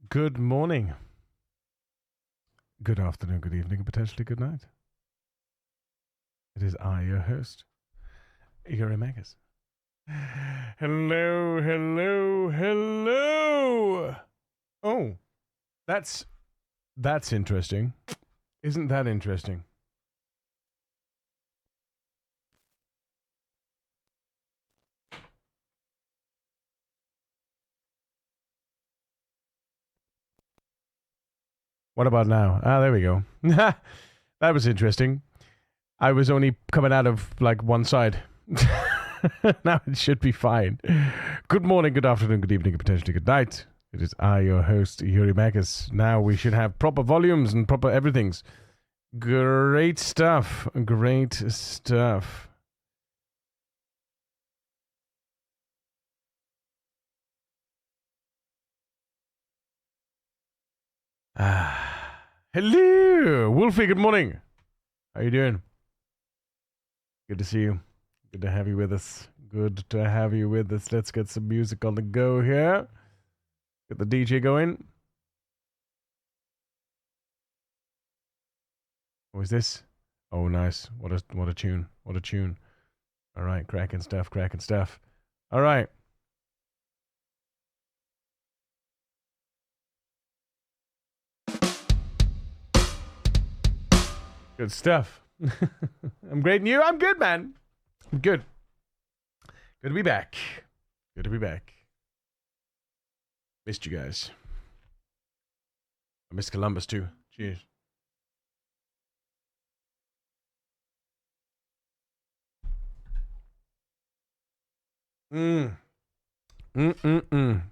Good morning. Good afternoon, good evening, and potentially good night. It is I, your host, Yuri Magus. Hello, hello, hello. Oh, that's interesting. Isn't that interesting? What about now? Ah, there we go. That was interesting. I was only coming out of like one side. Now it should be fine. Good morning, good afternoon, good evening, and potentially good night. It is I, your host, Yuri Magus. Now we should have proper volumes and proper everythings. Great stuff. Great stuff. Hello, Wolfie. Good morning. How you doing? Good to see you. Good to have you with us. Good to have you with us. Let's get some music on the go here. Get the DJ going. What is this? Oh, nice. What a tune. What a tune. All right, cracking stuff, cracking stuff. All right. Good stuff. I'm great, and you? I'm good, man. I'm good. Good to be back. Good to be back. Missed you guys. I missed Columbus too. Cheers. Mm. Mm-mm-mm.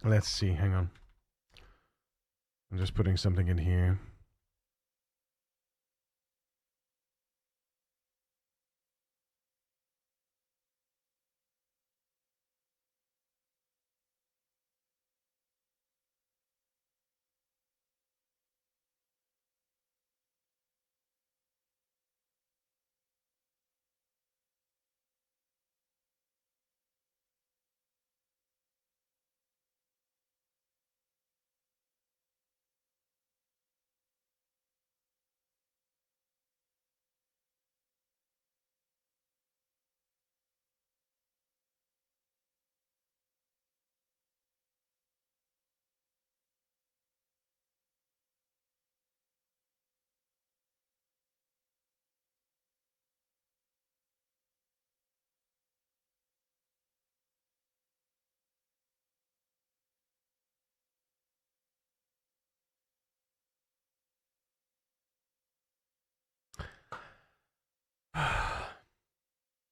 Let's see. Hang on. I'm just putting something in here.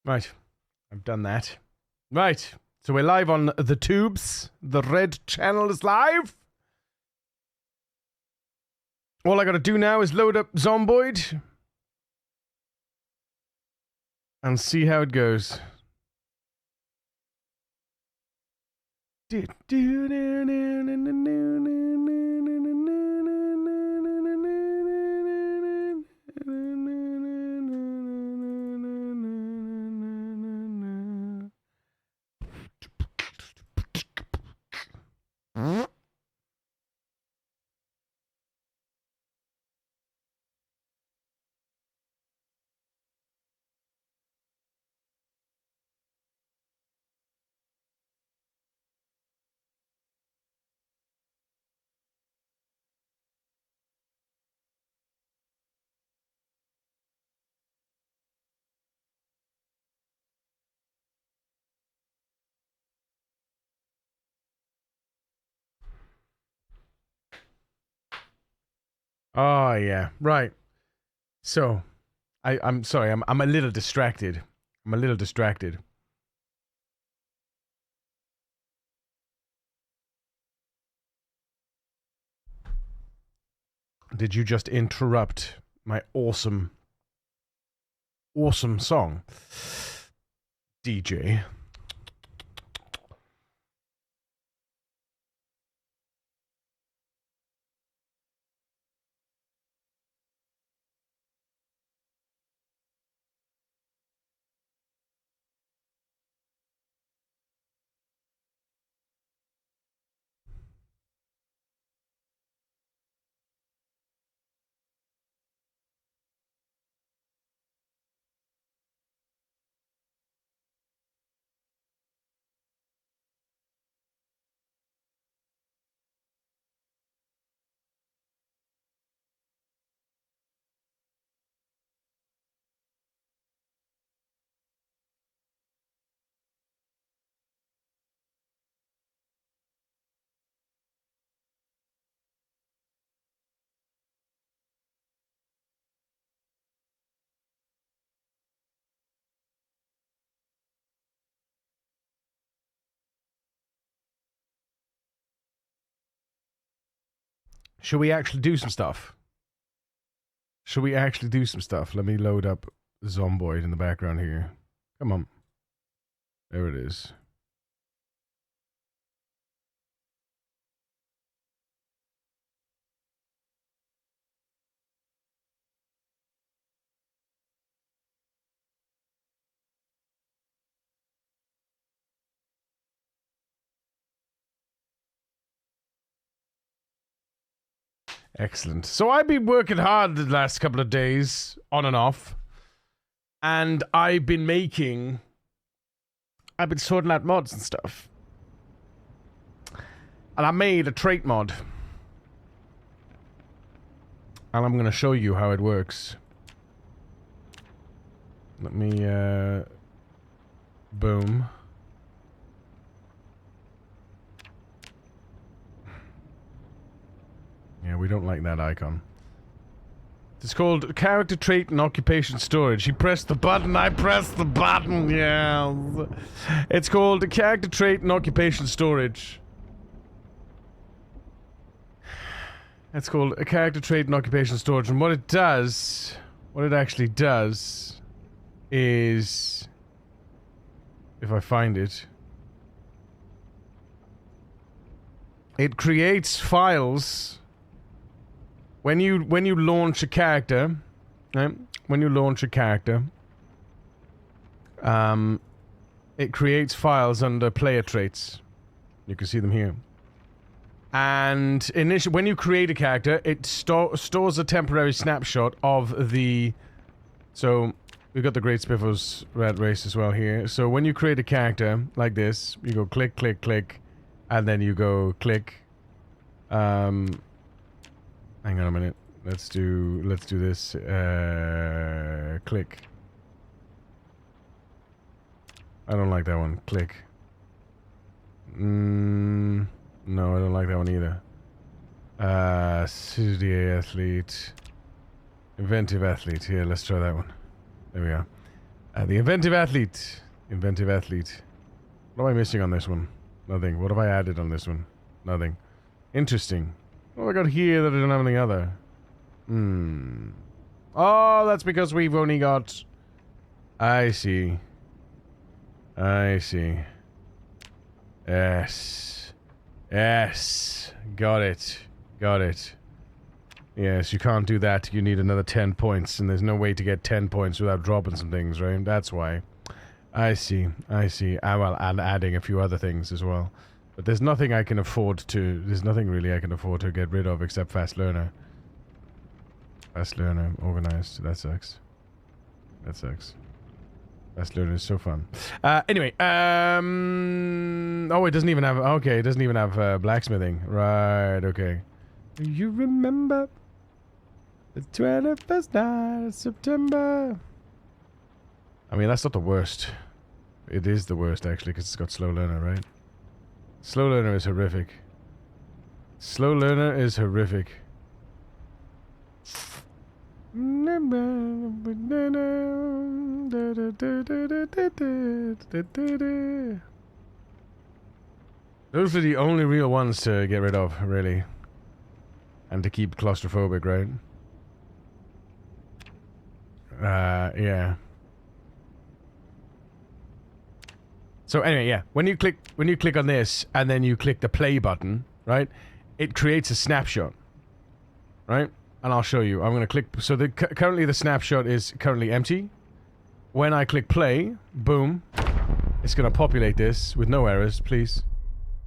Right. I've done that. Right. So we're live on the tubes. The red channel is live. All I gotta do now is load up Zomboid and see how it goes. Oh yeah, right. So, I'm sorry. I'm a little distracted. I'm a little distracted. Did you just interrupt my awesome, awesome song, DJ? Should we actually do some stuff? Should we actually do some stuff? Let me load up Zomboid in the background here. Come on. There it is. Excellent. So I've been working hard the last couple of days, on and off. And I've been sorting out mods and stuff. And I made a trait mod. And I'm going to show you how it works. Let me, boom. Yeah, we don't like that icon. It's called character trait and occupation storage. He pressed the button, I pressed the button, yeah. It's called character trait and occupation storage. It's called a character trait and occupation storage. And what it does, what it actually does is, if I find it, it creates files. When you launch a character, right? When you launch a character, it creates files under player traits. You can see them here. And initially, when you create a character, it stores a temporary snapshot of the. So we've got the Great Spiffos Rat Race as well here. So when you create a character like this, you go click, click, click, and then you go click. Hang on a minute. Let's do this. Click. I don't like that one. Click. No, I don't like that one either. Studio Athlete. Inventive Athlete. Here, let's try that one. There we are. The Inventive Athlete. Inventive Athlete. What am I missing on this one? Nothing. What have I added on this one? Nothing. Interesting. What have I got here that I don't have anything other? Oh, that's because we've only got... I see. I see. Yes. Yes. Got it. Got it. Yes, you can't do that. You need another 10 points, and there's no way to get 10 points without dropping some things, right? That's why. I see. I see. Well, and adding a few other things as well. But there's nothing I can afford to... There's nothing really I can afford to get rid of except Fast Learner. Fast Learner, organized. That sucks. That sucks. Fast Learner is so fun. Anyway, oh, it doesn't even have... Okay, it doesn't even have blacksmithing. Right, okay. Do you remember the 21st night of September? I mean, that's not the worst. It is the worst, actually, because it's got Slow Learner, right? Slow Learner is horrific. Slow Learner is horrific. Those are the only real ones to get rid of, really. And to keep claustrophobic, right? Yeah. So anyway, yeah. When you click on this and then you click the play button, right? It creates a snapshot, right? And I'll show you. I'm going to click. So currently the snapshot is currently empty. When I click play, boom, it's going to populate this with no errors, please.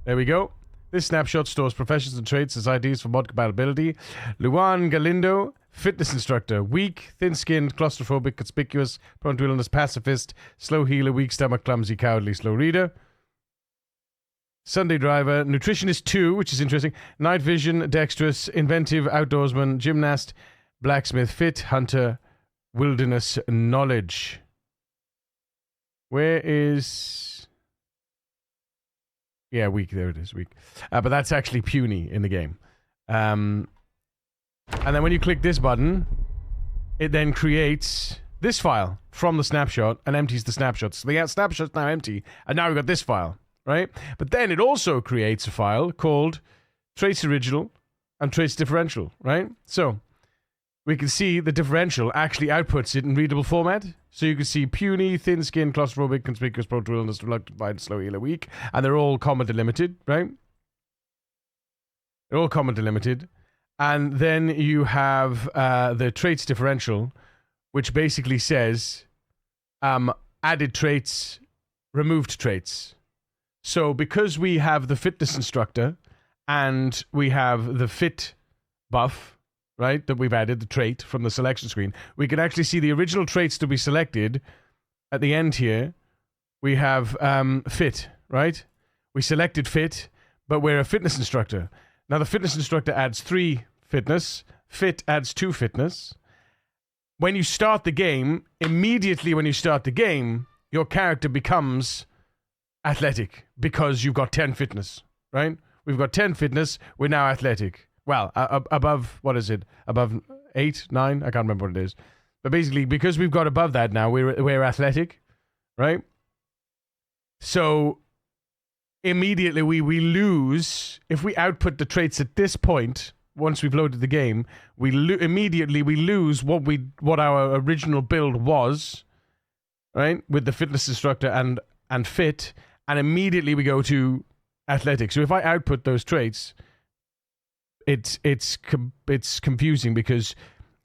There we go. This snapshot stores professions and traits as IDs for mod compatibility. Luan Galindo, fitness instructor. Weak, thin-skinned, claustrophobic, conspicuous, prone to illness, pacifist, slow healer, weak stomach, clumsy, cowardly, slow reader. Sunday driver, nutritionist 2, which is interesting. Night vision, dexterous, inventive, outdoorsman, gymnast, blacksmith, fit, hunter, wilderness knowledge. Where is... Yeah, weak. There it is, weak. But that's actually puny in the game. And then when you click this button, it then creates this file from the snapshot and empties the snapshot. So the snapshot's now empty, and now we've got this file, right? But then it also creates a file called trace original and trace differential, right? So we can see the differential actually outputs it in readable format. So you can see puny, thin-skinned, claustrophobic, conspicuous, prone to illness, reluctant, violent, slow healer, weak. And they're all comma delimited, right? They're all comma delimited. And then you have the traits differential, which basically says added traits, removed traits. So because we have the fitness instructor and we have the fit buff, right, that we've added, the trait from the selection screen, we can actually see the original traits to be selected at the end here. We have fit, right? We selected fit, but we're a fitness instructor. Now the fitness instructor adds 3 fitness, fit adds 2 fitness. When you start the game, immediately when you start the game, your character becomes athletic because you've got 10 fitness, right? We've got 10 fitness, we're now athletic. Well, above, what is it? Above 8, 9? I can't remember what it is. But basically, because we've got above that now, we're athletic, right? So, immediately we lose, if we output the traits at this point, once we've loaded the game, immediately we lose what our original build was, right? With the fitness instructor and fit, and immediately we go to athletic. So if I output those traits, it's confusing because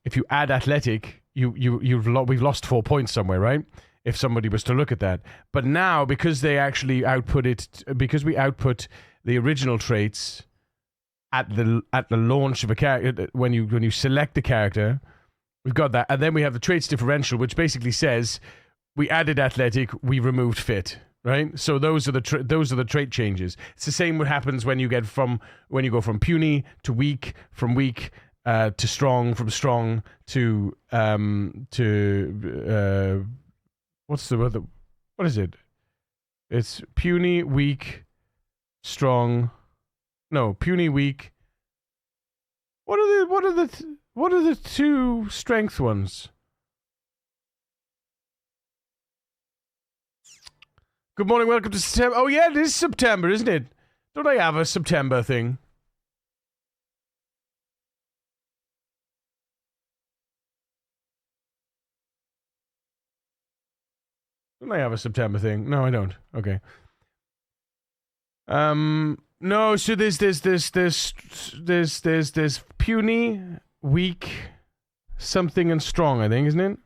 if you add athletic, we've lost 4 points somewhere, right? If somebody was to look at that. But now, because they actually output it, because we output the original traits at the launch of a character, when you select the character, we've got that, and then we have the traits differential, which basically says we added athletic, we removed fit. Right, so those are the trait changes. It's the same what happens when you go from puny to weak, from weak to strong, from strong to what's the word? What is it? It's puny, weak, strong. No, puny, weak. What are the 2 strength ones? Good morning, welcome to September. Oh yeah, it is September, isn't it? Don't I have a September thing? Don't I have a September thing? No, I don't. Okay. No, so there's puny, weak, something, and strong, I think, isn't it?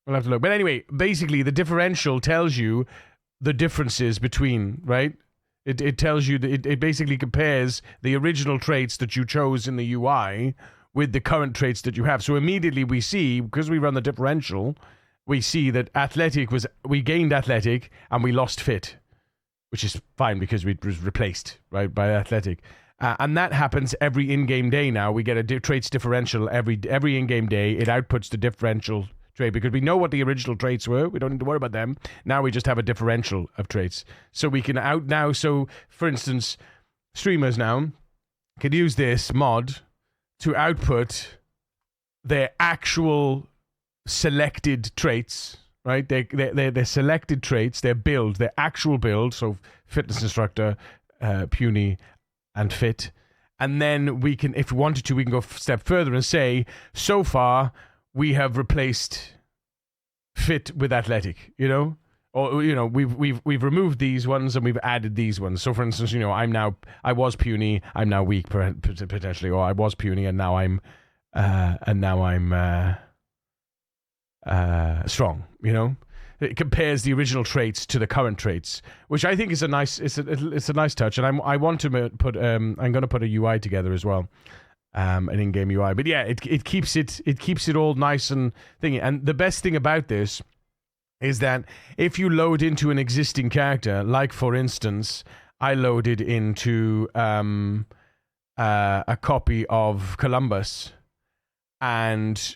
We'll have to look. But anyway, basically the differential tells you the differences between, right? It tells you that it basically compares the original traits that you chose in the UI with the current traits that you have. So immediately we see, because we run the differential, we see that we gained athletic and we lost fit, which is fine because it was replaced, right, by athletic. And that happens every in-game day now. We get a traits differential every in-game day. It outputs the differential trait because we know what the original traits were. We don't need to worry about them. Now we just have a differential of traits. So we can so for instance, streamers now can use this mod to output their actual selected traits, right? They're selected traits, their build, their actual build, so fitness instructor, puny, and fit. And then we can, if we wanted to, we can go a step further and say, so far, we have replaced fit with athletic, you know? Or, you know, we've removed these ones and we've added these ones. So, for instance, you know, I was puny, I'm now weak, potentially, or I was puny and now I'm strong, you know? It compares the original traits to the current traits, which I think is a nice touch. And I want to put I'm going to put a UI together as well, an in-game UI. But yeah, it keeps it all nice and thingy. And the best thing about this is that if you load into an existing character, like for instance, I loaded into a copy of Columbus, and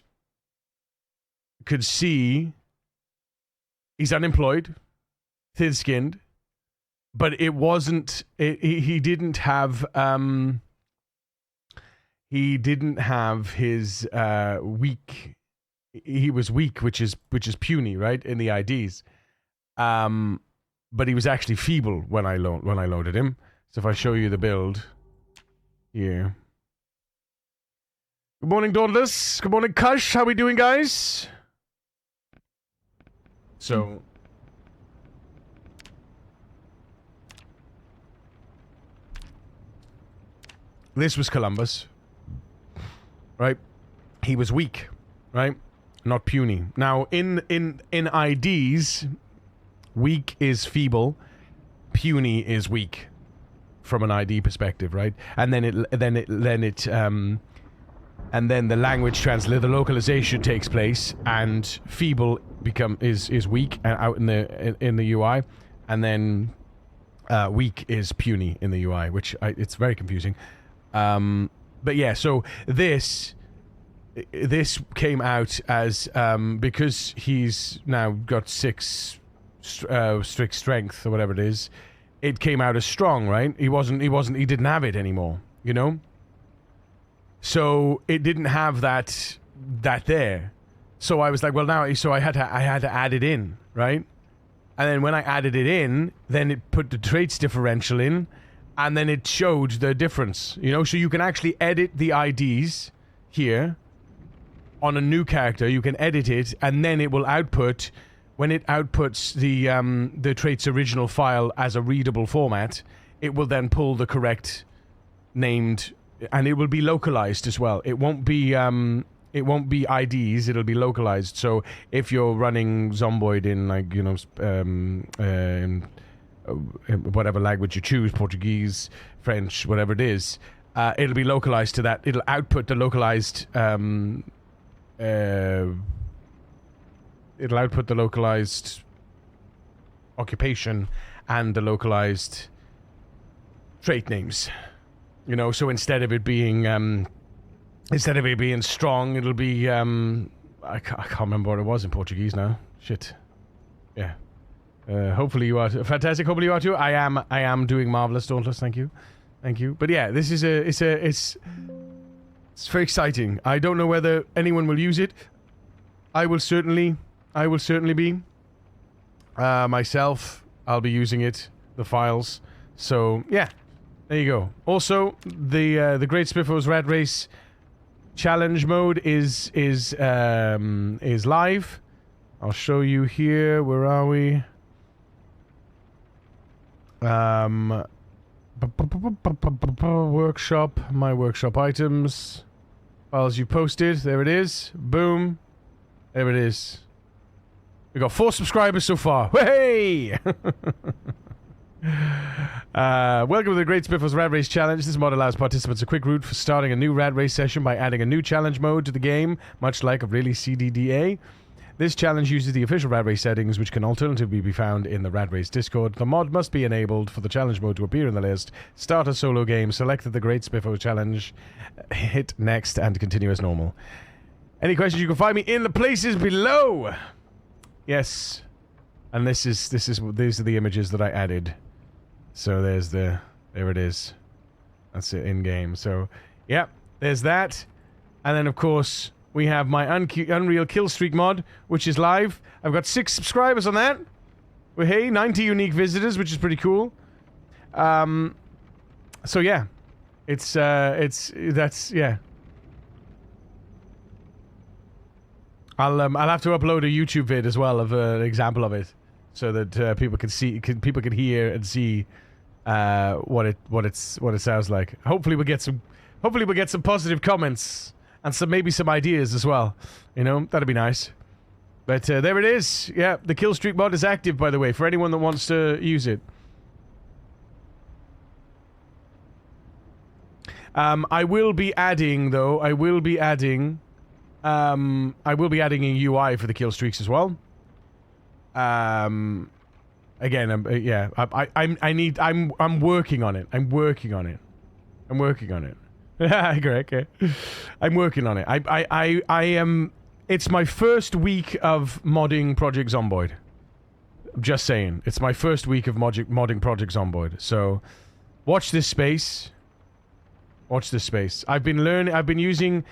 could see. He's unemployed, thin-skinned, but it wasn't. He didn't have. He didn't have his weak. He was weak, which is puny, right, in the IDs. But he was actually feeble when I loaded him. So if I show you the build here. Good morning, Dauntless. Good morning, Kush. How we doing, guys? So, this was Columbus, right? He was weak, right? Not puny. Now, in IDs, weak is feeble, puny is weak, from an ID perspective, right? And then and then the language translate, the localization takes place, and feeble is weak out in the UI, and then weak is puny in the UI, which it's very confusing. But yeah, so this came out as because he's now got 6 strict strength or whatever it is. It came out as strong, right? He didn't have it anymore, you know. So it didn't have that there. So I was like, well, now, so I had to add it in, right? And then when I added it in, then it put the traits differential in, and then it showed the difference, you know? So you can actually edit the IDs here on a new character. You can edit it, and then it will output, when it outputs the traits original file as a readable format, it will then pull the correct named, and it will be localized as well. It won't be IDs, it'll be localized. So if you're running Zomboid in, like, you know, in whatever language you choose, Portuguese, French, whatever it is, it'll be localized to that. It'll output the localized occupation and the localized trait names. You know, so instead of it being strong, it'll be I can't remember what it was in Portuguese now. Shit. Yeah. Hopefully you are fantastic. Hopefully you are too. I am doing marvelous, Dauntless. Thank you. But yeah, this is it's very exciting. I don't know whether anyone will use it. I will certainly be myself. I'll be using it, the files. So yeah. There you go. Also, the Great Spiffos Rat Race challenge mode is live. I'll show you here. Where are we? Workshop. My workshop items. Files you posted. There it is. Boom. There it is. We got 4 subscribers so far. Hey! Welcome to the Great Spiffos Rat Race Challenge. This mod allows participants a quick route for starting a new Rat Race session by adding a new challenge mode to the game, much like a really CDDA. This challenge uses the official Rat Race settings, which can alternatively be found in the Rat Race Discord. The mod must be enabled for the challenge mode to appear in the list. Start a solo game, select the Great Spiffos Challenge, hit next, and continue as normal. Any questions, you can find me in the places below. Yes. And these are the images that I added. So there it is. That's it in game. So, yeah, there's that. And then, of course, we have my Unreal Killstreak mod, which is live. I've got 6 subscribers on that. Well, hey, 90 unique visitors, which is pretty cool. So, yeah. That's yeah. I'll have to upload a YouTube vid as well of an example of it, so that people can hear and see what it sounds like. Hopefully we'll get some positive comments and maybe some ideas as well. You know, that'd be nice. But there it is. Yeah, the kill streak mod is active, by the way, for anyone that wants to use it. I will be adding a UI for the kill streaks as well. Again, yeah, I'm working on it. I'm working on it. Greg, I'm working on it. I am. It's my first week of modding Project Zomboid. I'm just saying, it's my first week of modding Project Zomboid. So, watch this space. Watch this space. I've been using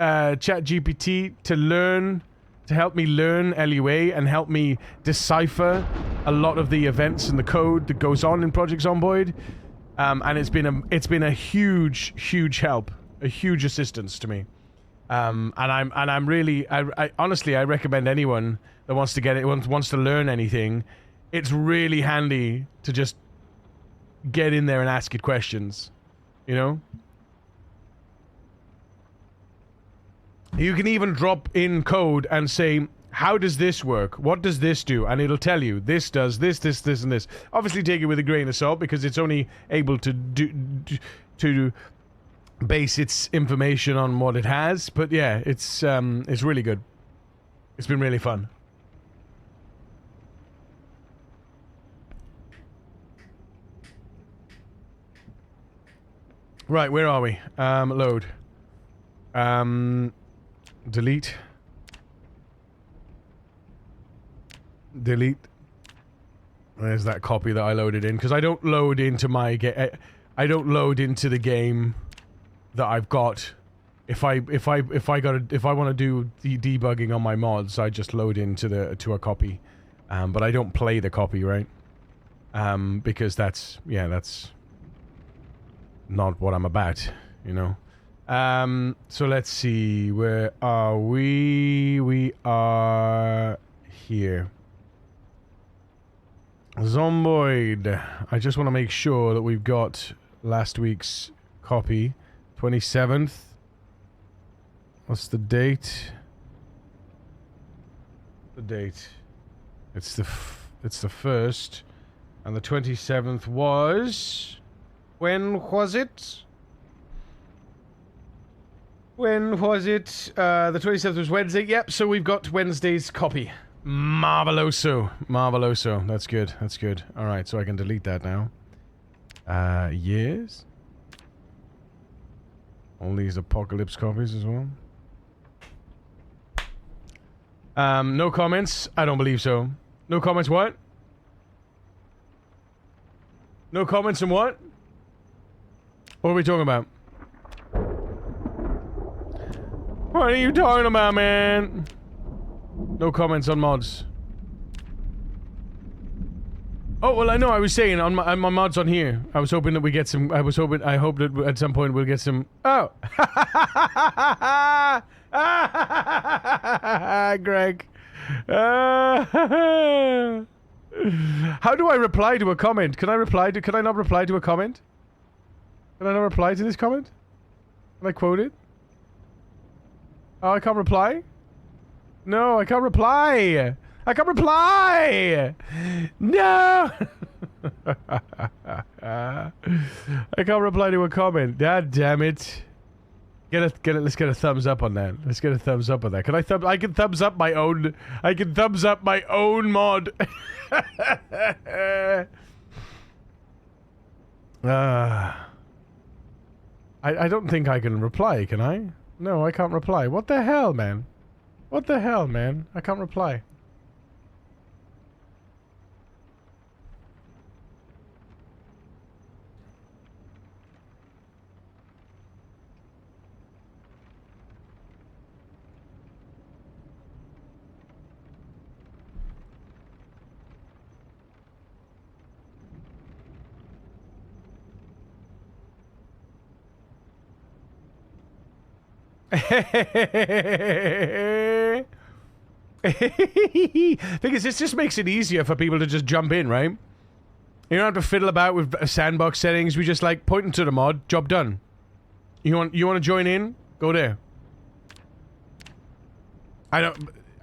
ChatGPT to help me learn LUA and help me decipher a lot of the events and the code that goes on in Project Zomboid. And it's been a huge help, a huge assistance to me. And I'm really, I honestly, I recommend anyone that wants to learn anything. It's really handy to just get in there and ask it questions, you know? You can even drop in code and say, how does this work? What does this do? And it'll tell you, this does this, and this. Obviously take it with a grain of salt, because it's only able to base its information on what it has. But yeah, it's really good. It's been really fun. Right, where are we? Load. Delete. There's that copy that I loaded in, because I don't load into my I don't load into the game that I've got. If I want to do the debugging on my mods, I just load into a copy. But I don't play the copy, right? Because that's not what I'm about, you know. So let's see, where are we? We are here. Zomboid. I just want to make sure that we've got last week's copy. 27th. What's the date? The date. It's the 1st, and the 27th was. When was it? When was it? The 27th was Wednesday. Yep, so we've got Wednesday's copy. Marveloso. Marveloso. That's good. That's good. Alright, so I can delete that now. Yes. All these apocalypse copies as well. No comments? I don't believe so. No comments what? No comments on what? What are we talking about? What are you talking about, man? No comments on mods. Oh, well, I know, I was saying on my mods on here. I was hoping that we get some, I hope that at some point we'll get some, oh! Greg. How do I reply to a comment? Can I not reply to a comment? Can I not reply to this comment? Can I quote it? Oh, I can't reply? No, I can't reply! I can't reply! No! I can't reply to a comment. God damn it. Let's get a thumbs up on that. Let's get a thumbs up on that. I can thumbs up my own mod. I don't think I can reply, can I? No, I can't reply. What the hell, man? What the hell, man? I can't reply. Thing is, this just makes it easier for people to just jump in, right? You don't have to fiddle about with sandbox settings. We just like point into the mod, job done. You want to join in? Go there. I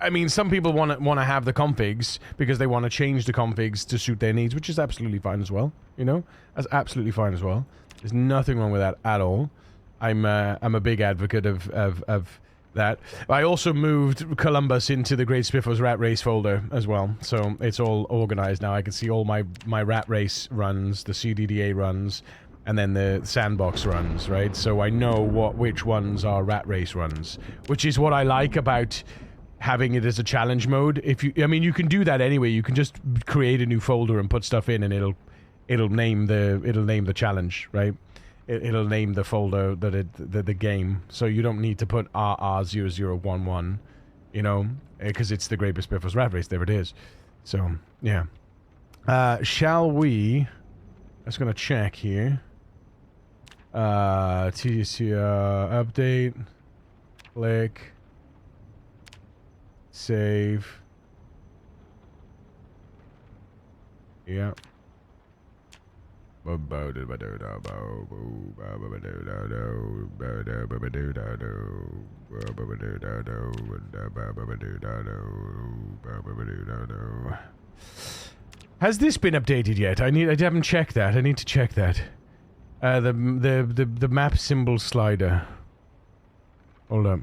mean, some people want to have the configs because they want to change the configs to suit their needs, which is absolutely fine as well. You know, that's absolutely fine as well. There's nothing wrong with that at all. I'm a big advocate of that. I also moved Columbus into the Great Spiffers Rat Race folder as well, so it's all organized now. I can see all my Rat Race runs, the CDDA runs, and then the sandbox runs, right? So I know which ones are Rat Race runs, which is what I like about having it as a challenge mode. I mean, you can do that anyway. You can just create a new folder and put stuff in, and it'll name the challenge, right? It'll name the folder the game, so you don't need to put RR0011, you know, because it's the Great Spiffers Rat Race. There it is. So yeah. Shall we? I'm just gonna check here. TGS update. Click. Save. Yeah. Has this been updated yet? I haven't checked that. I need to check that. The map symbol slider. Hold up.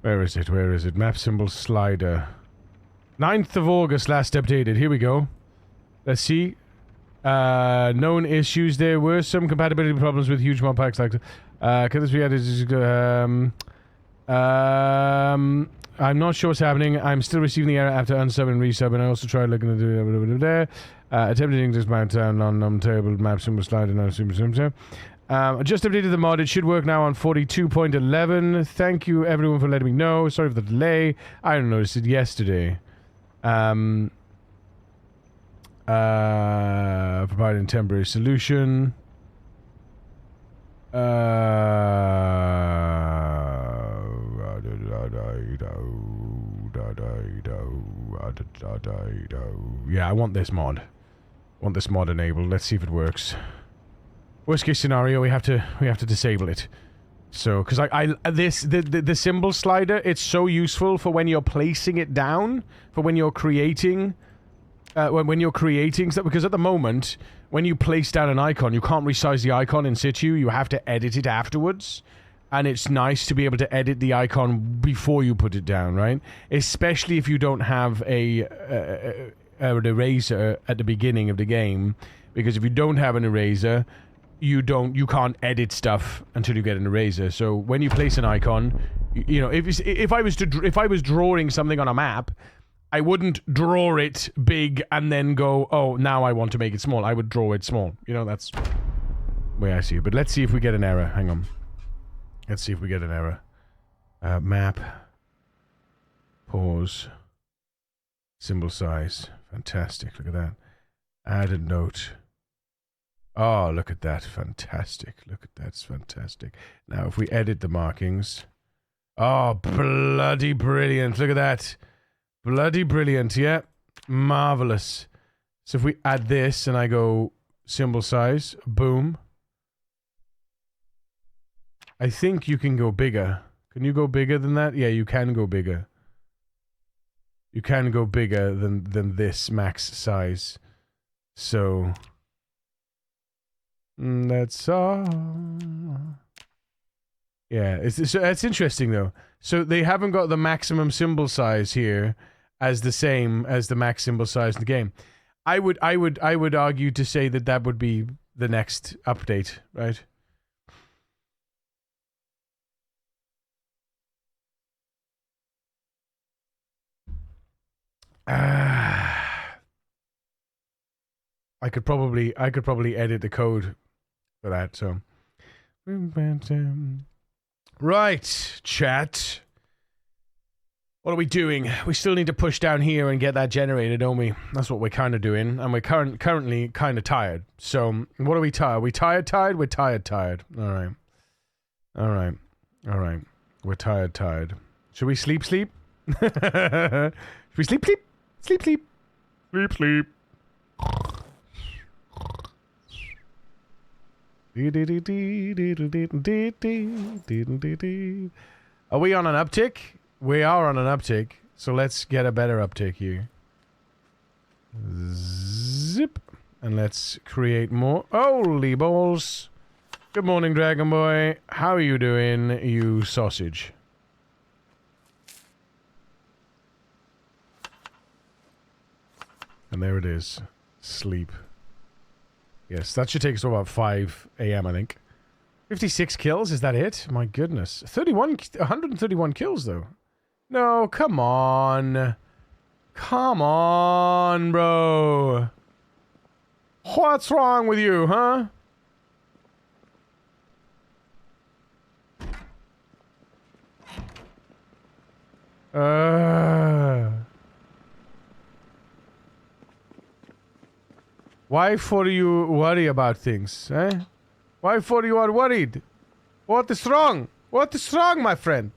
Where is it? Where is it? Map symbol slider. 9th of August last updated. Here we go. Let's see. Known issues. There were some compatibility problems with huge mod packs like can this be added? I'm not sure what's happening. I'm still receiving the error after unsub and resub, and I also tried looking at the attempted English mount down on table map symbol slider now super. I just updated the mod. It should work now on 42.11. Thank you everyone for letting me know. Sorry for the delay. I noticed it yesterday. Providing temporary solution. Yeah, I want this mod. Want this mod enabled. Let's see if it works. Worst case scenario, we have to disable it. So, because the symbol slider, it's so useful for when you're placing it down, for when you're creating. When you're creating stuff, because at the moment, when you place down an icon, you can't resize the icon in situ, you have to edit it afterwards, and it's nice to be able to edit the icon before you put it down, right? Especially if you don't have an eraser at the beginning of the game, because if you don't have an eraser, you can't edit stuff until you get an eraser. So when you place an icon, you know, if I was drawing something on a map, I wouldn't draw it big and then go, oh, now I want to make it small. I would draw it small. You know, that's the way I see it. But let's see if we get an error. Hang on. Let's see if we get an error. Map. Pause. Symbol size. Fantastic. Look at that. Add a note. Oh, look at that. Fantastic. Look at that. It's fantastic. Now, if we edit the markings. Oh, bloody brilliant. Look at that. Bloody brilliant, yeah. Marvelous. So if we add this and I go symbol size, boom. I think you can go bigger. Can you go bigger than that? Yeah, you can go bigger. You can go bigger than this max size. So that's all. Yeah, it's interesting though. So they haven't got the maximum symbol size here as the same as the max symbol size in the game. I would argue to say that would be the next update, right? I could probably edit the code for that. So, right, chat. What are we doing? We still need to push down here and get that generated, don't we? That's what we're kind of doing, and we're currently kind of tired. So, what are we tired? We tired? We're tired. All right. We're tired. Should we sleep? Should we sleep? Sleep. Are we on an uptick? We are on an uptick, so let's get a better uptick here. Zip. And let's create more. Holy balls. Good morning, Dragon Boy. How are you doing, you sausage? And there it is. Sleep. Yes, that should take us to about 5 a.m., I think. 56 kills, is that it? My goodness. 131 kills, though. No, come on. Come on, bro. What's wrong with you, huh? Why for you worry about things, eh? Why for you are worried? What is wrong? What is wrong, my friend?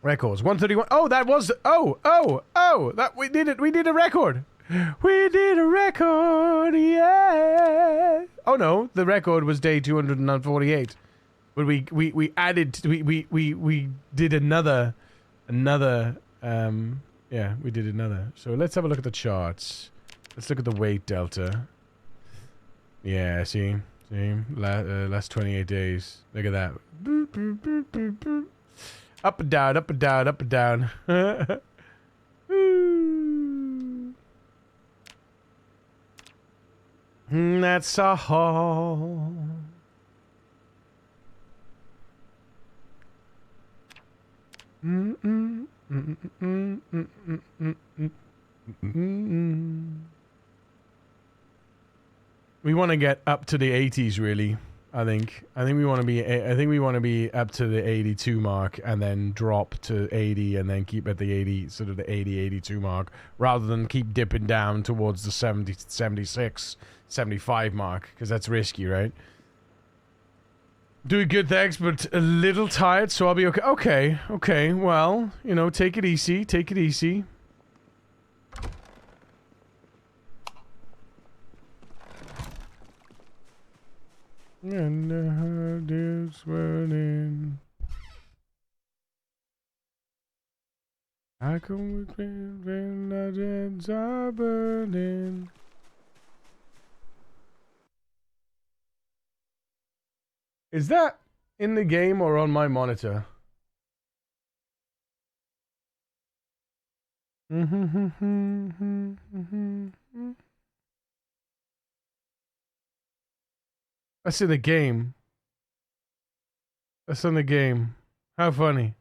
Records 131. Oh, that was. Oh. That we did it. We did a record. We did a record. Yeah. Oh no, the record was day 248. But we added. We did another. Yeah, we did another. So let's have a look at the charts. Let's look at the weight delta. Yeah, see, last 28 days. Look at that. Boop, boop, boop, boop, boop. Up and down, up and down, up and down. That's all. We want to get up to the 80s, really. I think we want to be up to the 82 mark and then drop to 80 and then keep at the 80, sort of the 82 mark, rather than keep dipping down towards the 70, 76, 75 mark, because that's risky, right? Doing good, thanks, but a little tired, so I'll be okay. Okay, well, you know, take it easy. And the heart is burning. I come with when the deads are burning. Is that in the game or on my monitor? That's in the game. That's in the game. How funny.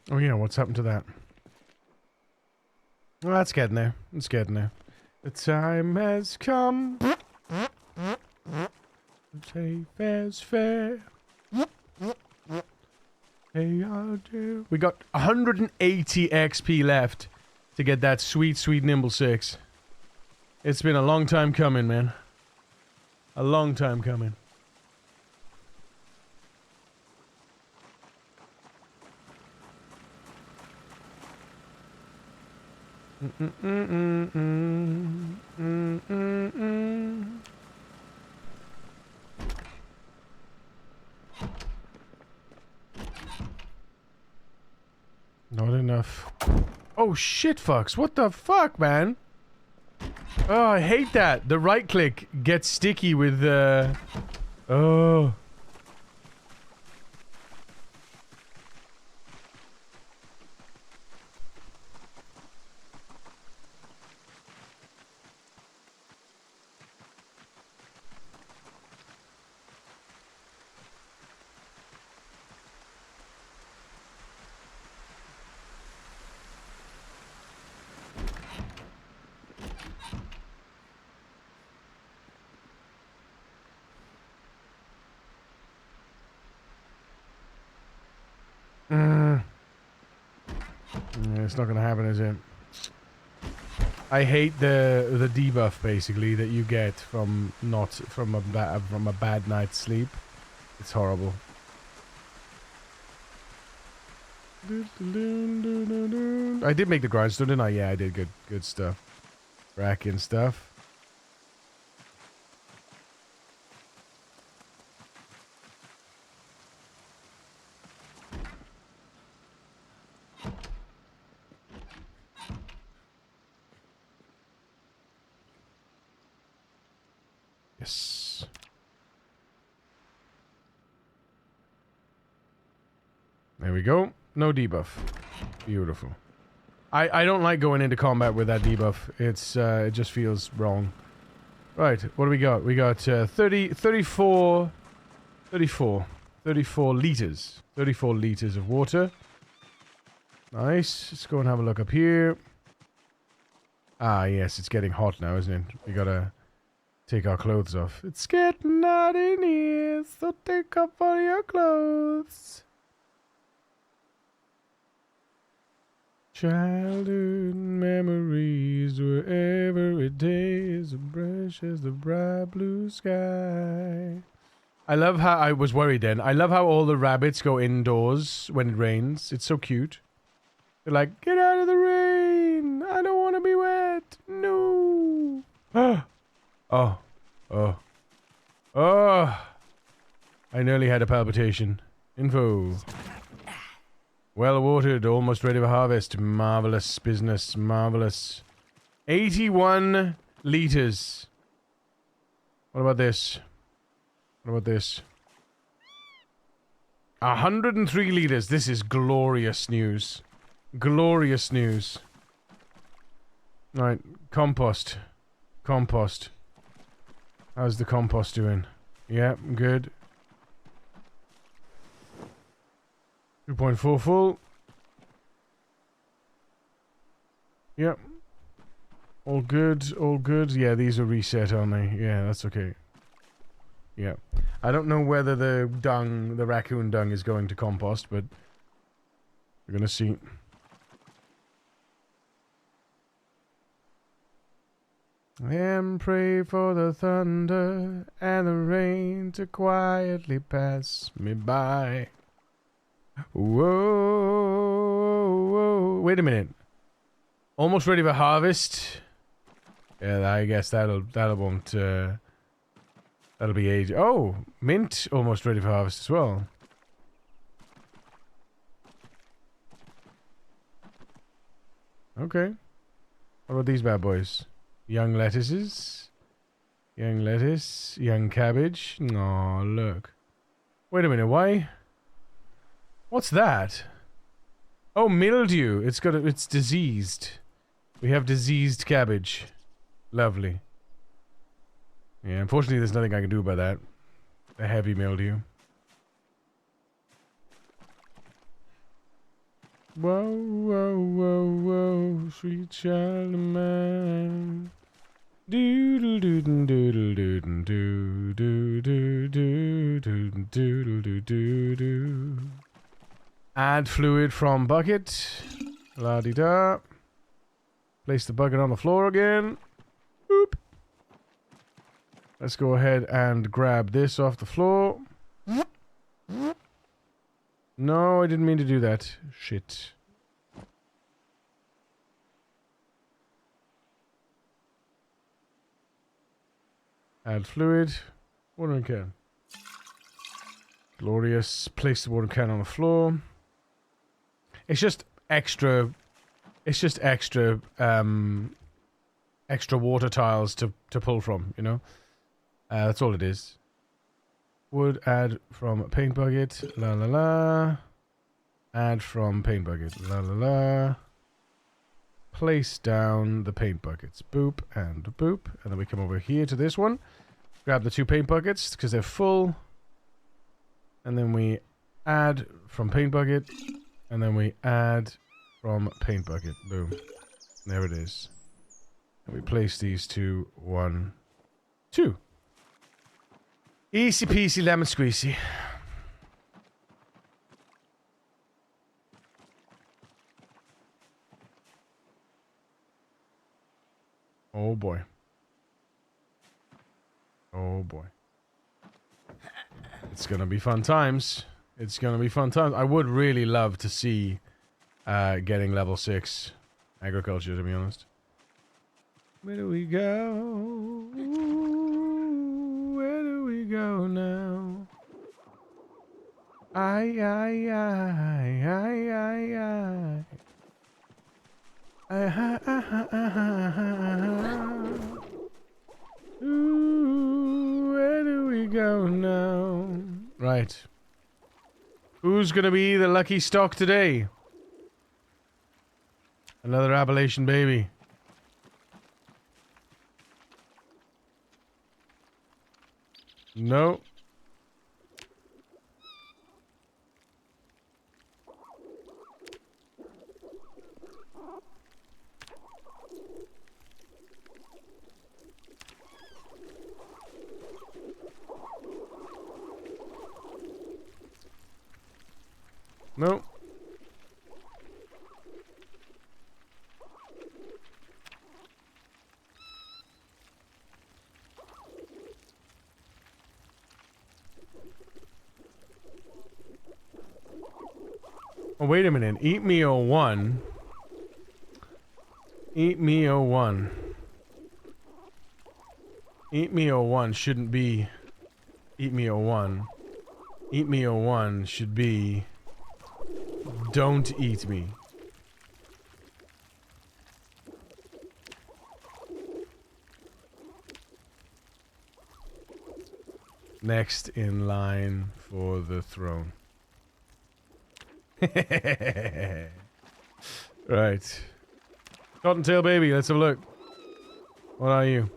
Oh yeah, what's happened to that? Well, that's getting there. It's getting there. The time has come. Say fair's fair. Hey, I'll do. We got 180 XP left to get that sweet Nimble 6. It's been a long time coming, man. A long time coming. Not enough. Oh shit, fucks. What the fuck, man? Oh, I hate that. The right click gets sticky with Oh. Yeah, it's not gonna happen, is it? I hate the debuff basically that you get from from a bad night's sleep. It's horrible. I did make the grindstone, didn't I? Yeah, I did. Good stuff. Racking stuff. Yes. There we go. No debuff. Beautiful. I don't like going into combat with that debuff. It's it just feels wrong. Right, what do we got? We got 34 liters. 34 liters of water. Nice. Let's go and have a look up here. Ah, yes, it's getting hot now, isn't it? We gotta take our clothes off. It's getting hot in here, so take off all your clothes. Childhood memories where every day is as fresh as the bright blue sky. I love how I was worried then. I love how all the rabbits go indoors when it rains. It's so cute. They're like, get out of the rain. I don't want to be wet. No. Oh. I nearly had a palpitation. Info. Well watered, almost ready for harvest. Marvelous business, marvelous. 81 liters. What about this? What about this? 103 liters. This is glorious news. Glorious news. Right, compost. Compost. How's the compost doing? Yeah, good. 2.4 full. Yep. All good, all good. Yeah, these are reset, aren't they? Yeah, that's okay. Yeah. I don't know whether the dung, the raccoon dung is going to compost, but we're gonna see. And pray for the thunder and the rain to quietly pass me by. Whoa. Wait a minute. Almost ready for harvest? Yeah, I guess that'll won't that'll be age. Oh, mint almost ready for harvest as well. Okay. What about these bad boys? Young lettuces. Young lettuce. Young cabbage. Oh, look. Wait a minute, why? What's that? Oh, mildew. It's diseased. We have diseased cabbage. Lovely. Yeah, unfortunately there's nothing I can do about that. A heavy mildew. Whoa, sweet child of mine. Doodle doodle doodle doodle doodle doodle doodle doodle. Add fluid from bucket. La-di-da. Place the bucket on the floor again. Boop. Let's go ahead and grab this off the floor. No, I didn't mean to do that. Shit. Add fluid. Watering can. Glorious. Place the watering can on the floor. It's just extra. It's just extra. Extra water tiles to pull from. You know. That's all it is. Wood add from paint bucket. La la la. Add from paint bucket. La la la. Place down the paint buckets. Boop and boop. And then we come over here to this one. Grab the two paint buckets because they're full. And then we add from paint bucket. And then we add from paint bucket. Boom. There it is. And we place these two. 1, 2. Easy peasy lemon squeezy. Oh boy. Oh boy. It's gonna be fun times. It's gonna be fun times. I would really love to see getting level 6 agriculture, to be honest. Where do we go? Where do we go now? I. Ooh, where do we go now? Right. Who's gonna be the lucky stock today? Another Appalachian baby. No. No. Oh, wait a minute. Eat me 01. Eat me 01. Eat me 01 shouldn't be Eat me 01. Eat me 01 should be don't eat me. Next in line for the throne. Right. Cottontail baby, let's have a look. What are you?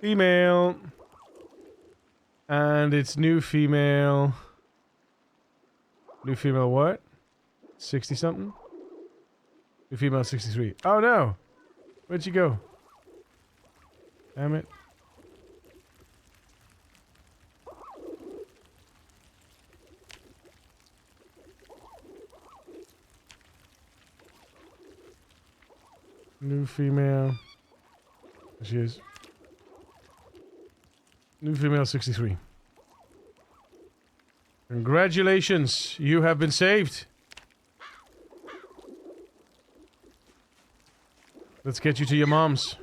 Female. And it's new female. New female what? 60 something? New female 63. Oh no! Where'd you go? Damn it. New female. There she is. New female 63. Congratulations, you have been saved. Let's get you to your mom's.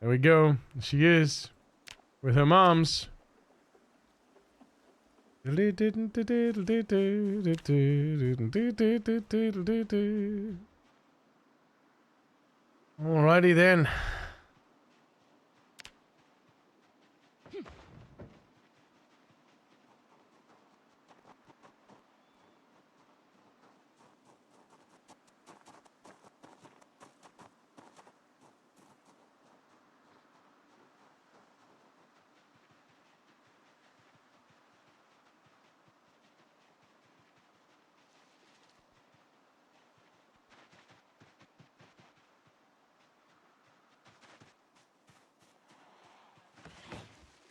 There we go. She is. With her moms. Alrighty then.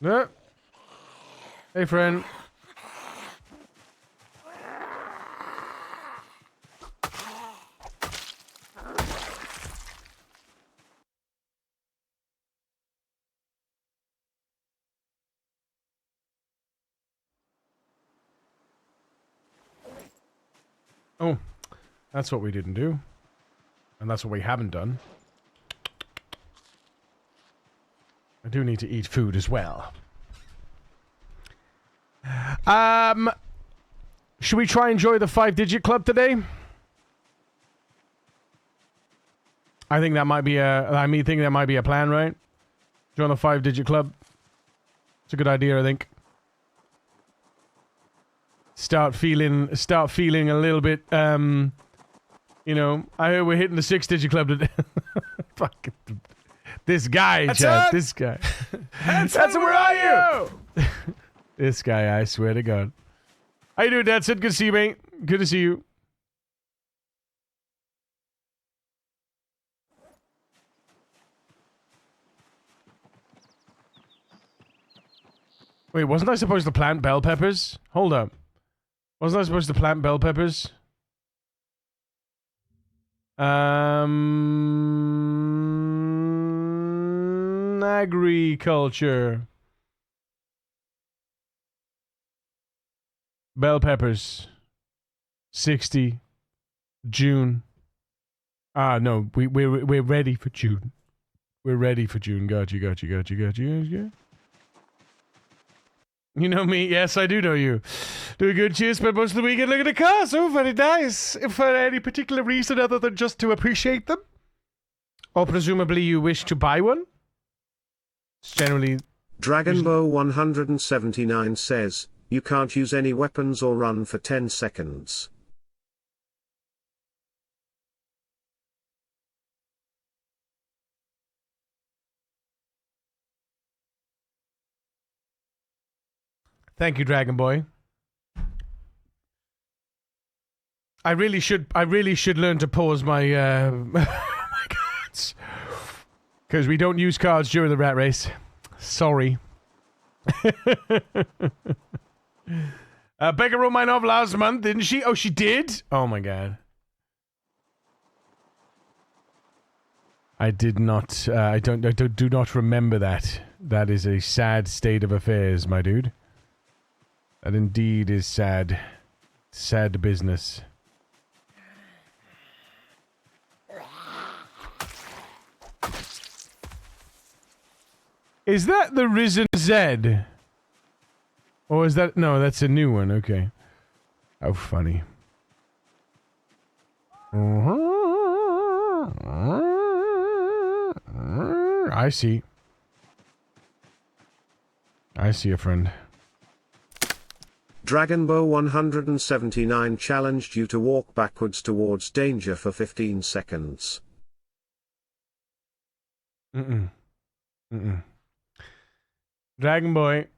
No. Hey, friend. Oh, that's what we didn't do. And that's what we haven't done. I do need to eat food as well. Should we try and enjoy the 5-digit club today? I think that might be a plan, right? Join the 5-digit club. It's a good idea, I think. Start feeling a little bit, you know, I heard we're hitting the 6-digit club today. Fucking this guy, Chad. This guy. That's where are you? This guy, I swear to God. How you doing, Dadson? Good to see you, mate. Good to see you. Wait, wasn't I supposed to plant bell peppers? Hold up. Wasn't I supposed to plant bell peppers? Agriculture. Bell peppers. 60. June. No, we're ready for June. We're ready for June. Got you. You know me. Yes, I do know you. Doing good. Cheers. Spent most of the weekend looking at cars. Oh, very nice. For any particular reason other than just to appreciate them? Or presumably you wish to buy one? It's generally... Dragonbow 179 says, you can't use any weapons or run for 10 seconds. Thank you, Dragon Boy. I really should learn to pause my my cards. Because we don't use cards during the rat race. Sorry. Becca wrote mine off last month, didn't she? Oh, she did? Oh my God. I did not, I do not remember that. That is a sad state of affairs, my dude. That indeed is sad. Sad business. Is that the Risen Zed? Or is that... No, that's a new one. Okay. How funny. I see. I see a friend. Dragonbow 179 challenged you to walk backwards towards danger for 15 seconds. Dragon Boy,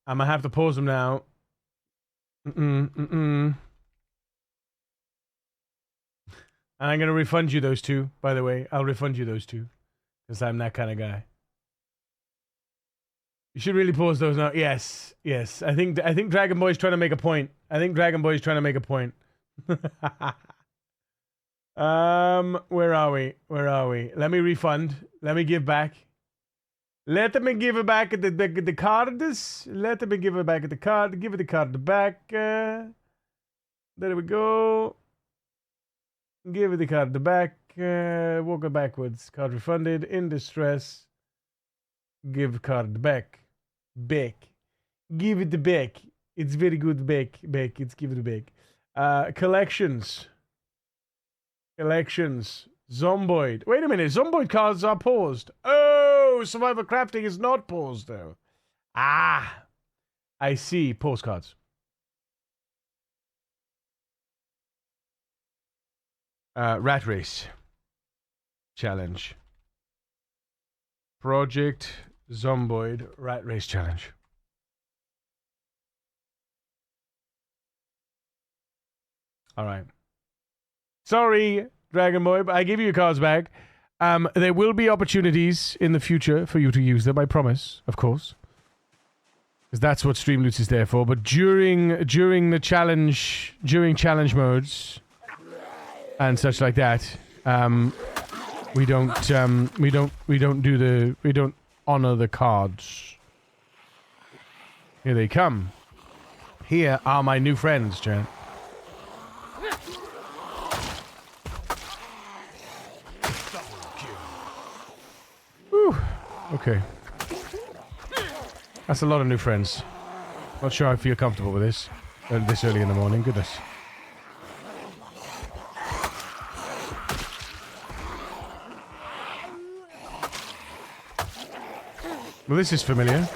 I'm gonna have to pause him now. And I'm gonna refund you those two, by the way. I'll refund you those two. Because I'm that kind of guy. You should really pause those now. Yes, yes. I think Dragon Boy's trying to make a point. Where are we? Let me refund. Let me give back. Let me give it back at the cards. Let me give it back at the card. Give it the card back. There we go. Give it the card back. Walk it backwards. Card refunded. In distress. Give card back. Back. Give it back. It's very good back. It's give it back. Collections. Zomboid. Wait a minute. Zomboid cards are paused. Oh, survival crafting is not paused though. Ah. I see. Pause cards. Rat Race Challenge. Project Zomboid Rat Race Challenge. Alright. Sorry, Dragon Boy, but I give you your cards back. There will be opportunities in the future for you to use them, I promise, of course. Because that's what Streamloots is there for. But during the challenge, during challenge modes and such like that, we don't honor the cards. Here they come. Here are my new friends, Jan. Whew. Okay. That's a lot of new friends. Not sure I feel comfortable with this. This early in the morning, goodness. Well, this is familiar.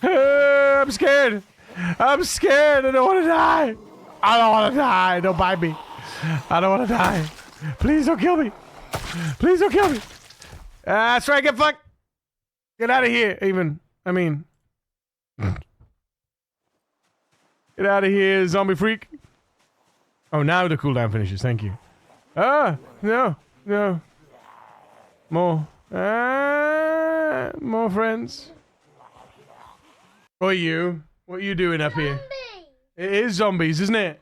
I'm scared. I'm scared. I don't want to die. I don't want to die. Don't bite me. I don't want to die. Please don't kill me. Please don't kill me. That's right. Get fucked. Get out of here. Even. I mean. Get out of here, zombie freak. Oh, now the cooldown finishes. Thank you. Ah, no, no. More. More friends. What are you? What are you doing up here? It is zombies, isn't it?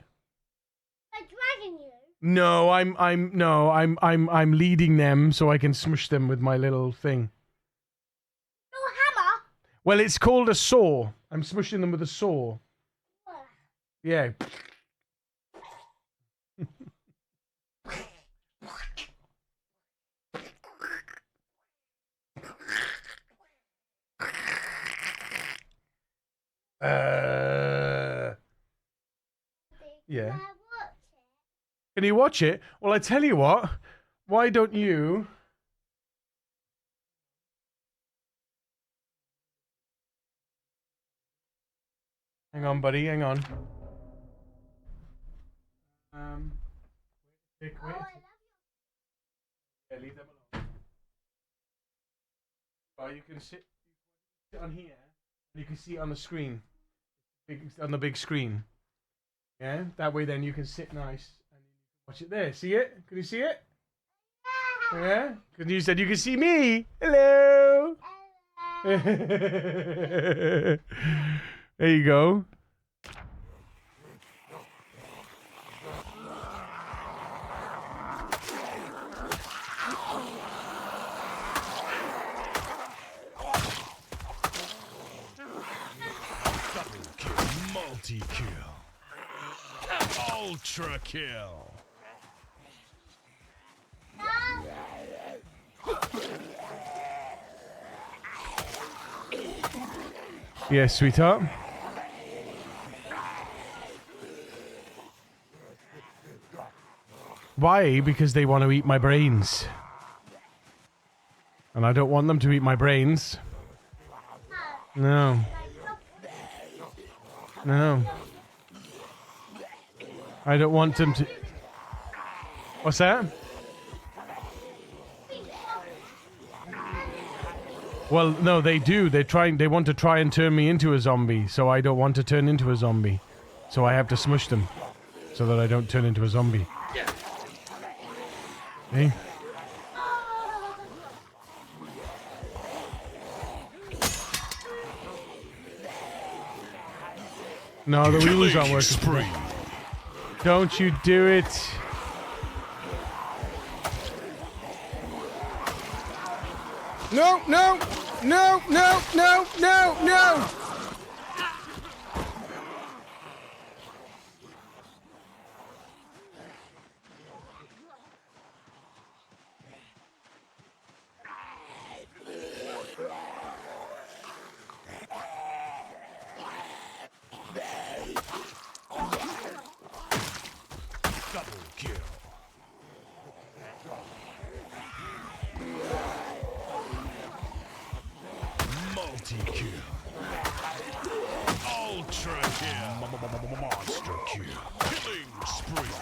They're dragging you. No, I'm leading them so I can smush them with my little thing. Your hammer? Well, it's called a saw. I'm smushing them with a saw. Yeah. Yeah. Can you watch it? Well, I tell you what. Why don't you? Hang on, buddy. Hang on. Wait. Yeah, leave them alone. Oh, you can sit on here. You can see it on the screen. On the big screen. Yeah, that way then you can sit nice and watch it there. See it? Can you see it? Yeah? Because you said you can see me. Hello. There you go. Multi-kill. Ultra kill. Yes, sweetheart. Why? Because they want to eat my brains. And I don't want them to eat my brains. No. No. I don't want them to... What's that? Well, no, they do. They want to try and turn me into a zombie, so I don't want to turn into a zombie. So I have to smush them, so that I don't turn into a zombie. Hey? No, the wheels aren't working. Don't you do it. No, no, no, no, no, no, no. Multi-kill. Ultra kill. Monster kill. Killing spree.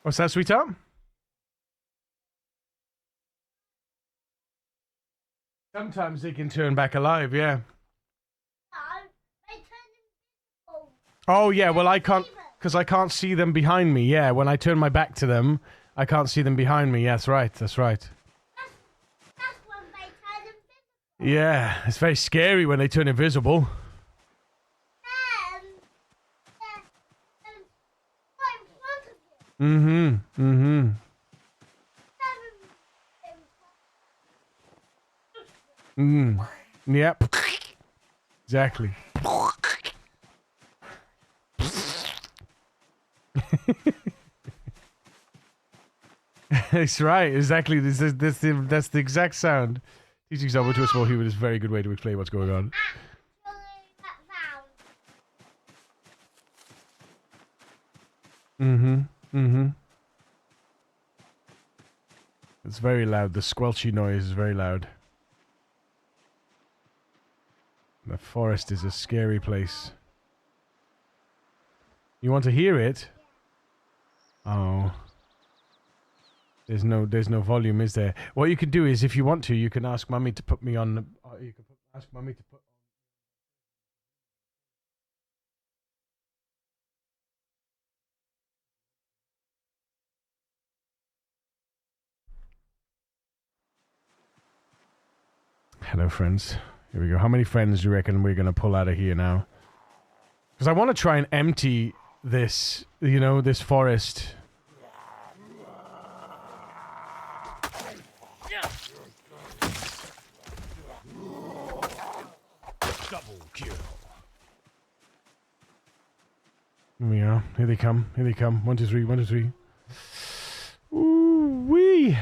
What's that, sweetheart? Sometimes they can turn back alive, yeah. Oh, yeah, well, I can't, because I can't see them behind me, yeah. When I turn my back to them, I can't see them behind me. Yeah, that's right, that's right. That's when they turn invisible. Yeah, it's very scary when they turn invisible. They're right in front of you. Yep. Exactly. That's right. Exactly. That's the exact sound. Teaching someone to a small human is a very good way to explain what's going on. That sound. Mm-hmm. It's very loud. The squelchy noise is very loud. The forest is a scary place. You want to hear it? Oh. There's no volume, is there? What you can do is, if you want to, you can ask Mummy to put me on. You can ask Mummy to put. Hello, friends. Here we go. How many friends do you reckon we're gonna pull out of here now? Because I want to try and empty this, this forest. Double kill. Here we are. Here they come. Here they come. 1, 2, 3. 1, 2, 3. Ooh wee.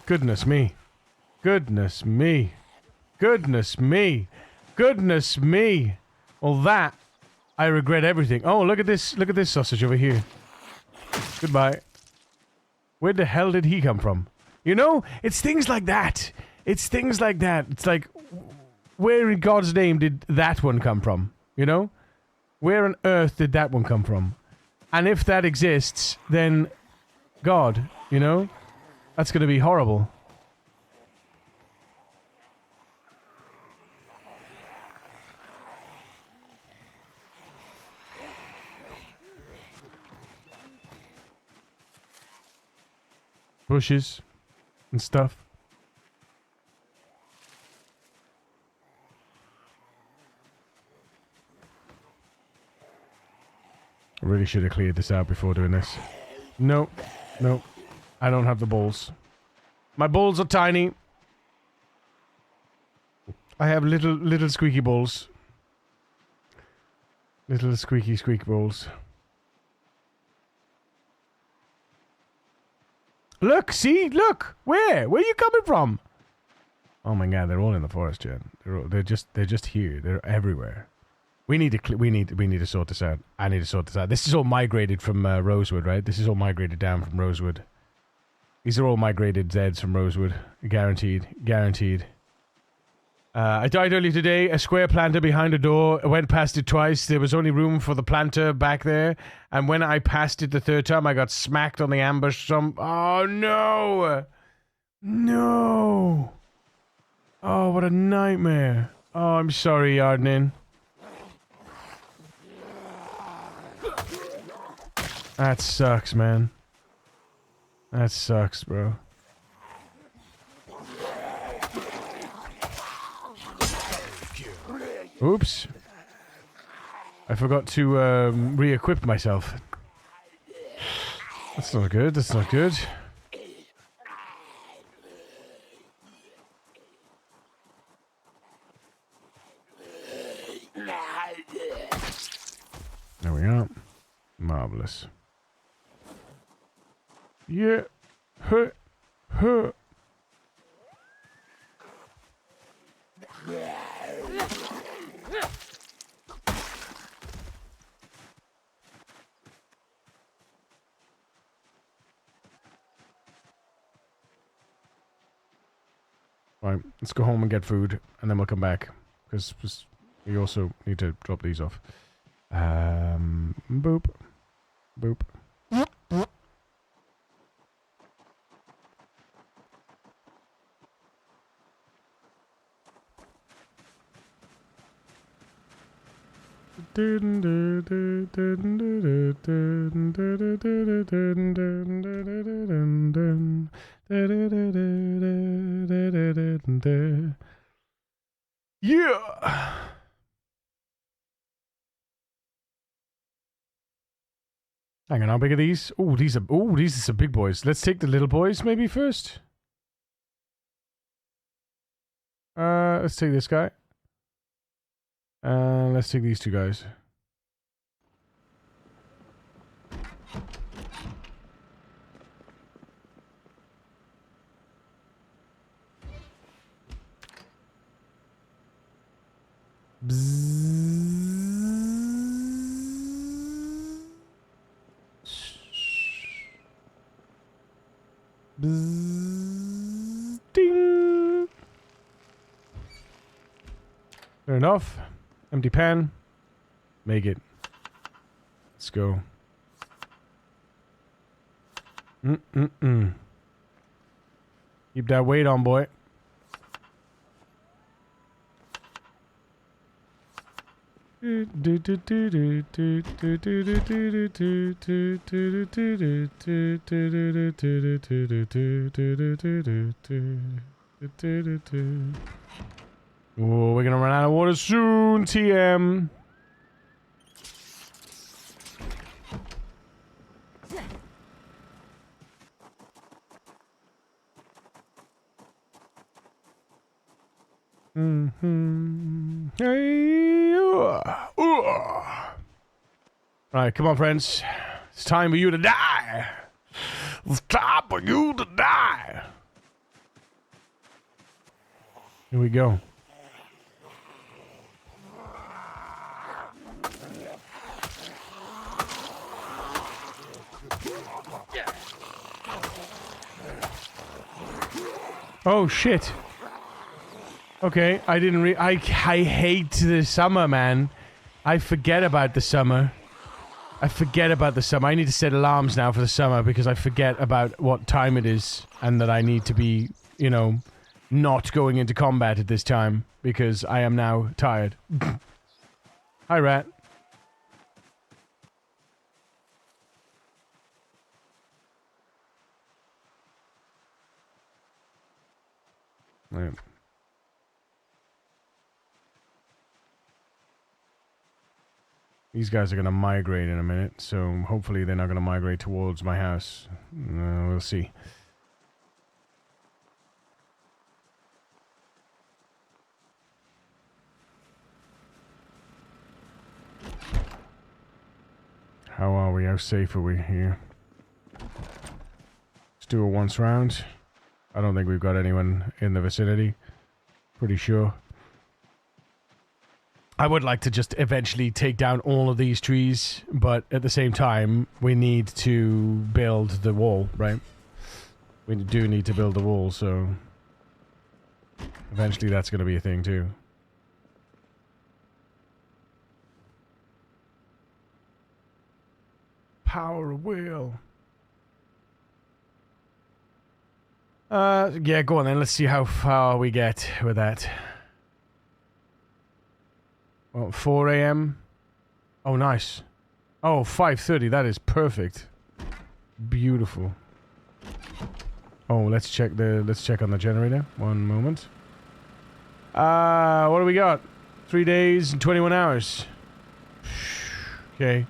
Goodness me. Goodness me. Goodness me. Goodness me. Well, that, I regret everything. Oh, look at this. Look at this sausage over here. Goodbye. Where the hell did he come from? It's things like that. It's things like that. It's like, where in God's name did that one come from? Where on earth did that one come from? And if that exists, then God, that's going to be horrible. Bushes and stuff. I really should have cleared this out before doing this. No. I don't have the balls. My balls are tiny. I have little squeaky balls. Little squeak balls. Look, see? Look! Where? Where are you coming from? Oh my god, they're all in the forest, Jen. They're just here. They're everywhere. We need to sort this out. I need to sort this out. This is all migrated from Rosewood, right? This is all migrated down from Rosewood. These are all migrated Zeds from Rosewood. Guaranteed. I died early today. A square planter behind a door. I went past it twice. There was only room for the planter back there. And when I passed it the third time, I got smacked on the ambush. Oh, no! No! Oh, what a nightmare. Oh, I'm sorry, Yardnin. That sucks, man. That sucks, bro. Oops. I forgot to re-equip myself. That's not good. That's not good. There we are. Marvelous. Yeah. Huh. Huh. Right, let's go home and get food, and then we'll come back. Because we also need to drop these off. Boop. Boop. Yeah. Hang on, how big are these? These are some big boys. Let's take the little boys maybe first. Let's take this guy. Let's take these two guys. Ding. Fair enough. Empty pan. Make it. Let's go. Keep that weight on, boy. Oh, we're gonna run out of water soon, TM. Hey, Alright, come on, friends. It's time for you to die. It's time for you to die. Here we go. Oh, shit. Okay, I didn't I hate the summer, man. I forget about the summer. I need to set alarms now for the summer because I forget about what time it is and that I need to be, you know, not going into combat at this time because I am now tired. Hi, Rat. Right. These guys are going to migrate in a minute, so hopefully they're not going to migrate towards my house. We'll see. How are we? How safe are we here? Let's do a once round. I don't think we've got anyone in the vicinity. Pretty sure. I would like to just eventually take down all of these trees, but at the same time, we need to build the wall, right? We do need to build the wall, so eventually that's going to be a thing too. Power of will. Yeah, go on then. Let's see how far we get with that. Well, 4 a.m. Oh, nice. Oh, 5:30. That is perfect. Beautiful. Oh, let's check on the generator. One moment. What do we got? 3 days and 21 hours. Okay.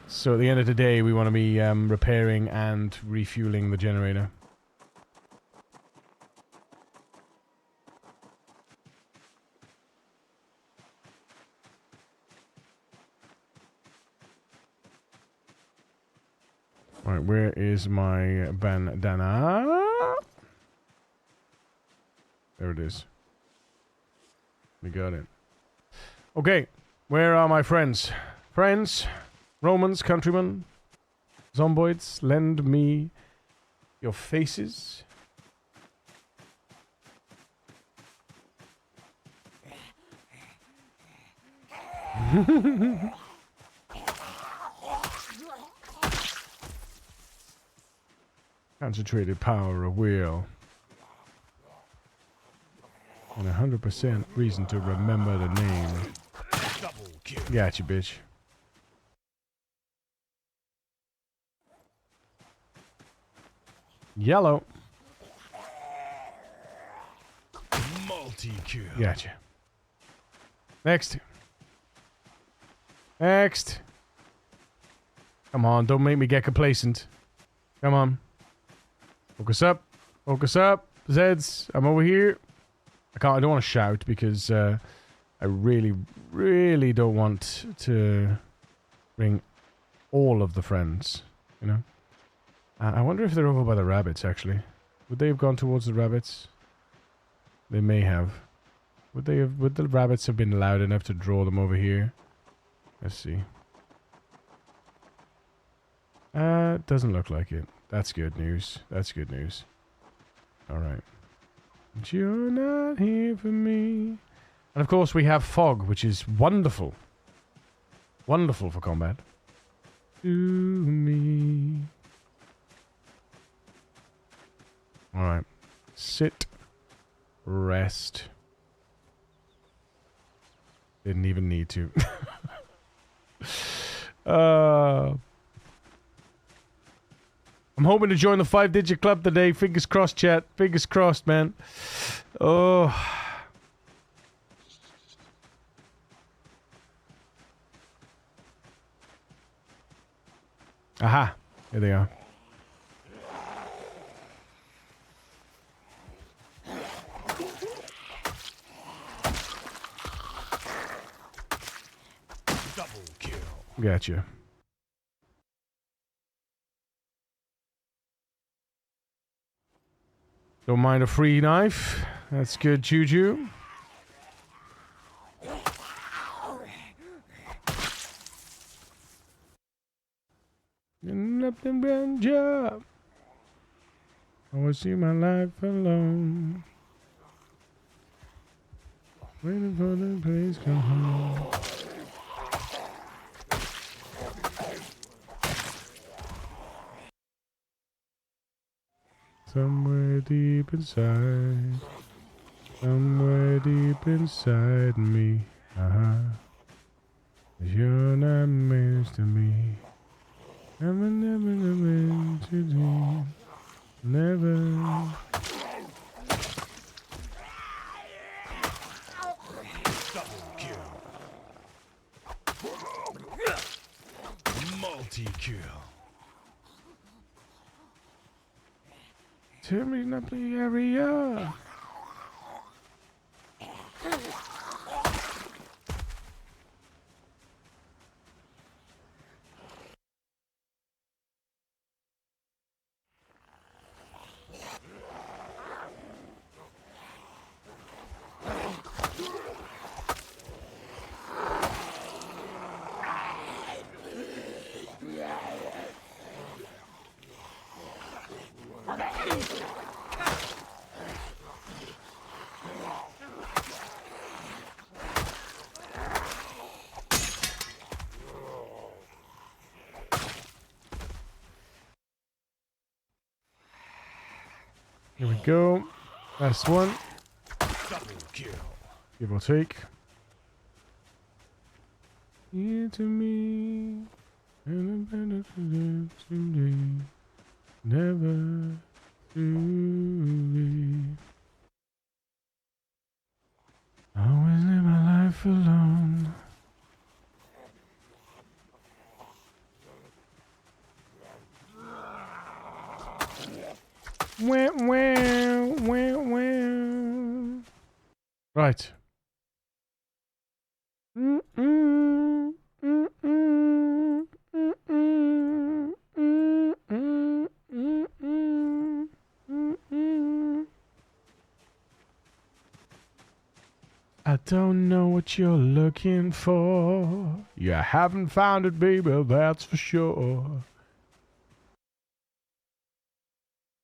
So at the end of the day, we want to be repairing and refueling the generator. Alright, where is my bandana? There it is. We got it. Okay, where are my friends? Friends, Romans, countrymen, zomboids, lend me your faces. Concentrated power of will. And 100% reason to remember the name. Double kill. Gotcha, bitch. Yellow. Multi-kill. Gotcha. Next. Next. Come on, don't make me get complacent. Come on. Focus up. Focus up. Zeds, I'm over here. I don't want to shout because I really, really don't want to bring all of the friends, you know? I wonder if they're over by the rabbits, actually. Would they have gone towards the rabbits? They may have. Would the rabbits have been loud enough to draw them over here? Let's see. Doesn't look like it. That's good news. That's good news. Alright. But you're not here for me. And of course we have fog, which is wonderful. Wonderful for combat. To me. Alright. Sit. Rest. Didn't even need to. I'm hoping to join the 5-digit club today. Fingers crossed, chat. Fingers crossed, man. Oh. Aha. Here they are. Double kill. Gotcha. Don't mind a free knife. That's good juju. Up and run job. I want to see my life alone. Waiting for the place come home. Somewhere deep inside, somewhere deep inside me, you're not meant to me. Never, never, never meant to do. Never. Double kill. Multi-kill. Turn up the area. Here we go. Last one. Double kill. Give or take. Here to me. And I'm better today. Never to be. Always live my life alone. Wah, wah, wah, wah. Right. I don't know what you're looking for. You haven't found it, baby, that's for sure.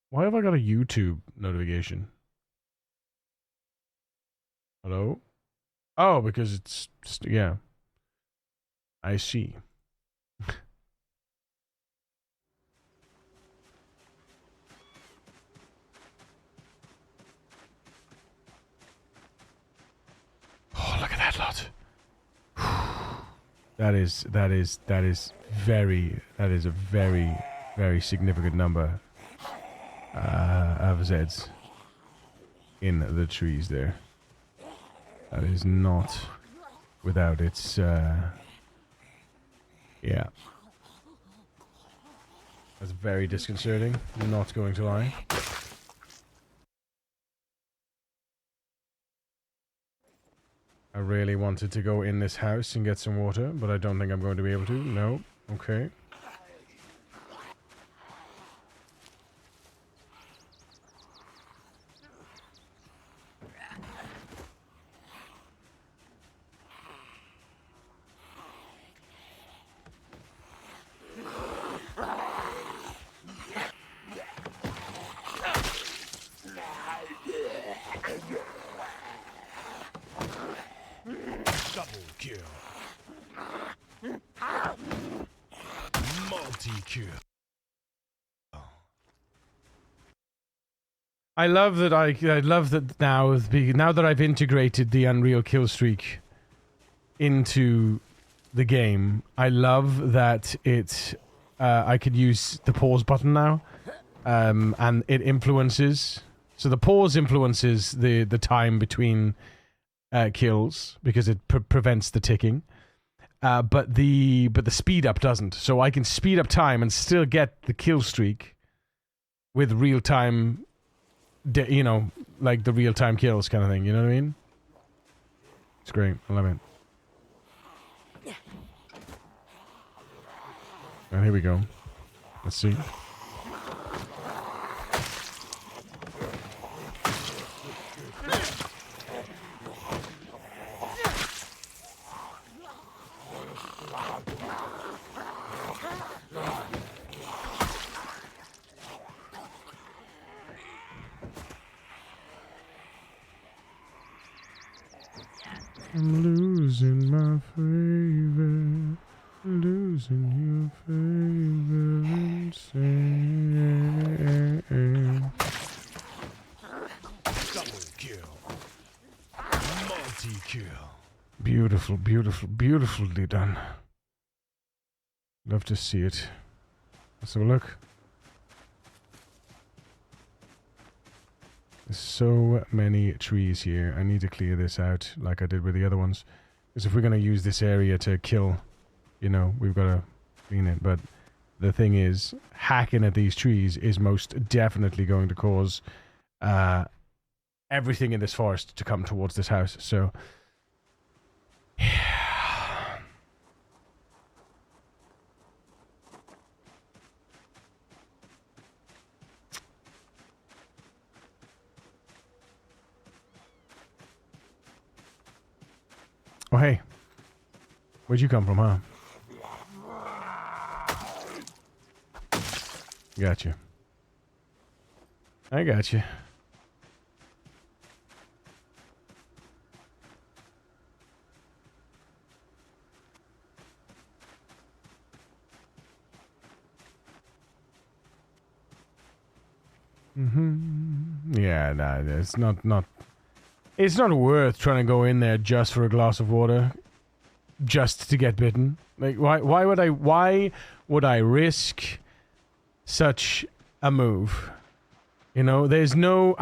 Why have I got a YouTube notification? Hello? Oh, because it's yeah. I see. Oh, look at that lot. That is a very, very significant number of Zeds in the trees there. That is not without its yeah. That's very disconcerting. I'm not going to lie. I really wanted to go in this house and get some water, but I don't think I'm going to be able to. No. Okay. Double kill. Multi-kill. I love that now that I've integrated the Unreal kill streak into the game. I love that I could use the pause button now, and it influences. So the pause influences the time between kills because it prevents the ticking. But the speed up doesn't. So I can speed up time and still get the kill streak with real time. You know, like the real time kills kind of thing. You know what I mean? It's great. I love it. And here we go. Let's see. I'm losing my favor, losing your favor. Double kill. Multi-kill. Beautiful, beautiful, beautifully done. Love to see it. Let's have a look. There's so many trees here. I need to clear this out like I did with the other ones. Because if we're going to use this area to kill, you know, we've got to clean it. But the thing is, hacking at these trees is most definitely going to cause everything in this forest to come towards this house. So, oh, hey. Where'd you come from, huh? Gotcha. I gotcha. Yeah, nah, it's not it's not worth trying to go in there just for a glass of water, just to get bitten. Like, why would I risk such a move? You know, there's no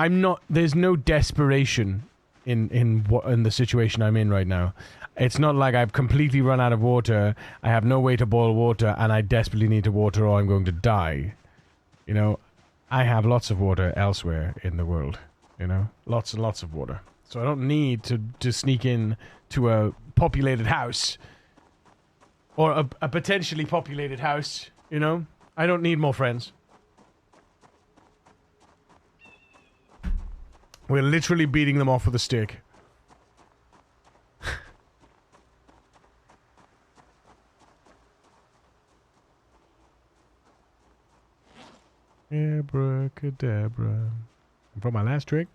desperation in the situation I'm in right now. It's not like I've completely run out of water, I have no way to boil water, and I desperately need to water or I'm going to die. You know, I have lots of water elsewhere in the world, you know? Lots and lots of water. So I don't need to sneak in to a populated house. Or a potentially populated house, you know? I don't need more friends. We're literally beating them off with a stick. Abracadabra. And for my last trick,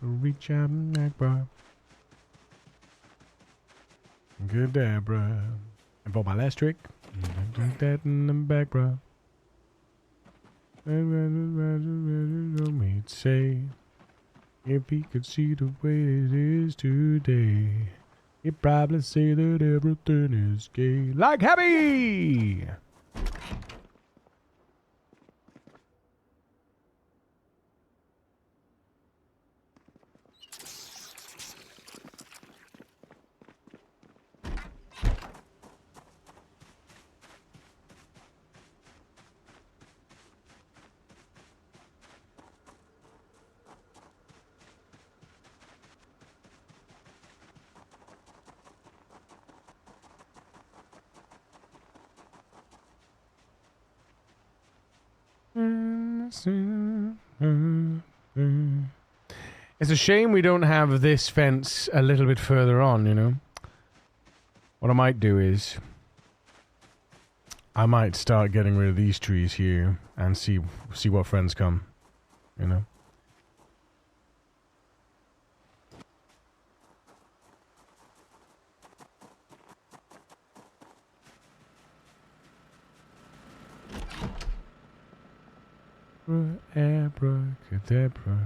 reach out and Akbar. Gadabra. And for my last trick, do that in the back, bro. He'd say, if he could see the way it is today, he'd probably say that everything is gay. Like Happy! It's a shame we don't have this fence a little bit further on, you know? What I might do is... I might start getting rid of these trees here and see what friends come, you know? Abracadabra.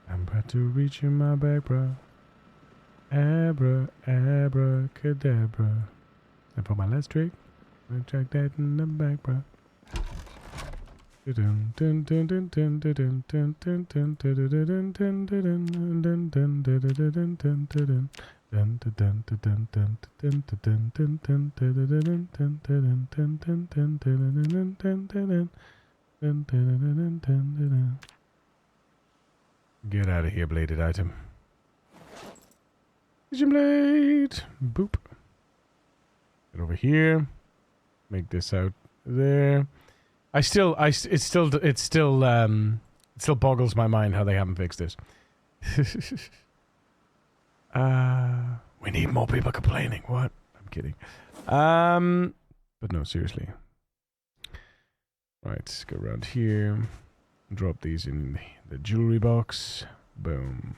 I'm about to reach in my back, bro. Abracadabra. And for my last trick, I'll track that in the back, bro. Get out of here, bladed item. Vision blade. Boop. Get over here. Make this out there. It still boggles my mind how they haven't fixed this. We need more people complaining. What? I'm kidding. But no, seriously. Right, let's go around here. Drop these in the jewelry box. Boom.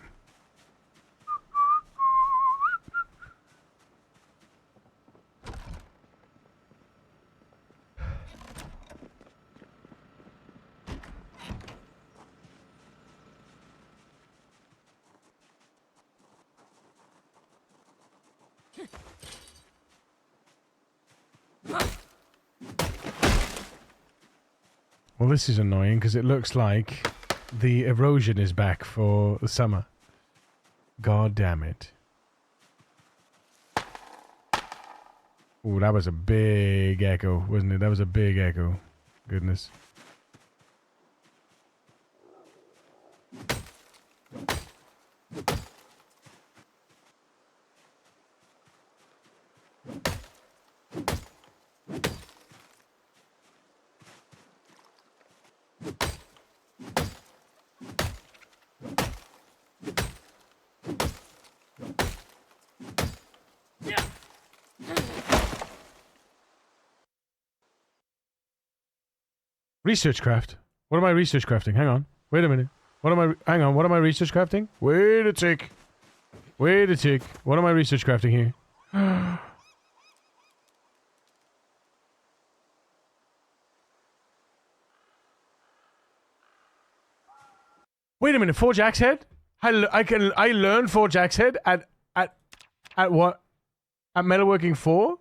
Well, this is annoying because it looks like the erosion is back for the summer. God damn it. Oh, that was a big echo, wasn't it? That was a big echo. Goodness. Research craft. What am I research crafting? Hang on. Wait a minute. What am I... Hang on. What am I research crafting? Wait a tick. Wait a tick. What am I research crafting here? Wait a minute. Forge axe head? I learned Forge axe head at what? At Metalworking 4?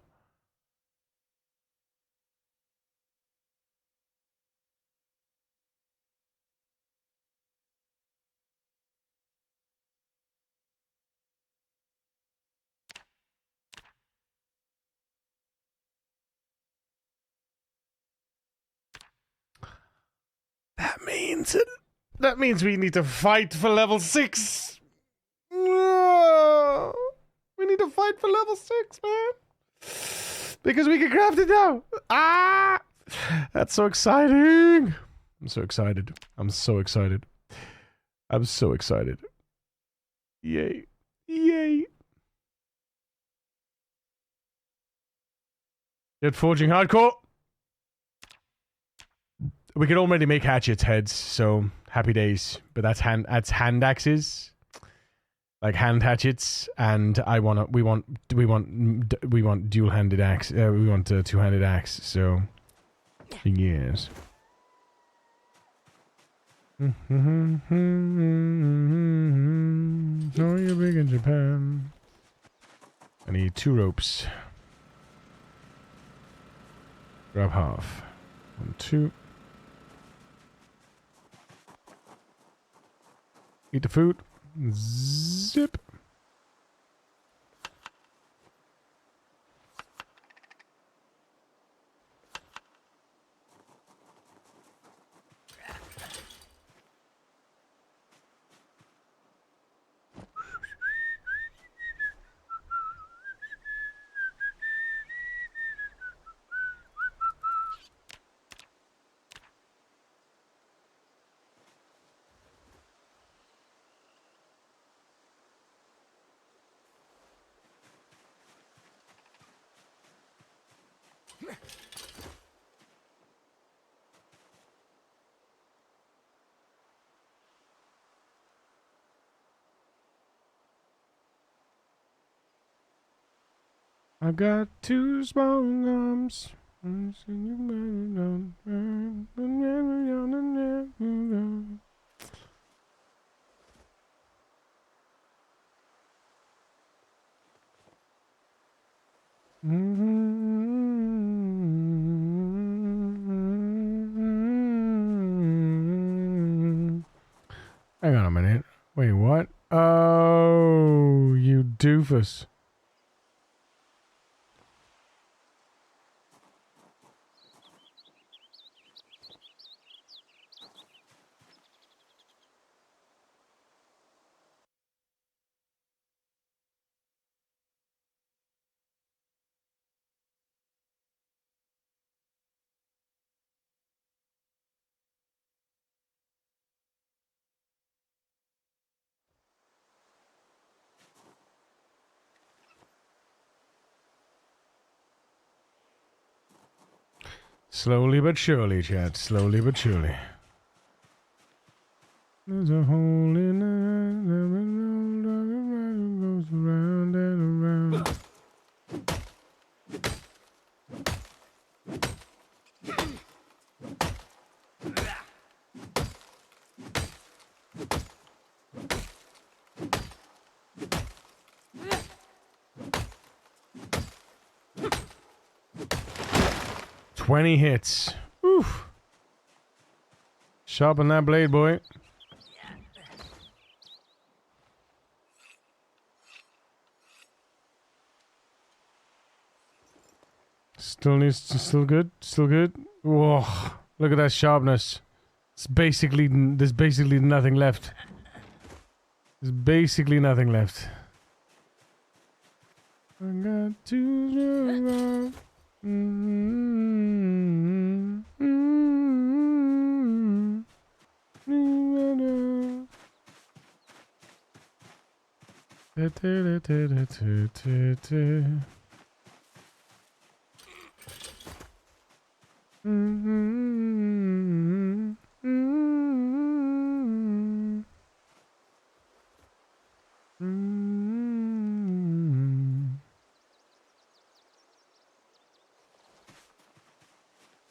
That means we need to fight for level 6. No. We need to fight for level 6, man. Because we can craft it now. Ah! That's so exciting. I'm so excited. I'm so excited. I'm so excited. Yay. Yay. Get forging hardcore. We could already make hatchets heads, so happy days. But that's hand axes, like hand hatchets, and we want dual-handed axe. We want a two-handed axe. So yes. Oh, you're big in Japan. I need 2 ropes. Grab half. 1, 2. Eat the food. Zip. I got two small arms. Hang on a minute. Wait, what? Oh, you doofus. Slowly but surely, chat. Slowly but surely. There's a hole in the goes around and around. "20 hits. Oof. Sharpen that blade, boy. Still good? Still good? Whoa. Look at that sharpness. There's basically nothing left. There's basically nothing left. I got to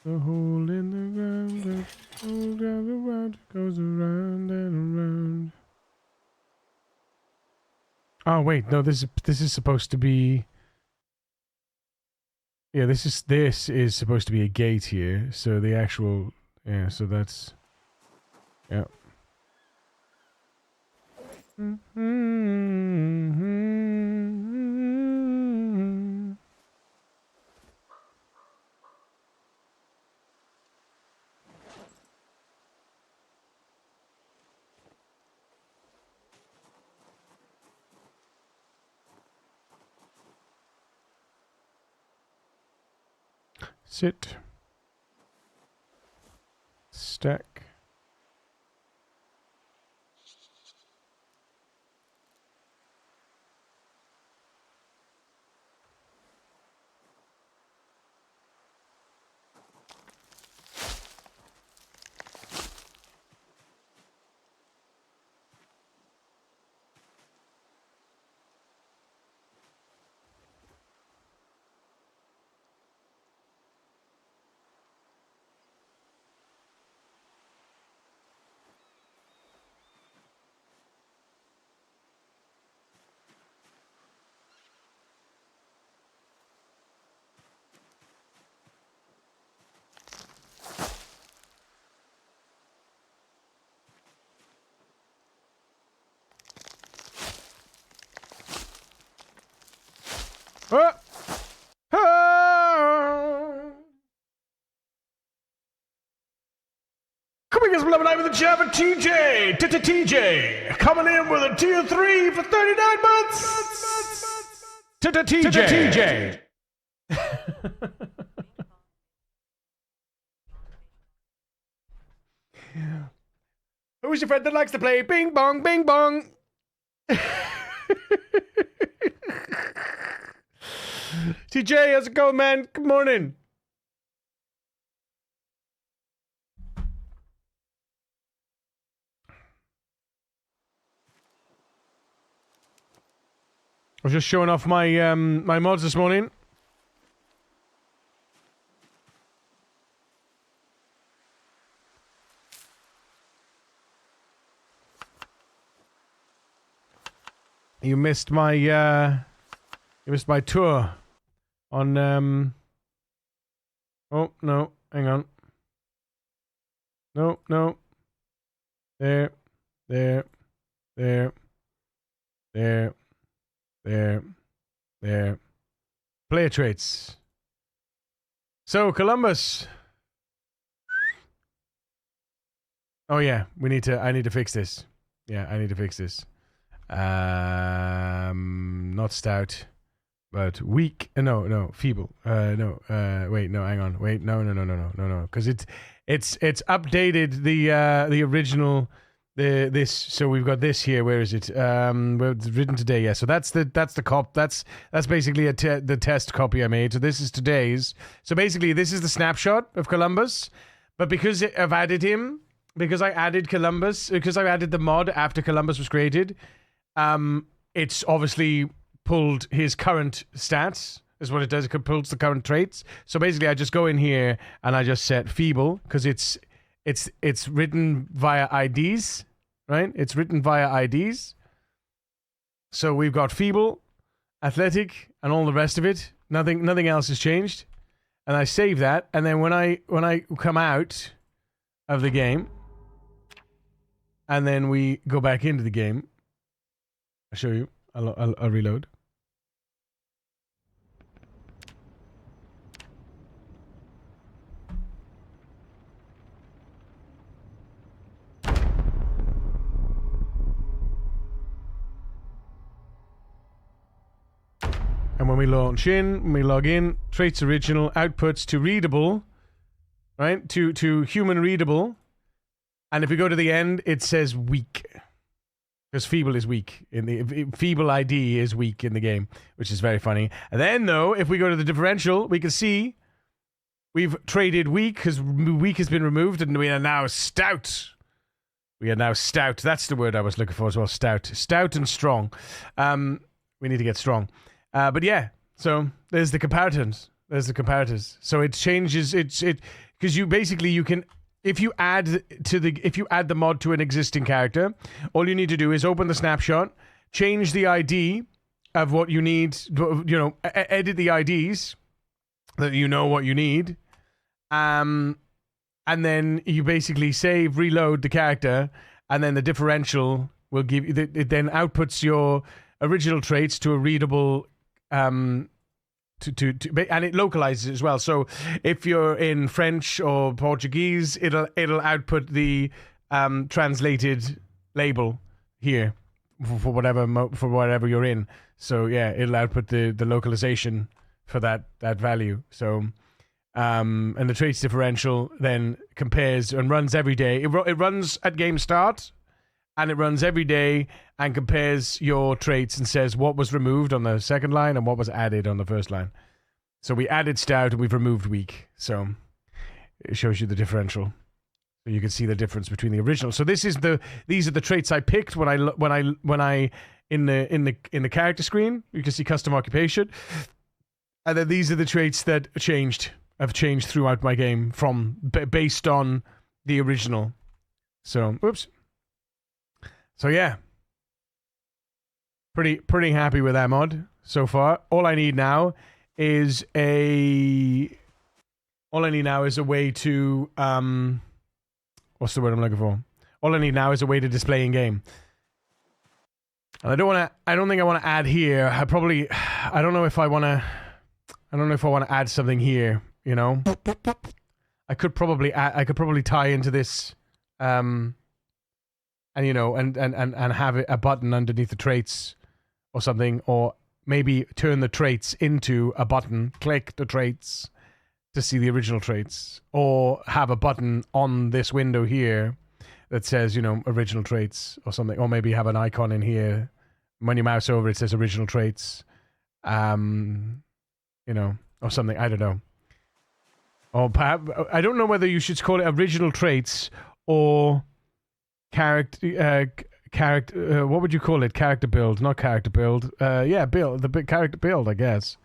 The hole in the ground, the hole down the road goes around and around. Oh wait, no, this is supposed to be. Yeah, this is supposed to be a gate here. So the actual, yeah, so that's, yeah. Sit. Stack. Oh! Oh! Coming as beloved with the jab at TJ. TJ. Coming in with a tier 3 for 39 months. TJ. Who's your friend that likes to play bing bong, bing bong? TJ, how's it going, man? Good morning. was just showing off my my mods this morning. You missed my tour on oh no, hang on. No. There. Player traits. So Columbus. Oh yeah, I need to fix this. Yeah, I need to fix this. Not stout, but weak. No, feeble. Wait, no, hang on. Wait, no. Because it's updated the original. This, so we've got this here. Where is it? Well, it's written today. Yeah. So that's the that's basically the test copy I made. So this is today's. So basically, this is the snapshot of Columbus. But because I've added him, because I added Columbus, because I added the mod after Columbus was created, it's obviously pulled his current stats. Is what it does. It pulls the current traits. So basically, I just go in here and I just set feeble because it's written via IDs. Right? It's written via IDs. So we've got feeble, athletic, and all the rest of it. Nothing else has changed. And I save that, and then when I come out of the game, and then we go back into the game, I'll show you. I'll reload. And when we launch in, when we log in, traits original, outputs to readable, right? To human readable. And if we go to the end, it says weak. Because feeble is weak. Feeble ID is weak in the game, which is very funny. And then, though, if we go to the differential, we can see we've traded weak, because weak has been removed, and we are now stout. We are now stout. That's the word I was looking for as well, stout. Stout and strong. We need to get strong. But yeah, so there's the comparisons. So it changes because you can, if you add the mod to an existing character, all you need to do is open the snapshot, change the ID of what you need, edit the IDs that you know what you need, and then you basically save, reload the character, and then the differential will give you, it then outputs your original traits to a readable and it localizes it as well. So if you're in French or Portuguese, it'll output the translated label here for whatever you're in. So yeah, it'll output the localization for that value. So and the traits differential then compares and runs every day. It runs at game start, and it runs every day and compares your traits and says what was removed on the second line and what was added on the first line. So we added stout and we've removed weak. So it shows you the differential. So you can see the difference between the original. So these are the traits I picked when I in the character screen. You can see custom occupation. And then these are the traits that have changed throughout my game from based on the original. So, oops. So yeah, pretty happy with that mod so far. All I need now is a way to what's the word I'm looking for? All I need now is a way to display in game. And I don't think I want to add here. I don't know if I want to add something here. You know, I could probably tie into this. And and have a button underneath the traits or something, or maybe turn the traits into a button, click the traits to see the original traits, or have a button on this window here that says, original traits or something, or maybe have an icon in here. When you mouse over, it says original traits, or something. I don't know. Or perhaps, I don't know whether you should call it original traits or character character. What would you call it? Character build, not character build. Yeah, build the character build, I guess.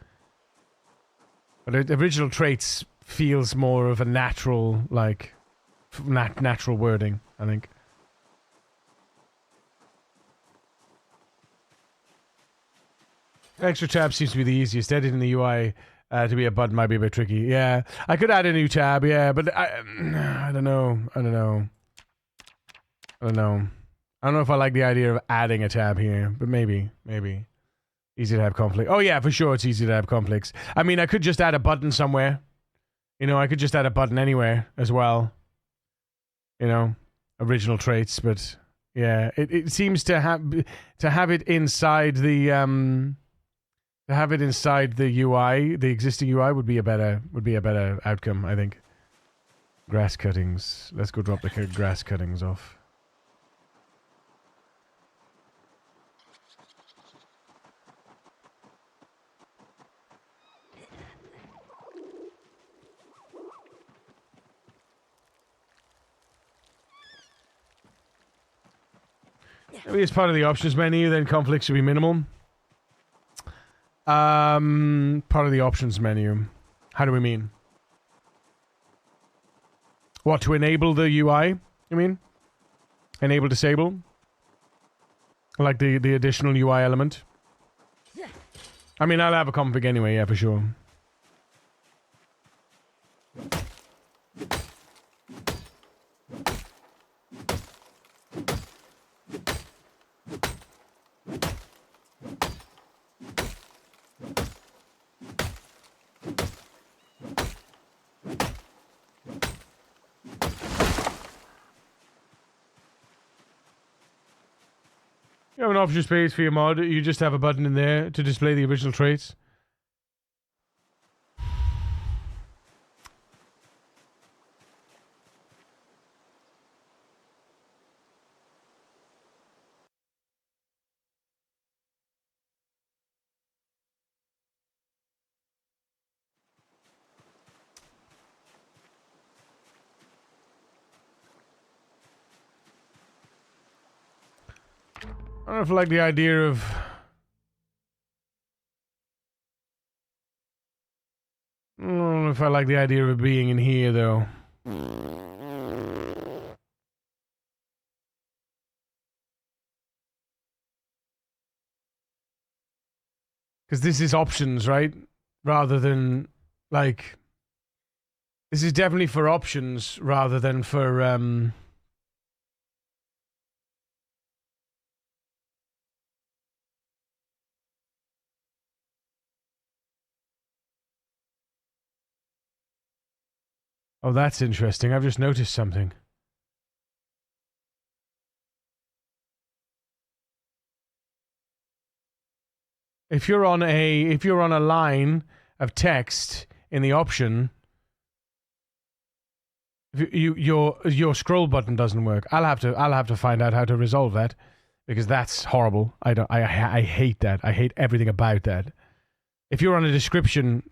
But original traits feels more of a natural, like, natural wording, I think. Extra tab seems to be the easiest. Editing the UI to be a button might be a bit tricky. Yeah, I could add a new tab, yeah, but I don't know. I don't know if I like the idea of adding a tab here, but maybe. Easy to have conflict. Oh yeah, for sure it's easy to have conflicts. I mean, I could just add a button somewhere. You know, I could just add a button anywhere as well. You know, original traits, but yeah, it seems to have it inside the UI, the existing UI would be a better outcome, I think. Grass cuttings. Let's go drop the grass cuttings off. Maybe as part of the options menu, then conflict should be minimal. Part of the options menu. How do we mean? What, to enable the UI, you mean? Enable, disable? Like the additional UI element? I mean, I'll have a config anyway, yeah, for sure. You have an option space for your mod, you just have a button in there to display the original traits. I don't know if I like the idea of... I don't know if I like the idea of it being in here, though. Because this is options, right? Rather than, like... This is definitely for options rather than for, Oh, that's interesting. I've just noticed something. If you're on a line of text in the option, your scroll button doesn't work. I'll have to find out how to resolve that, because that's horrible. I hate that. I hate everything about that. If you're on a description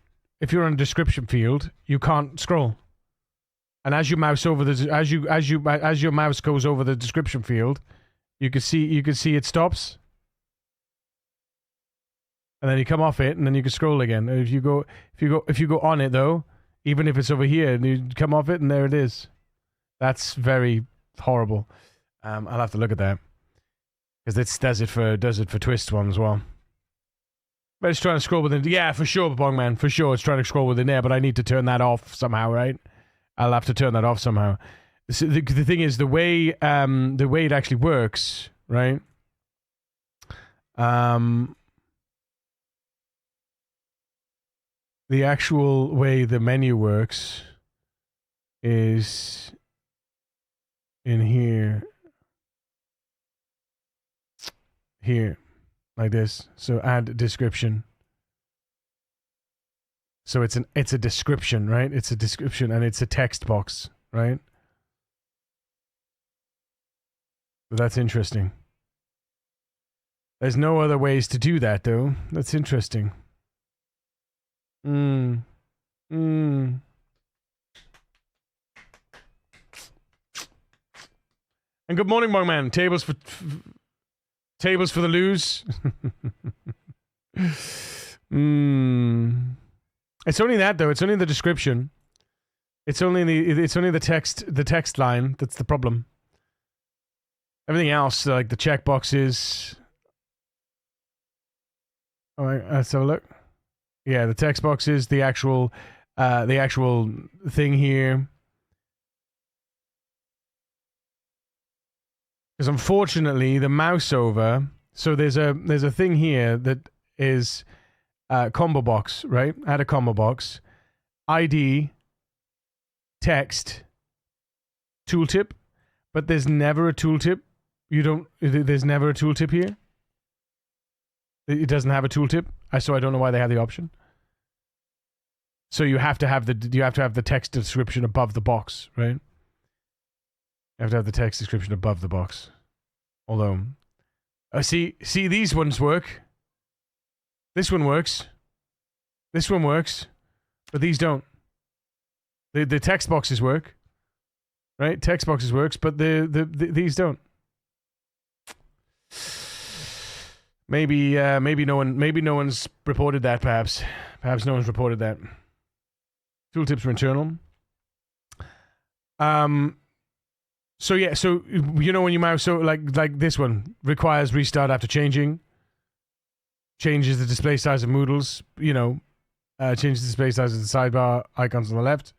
field, you can't scroll. And as you mouse over as your mouse goes over the description field, you can see it stops. And then you come off it, and then you can scroll again. If you go on it though, even if it's over here, and you come off it, and there it is. That's very horrible. I'll have to look at that, because it does it for twist one as well. But it's trying to scroll within. Yeah, for sure, Bongman, for sure, it's trying to scroll within there. But I need to turn that off somehow, right? I'll have to turn that off somehow. So the thing is, the way it actually works, right? The actual way the menu works is in here, like this. So add description. So it's a description, right? It's a description, and it's a text box, right? But that's interesting. There's no other ways to do that, though. That's interesting. And good morning, Mongman. Tables for Tables for the lose. It's only that though. It's only the description. It's only the text line that's the problem. Everything else, like the checkboxes. All right, let's have a look. Yeah, the text boxes, the actual thing here. Because unfortunately, the mouse over. So there's a thing here that is combo box, right? Add a combo box, ID, text, tooltip, but there's never a tooltip. There's never a tooltip here. It doesn't have a tooltip. So I don't know why they have the option. So you have to have the text description above the box, right? You have to have the text description above the box. Although, see these ones work. This one works. This one works, but these don't. The text boxes work, right? Text boxes works, but these don't. Maybe no one's reported that. Perhaps no one's reported that. Tooltips are internal. So yeah, so you know when you mouse, so like this one requires restart after changing. Changes the display size of Moodles. You know, changes the display size of the sidebar icons on the left.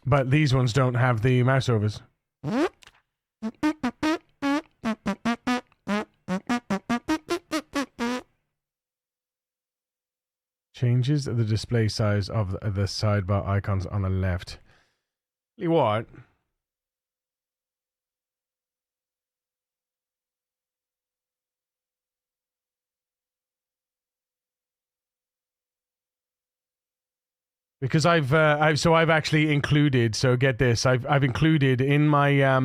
But these ones don't have the mouse overs. Changes the display size of the sidebar icons on the left. What? Because I've actually included, so get this, I've included in my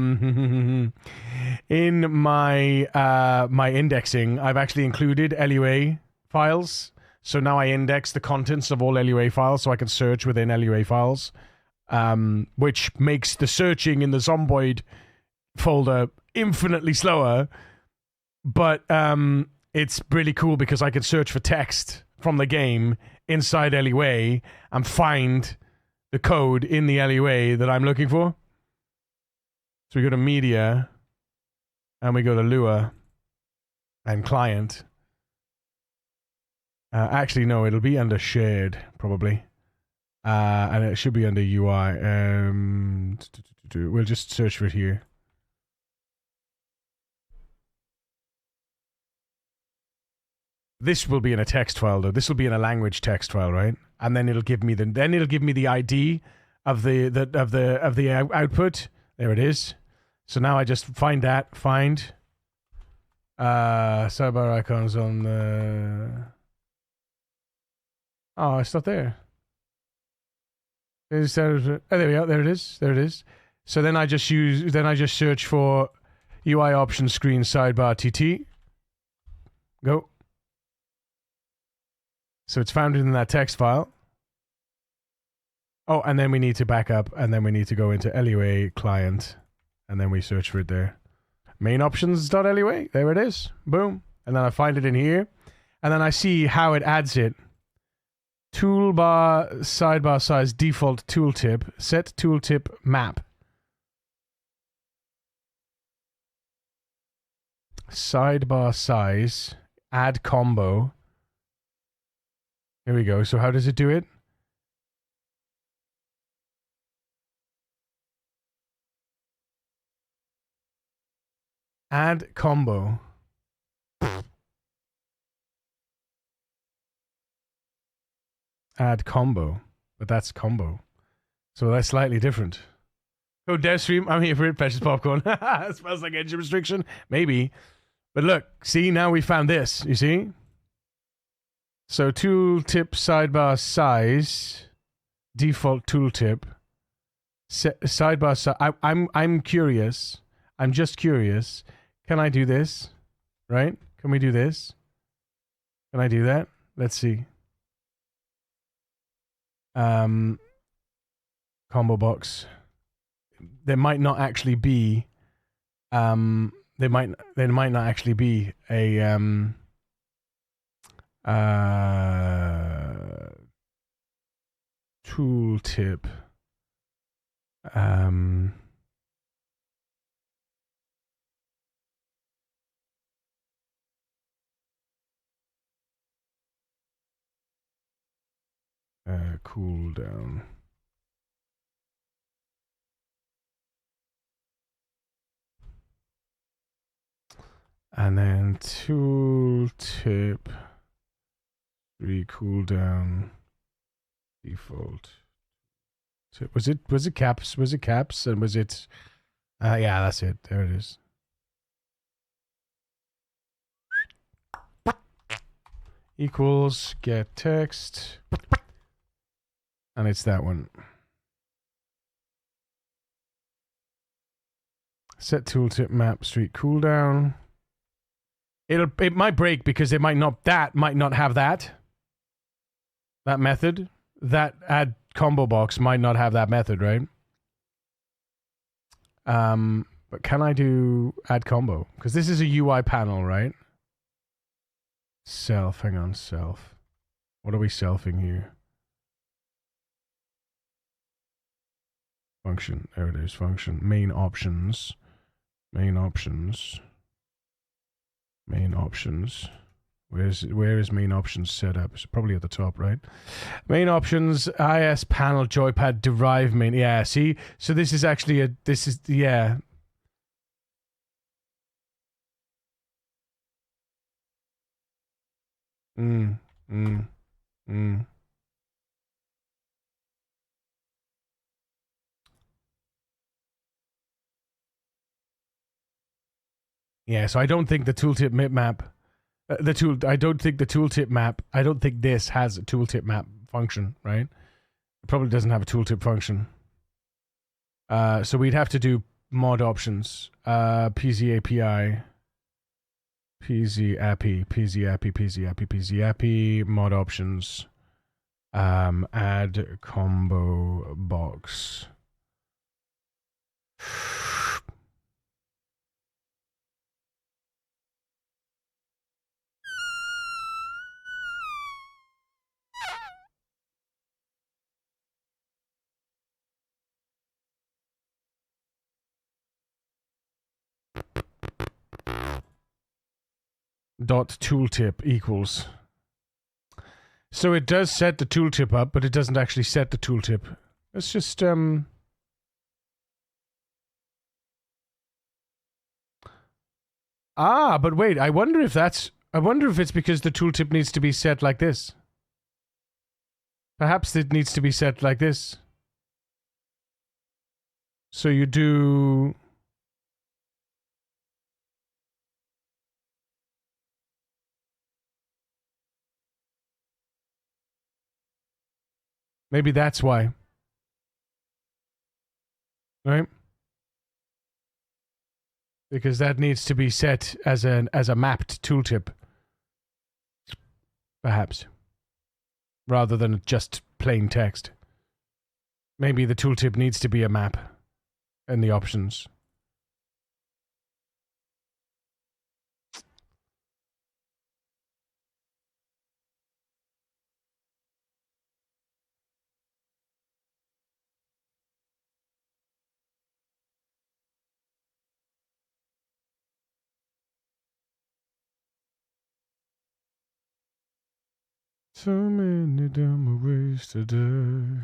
my indexing, I've actually included LUA files. So now I index the contents of all LUA files so I can search within LUA files, which makes the searching in the Zomboid folder infinitely slower. But it's really cool because I can search for text from the game inside LUA and find the code in the LUA that I'm looking for. So we go to Media, and we go to Lua and Client. Actually, no, it'll be under Shared, probably. And it should be under UI. We'll just search for it here. This will be in a text file though. This will be in a language text file, right? And then it'll give me the ID of the output. There it is. So now I just find sidebar icons on the. Oh, it's not there. Oh, there we go. There it is. So then I just search for UI options screen sidebar TT. Go. So it's found in that text file. Oh, and then we need to back up, and then we need to go into LUA client, and then we search for it there. Main options.lua. There it is. Boom. And then I find it in here, and then I see how it adds it. Toolbar sidebar size default tooltip. Set tooltip map. Sidebar size. Add combo. Here we go. So how does it do it? Add combo. Add combo. But that's combo. So that's slightly different. Oh, dev stream. I'm here for it. Precious popcorn. It smells like engine restriction. Maybe. But look. See, now we found this. You see? So tooltip sidebar size, default tooltip, sidebar size. I'm curious. I'm just curious. Can I do this? Right? Can we do this? Can I do that? Let's see. Combo box. there might not actually be there might not actually be a tooltip cooldown. And then tooltip 3 cooldown default. Was it caps? Was it caps? And was it yeah, that's it. There it is. Equals get text. And it's that one. Set tooltip map street cooldown. It might break because it might not have that method. That add combo box might not have that method, right? But can I do add combo? Because this is a UI panel, right? Self, hang on, self. What are we selfing here? Function, there it is, function. Main options. Main options. Main options. Where is main options set up? It's probably at the top, right? Main options, IS panel, joypad, derive main. Yeah, see? So this is actually yeah. Yeah, so I don't think the tooltip map, I don't think the tooltip map, I don't think this has a tooltip map function, right? It probably doesn't have a tooltip function. So we'd have to do mod options, PZ API, PZ API, mod options, add combo box. Dot tooltip equals. So it does set the tooltip up, but it doesn't actually set the tooltip. Let's just but wait, I wonder if it's because the tooltip needs to be set like this. Perhaps it needs to be set like this. So you do maybe that's why. Right? Because that needs to be set as a mapped tooltip. Perhaps. Rather than just plain text. Maybe the tooltip needs to be a map in the options. So many dumb ways to die.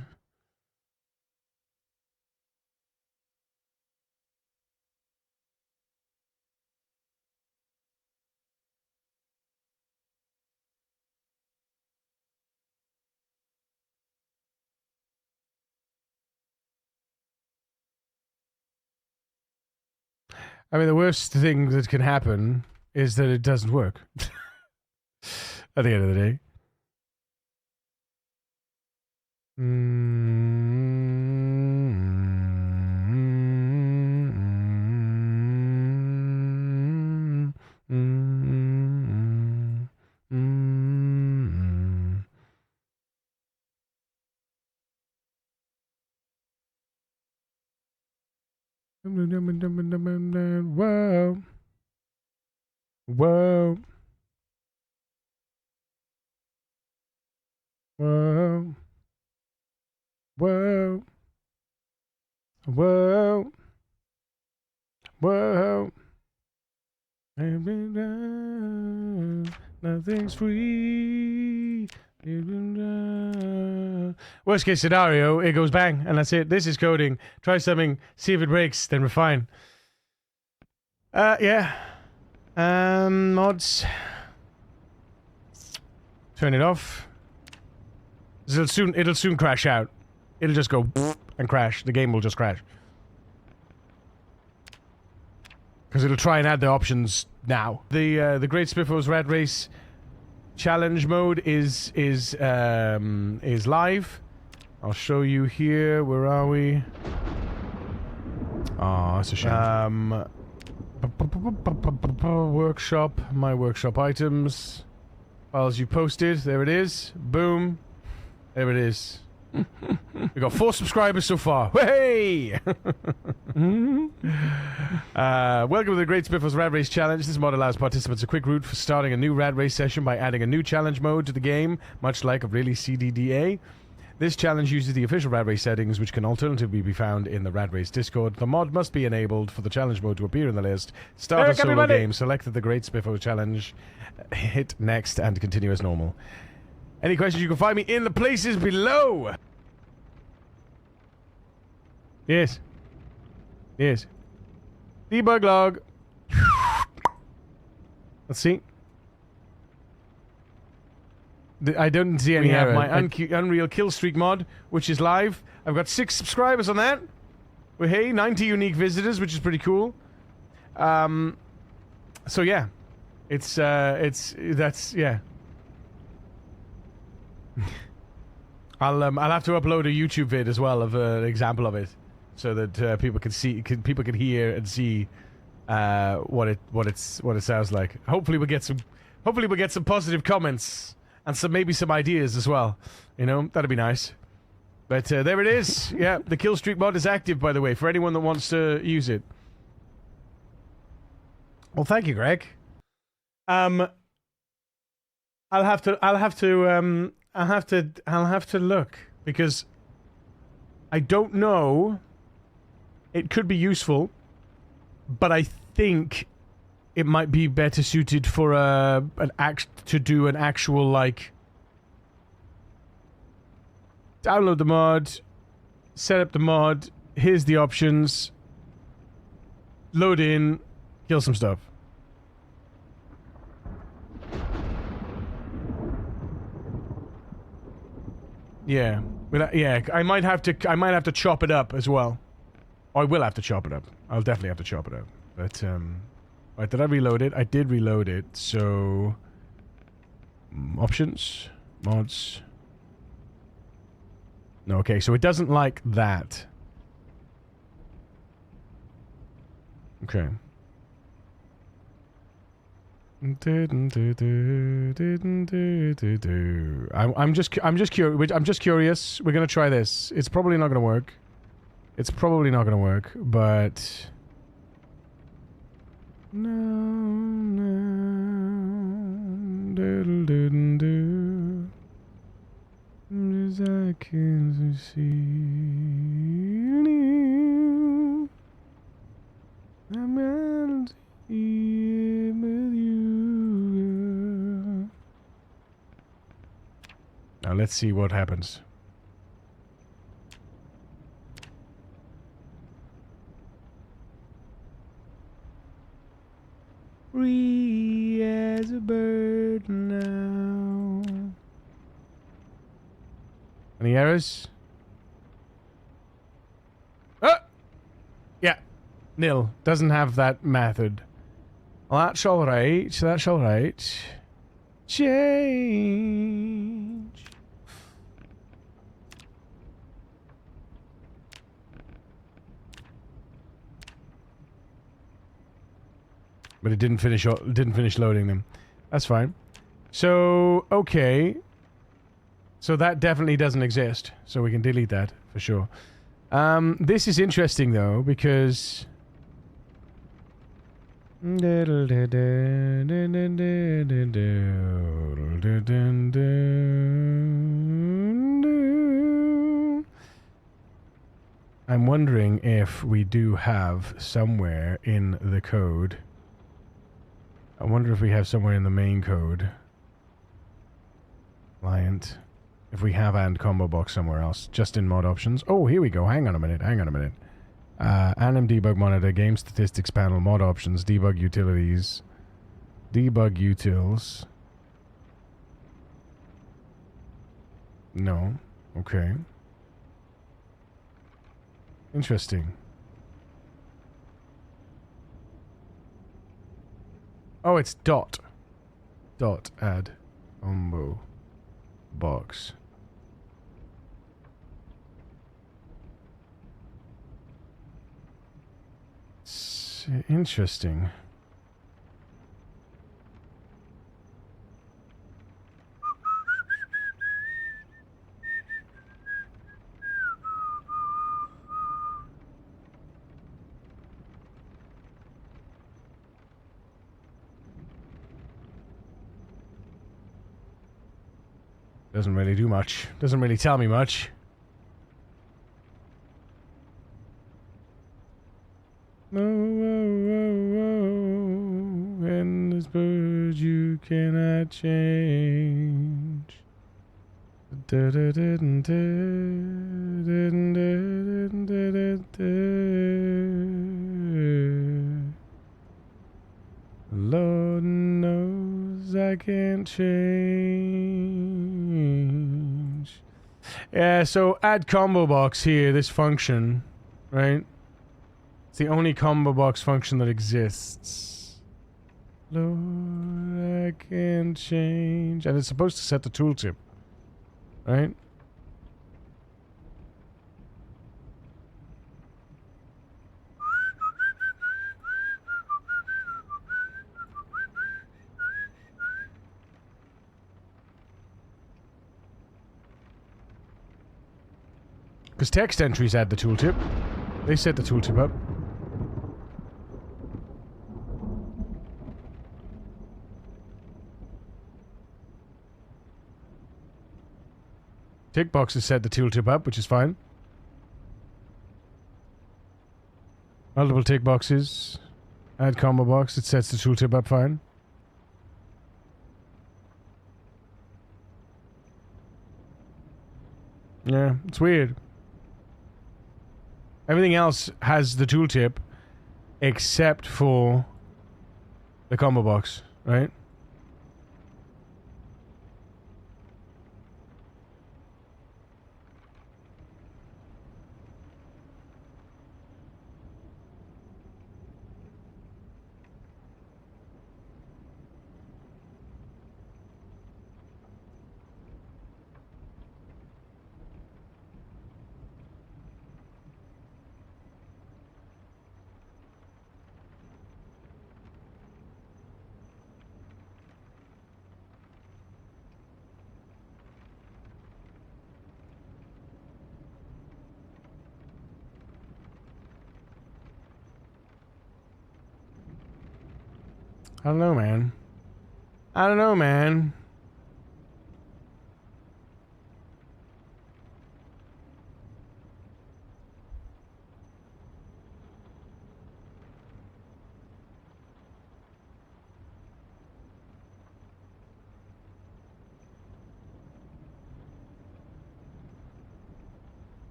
I mean, the worst thing that can happen is that it doesn't work. At the end of the day. Whoa. Whoa. Whoa. Whoa. Whoa. Whoa. Nothing's free. Worst case scenario, it goes bang, and that's it. This is coding. Try something, see if it breaks, then refine. Yeah. Mods. Turn it off. It'll soon crash out. It'll just go and crash. The game will just crash. Because it'll try and add the options now. The Great Spiffos Rat Race challenge mode is live. I'll show you here. Where are we? Oh, that's a shame. Workshop, my workshop items. Files you posted. There it is. Boom. There it is. We got 4 subscribers so far. Hey! Welcome to the Great Spiffos Rat Race Challenge. This mod allows participants a quick route for starting a new Rat Race session by adding a new challenge mode to the game, much like a really CDDA. This challenge uses the official Rat Race settings, which can alternatively be found in the Rat Race Discord. The mod must be enabled for the challenge mode to appear in the list. Start a solo game, select the Great Spiffos Challenge, hit next, and continue as normal. Any questions, you can find me in the places below. Yes. Yes. Debug log. Let's see. I don't see any error. My Unreal Kill Streak mod, which is live. I've got 6 subscribers on that. Well, hey, 90 unique visitors, which is pretty cool. So yeah, yeah. I'll have to upload a YouTube vid as well of an example of it, so that people can see, people can hear and see what it sounds like. Hopefully we get some positive comments and maybe some ideas as well. You know, that'd be nice. But there it is. Yeah, the Kill Streak mod is active, by the way, for anyone that wants to use it. Well, thank you, Greg. I'll have to look, because I don't know. It could be useful, but I think it might be better suited for to do an actual, like, download the mod, set up the mod, here's the options, load in, kill some stuff. Yeah, yeah. I might have to chop it up as well. Or I will have to chop it up. I'll definitely have to chop it up. But right, did I reload it? I did reload it. So options, mods. No, okay. So it doesn't like that. Okay. I'm just curious. We're gonna try this. It's probably not gonna work. It's probably not gonna work, but no. As I can see you, I'm here with you. Now let's see what happens. Free as a bird now. Any errors? Oh! Yeah. Nil. Doesn't have that method. Well, that's alright. That's alright. Change. But it didn't finish loading them. That's fine. So, okay. So that definitely doesn't exist. So we can delete that for sure. This is interesting though, because I'm wondering if we do have somewhere in the code. I wonder if we have somewhere in the main code. Client. If we have and combo box somewhere else. Just in mod options. Oh, here we go. Hang on a minute. Anim debug monitor, game statistics panel, mod options, debug utilities, debug utils. No. Okay. Interesting. Oh, it's dot. Dot add combo box. It's interesting. Doesn't really do much. Doesn't really tell me much. Oh, oh, oh, oh. And this bird you cannot change. Lord knows I can't change. Yeah, so add combo box here, this function, right? It's the only combo box function that exists. Lord, I can't change. And it's supposed to set the tooltip, right? Because text entries add the tooltip. They set the tooltip up. Tick boxes set the tooltip up, which is fine. Multiple tick boxes. Add combo box, it sets the tooltip up fine. Yeah, it's weird. Everything else has the tooltip except for the combo box, right? I don't know, man. I don't know, man.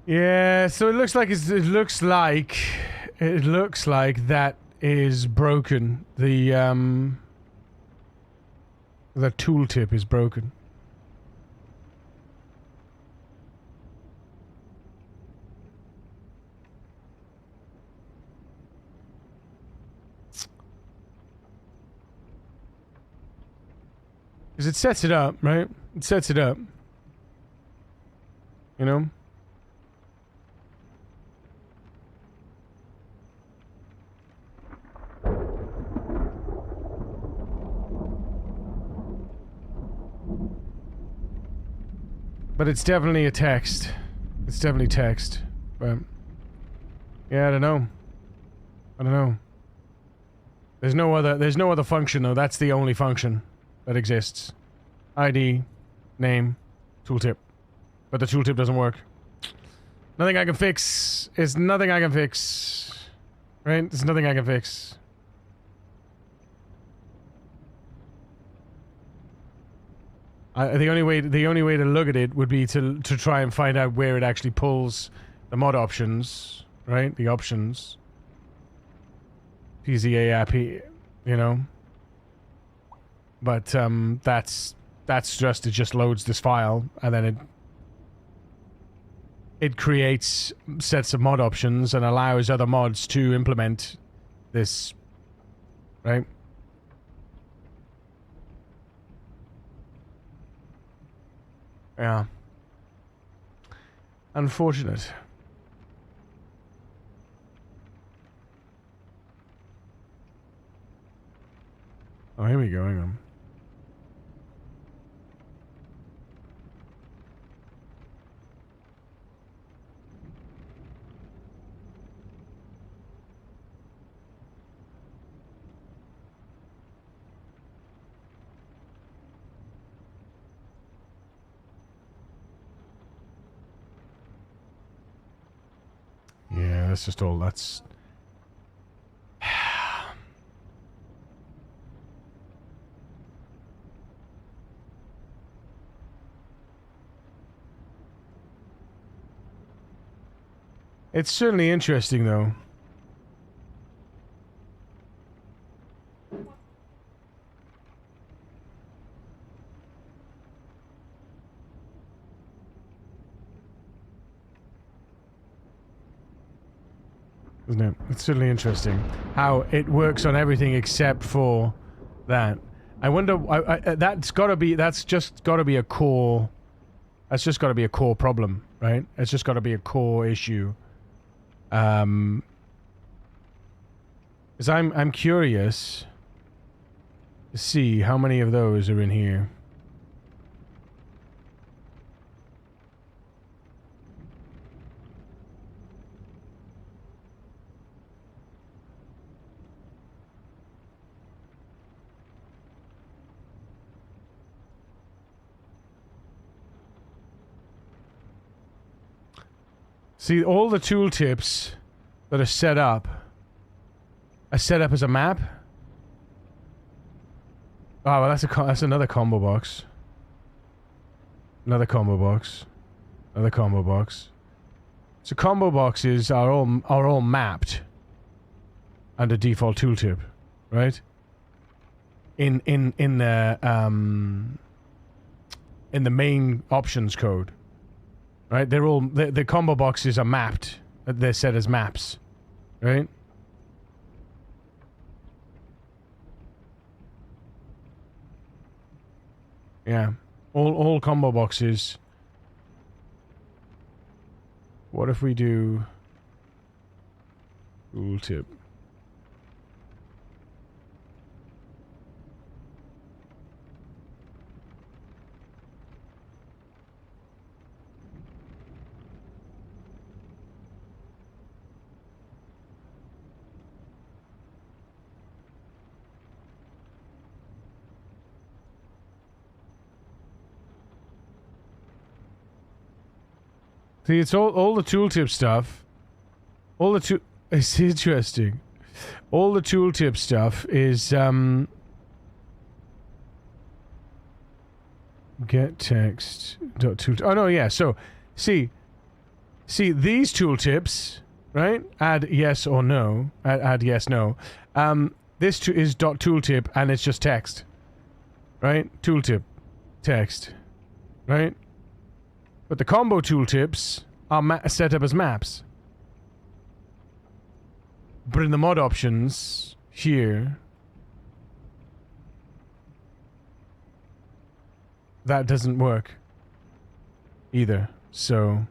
Yeah, so it looks like it looks like that is broken. The tooltip is broken. Because it sets it up, right? It sets it up. You know? But it's definitely a text. It's definitely text. But yeah, I don't know. I don't know. There's no other function though. That's the only function that exists. ID, name, tooltip. But the tooltip doesn't work. Nothing I can fix. It's nothing I can fix. Right? There's nothing I can fix. The only way to look at it would be to try and find out where it actually pulls the mod options, right? The options. PZA app, you know. But that's just, it just loads this file and then it creates sets of mod options and allows other mods to implement this, right? Yeah. Unfortunate. Oh, here we go, hang on. Yeah, that's just all, that's... It's certainly interesting, though. Isn't it? It's certainly interesting how it works on everything except for that. I wonder. That's just got to be a core. That's just got to be a core problem, right? It's just got to be a core issue. Because I'm curious to see how many of those are in here. See, all the tooltips that are set up as a map. Oh, well, that's another combo box. Another combo box. Another combo box. So combo boxes are all mapped under default tooltip, right? In the main options code. Right, they're all the combo boxes are mapped. They're set as maps, right? Yeah, all combo boxes. What if we do tooltip? See, it's all the tooltip stuff. It's interesting. All the tooltip stuff is get text dot tooltip. Oh no, yeah. So, see these tooltips, right? Add yes or no. Add yes no. This is dot tooltip and it's just text, right? Tooltip, text, right? But the combo tooltips are set up as maps. But in the mod options here, that doesn't work either. So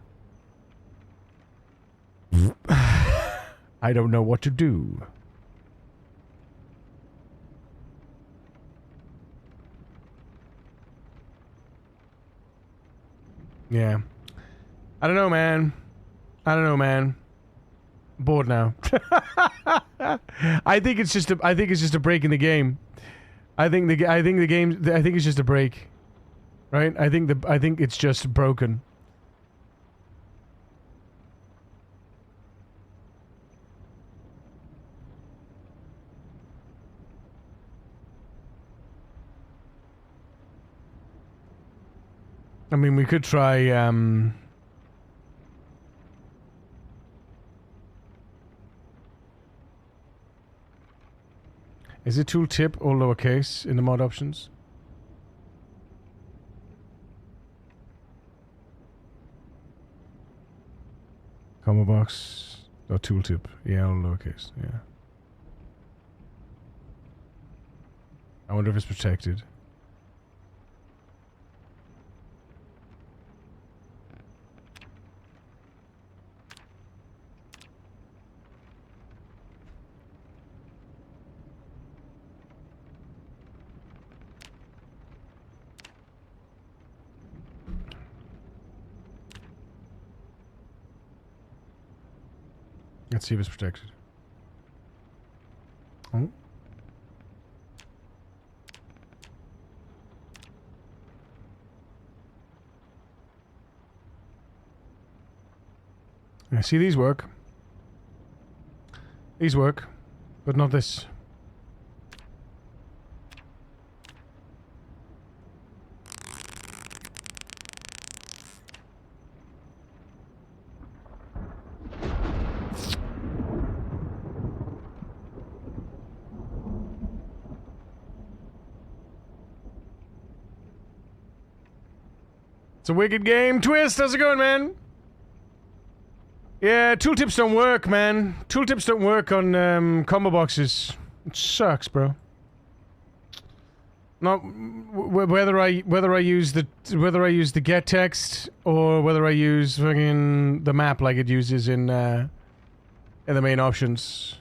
I don't know what to do. Yeah. I don't know, man. bored now. I think it's just a break in the game. I think it's just a break. Right? I think it's just broken. I mean, we could try, is it tooltip or lowercase in the mod options? Combo box or tooltip? Yeah, all lowercase, yeah. I wonder if it's protected. Let's see if it's protected. Oh. Yeah, see, these work. These work, but not this. It's a wicked game. Twist, how's it going, man? Yeah, tooltips don't work, man. Tooltips don't work on combo boxes. It sucks, bro. Not whether I use the get text or whether I use fucking the map like it uses in the main options.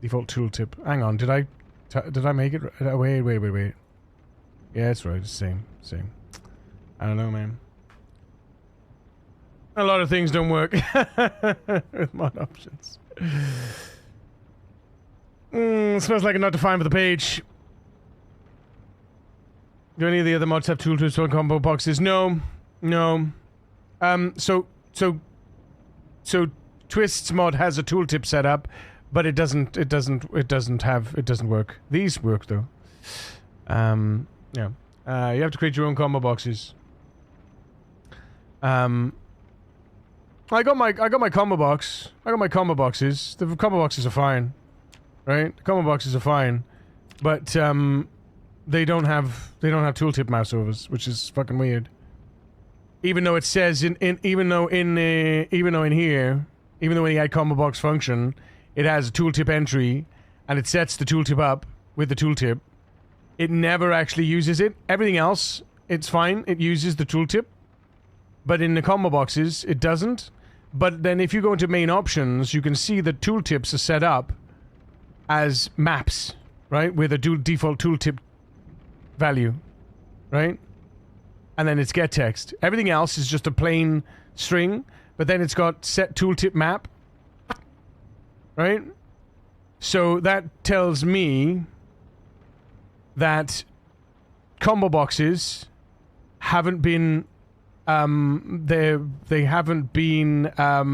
Default tooltip. Hang on, did I make it? Wait. Yeah, it's right. It's same. I don't know, man. A lot of things don't work with mod options. Smells like a not defined for the page. Do any of the other mods have tooltips on combo boxes? No. So Twist's mod has a tooltip set up, but it doesn't work. These work though. Yeah. You have to create your own combo boxes. I got my combo box. I got my combo boxes. The combo boxes are fine, right? The combo boxes are fine, but they don't have tooltip mouse overs, which is fucking weird. Even though it says even though in here, even though when you add combo box function, it has a tooltip entry, and it sets the tooltip up with the tooltip. It never actually uses it. Everything else, it's fine. It uses the tooltip. But in the combo boxes, it doesn't. But then if you go into main options, you can see the tooltips are set up as maps, right? With a default tooltip value, right? And then it's get text. Everything else is just a plain string, but then it's got set tooltip map, right? So that tells me that combo boxes haven't been they haven't been they're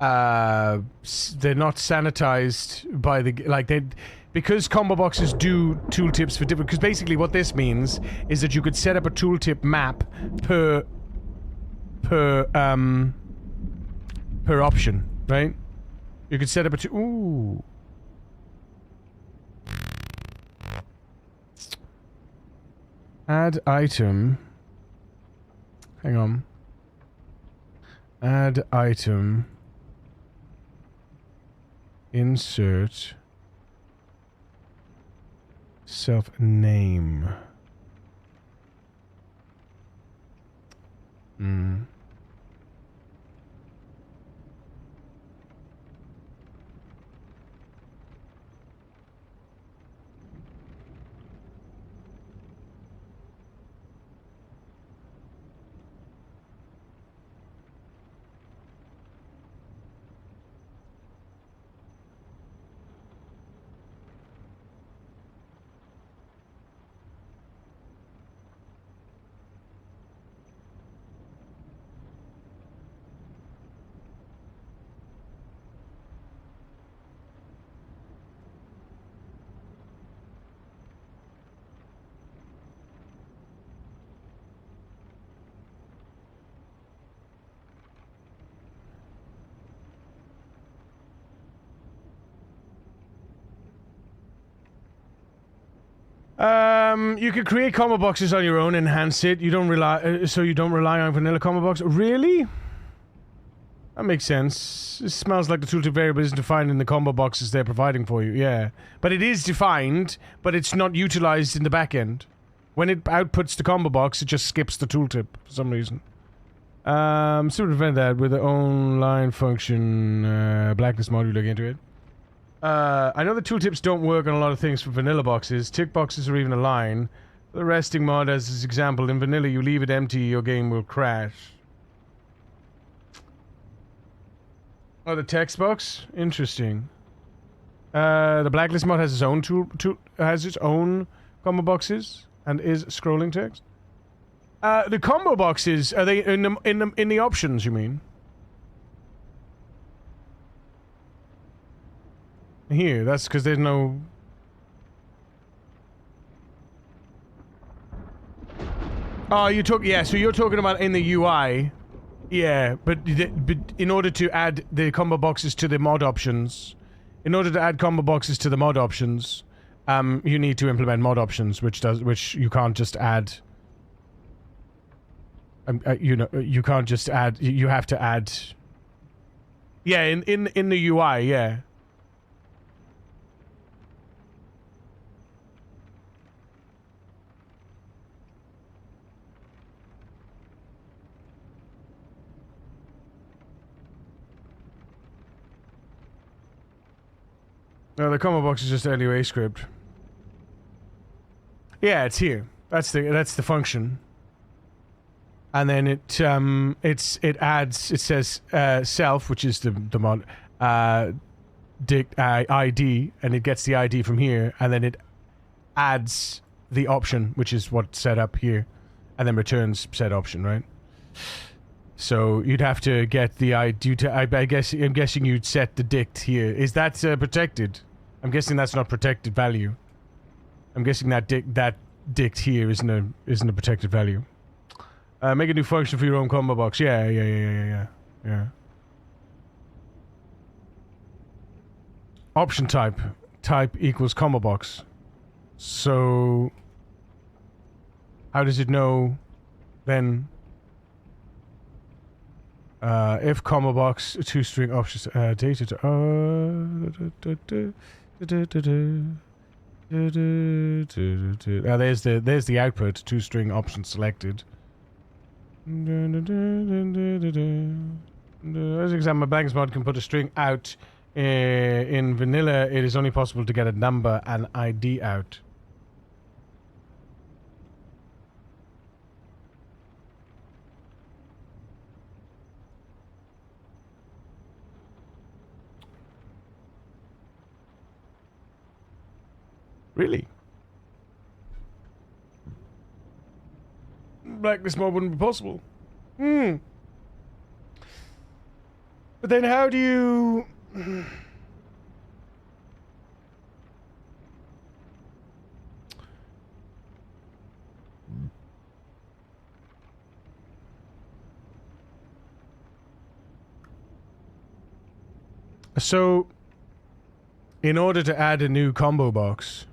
not sanitized by the because combo boxes do tooltips for different, because basically what this means is that you could set up a tooltip map per option, right? You could set up a ooh. Add item. Hang on. Add item. Insert. Self name. You could create combo boxes on your own, enhance it. You don't rely, so you don't rely on vanilla combo box. Really? That makes sense. It smells like the tooltip variable isn't defined in the combo boxes they're providing for you. Yeah, but it is defined, but it's not utilized in the back end. When it outputs the combo box, it just skips the tooltip for some reason. So to prevent that with the online function blackness module, look into it. I know the tooltips don't work on a lot of things for vanilla boxes, tick boxes, or even a line. The resting mod, as this example, in vanilla, you leave it empty, your game will crash. Oh, the text box? Interesting. The blacklist mod has its own has its own combo boxes and is scrolling text. The combo boxes, are they in the options, you mean? Here, that's because there's no... Oh, yeah, so you're talking about in the UI. Yeah, but in order to add the combo boxes to the mod options, you need to implement mod options, which you can't just add. You can't just add. You have to add. Yeah, in the UI, yeah. No, the combo box is just LUA script. Yeah, it's here. That's the function. And then it adds, it says self, which is the mod ID, and it gets the ID from here, and then it adds the option, which is what's set up here, and then returns said option, right? So you'd have to get the ID to. I'm guessing you'd set the dict here. Is that protected? I'm guessing that's not protected value. I'm guessing that dict here isn't a protected value. Make a new function for your own combo box. Yeah. Option type equals combo box. So how does it know then? If combo box two-string options data to there's the output, two-string option selected. As an example, Blank's mod can put a string out. In vanilla, it is only possible to get a number and ID out. Really? Blacklist mode wouldn't be possible. But then how do you... So, in order to add a new combo box...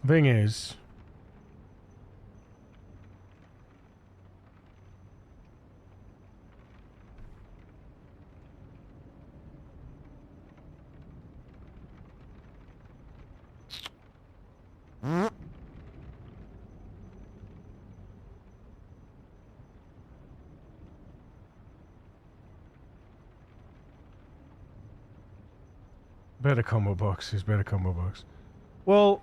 Thing is... Better combo box is better combo box. Well...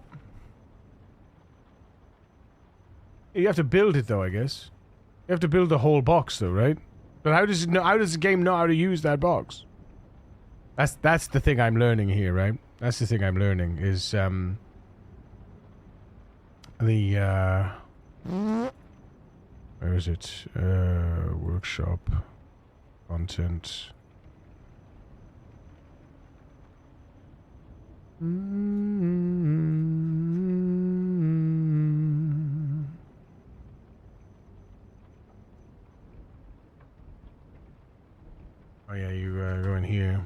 You have to build it though, I guess. You have to build the whole box though, right? But how does it know, how does the game know how to use that box? That's the thing I'm learning here, right? That's the thing I'm learning is where is it? Workshop content. to go in here.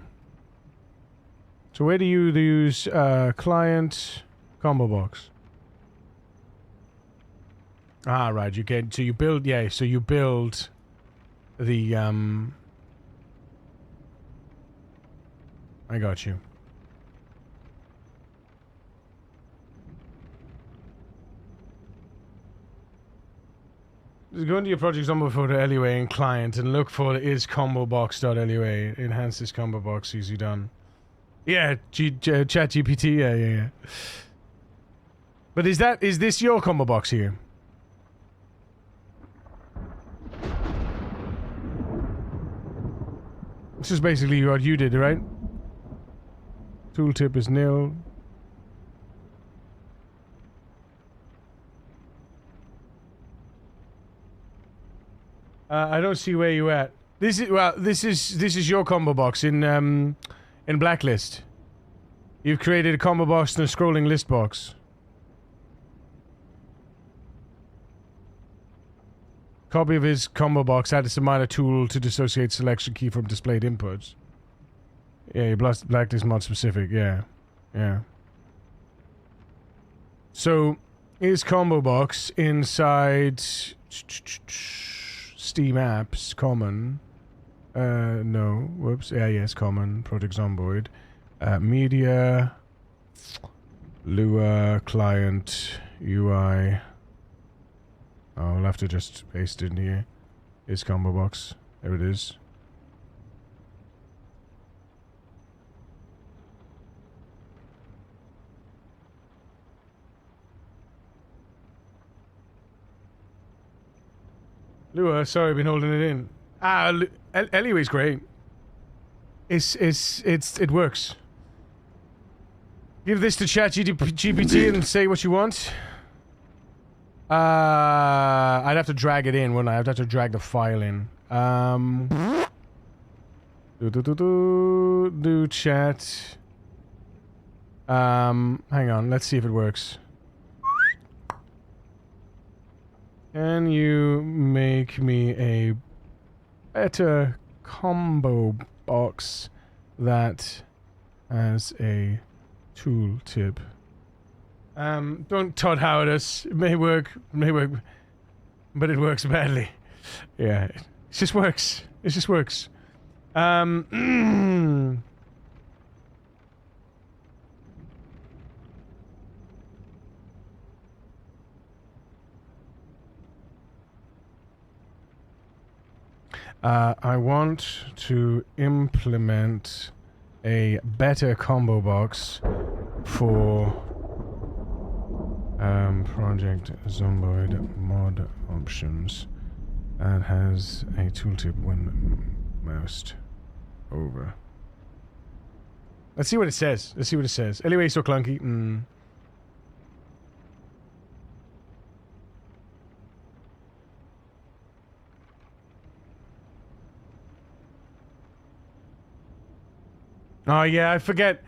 So where do you use client combo box? Ah, right. You get so you build. Yeah. So you build the I got you. Just go into your project number for the LUA and client and look for the iscombobox.lua. Enhance this combo box, easy done. Yeah, chat GPT, yeah. But is this your combo box here? This is basically what you did, right? Tooltip is nil. I don't see where you at. This is your combo box in Blacklist. You've created a combo box and a scrolling list box. Copy of his combo box adds a minor tool to dissociate selection key from displayed inputs. Yeah, Blacklist mod specific. Yeah. So his combo box inside Steam apps common. No. Whoops. Yeah, yes, common. Project Zomboid. Media. Lua client UI. I'll have to just paste it in here. His combo box. There it is. Lua, sorry, I've been holding it in. Anyway's great. It works. Give this to ChatGPT and say what you want. I'd have to drag it in, wouldn't I? I'd have to drag the file in. Do chat. Hang on, let's see if it works. Can you make me a better combo box that has a tooltip? Don't Todd Howard us. It may work, but it works badly. Yeah, it just works. It just works. I want to implement a better combo box for Project Zomboid mod options and has a tooltip when moused over. Let's see what it says. Anyway, so clunky. Oh yeah, I forget.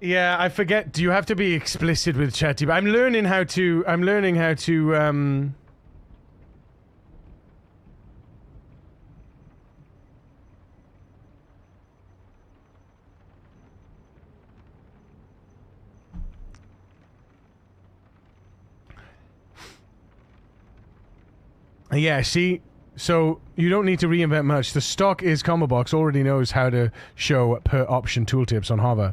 Yeah, I forget. Do you have to be explicit with ChatGPT? I'm learning how to. Yeah, see. So, you don't need to reinvent much. The stock is combo box already knows how to show per option tooltips on hover.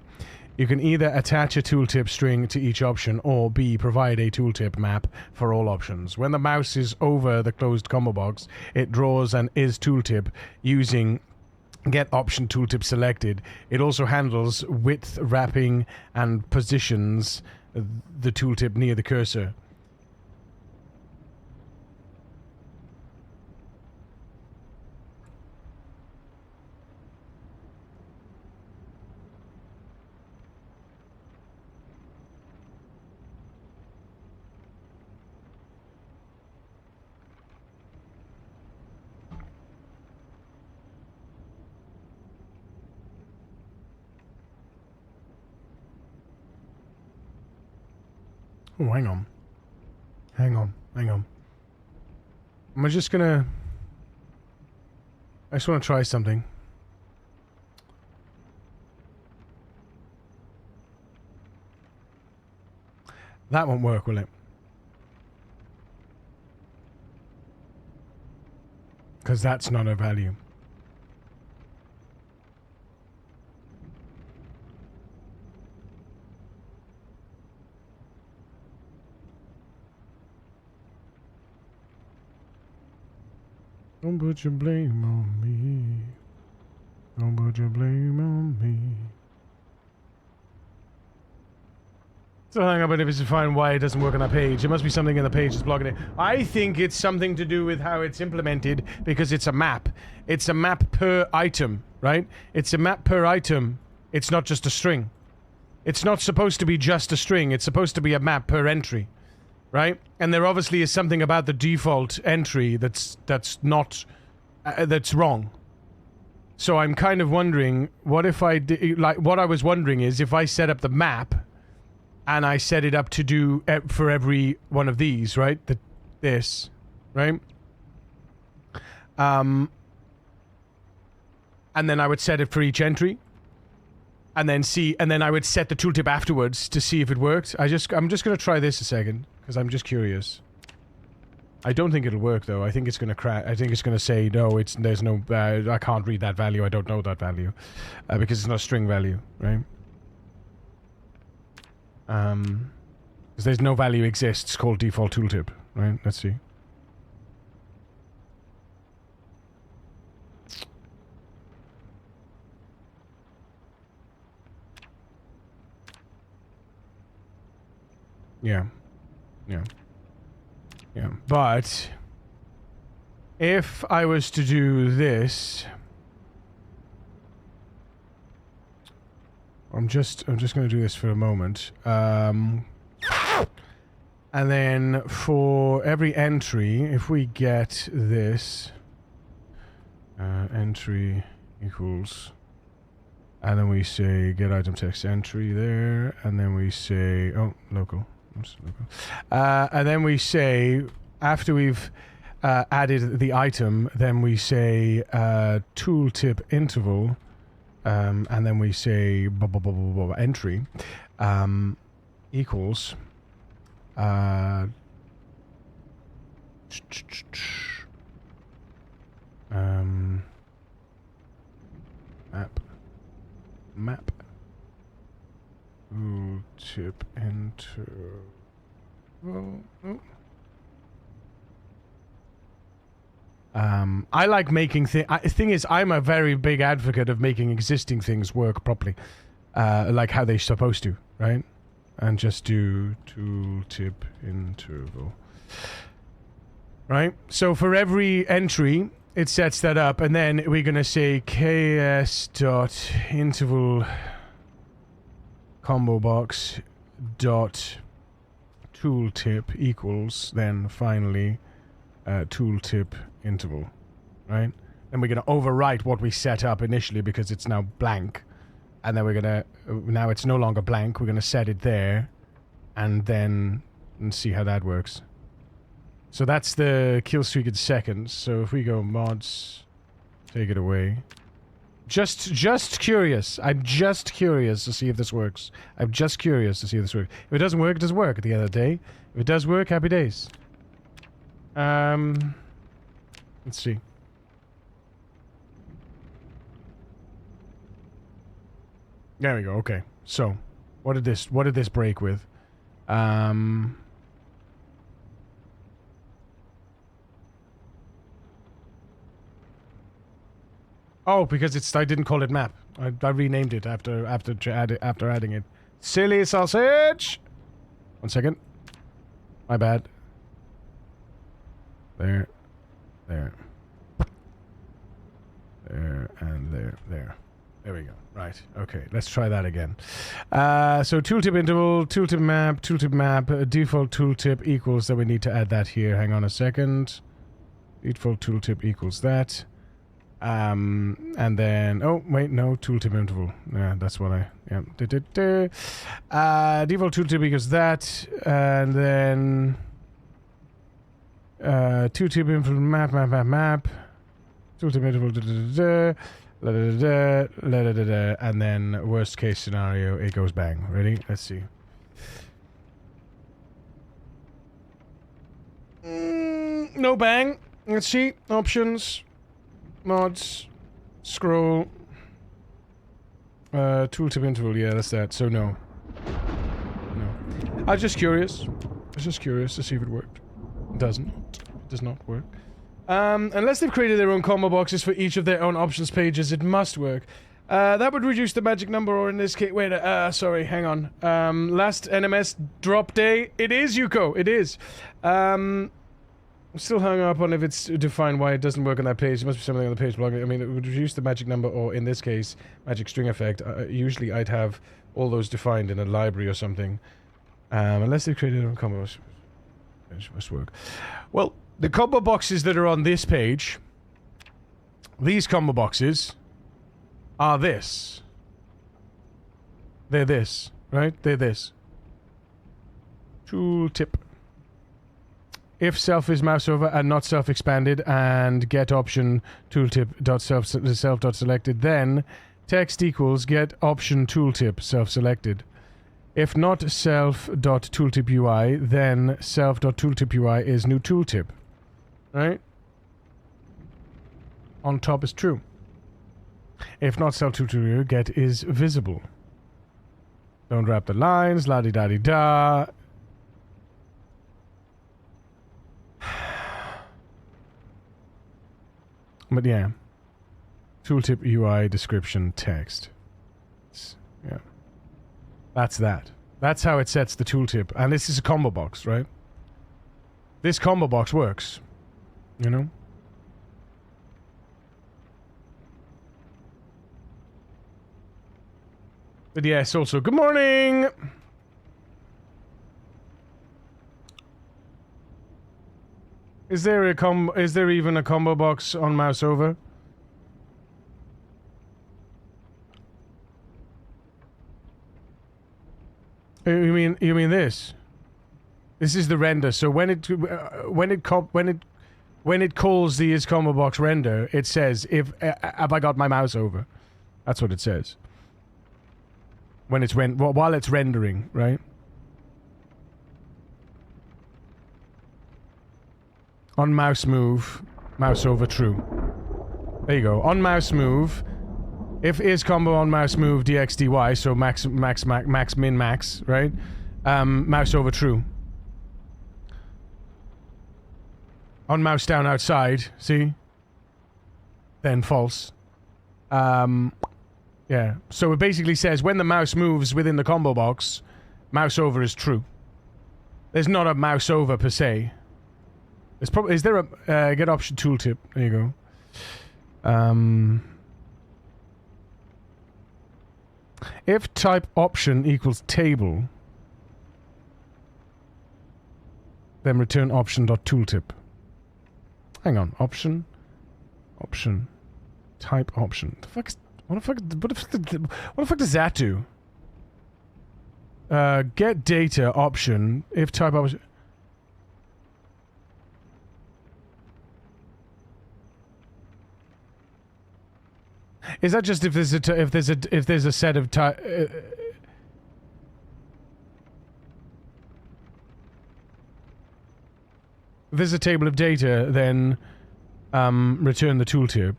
You can either attach a tooltip string to each option or B, provide a tooltip map for all options. When the mouse is over the closed combo box, it draws an is tooltip using get option tooltip selected. It also handles width wrapping and positions the tooltip near the cursor. Oh, hang on. I just want to try something. That won't work, will it? Because that's not a value. Don't put your blame on me. Don't put your blame on me. So hang on, but if it's to find why it doesn't work on that page, it must be something in the page that's blocking it. I think it's something to do with how it's implemented because it's a map. It's a map per item, right? It's a map per item. It's not just a string. It's not supposed to be just a string. It's supposed to be a map per entry, right? And there obviously is something about the default entry that's not that's wrong. So I'm kind of wondering, what if I what I was wondering is if I set up the map. And I set it up to do for every one of these, right? This, right? And then I would set it for each entry. And then I would set the tooltip afterwards to see if it worked. I'm just going to try this a second, because I'm just curious. I don't think it'll work, though. I think it's going to crash. I think it's going to say, no, there's no, I can't read that value. I don't know that value. Because it's not a string value, right? Because there's no value exists called default tooltip, right? Let's see. Yeah. But if I was to do this, I'm just going to do this for a moment. And then for every entry, if we get this, entry equals, and then we say get item text entry there, and then we say, oh, local. Oops, local. And then we say, after we've added the item, then we say tooltip interval, and then we say entry equals map tooltip interval. I like making thing is, I'm a very big advocate of making existing things work properly, like how they're supposed to, right? And just do tooltip interval, right? So for every entry, it sets that up, and then we're gonna say ks.interval combo box dot tooltip equals, then finally tooltip interval, right? And we're going to overwrite what we set up initially because it's now blank, and then we're going to, now it's no longer blank, we're going to set it there, and then see how that works. So that's the kill streak in seconds. So if we go mods, take it away. Just curious. I'm just curious to see if this works. I'm just curious to see if this works. If it doesn't work, it doesn't work at the end of the day. If it does work, happy days. Let's see. There we go. Okay. So, what did this break with? Oh, because I didn't call it map. I renamed it after adding it. Silly sausage. 1 second. My bad. There, and there. There we go. Right. Okay. Let's try that again. So tooltip interval, tooltip map, default tooltip equals. Then we need to add that here. Hang on a second. Default tooltip equals that. And then, oh wait, no, tooltip interval. Yeah, that's what I, yeah. Default tooltip equals that, and then tooltip interval map. Tooltip interval and then worst case scenario, it goes bang. Ready? Let's see. no bang. Let's see. Options. Mods. Scroll. Tooltip interval. Yeah, that's that. So no. No. I was just curious. I was just curious to see if it worked. It doesn't. It does not work. Unless they've created their own combo boxes for each of their own options pages, it must work. That would reduce the magic number, or in this case... Wait, sorry, hang on. Last NMS drop day. It is, Yuko. It is. I'm still hung up on if it's defined why it doesn't work on that page. It must be something on the page blog. I mean, it would reduce the magic number, or in this case, magic string effect. Usually I'd have all those defined in a library or something. Unless they've created their own combos. It must work. Well, the combo boxes that are on this page, these combo boxes, are this. They're this, right? They're this. Tooltip. If self is mouse over and not self expanded, and get option tooltip.self.selected, then text equals get option tooltip self selected. If not self.tooltip UI, then self.tooltip UI is new tooltip. Right? On top is true. If not self-tooltip UI, get is visible. Don't wrap the lines, la-di-da-di-da. But yeah. Tooltip UI description text. Yeah. That's that. That's how it sets the tooltip. And this is a combo box, right? This combo box works. You know? But yes, also, good morning! Is there even a combo box on mouse over? You mean this? This is the render. So when it calls the is combo box render, it says have I got my mouse over? That's what it says. When it's while it's rendering, right? On mouse move, mouse over true. There you go. On mouse move. If is combo on mouse move dxdy, so max min max, right? Mouse over true. On mouse down outside, see? Then false. Yeah. So it basically says when the mouse moves within the combo box, mouse over is true. There's not a mouse over per se. There's probably is there a get option tooltip? There you go. If type option equals table, then return option.tooltip. Hang on, option, type option. What the fuck does that do? Get data option if type option. Is that just if there's a set of type? If there's a table of data, then return the tooltip.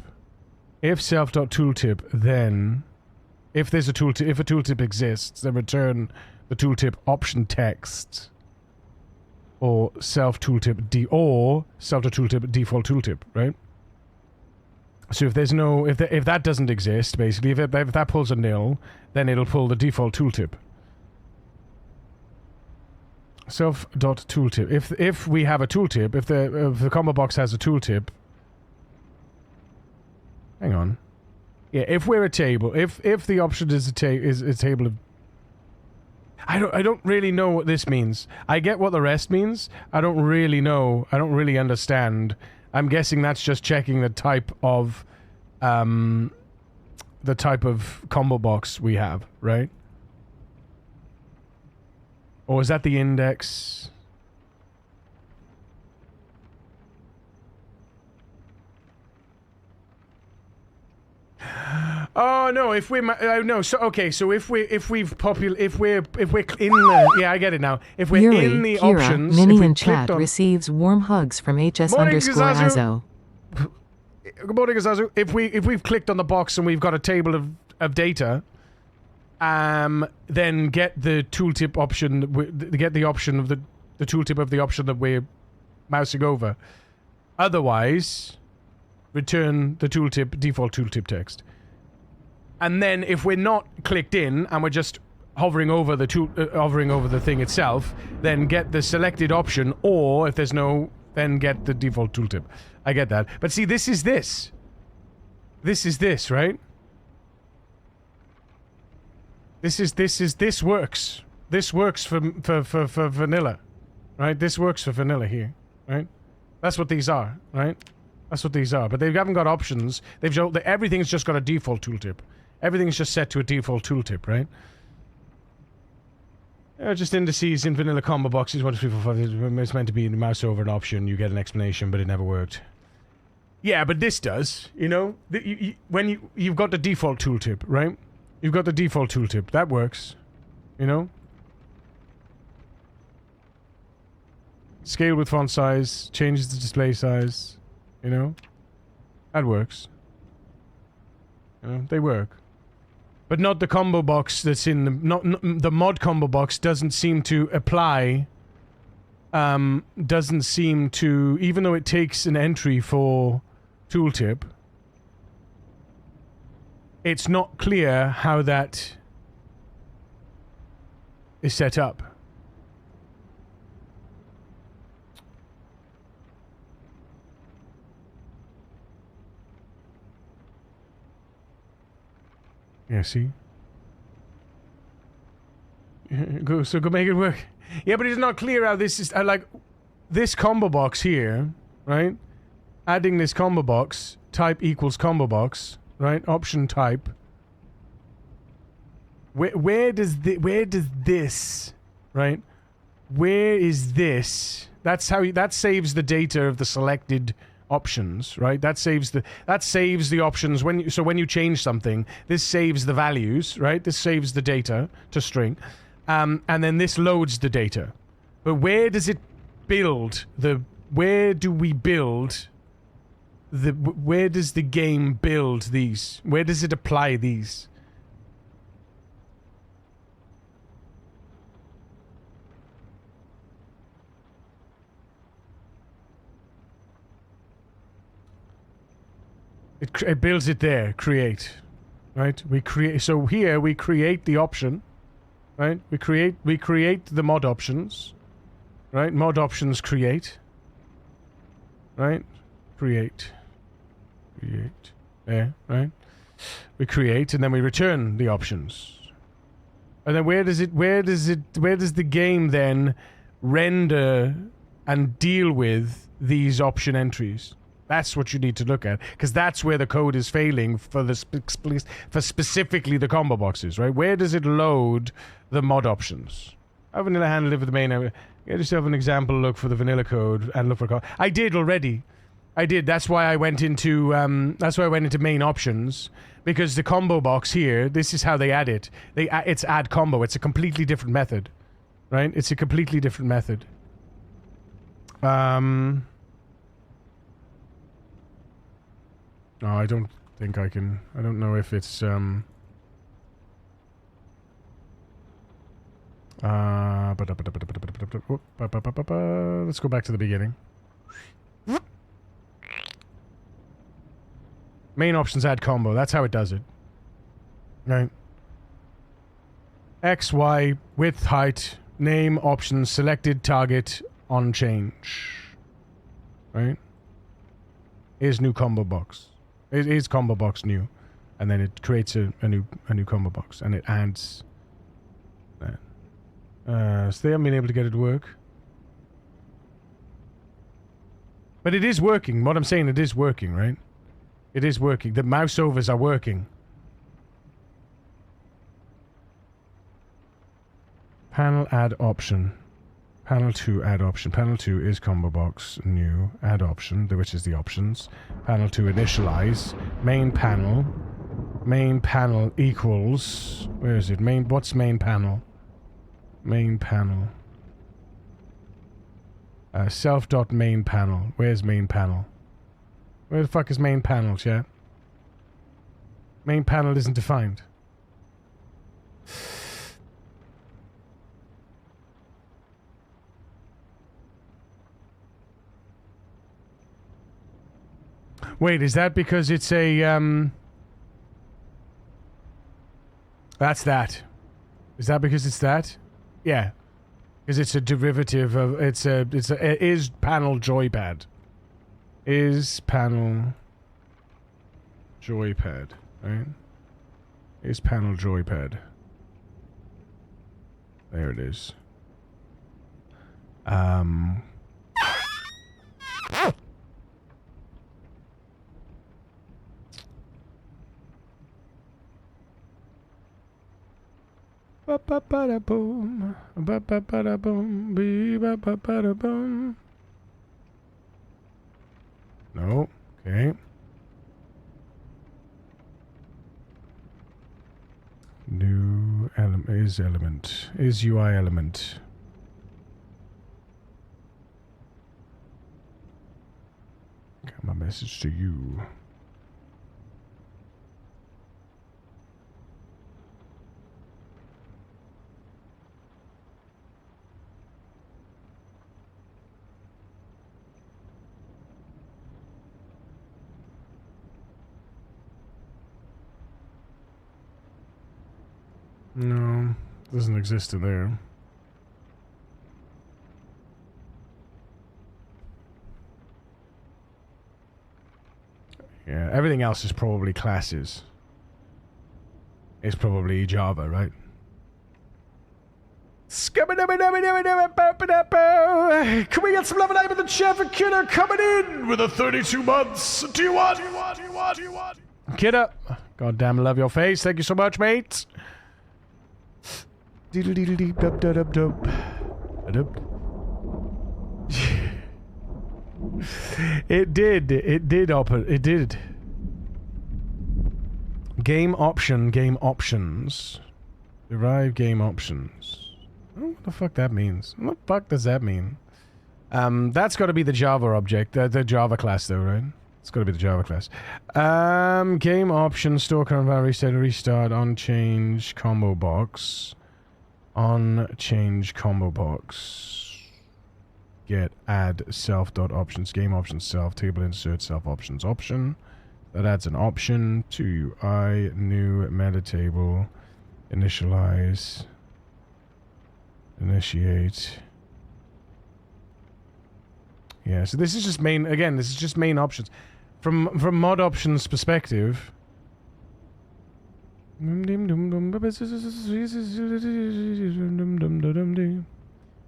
If self.tooltip, then if there's a tooltip, if a tooltip exists, then return the tooltip option text or self.tooltip or self.tooltip default tooltip, right? So if there's no, if that doesn't exist, basically, if that pulls a nil, then it'll pull the default tooltip. Self.tooltip. If we have a tooltip, if the combo box has a tooltip, hang on. Yeah, if we're a table, if the option is a table of, I don't really know what this means. I get what the rest means. I don't really know. I don't really understand. I'm guessing that's just checking the type of combo box we have, right? Or is that the index? Oh no! If we're no, so okay. So if we're in the I get it now. If we're Yuri, in the Kira, options, Minnie if we in clicked chat on receives warm hugs from HS Morning, underscore Gizazu. Azo. Good morning, Azazu. If we've clicked on the box and we've got a table of data, then get the tooltip option. Get the option of the tooltip of the option that we're mousing over. Otherwise, return the tooltip default tooltip text. And then if we're not clicked in and we're just hovering over the thing itself, then get the selected option, or if there's no, then get the default tooltip. I get that. But see, this is this. This is this, right? This works. This works for vanilla, right? This works for vanilla here, right? That's what these are, right? That's what these are. But they haven't got options. Everything's just got a default tooltip. Everything's just set to a default tooltip, right? Just indices in vanilla combo boxes. 1, 2, 3, 4, 5. It's meant to be mouse over an option. You get an explanation, but it never worked. Yeah, but this does. You know, when you've got the default tooltip, right? You've got the default tooltip. That works. You know. Scale with font size. Changes the display size. You know. That works. You know, they work. But not the combo box that's in the mod combo box doesn't seem to apply. Doesn't seem to, even though it takes an entry for tooltip, it's not clear how that is set up. Yeah, see? Go make it work. Yeah, but it's not clear how this is... like, this combo box here, right? Adding this combo box, type equals combo box, right? Option type. Where does this, right? Where is this? That's how... that saves the data of the selected options, right? That saves the options when you change something, this saves the values, right? This saves the data to string, and then this loads the data. But where does it build where do we build where does the game build these? Where does it apply these? It builds it there, create, right? We create, so here we create the option, right? We create the mod options, right? Mod options create, right? Create, there, right? We create and then we return the options. And then where does the game then render and deal with these option entries? That's what you need to look at, because that's where the code is failing for specifically the combo boxes, right? Where does it load the mod options? Have vanilla handle it for the main. Get yourself an example look for the vanilla code and look for code. I did already. I did. That's why I went into main options, because the combo box here. This is how they add it. It's add combo. It's a completely different method, right? It's a completely different method. No, I don't think I can. I don't know if it's let's go back to the beginning. Main options add combo. That's how it does it. Right. X, Y, width, height, name, options, selected, target, on change. Right? Here's new combo box. It is combo box new, and then it creates a new combo box, and it adds that. So they haven't been able to get it to work, but it is working. What I'm saying, it is working, right? It is working. The mouse overs are working. Panel add option. Panel 2 add option. Panel 2 is combo box new add option, which is the options. Panel 2 initialize. Main panel. Main panel equals... Where is it? What's main panel? Main panel. Self.main panel. Where's main panel? Where the fuck is main panel, chat? Main panel isn't defined. Wait, is that because it's a, That's that. Is that because it's that? Yeah. Because it's a derivative of... is panel joypad. Is panel joypad, right? Is panel joypad. There it is. Ba-ba-ba-da-boom. Ba-ba-ba-da-boom. Bee-ba-ba-ba-da-boom. No. Okay. New element. Is UI element. Got my message to you. No, doesn't exist in there. Yeah, everything else is probably classes. It's probably Java, right? Can we get some love and with the chef and Kidder coming in with a 32 months? Do you want? Kidder, goddamn love your face. Thank you so much, mate. It did. Game options. Derive game options. I don't know what the fuck that means. What the fuck does that mean? That's got to be the Java object, the Java class though, right? It's got to be the Java class. Game options, store current value, reset, restart, on change, combo box. On change combo box. Get add self.options, game options self, table insert self options option. That adds an option to UI, new meta table, initialize, initiate. Yeah, so this is just main, again, this is just main options. From mod options perspective,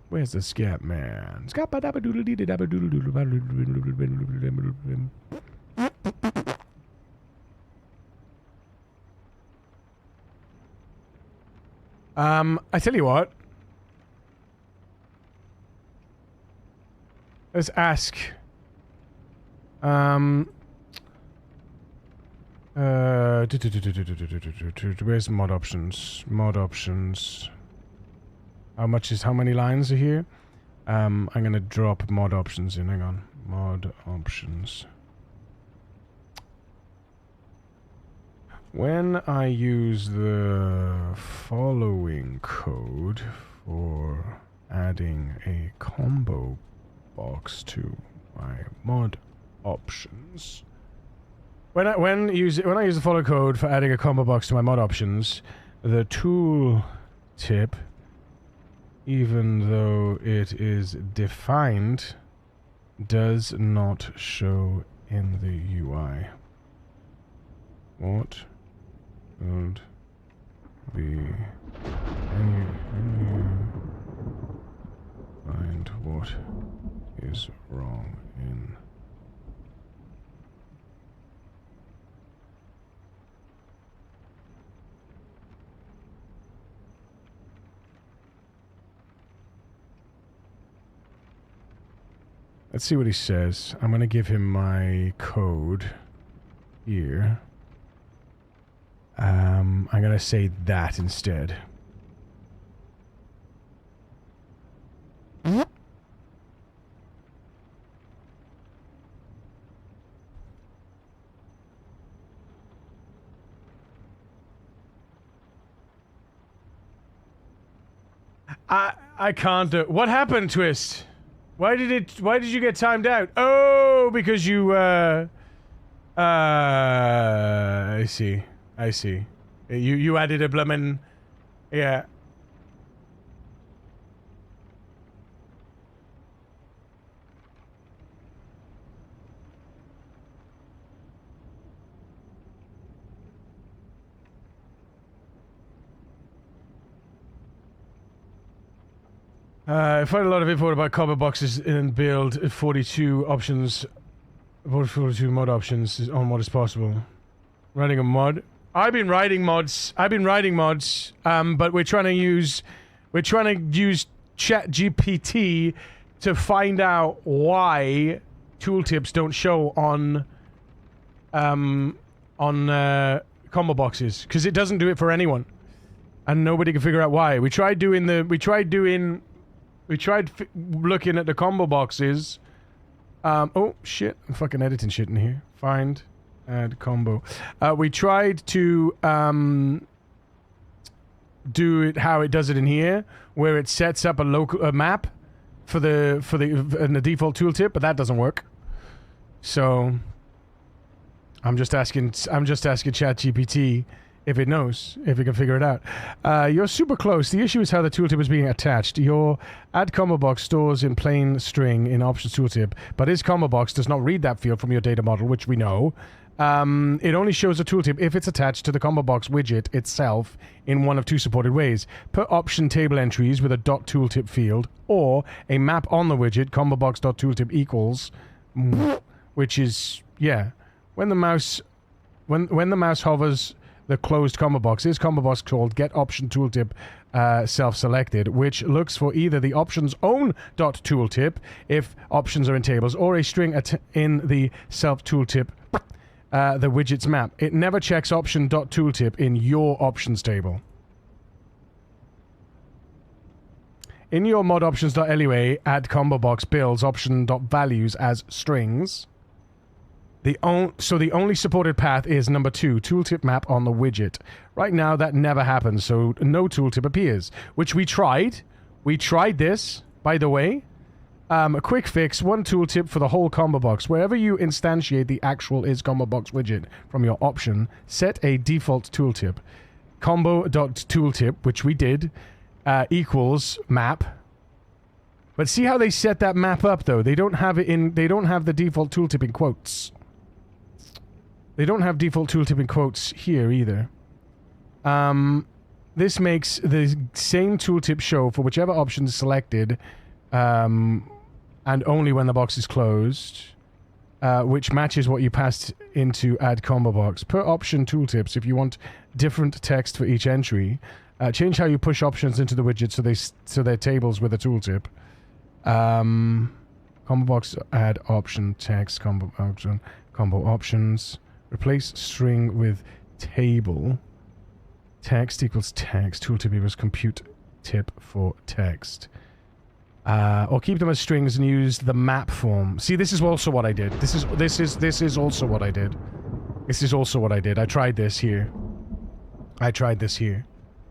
where's the scat man? I tell you what. Let's ask. Where's mod options? Mod options. How many lines are here? I'm gonna drop mod options in. Hang on. Mod options. When I use the following code for adding a combo box to my mod options. When I use the follow code for adding a combo box to my mod options, the tool tip, even though it is defined, does not show in the UI. What would be can you find what is wrong in let's see what he says. I'm going to give him my code here. I'm gonna say that instead. I can't do. What happened, Twist? Why did you get timed out? Oh, because you I see. I see. You added a bloomin', yeah. I find a lot of info about combo boxes in build 42 options, 42 mod options on what is possible. Writing a mod. I've been writing mods, but we're trying to use ChatGPT to find out why tooltips don't show on combo boxes, because it doesn't do it for anyone, and nobody can figure out why. We tried looking at the combo boxes. Oh shit! I'm fucking editing shit in here. Find, add combo. We tried to do it how it does it in here, where it sets up a map for the default tooltip, but that doesn't work. So I'm just asking ChatGPT if it knows, if it can figure it out. You're super close. The issue is how the tooltip is being attached. Your add combo box stores in plain string in options tooltip, but is combo box does not read that field from your data model, which we know. It only shows a tooltip if it's attached to the combo box widget itself in one of two supported ways. Put option table entries with a .tooltip field, or a map on the widget combobox.tooltip equals, which is, yeah, when the mouse hovers the closed combo box, is combo box called get option tooltip self-selected, which looks for either the option's own .tooltip if options are in tables, or a string in the self tooltip the widget's map. It never checks option.tooltip in your options table. In your mod options.lua, add combo box builds option.values as strings. So the only supported path is number 2, tooltip map on the widget. Right now that never happens, so no tooltip appears, which we tried. We tried this, by the way. A quick fix, one tooltip for the whole combo box. Wherever you instantiate the actual is combo box widget from your option, set a default tooltip. Combo.tooltip, which we did, equals map. But see how they set that map up though? They don't have the default tooltip in quotes. They don't have default tooltip in quotes here either. This makes the same tooltip show for whichever option is selected, and only when the box is closed, which matches what you passed into add combo box. Per option tooltips, if you want different text for each entry, change how you push options into the widget so they're tables with a tooltip. Combo box add option text combo options. Replace string with table. Text equals text. Tooltip equals compute tip for text. Or keep them as strings and use the map form. See, this is also what I did. This is also what I did. This is also what I did. I tried this here.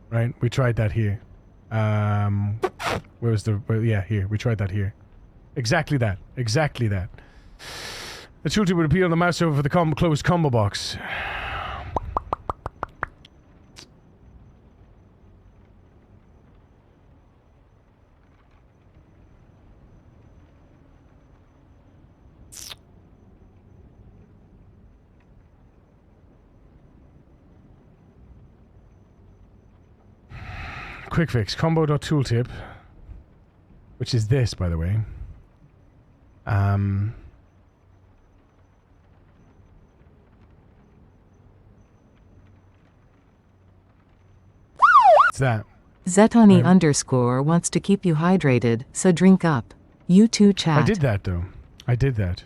Right? We tried that here. Yeah, here. We tried that here. Exactly that. Exactly that. The tooltip would appear on the mouse over the closed combo box. Quick fix, combo.tooltip, which is this, by the way. What's that? Zetani _ wants to keep you hydrated, so drink up. You too, chat. I did that, though. I did that.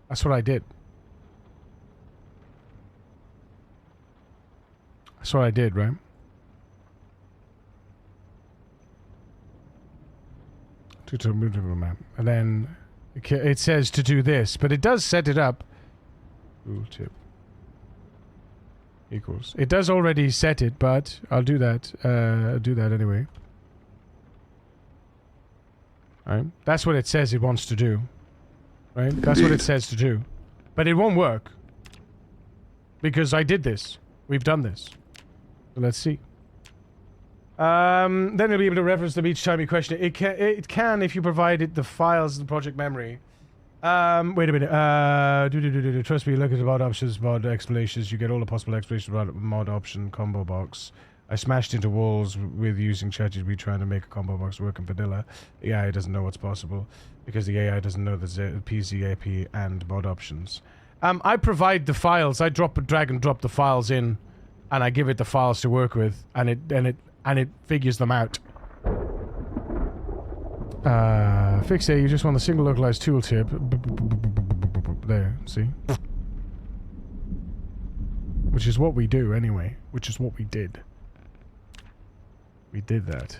That's what I did. That's what I did, right? To move the map. And then it says to do this, but it does set it up. Tooltip equals. It does already set it, but I'll do that. Do that anyway. Right? That's what it says it wants to do. Right? That's what it says to do. But it won't work. Because I did this. We've done this. So let's see. Then you'll be able to reference them each time you question it. It can if you provided the files in the project memory. Wait a minute. Trust me, look at the mod options, mod explanations. You get all the possible explanations about mod option combo box. I smashed into walls with using ChatGPT trying to make a combo box work in vanilla. The AI doesn't know what's possible because the AI doesn't know the PZAP and mod options. I provide the files. I drag and drop the files in, and I give it the files to work with, and it figures them out. Fix A, you just want the single localized tooltip. There, see? Which is what we do anyway. Which is what we did. We did that.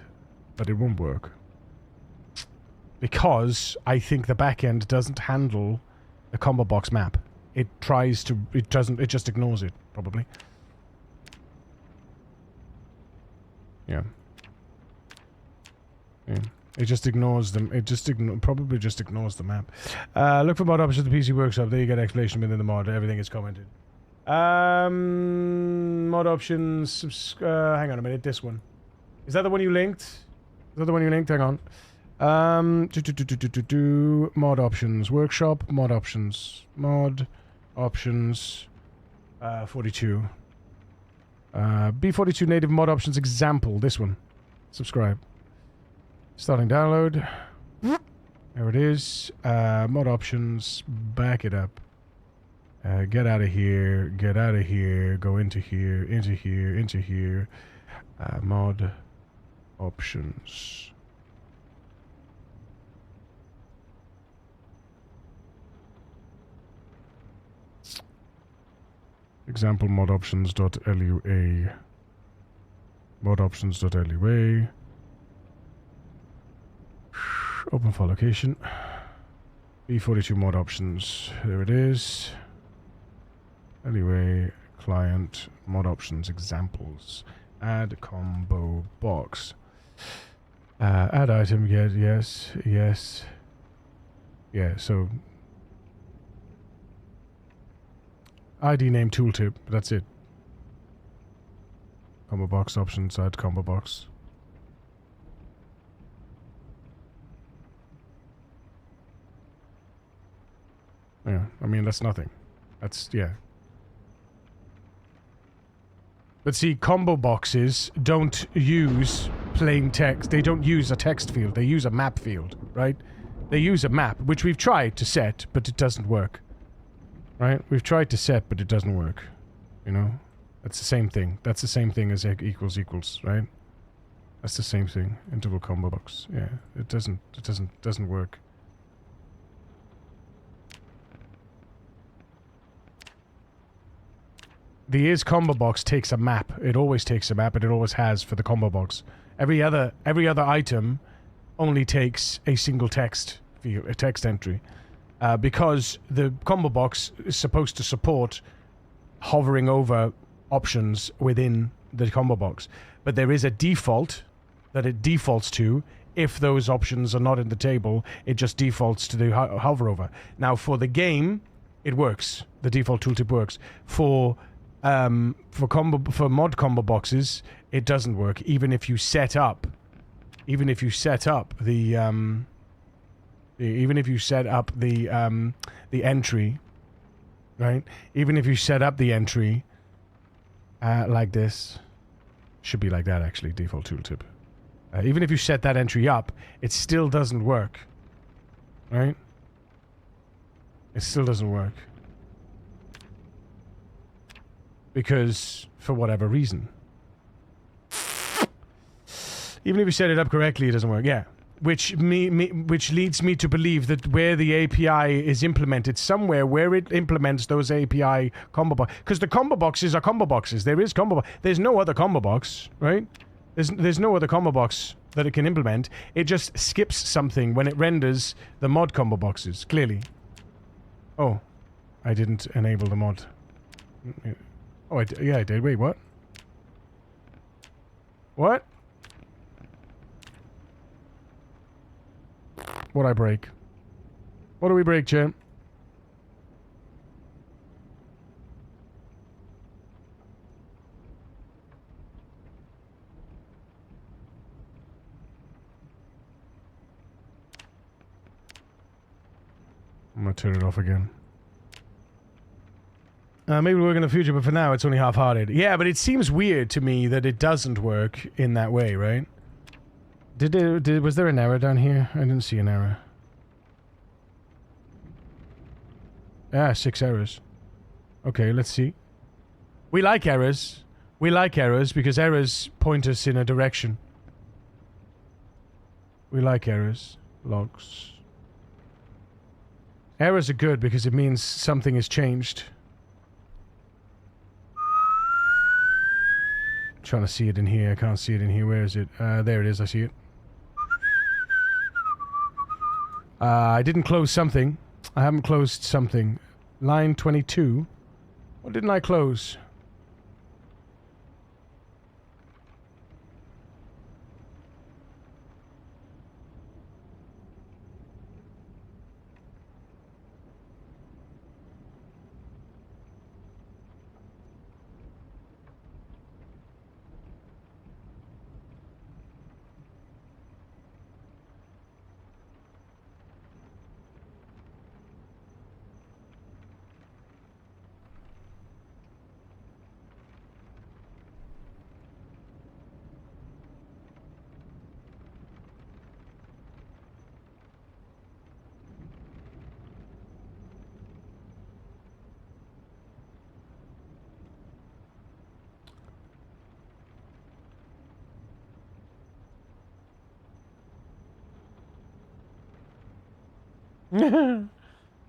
But it won't work. Because I think the backend doesn't handle the combo box map. It tries to, it doesn't, it just ignores it, probably. Yeah. It just ignores them. It just probably just ignores the map. Look for mod options at the PC Workshop. There you get explanation within the mod. Everything is commented. Mod options. Hang on a minute. This one. Is that the one you linked? Is that the one you linked? Hang on. Mod options. Workshop. Mod options. Mod options. 42. B42 native mod options example. This one. Subscribe. Starting download. There it is. Mod options. Back it up. Get out of here. Get out of here. Go into here. Into here. Into here. Mod options. Example mod options.lua. Mod options.lua. Open file location. B42 mod options. There it is. Anyway, client mod options examples. Add combo box. Add item. Get yes. Yes. Yeah. So ID name tooltip. That's it. Combo box options. Add combo box. Yeah, I mean, that's nothing. That's, yeah. But see, combo boxes don't use plain text. They don't use a text field. They use a map field, right? They use a map, which we've tried to set, but it doesn't work. Right? We've tried to set, but it doesn't work. You know? That's the same thing. That's the same thing as equals equals, right? That's the same thing. Interval combo box. Yeah, it doesn't work. The is combo box takes a map. It always takes a map, and it always has for the combo box. Every other item only takes a single text field, a text entry, because the combo box is supposed to support hovering over options within the combo box. But there is a default that it defaults to. If those options are not in the table, it just defaults to the hover over. Now, for the game, it works. The default tooltip works. For mod combo boxes, it doesn't work. Even if you set up the entry, right? Even if you set up the entry like this, should be like that actually. Default tooltip. Even if you set that entry up, it still doesn't work, right? It still doesn't work. Because, for whatever reason. Even if you set it up correctly, it doesn't work. Yeah. which leads me to believe that where the API is implemented, somewhere where it implements those API combo box, because the combo boxes are combo boxes. There is combo. There's no other combo box, right? There's no other combo box that it can implement. It just skips something when it renders the mod combo boxes. Clearly. Oh, I didn't enable the mod. Oh, yeah, I did. Wait, what? What? What'd I break? What do we break, champ? I'm gonna turn it off again. Maybe we'll work in the future, but for now it's only half-hearted. Yeah, but it seems weird to me that it doesn't work in that way, right? Was there an error down here? I didn't see an error. Ah, 6 errors. Okay, let's see. We like errors. We like errors because errors point us in a direction. We like errors. Logs. Errors are good because it means something has changed. Trying to see it in here. I can't see it in here. Where is it? There it is. I see it. I didn't close something. I haven't closed something. Line 22. What didn't I close?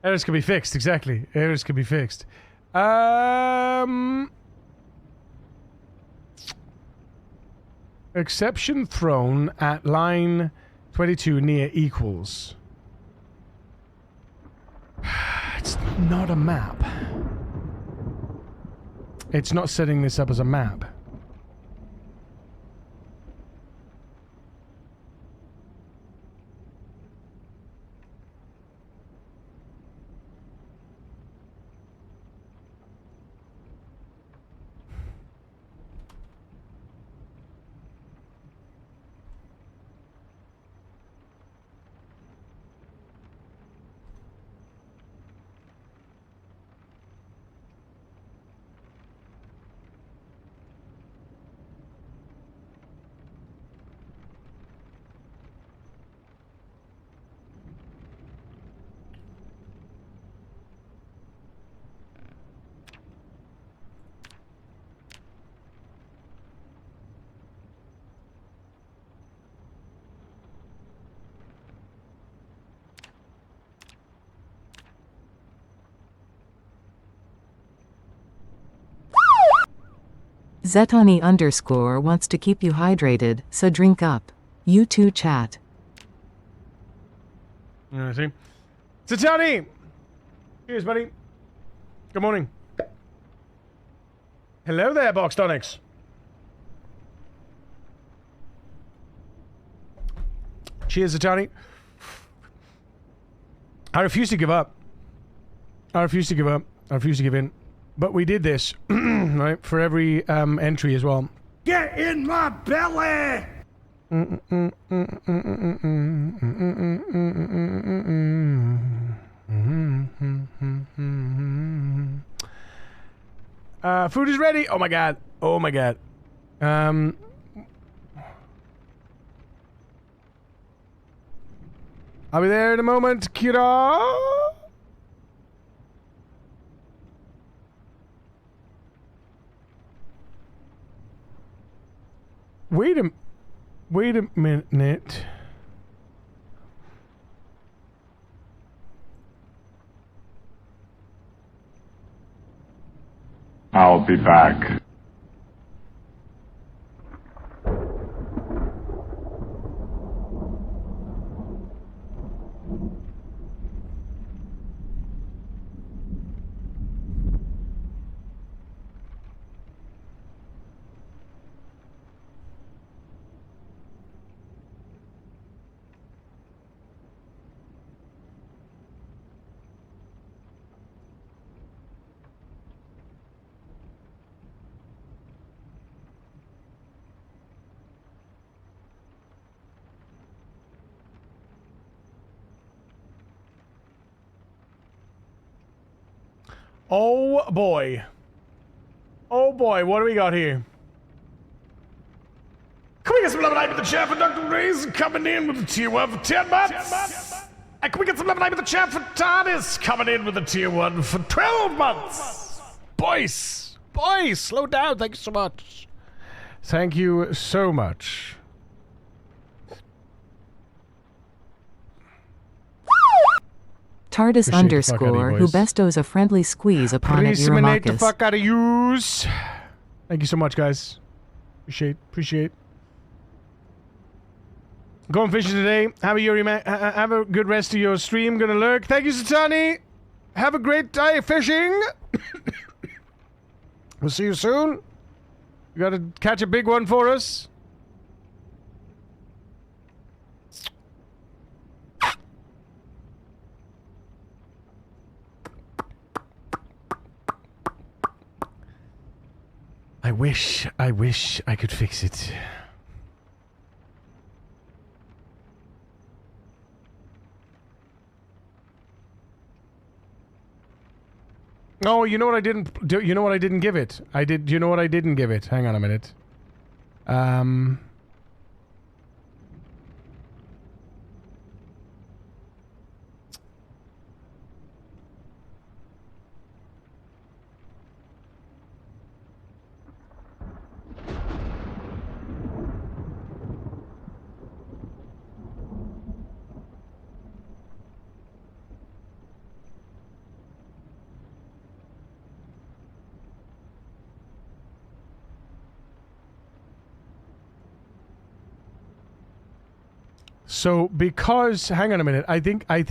Errors can be fixed, exactly. Errors can be fixed. Exception thrown at line 22 near equals. It's not a map. It's not setting this up as a map. Zetani _ wants to keep you hydrated, so drink up. You too, chat. I see. Satani! Cheers, buddy. Good morning. Hello there, Boxtonics. Cheers, Satani. I refuse to give up. I refuse to give up. I refuse to give in. But we did this, right, for every entry as well. Get in my belly! Food is ready. Oh my god. Oh my god. I'll be there in a moment, Kira. Wait a minute. I'll be back. Oh boy. Oh boy, what do we got here? Can we get some lemonade with the chair for Dr. Ray's coming in with a tier 1 for 10 months? And can we get some lemonade with the chair for TARDIS coming in with a tier 1 for 12 months? Boys, slow down. Thank you so much. Thank you so much. TARDIS Appreciate the fuck out of you, underscore who boys. bestows a friendly squeeze upon it Appreciate the Eurymachus. fuck out of yous. Thank you so much, guys. Appreciate. Going fishing today. Have a good rest of your stream. Gonna lurk. Thank you, Satani. Have a great day fishing. We'll see you soon. You gotta catch a big one for us. I wish I could fix it. Oh, you know what I didn't do? You know what I didn't give it? You know what I didn't give it? Hang on a minute. So because hang on a minute, I think I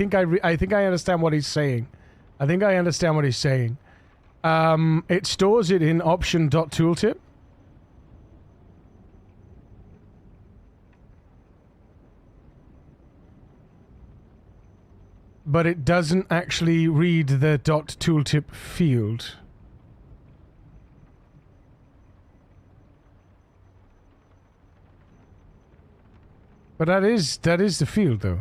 understand what he's saying. I think I understand what he's saying. It stores it in option.tooltip. But it doesn't actually read the .tooltip field. But that is the field, though.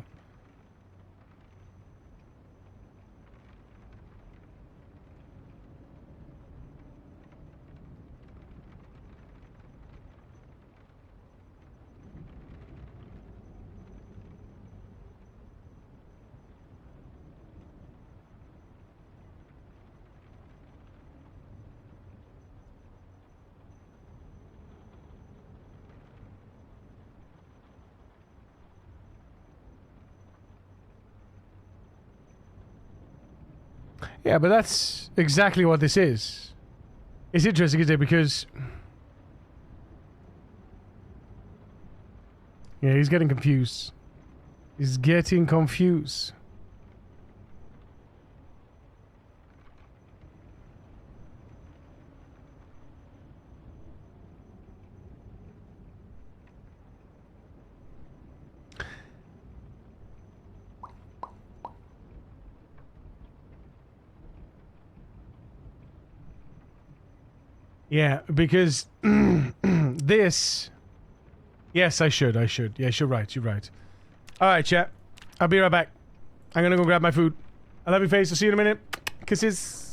Yeah, but that's exactly what this is. It's interesting, isn't it? Because... yeah, he's getting confused. He's getting confused. Yeah, because this... yes, I should. Yes, you're right. Alright, chat. I'll be right back. I'm gonna go grab my food. I love you, face. I'll see you in a minute. Kisses.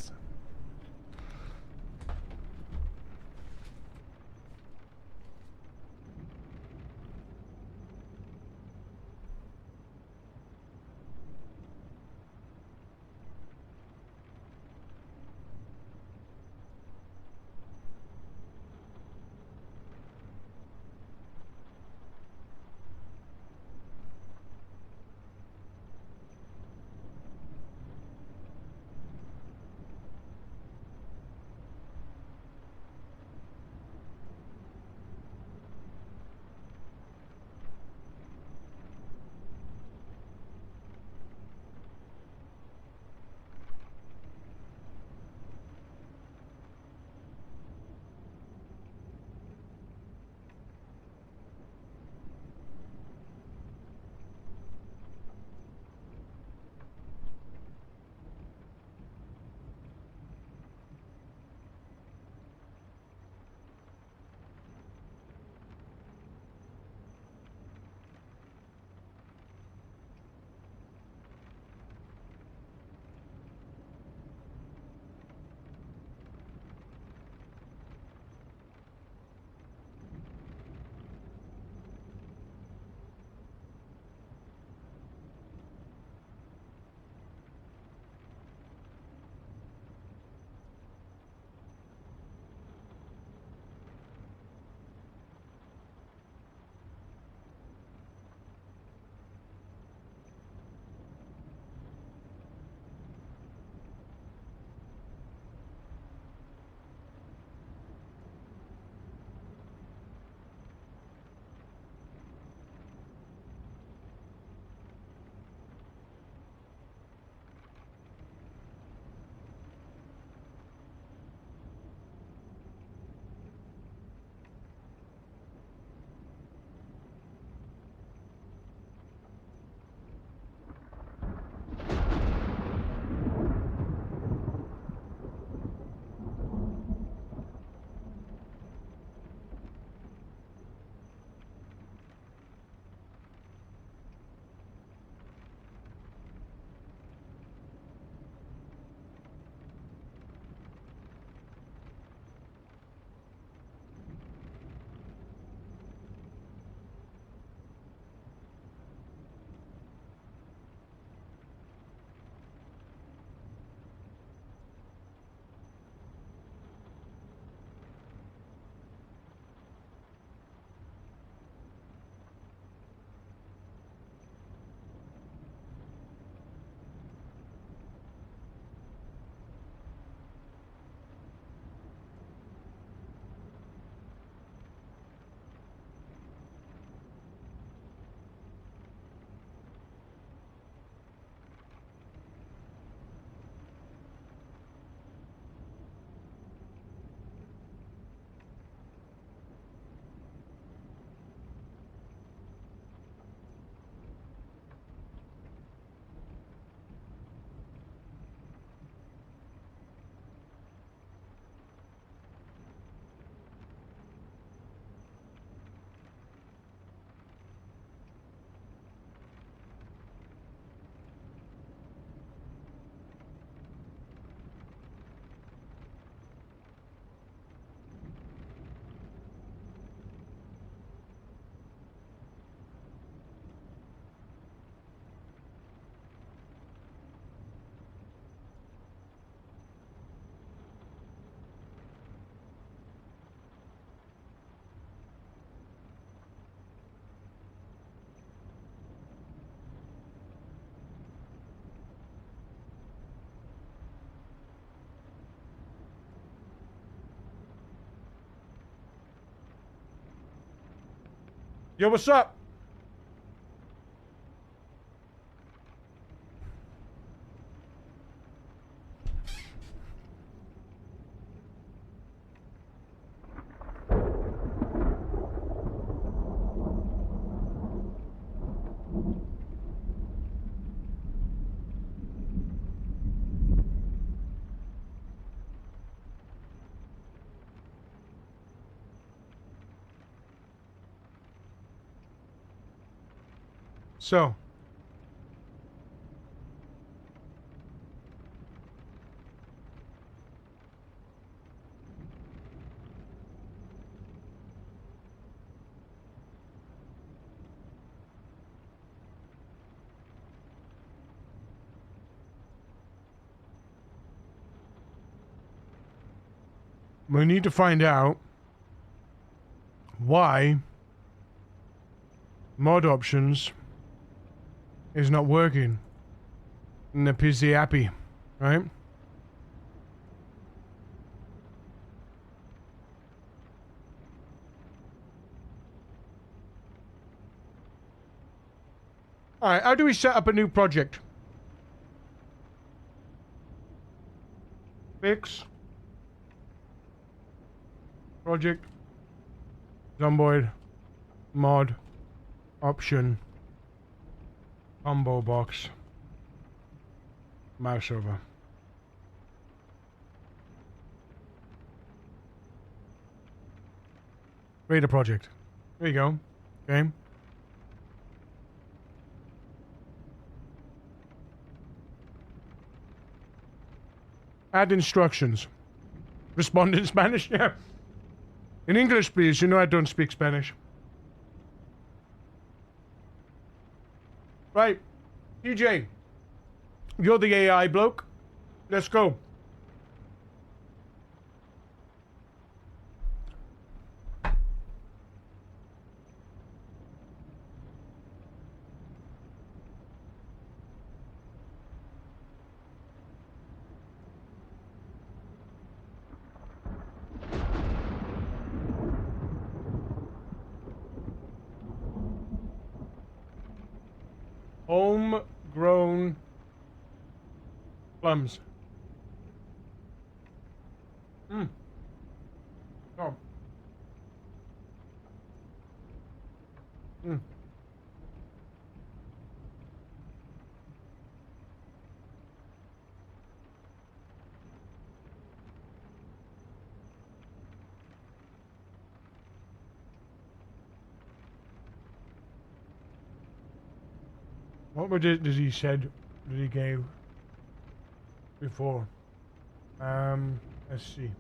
Yo, what's up? So, we need to find out why mod options is not working in the PC appy, right? Alright, how do we set up a new project? Fix. Project. Zomboid. Mod. Option. Combo box. Mouse over. Create a project. There you go. Okay. Add instructions. Respond in Spanish? Yeah. In English, please. You know I don't speak Spanish. Right. TJ. You're the AI bloke. Let's go. Homegrown plums. Oh. What was it that he said that he gave before? Let's see.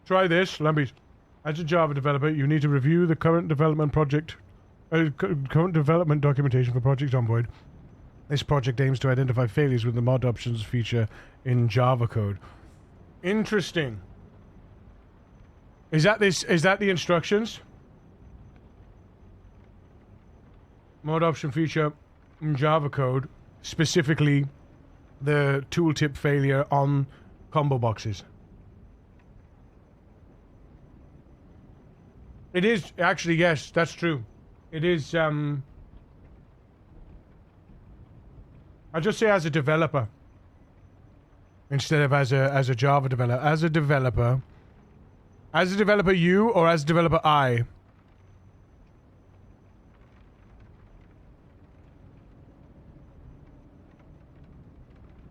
Try this, Lambies. As a Java developer, you need to review the current development documentation for Project Zomboid. This project aims to identify failures with the mod options feature in Java code. Interesting. Is that the instructions? Mod option feature in Java code, specifically the tooltip failure on combo boxes. It is actually, yes, that's true. It is I'll just say as a developer instead of as a Java developer. As a developer you, or as a developer I?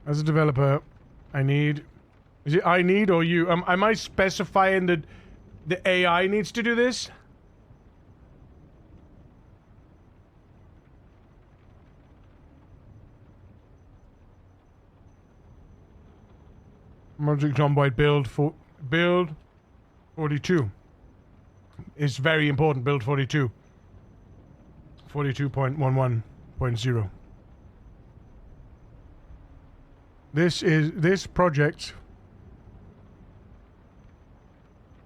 As a developer, I need. Is it I need or you? Am I specifying that the AI needs to do this? Project Zomboid build 42 is very important. Build 42. 42.11.0.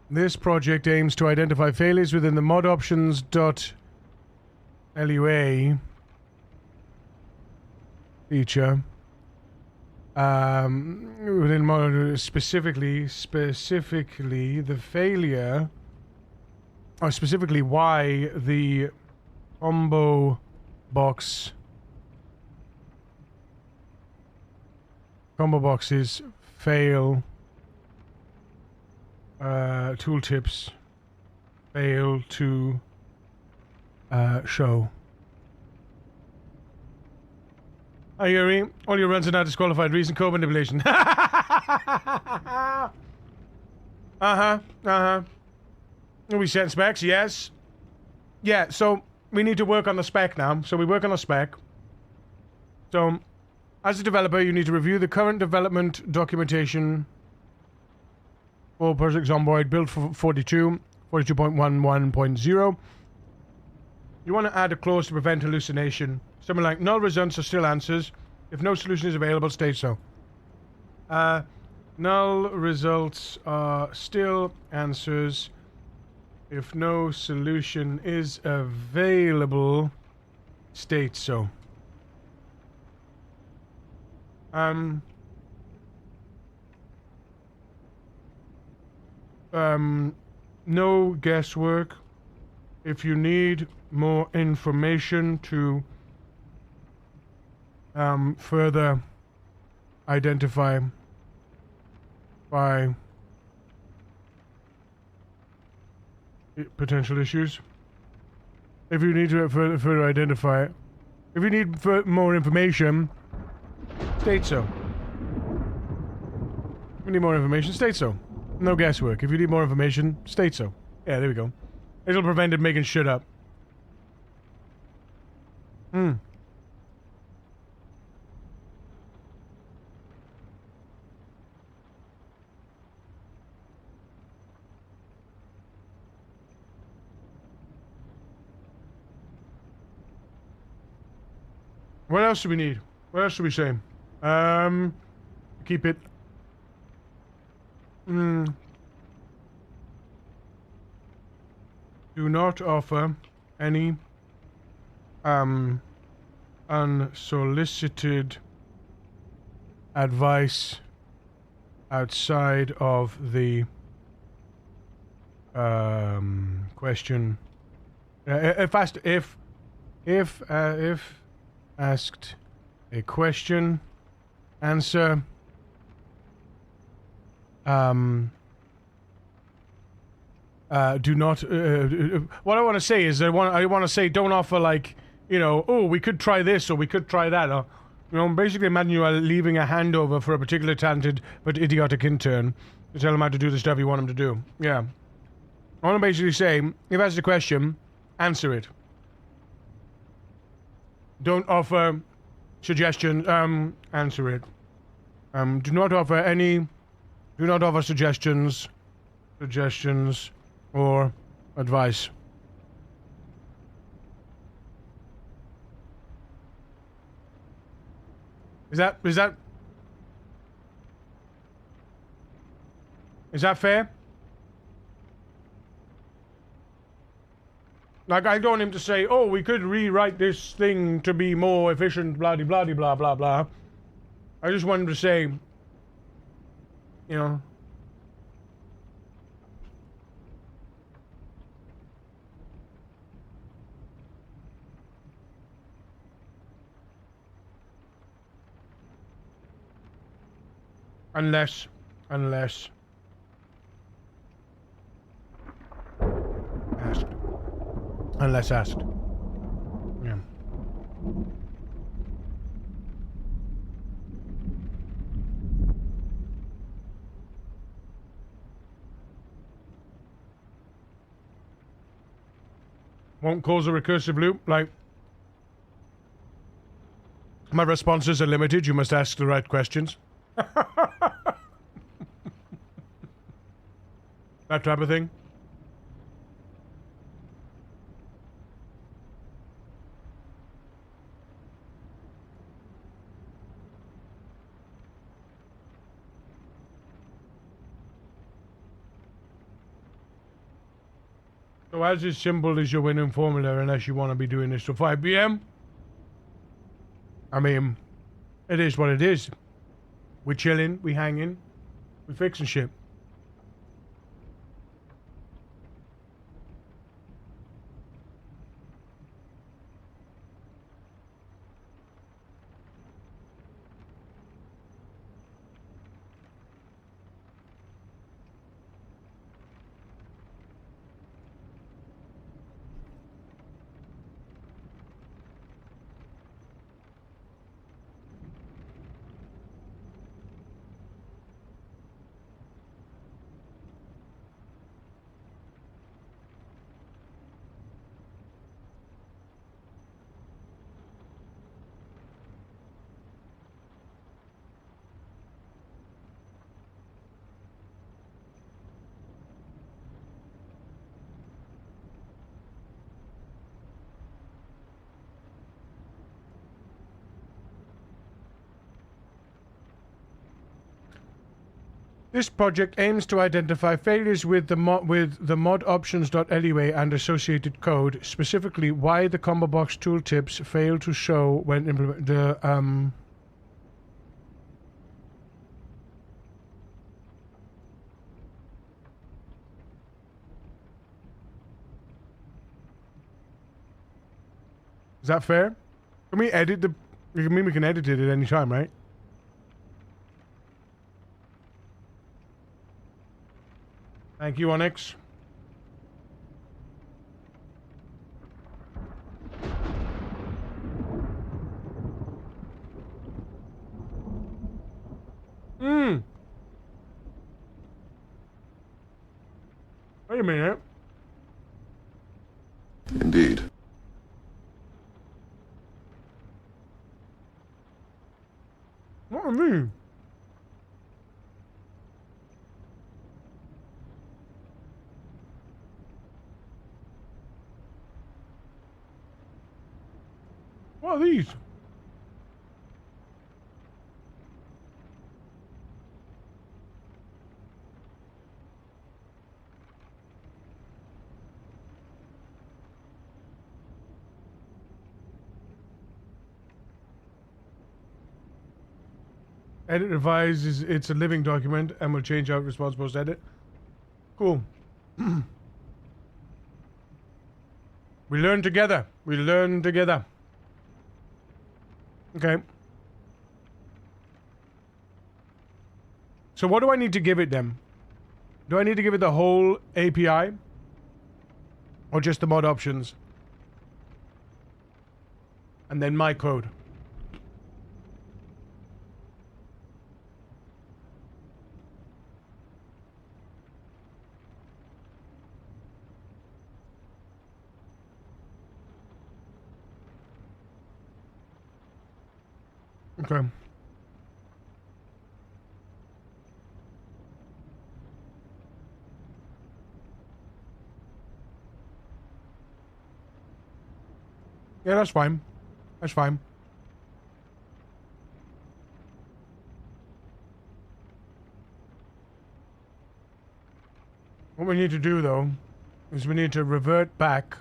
This project aims to identify failures within the mod options.lua feature. Within specifically the failure, or specifically why the combo boxes fail, tooltips fail to show. Hi Yuri, all your runs are now disqualified. Reason code manipulation. We set specs, yes. Yeah, so we need to work on the spec now. So we work on the spec. So, as a developer, you need to review the current development documentation for Project Zomboid build for 42.11.0. You want to add a clause to prevent hallucination. Something like null results are still answers. If no solution is available, state so. Null results are still answers. If no solution is available, state so. No guesswork. If you need more information to further identify by potential issues. If you need to further identify, if you need more information, state so. If you need more information, state so. No guesswork. If you need more information, state so. Yeah, there we go. It'll prevent it making shit up. What else do we need? What else do we say? Keep it. Do not offer any unsolicited advice outside of the question. If asked a question, answer do not what I want to say is I want to say don't offer like, you know, oh, we could try this or we could try that, or, you know, basically imagine you are leaving a handover for a particular talented but idiotic intern to tell him how to do the stuff you want him to do. Yeah, I want to basically say, if asked a question, answer it. Don't offer suggestions, answer it. Do not offer suggestions or advice. Is that fair? Like, I don't want him to say, oh, we could rewrite this thing to be more efficient, blah, blah, blah, blah, blah, blah. I just want him to say, you know, unless asked. Unless asked. Yeah. Won't cause a recursive loop, like, my responses are limited, you must ask the right questions. That type of thing. So as is simple as your winning formula, unless you want to be doing this till 5 p.m. I mean, It is what it is. We're chilling, we hanging, we fixing shit. This project aims to identify failures with the mod options.lua and associated code, specifically why the combo box tooltips fail to show when implement the Is that fair? Can we edit the? I mean, we can edit it at any time, right? Thank you, Onyx. Wait a minute. Indeed. What do you mean? What are these? Edit revise is it's a living document and will change out response post edit. Cool. We learn together. We learn together. Okay. So what do I need to give it then? Do I need to give it the whole API? Or just the mod options? And then my code? Okay. Yeah, that's fine. That's fine. What we need to do, though, is we need to revert back.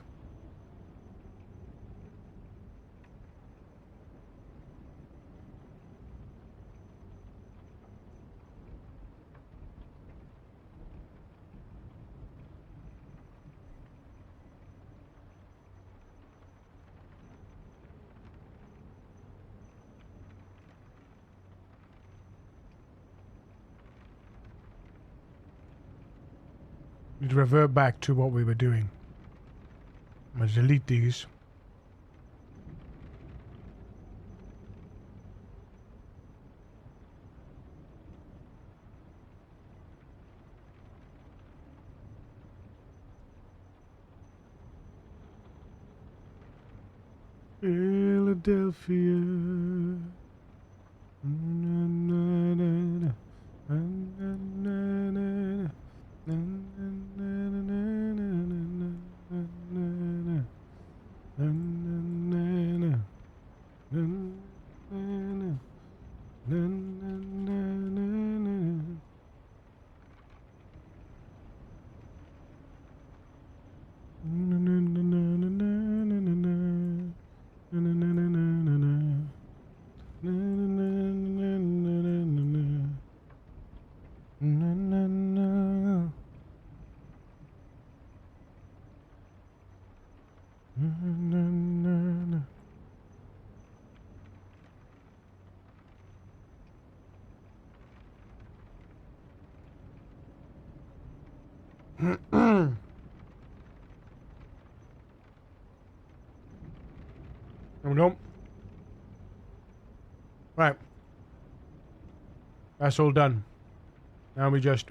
Need to revert back to what we were doing. I'm going to delete these. Philadelphia. No. Right. That's all done. Now we just...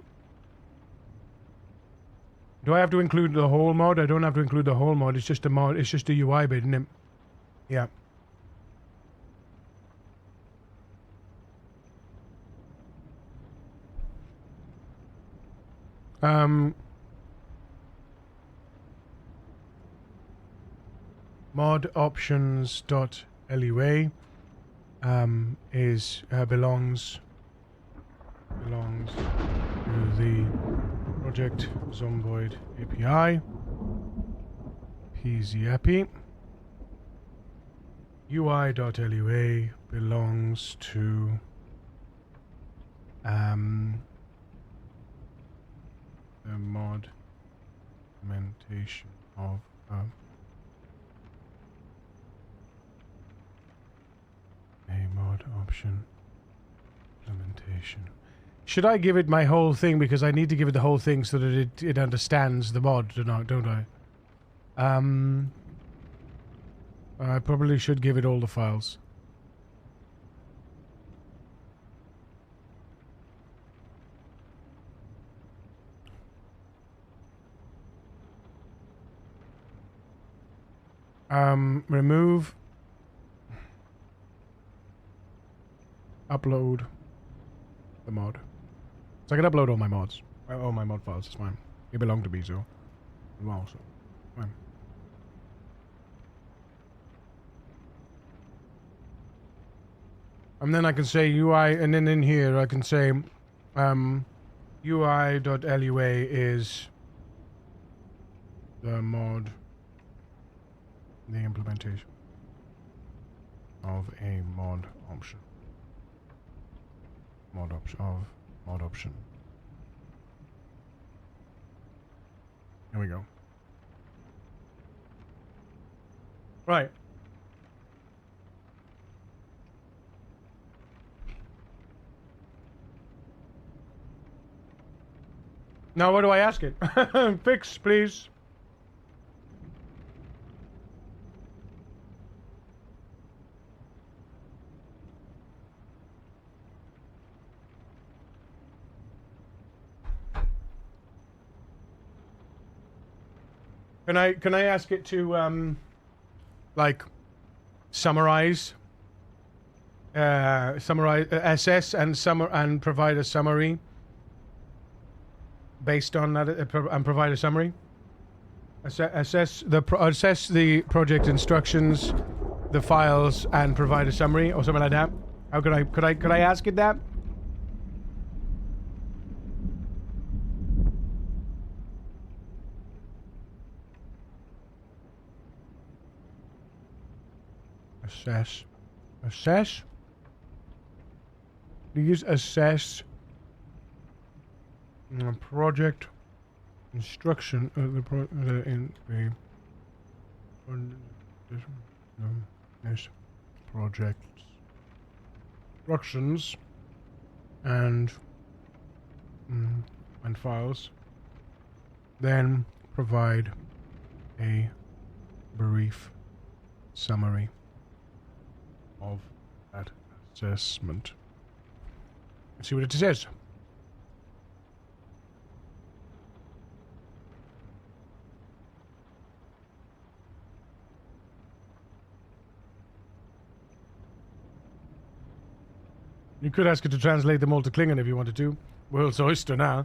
Do I have to include the whole mod? I don't have to include the whole mod. It's just a mod. It's just a UI bit, isn't it? Yeah. Mod options dot lua is belongs to the project Zomboid API PZAPI. UI.lua belongs to the mod implementation of a mod option implementation. Should I give it my whole thing, because I need to give it the whole thing so that it understands the mod, don't I? I probably should give it all the files. Remove, upload the mod. So I can upload all my mods. All my mod files, it's fine. They belong to me, so. Well, so. Fine. And then I can say UI, and then in here I can say UI.lua is the mod, the implementation of a mod option. Mod option. Here we go. Right. Now what do I ask it? Fix, please. Can I ask it to like summarize assess and provide a summary based on that, and provide a summary? Assess the project instructions, the files, and provide a summary or something like that. How could I ask it that? Assess. Please assess project instruction of the this project instructions and files. Then provide a brief summary of that assessment. Let's see what it says. You could ask it to translate them all to Klingon if you wanted to. World's oyster now.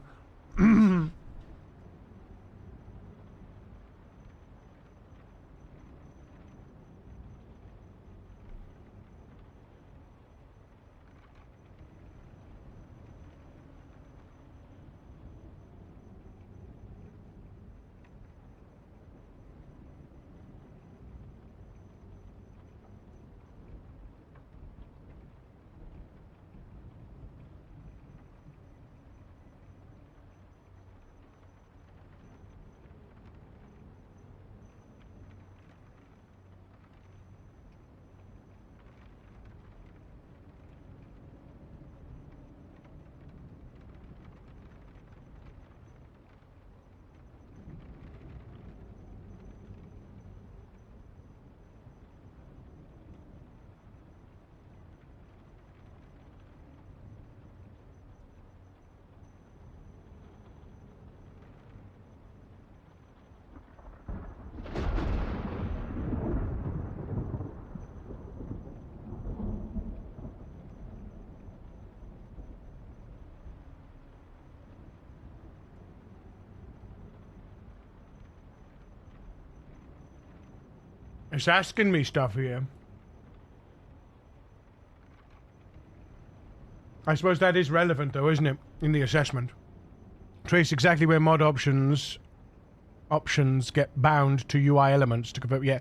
It's asking me stuff here. I suppose that is relevant, though, isn't it? In the assessment. Trace exactly where mod options get bound to UI elements to convert. Yeah.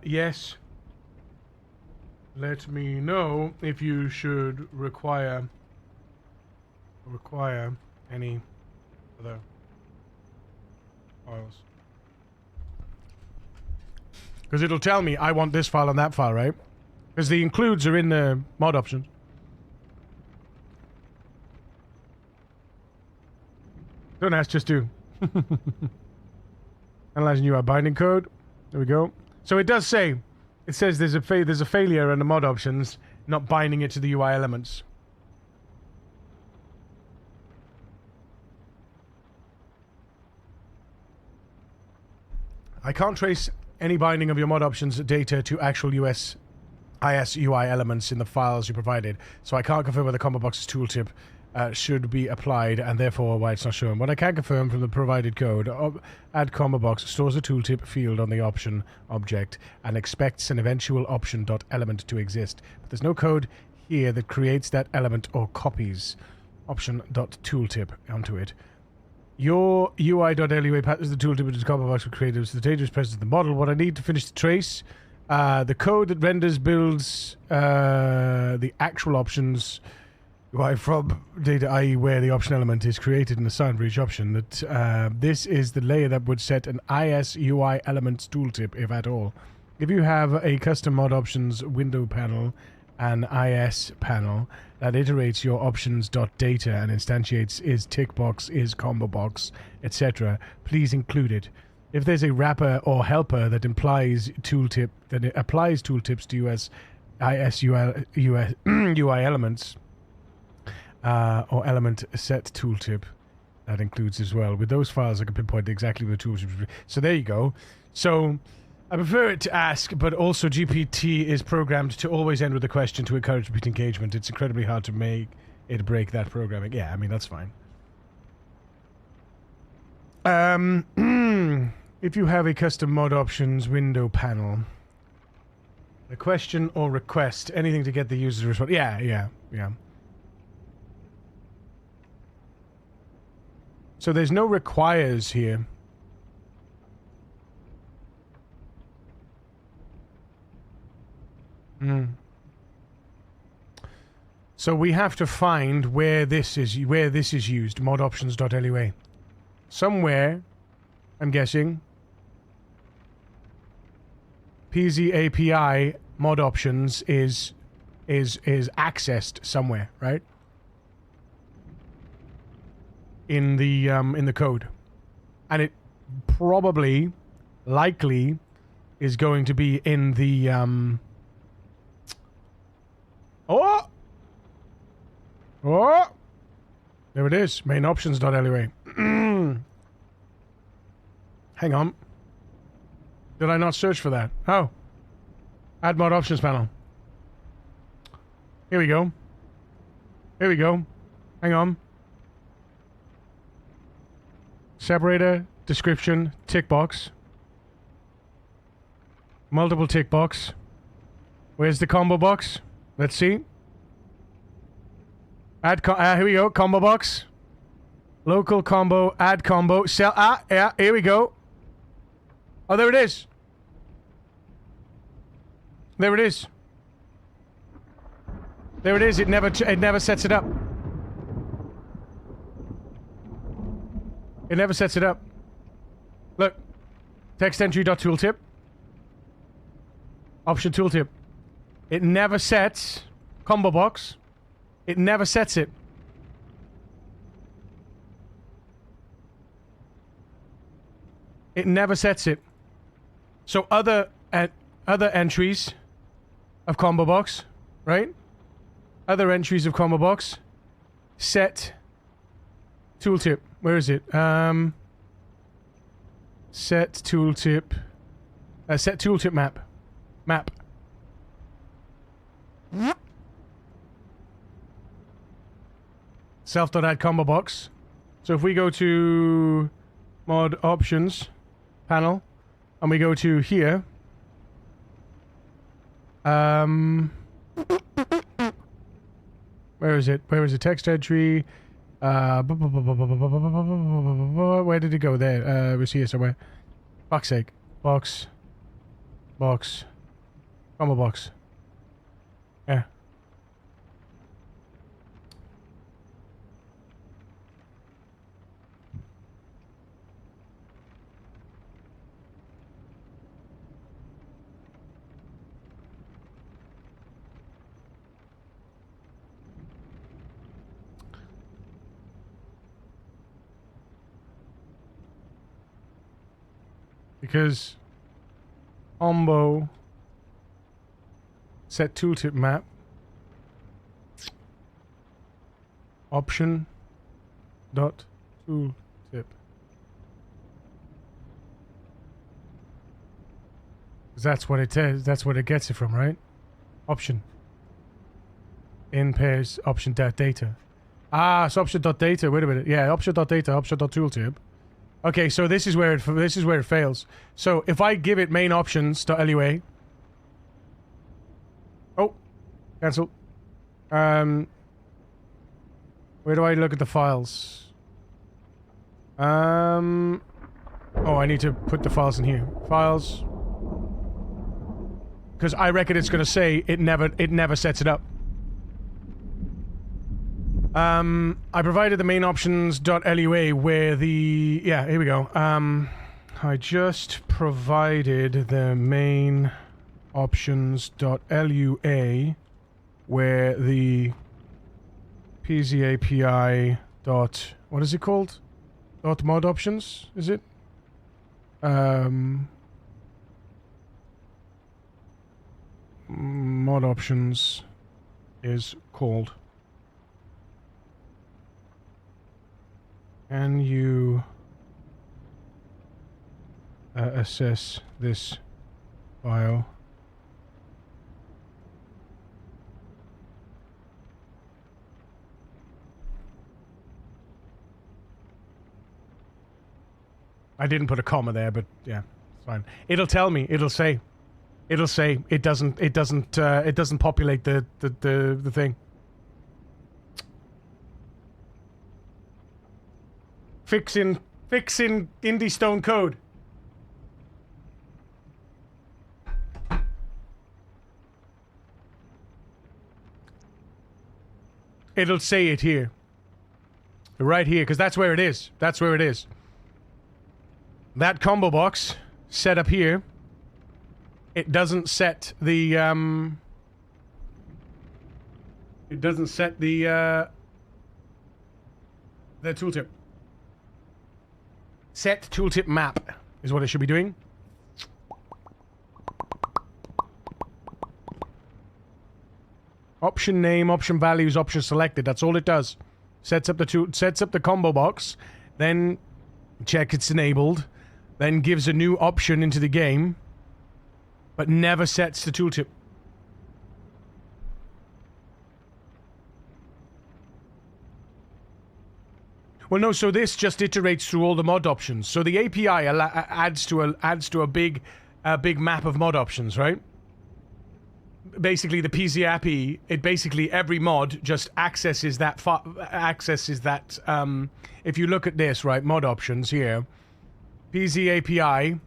Yes. Let me know if you should require any other files. Because it'll tell me I want this file and that file, right? Because the includes are in the mod options. Don't ask, just do. Analyzing UI binding code. There we go. So it does say, it says there's a failure in the mod options, not binding it to the UI elements. I can't trace any binding of your mod options data to actual IS UI elements in the files you provided, so I can't confirm whether Combo Box's tooltip should be applied, and therefore why it's not shown. What I can confirm from the provided code, add combo box stores a tooltip field on the option object and expects an eventual option.element to exist. But there's no code here that creates that element or copies option.tooltip onto it. Your UI.lua patterns the tooltip which is combo box were created, so the data is present in the model. What I need to finish the trace, the code that renders builds the actual options UI from data, i.e. where the option element is created and assigned for each option. That this is the layer that would set an IS UI elements tooltip, if at all. If you have a custom mod options window panel, an IS panel that iterates your options.data and instantiates is tick box, is combo box, etc., please include it. If there's a wrapper or helper that applies tooltips to IS UI elements, or element set tooltip, that includes as well. With those files, I can pinpoint exactly where the tooltip. So there you go. So I prefer it to ask, but also GPT is programmed to always end with a question to encourage repeat engagement. It's incredibly hard to make it break that programming. Yeah, I mean, that's fine. If you have a custom mod options window panel, a question or request, anything to get the user to respond. Yeah. So there's no requires here. So we have to find where this is used. Mod options.lua. Somewhere, I'm guessing. PZ API mod options is accessed somewhere, right? In the code, and it probably, likely, is going to be in the oh, there it is, main options.lua. Hang on, did I not search for that? Oh, add mod options panel. Here we go. Hang on. Separator, description, tick box. Multiple tick box. Where's the combo box? Let's see. Add, here we go, combo box. Local combo, add combo, yeah, here we go. Oh, there it is. There it is. It never sets it up. It never sets it up. Look. Text entry.tooltip. Option tooltip. It never sets combo box. It never sets it. It never sets it. So other entries of combo box, right? Other entries of combo box set tooltip. Where is it? Set tooltip. Set tooltip map. Self.add combo box. So if we go to mod options panel, and we go to here. Where is it? Where is the text entry? Where did it go? There. It was here somewhere. Fuck's sake. Box. Combo box. Yeah. Because combo set tooltip map option dot tooltip. That's what it says. That's what it gets it from, right? Option in pairs option dot data. Ah, it's option dot data. Wait a minute. Yeah, option dot data, option dot tooltip. Okay, so this is where it fails. So if I give it main options to LUA. Oh, cancel. Where do I look at the files? Oh, I need to put the files in here. Files. Because I reckon it's gonna say it never sets it up. I provided the main options.lua where the... Yeah, here we go. I just provided the main options.lua where the PZAPI dot... What is it called? Dot mod options, is it? Mod options is called. Can you assess this file? I didn't put a comma there, but yeah, it's fine. It'll tell me. It'll say it doesn't populate the thing. Fixing Indie Stone code. It'll say it here. Right here, because that's where it is. That's where it is. That combo box set up here. It doesn't set the it doesn't set the tooltip. Set tooltip map is what it should be doing. Option name, option values, option selected. That's all it does. Sets up the combo box, then check it's enabled, then gives a new option into the game, but never sets the tooltip. Well, no. So this just iterates through all the mod options. So the API adds to a big map of mod options, right? Basically, the PZ API, it basically every mod just accesses that. If you look at this, right, mod options here, PZ API,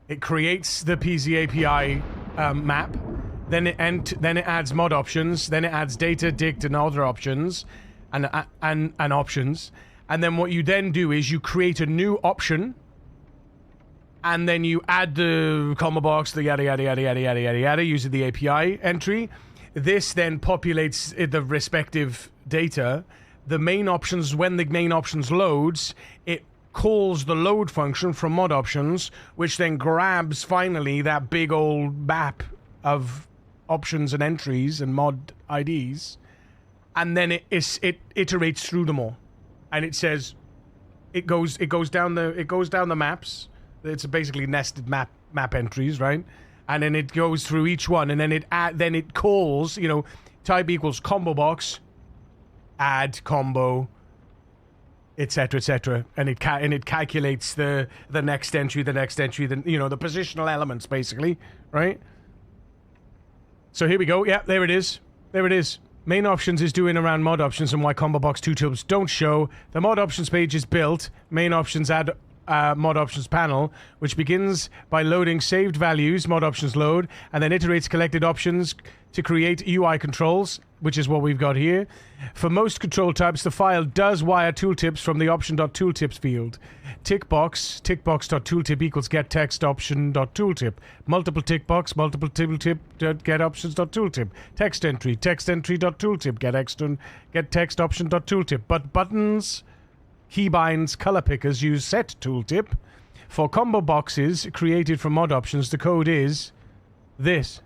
it creates the PZ API map. Then it adds mod options. Then it adds data, dict, and other options, and options. And then what you then do is you create a new option, and then you add the combo box, the yada yada yada yada yada yada yada, using the API entry. This then populates the respective data. The main options, when the main options loads, it calls the load function from mod options, which then grabs finally that big old map of options and entries and mod IDs, and then it iterates through them all. And it says, it goes down the maps. It's basically nested map entries, right? And then it goes through each one, and then it calls, type equals combo box, add combo. etc., and it calculates the next entry, the positional elements, basically, right? So here we go. Yeah, there it is. There it is. Main options is doing around mod options and why combo box 2 tubes don't show. The mod options page is built. Main options add mod options panel, which begins by loading saved values, mod options load, and then iterates collected options to create UI controls, which is what we've got here. For most control types, the file does wire tooltips from the option.tooltips field. tickbox.tooltip equals get text option.tooltip. Multiple tickbox, multiple tooltip, get options.tooltip. Text entry.tooltip, get text option.tooltip. But buttons, keybinds, color pickers use set tooltip. For combo boxes created from mod options, the code is this.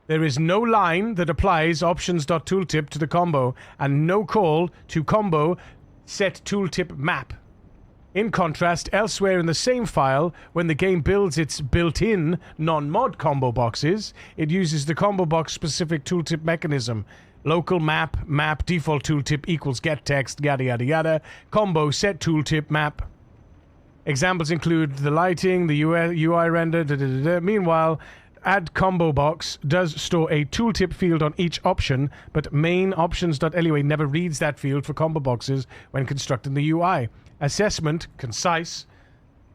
There is no line that applies options.tooltip to the combo and no call to combo set tooltip map. In contrast, elsewhere in the same file, when the game builds its built-in non-mod combo boxes, it uses the combo box specific tooltip mechanism. Local map default tooltip equals get text, yada yada yada. Combo set tooltip map. Examples include the lighting, the UI render, Meanwhile, add combo box does store a tooltip field on each option, but main options.lua never reads that field for combo boxes when constructing the UI. Assessment, concise.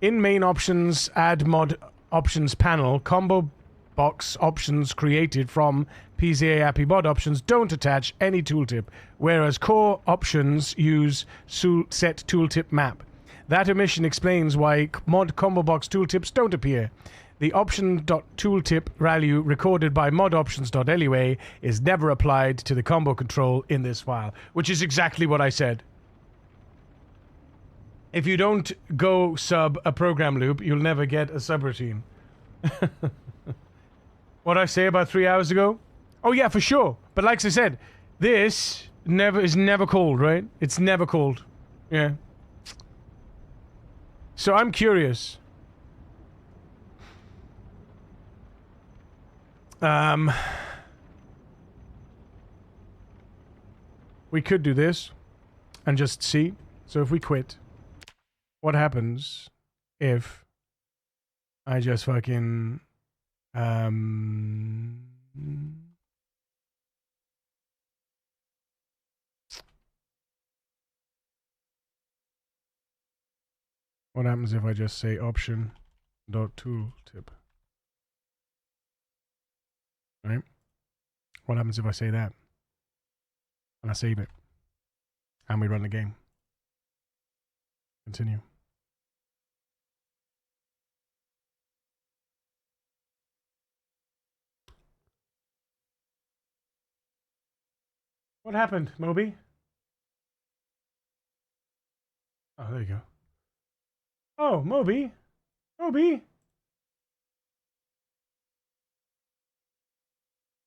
In main options, add mod options panel, combo box options created from PZA API mod options don't attach any tooltip, whereas core options use set tooltip map. That omission explains why mod combo box tooltips don't appear. The option.tooltip value recorded by modoptions.lua is never applied to the combo control in this file, which is exactly what I said. If you don't go sub a program loop, you'll never get a subroutine. What did I say about 3 hours ago? Oh yeah, for sure. But like I said, this is never called, right? It's never called. Yeah. So I'm curious. We could do this and just see. So if we quit, what happens if I just fucking what happens if I just say option.tooltip? Right? What happens if I say that? And I save it. And we run the game. Continue. What happened, Moby? Oh, there you go. Oh, Moby. Moby.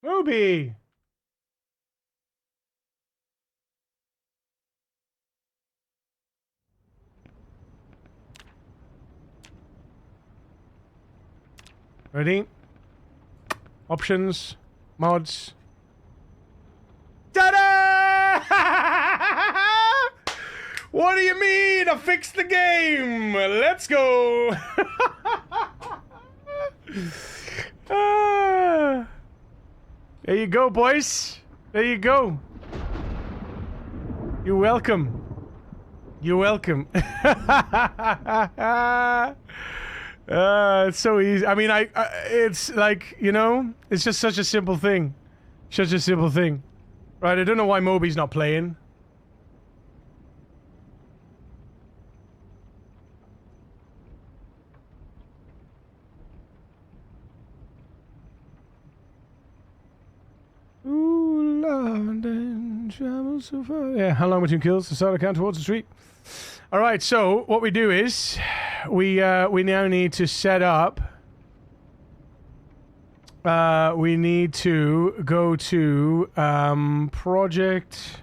Moby. Ready? Options, mods. Ta-da! What do you mean? I fixed the game. Let's go. There you go, boys. There you go. You're welcome. You're welcome. It's so easy. I mean, it's like, you know, it's just such a simple thing. Such a simple thing. Right, I don't know why Moby's not playing. Ooh, London, travel so far. Yeah, how long between kills to start a count towards the street? All right, so what we do is we now need to set up. We need to go to Project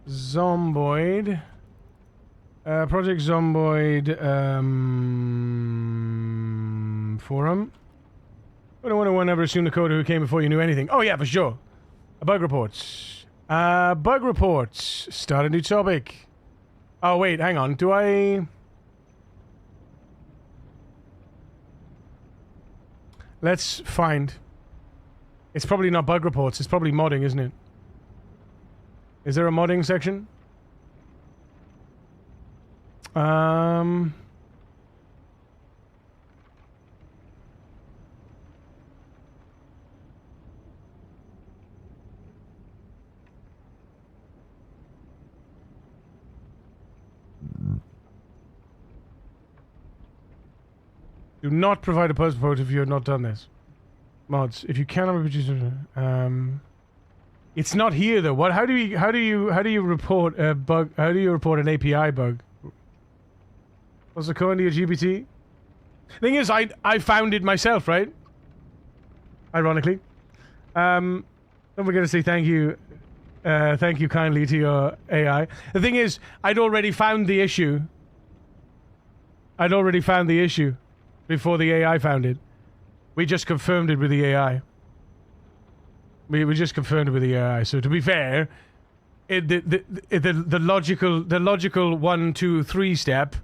Zomboid. Project Zomboid forum. I don't want to never assume the coder who came before you knew anything. Oh yeah, for sure. Bug reports. Bug reports. Start a new topic. Oh, wait, hang on. Do I... Let's find... It's probably not bug reports. It's probably modding, isn't it? Is there a modding section? Do not provide a post report if you have not done this. Mods, if you cannot reproduce, it's not here though. What? How do you report a bug? How do you report an API bug? What's the code to your GPT? Thing is, I found it myself, right? Ironically, don't forget to say thank you kindly to your AI. The thing is, I'd already found the issue before the AI found it. We just confirmed it with the AI. We just confirmed it with the AI. So to be fair, the logical 1, 2, 3 step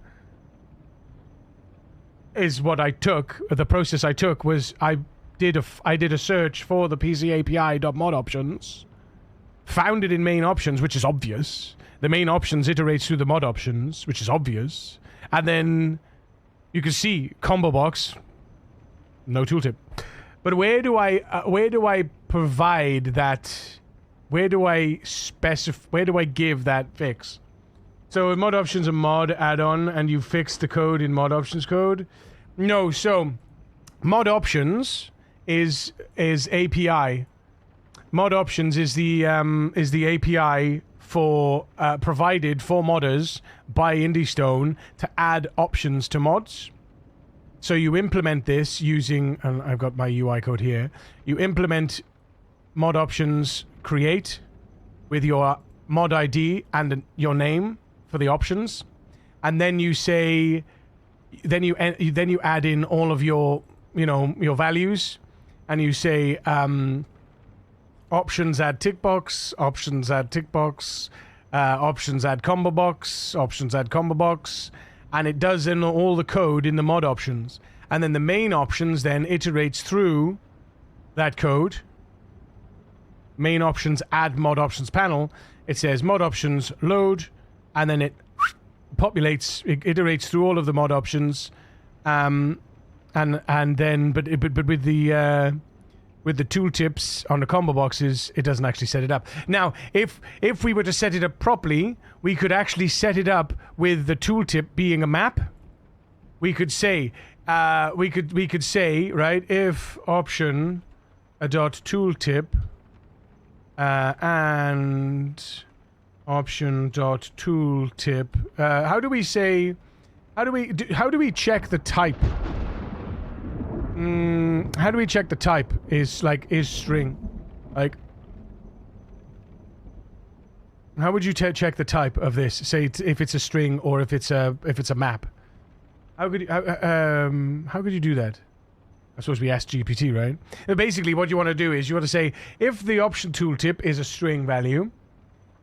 is what I took. The process I took was I did a search for the PCAPI.mod options, found it in main options, which is obvious. The main options iterates through the mod options, which is obvious, and then you can see combo box, no tooltip. But where do I provide that? Where do I give that fix? So in mod options, a mod add-on, and you fix the code in mod options code. No, so mod options is API. Mod options is the API for provided for modders by IndieStone to add options to mods. So you implement this using, and I've got my UI code here. You implement mod options create with your mod ID and your name for the options, and then you say, then you add in all of your your values, and you say options add tick box, options add tick box, options add combo box, options add combo box. And it does in all the code in the mod options. And then the main options then iterates through that code. Main options add mod options panel. It says mod options load, and then it populates, it iterates through all of the mod options. And then but with the tooltips on the combo boxes, it doesn't actually set it up. Now, if we were to set it up properly, we could actually set it up with the tooltip being a map. We could say, we could say, right, if option a dot tooltip and option dot tooltip. How do we check the type? How do we check the type? Is string, like? How would you check the type of this? Say if it's a string or if it's a map. How could you do that? I suppose we asked GPT, right? Basically, what you want to do is you want to say if the option tooltip is a string value,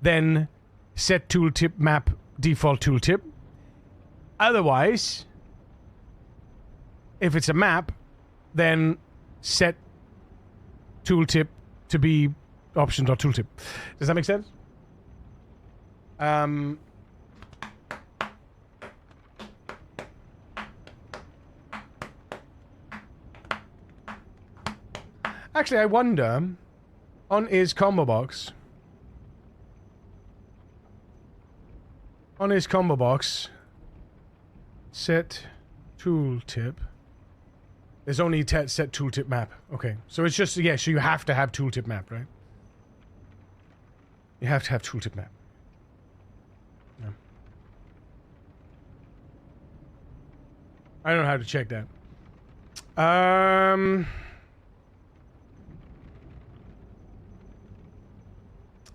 then set tooltip map default tooltip. Otherwise, if it's a map, then set tooltip to be option.tooltip. Does that make sense? Actually, I wonder, on his combo box, set tooltip. There's only set tooltip map. Okay, so it's just, yeah, so you have to have tooltip map, right? You have to have tooltip map. Yeah. I don't know how to check that.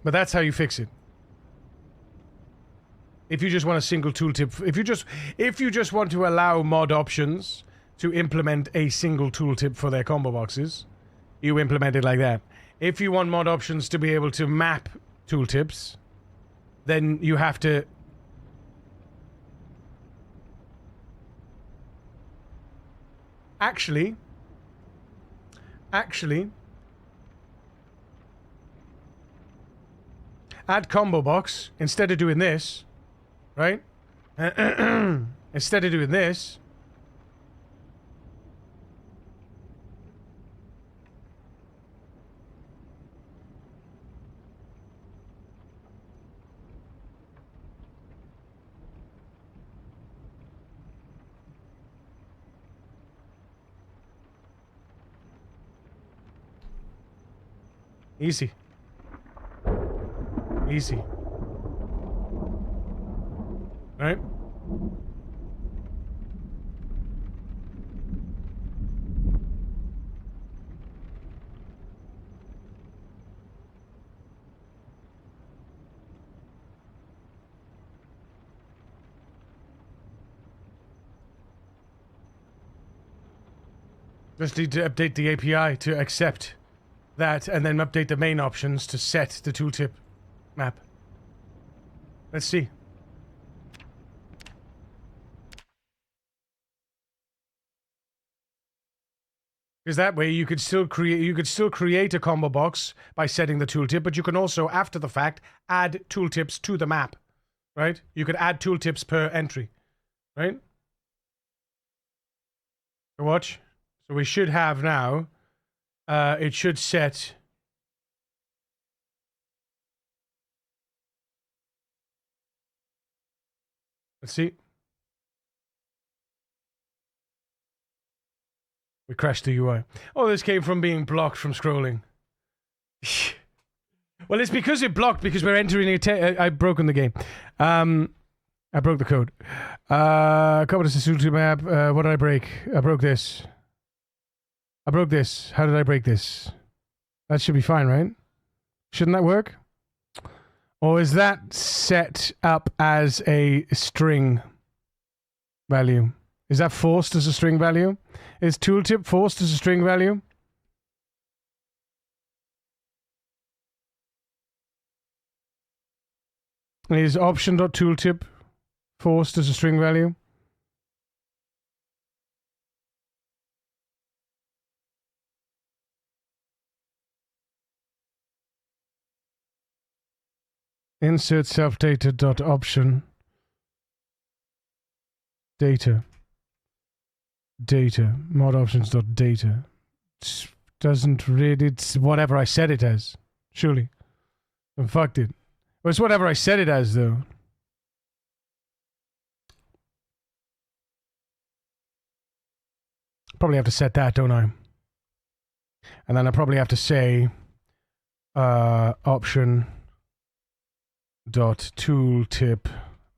But that's how you fix it. If you just want a single tooltip, if you just want to allow mod options to implement a single tooltip for their combo boxes, you implement it like that. If you want mod options to be able to map tooltips, then you have to Actually, add combo box instead of doing this, right? Instead of doing this, easy. Easy. Right? Just need to update the API to accept that and then update the main options to set the tooltip map. Let's see. Because that way you could still create a combo box by setting the tooltip, but you can also, after the fact, add tooltips to the map. Right? You could add tooltips per entry. Right? So watch. So we should have now, it should set. Let's see. We crashed the UI. Oh, this came from being blocked from scrolling. Well, it's because it blocked because we're entering I've broken the game. I broke the code. Commodus to map. What did I break? I broke this. I broke this. How did I break this? That should be fine, right? Shouldn't that work? Or is that set up as a string value? Is that forced as a string value? Is tooltip forced as a string value? Is option.tooltip forced as a string value? Insert self-data.option data mod options.data. Doesn't read it's whatever I said it as. Surely. I fucked it. Well, it's whatever I said it as though. Probably have to set that, don't I? And then I probably have to say option dot tooltip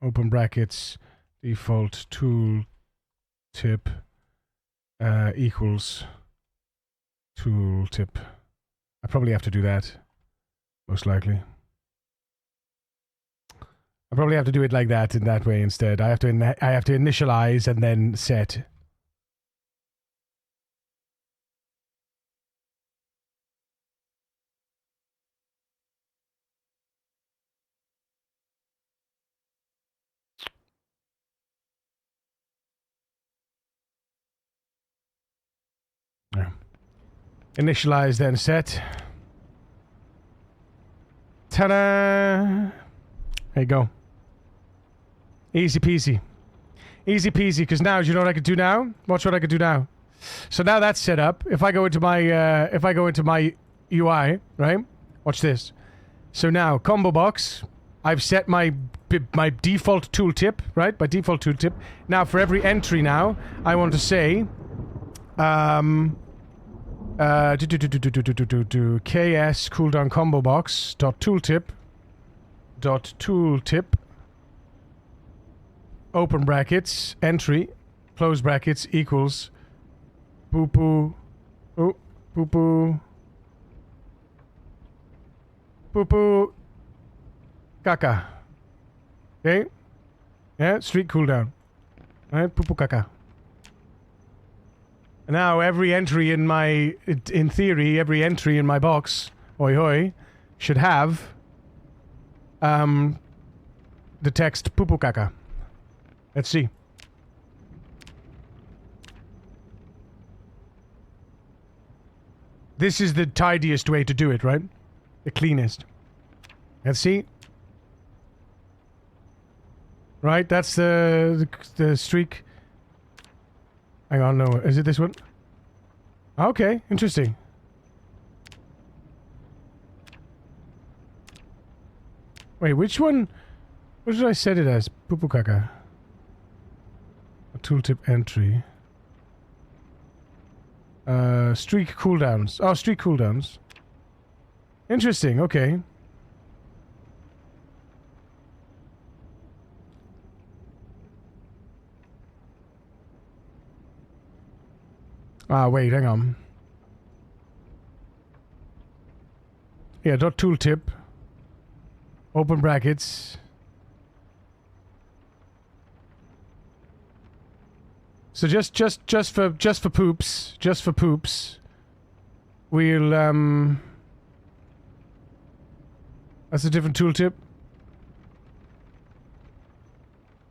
open brackets default tooltip equals tooltip. I probably have to do that, most likely. I probably have to do it like that in that way instead. I have to initialize and then set. Yeah. Initialize then set. Ta-da! There you go. Easy peasy. Easy peasy, because now, do you know what I could do now? Watch what I could do now. So now that's set up. If I go into my UI, right? Watch this. So now, combo box. I've set my default tooltip, right? My default tooltip. Now, for every entry now, I want to say ks cooldown combo box dot tooltip open brackets entry close brackets equals poo poo caca. Okay, yeah, streak cooldown. All right, poo poo caca. Now every entry in my, in theory, every entry in my box, oi hoi, should have the text poo poo caca. Let's see. This is the tidiest way to do it, right? The cleanest. Let's see. Right, that's the streak. Hang on, no, is it this one? Okay, interesting. Wait, which one? What did I set it as? Pupukaka. A tooltip entry. Streak cooldowns. Oh, streak cooldowns. Interesting, okay. Ah, wait, hang on. Yeah, dot tooltip. Open brackets. So just for poops, we'll that's a different tooltip.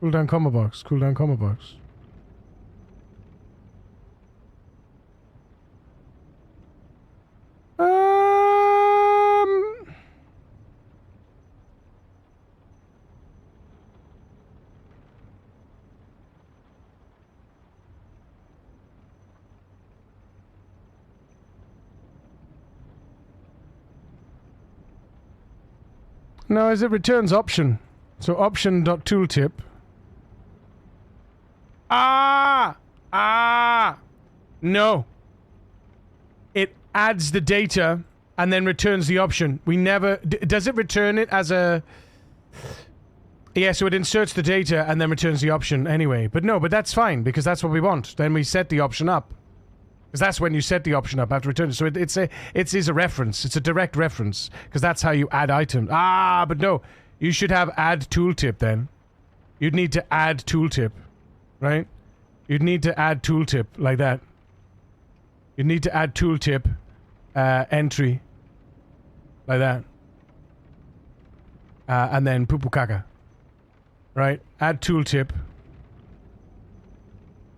Cooldown combo box. Cooldown combo box. No, is it returns option? So option.tooltip. No. It adds the data and then returns the option. We never... does it return it as a... Yeah, so it inserts the data and then returns the option anyway. But no, but that's fine because that's what we want. Then we set the option up. Because that's when you set the option up after returning. So it is a reference. It's a direct reference. Because that's how you add items. But no. You should have add tooltip then. You'd need to add tooltip. Right? You'd need to add tooltip like that. You'd need to add tooltip entry. Like that. And then pupukaka. Right? Add tooltip.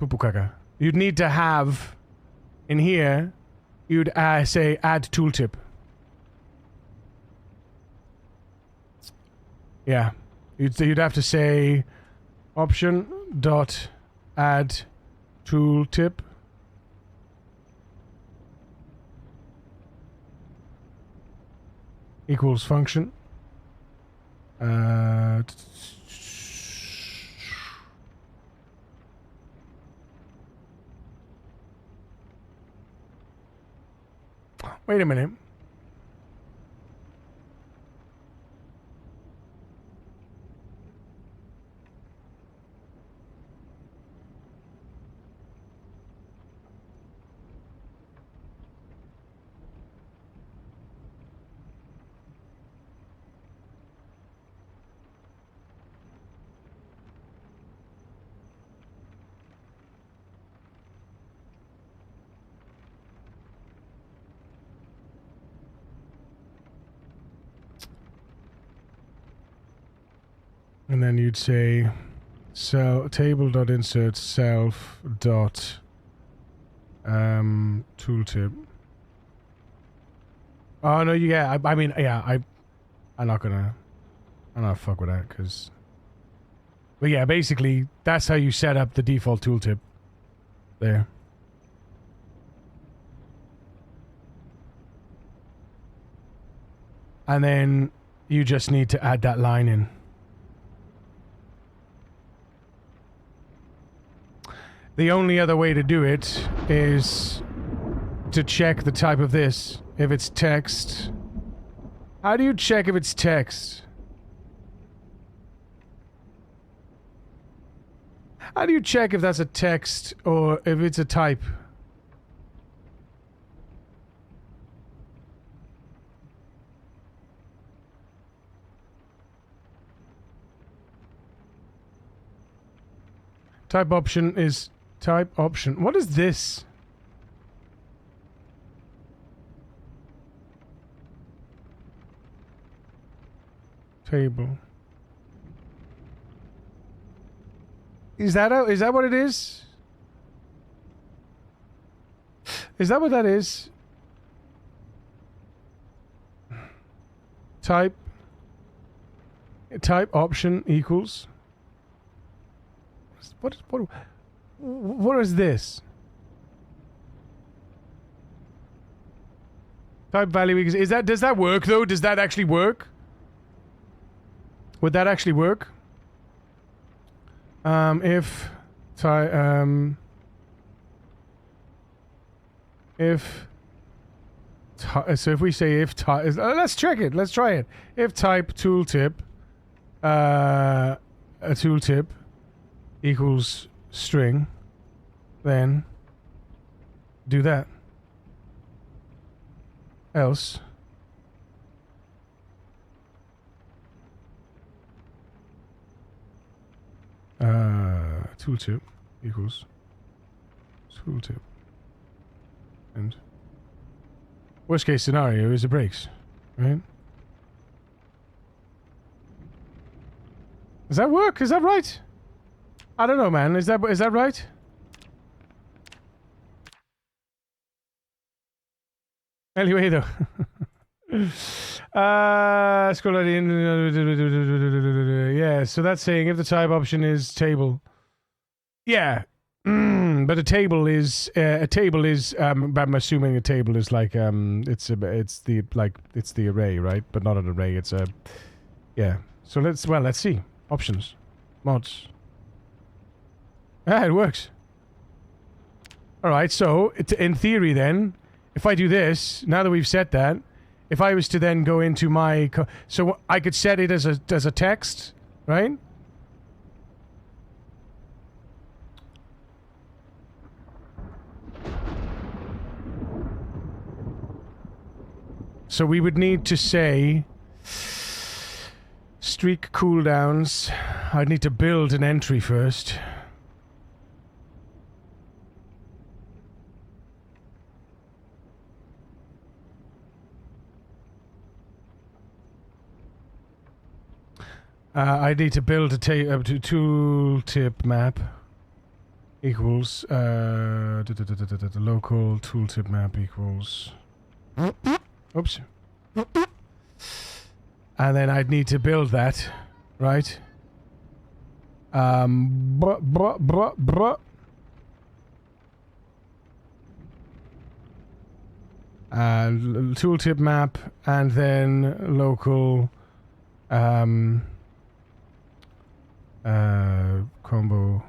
Pupukaka. You'd need to have... in here, you'd say add tooltip. Yeah. You'd have to say option dot add tooltip. Equals function. Wait a minute. And then you'd say table.insert self dot tooltip. Oh no, yeah, I mean, yeah, I'm not fuck with that, cause. But yeah, basically that's how you set up the default tooltip. There. And then you just need to add that line in. The only other way to do it is to check the type of this. If it's text. How do you check if it's text? How do you check if that's a text or if it's a type? Type option is type option. What is this? Table. Is that what it is? Is that what that is? type option equals. What is this? Type value equals. Does that work though? Does that actually work? Would that actually work? If type so if we say if type, let's check it. Let's try it. If type tooltip, a tooltip equals string, then do that. Else, tooltip equals tooltip, and worst case scenario is it breaks, right? Does that work? Is that right? I don't know, man. Is that right? Anyway, though. Scroll right in. Yeah, so that's saying if the type option is table. Yeah. But a table is I'm assuming a table is like it's the array, right? But not an array, it's a yeah. So let's see. Options. Mods. Ah, it works. Alright, so in theory then, if I do this, now that we've set that, if I was to then go into my so I could set it as a text, right? So we would need to say streak cooldowns. I'd need to build an entry first. I need to build a tooltip map equals the local tooltip map equals. Oops. And then I'd need to build that, right? Tooltip map and then local combo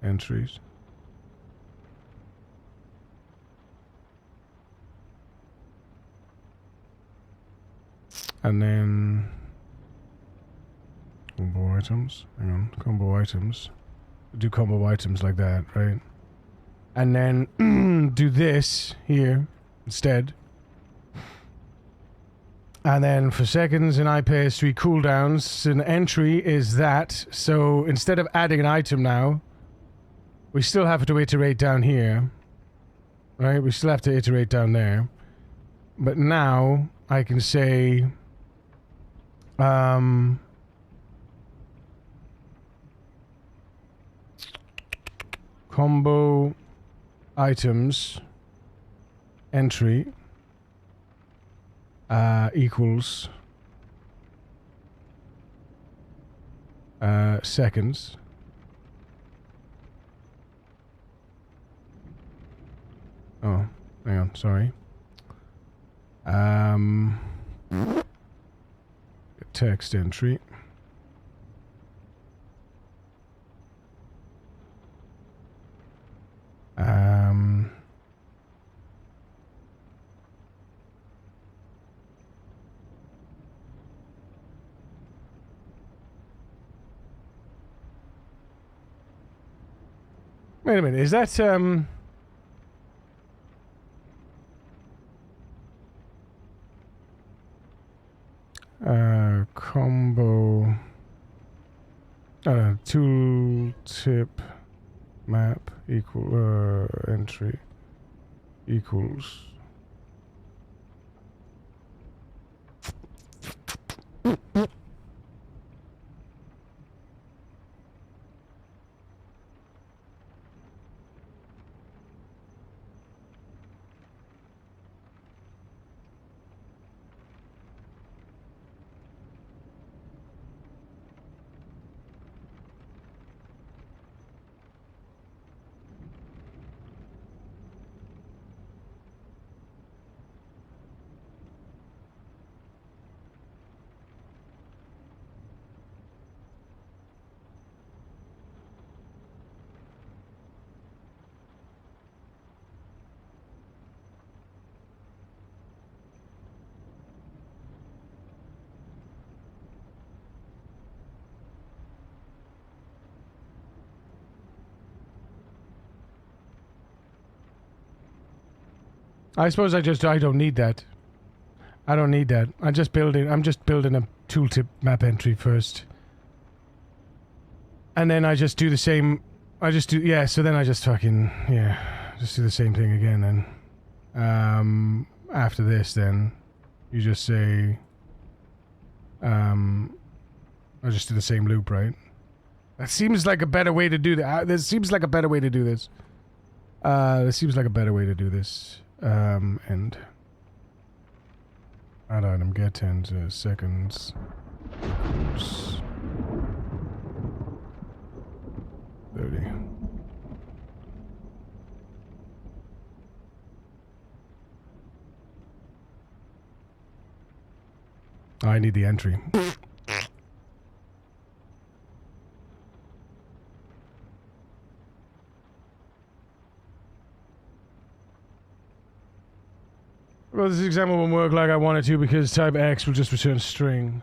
entries. And then combo items. Hang on, combo items. Do combo items like that, right? And then do this here instead. And then for seconds in IP3 cooldowns, an entry is that. So instead of adding an item now, we still have to iterate down here. Right? We still have to iterate down there. But now I can say combo items entry equals seconds. Oh, hang on, sorry. Text entry. Wait a minute, is that combo tooltip map equal entry equals I suppose I don't need that. I don't need that. I'm just building a tooltip map entry first. And then I just do the same, so then I just fucking, just do the same thing again then. After this then, you just say, I just do the same loop, right? That seems like a better way to do that. This seems like a better way to do this. And add item get 10 seconds equals 30. I need the entry. Well, this example won't work like I want it to because type X will just return string.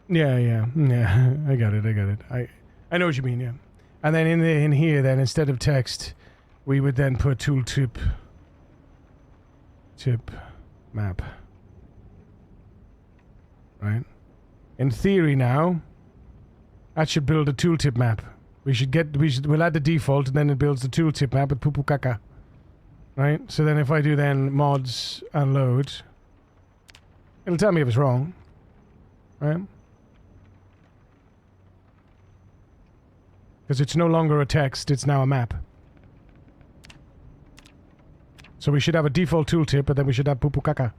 Yeah. I got it. I know what you mean, yeah. And then in here, then instead of text, we would then put tooltip map. Right? In theory now, that should build a tooltip map. We'll add the default and then it builds the tooltip map with pupu kaka. Right? So then if I do then mods and load, it'll tell me if it's wrong. Right? Because it's no longer a text, it's now a map. So we should have a default tooltip, but then we should have pupu kaka.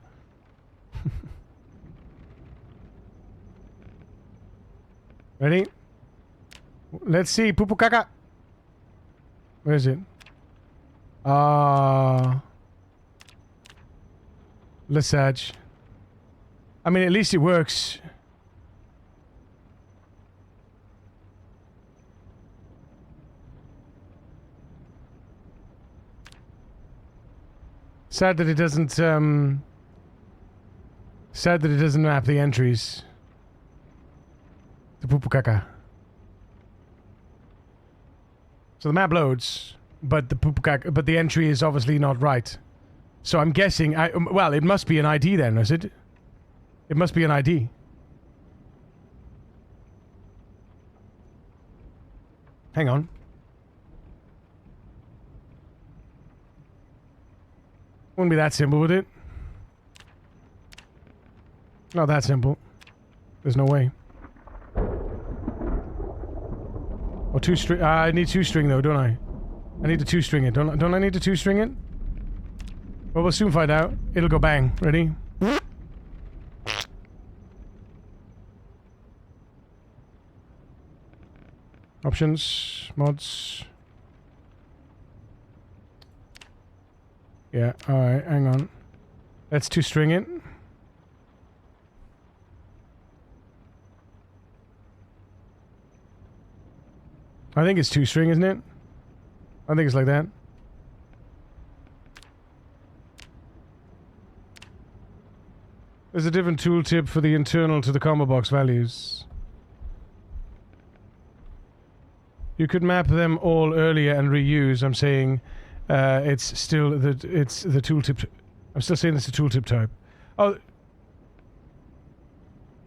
Ready? Let's see, pupu kaka. Where is it? Lesage. I mean, at least it works. Sad that it doesn't, map the entries to pupu kaka. So the map loads, but the entry is obviously not right. So I'm guessing, well, it must be an ID then, is it? It must be an ID. Hang on. Wouldn't be that simple, would it? Not that simple. There's no way. Or two string. I need two string though, don't I? I need to two string it. Don't I need to two string it? Well, we'll soon find out. It'll go bang. Ready? Options, mods. Yeah, alright, hang on. Let's two string it. I think it's two string, isn't it? I think it's like that. There's a different tooltip for the internal to the combo box values. You could map them all earlier and reuse. I'm saying it's still the tooltip. I'm still saying it's the tooltip type. Oh,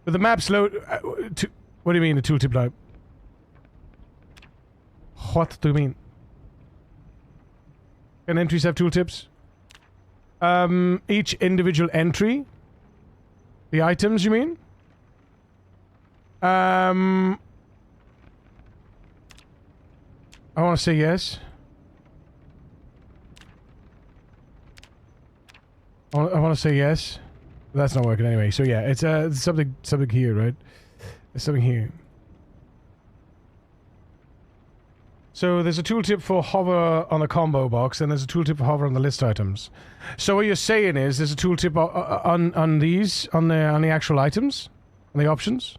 but the maps load. What do you mean the tooltip type? What do you mean? Can entries have tooltips? Each individual entry. The items, you mean? I want to say yes. I want to say yes. But that's not working anyway. So yeah, it's something here, right? There's something here. So there's a tooltip for hover on the combo box, and there's a tooltip for hover on the list items. So what you're saying is there's a tooltip on these, on the actual items, on the options.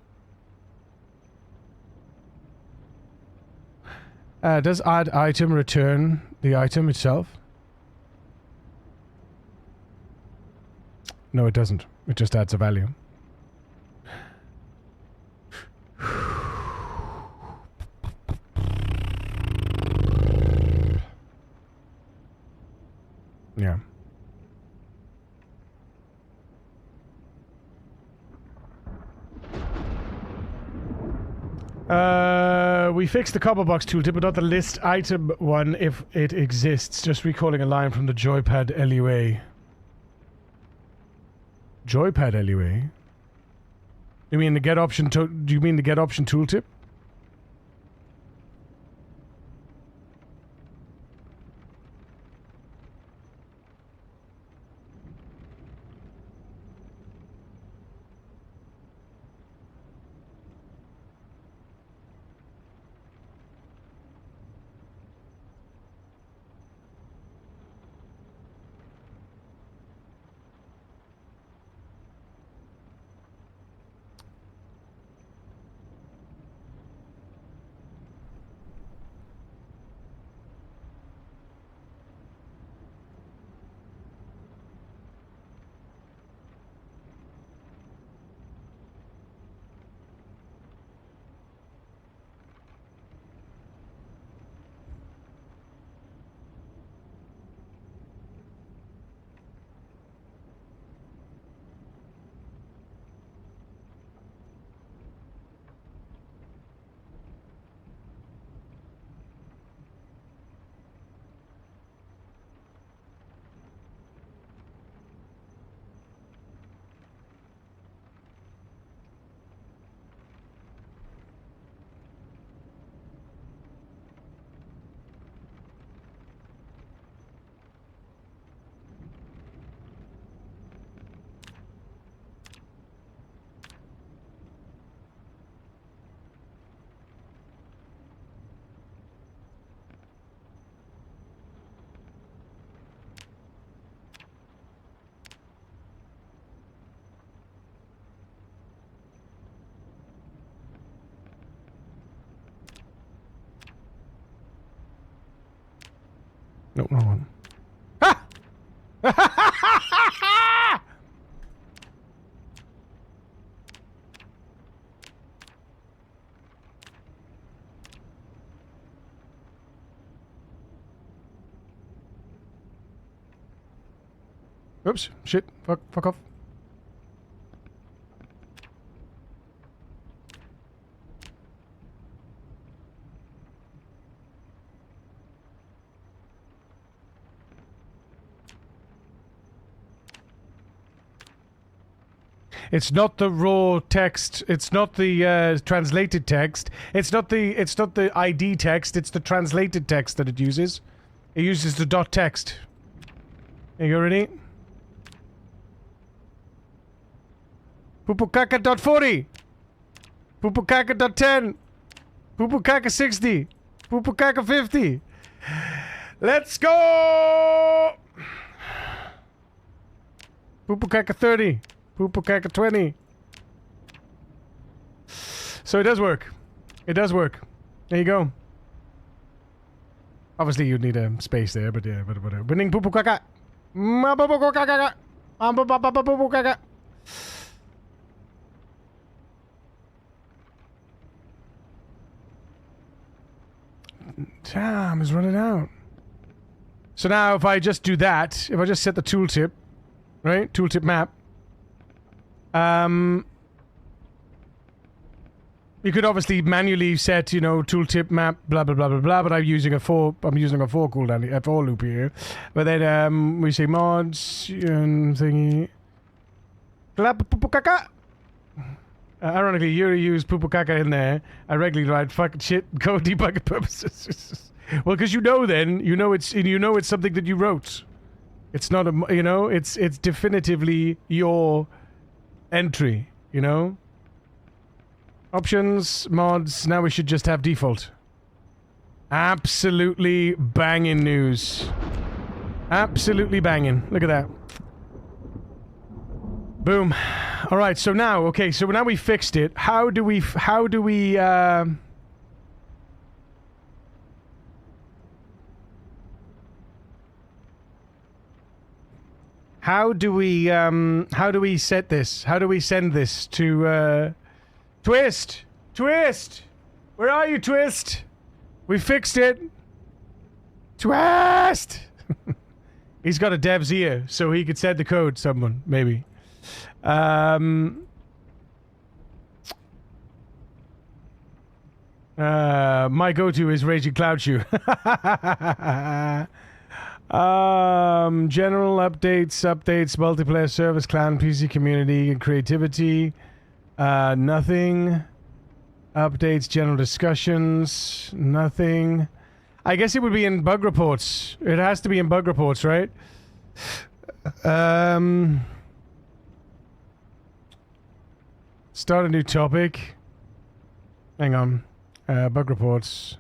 Does add item return the item itself? No, it doesn't. It just adds a value. Yeah. We fixed the copper box tooltip, but not the list item one if it exists. Just recalling a line from the joypad LUA. Joypad LUA? You mean the get option? Do you mean the get option tooltip? No, wrong one. Ha! Oops, shit, fuck off. It's not the raw text. It's not the translated text. It's not the ID text. It's the translated text that it uses. It uses the dot text. Are you ready? Pupukaka.40. Pupukaka.10. Pupukaka60. Pupukaka50. Let's go! Pupukaka30. Pupukaka 20. So it does work. It does work. There you go. Obviously you'd need a space there, but yeah, but whatever. Winning Pupukaka. Pupukaka. Pupukaka. Time is running out. So now if I just do that, if I just set the tooltip, right? Tooltip map. You could obviously manually set, you know, tooltip map, blah blah blah blah blah. But I'm using a for cooldown, a for loop here. But then we say mods and thingy. Pupukaka. Ironically, you use Pupukaka in there. I regularly write fucking shit code debug purposes. Well, because you know it's something that you wrote. It's not a, you know, it's definitively your entry, you know? Options, mods, now we should just have default. Absolutely banging news. Absolutely banging. Look at that. Boom. Alright, so now, okay, so now we fixed it. How do we set this? How do we send this to, Twist! Twist! Where are you, Twist? We fixed it! Twist! He's got a dev's ear, so he could send the code to someone, maybe. My go-to is Raging Cloud Shoe. General updates, multiplayer service, clan, PC community, and creativity. Nothing. Updates, general discussions, nothing. I guess it would be in bug reports. It has to be in bug reports, right? Start a new topic. Hang on. Bug reports.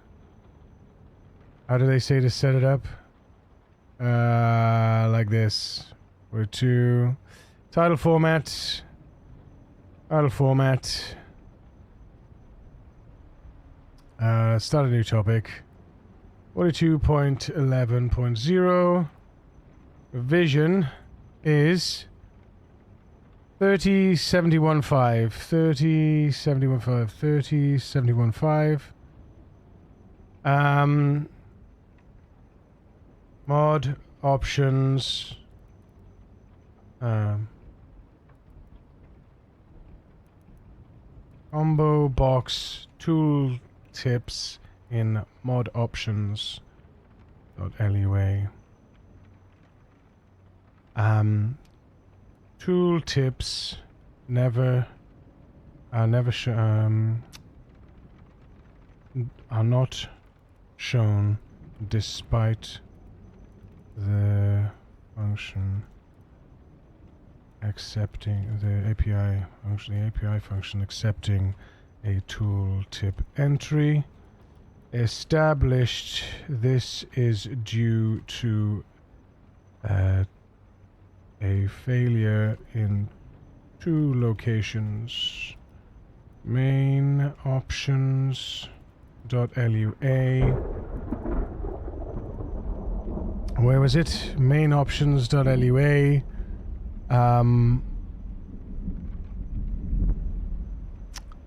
How do they say to set it up? Like this. We're to title format. Title format. Start a new topic. 42.11.0. Revision is 30.71.5. 30.71.5. 30.71.5. Mod options. Combo box tool tips in mod options. .lua. Tool tips never are not shown despite the function accepting the API function accepting a tooltip entry. Established this is due to a failure in 2 locations. Main options.lua. Where was it? Main options.lua.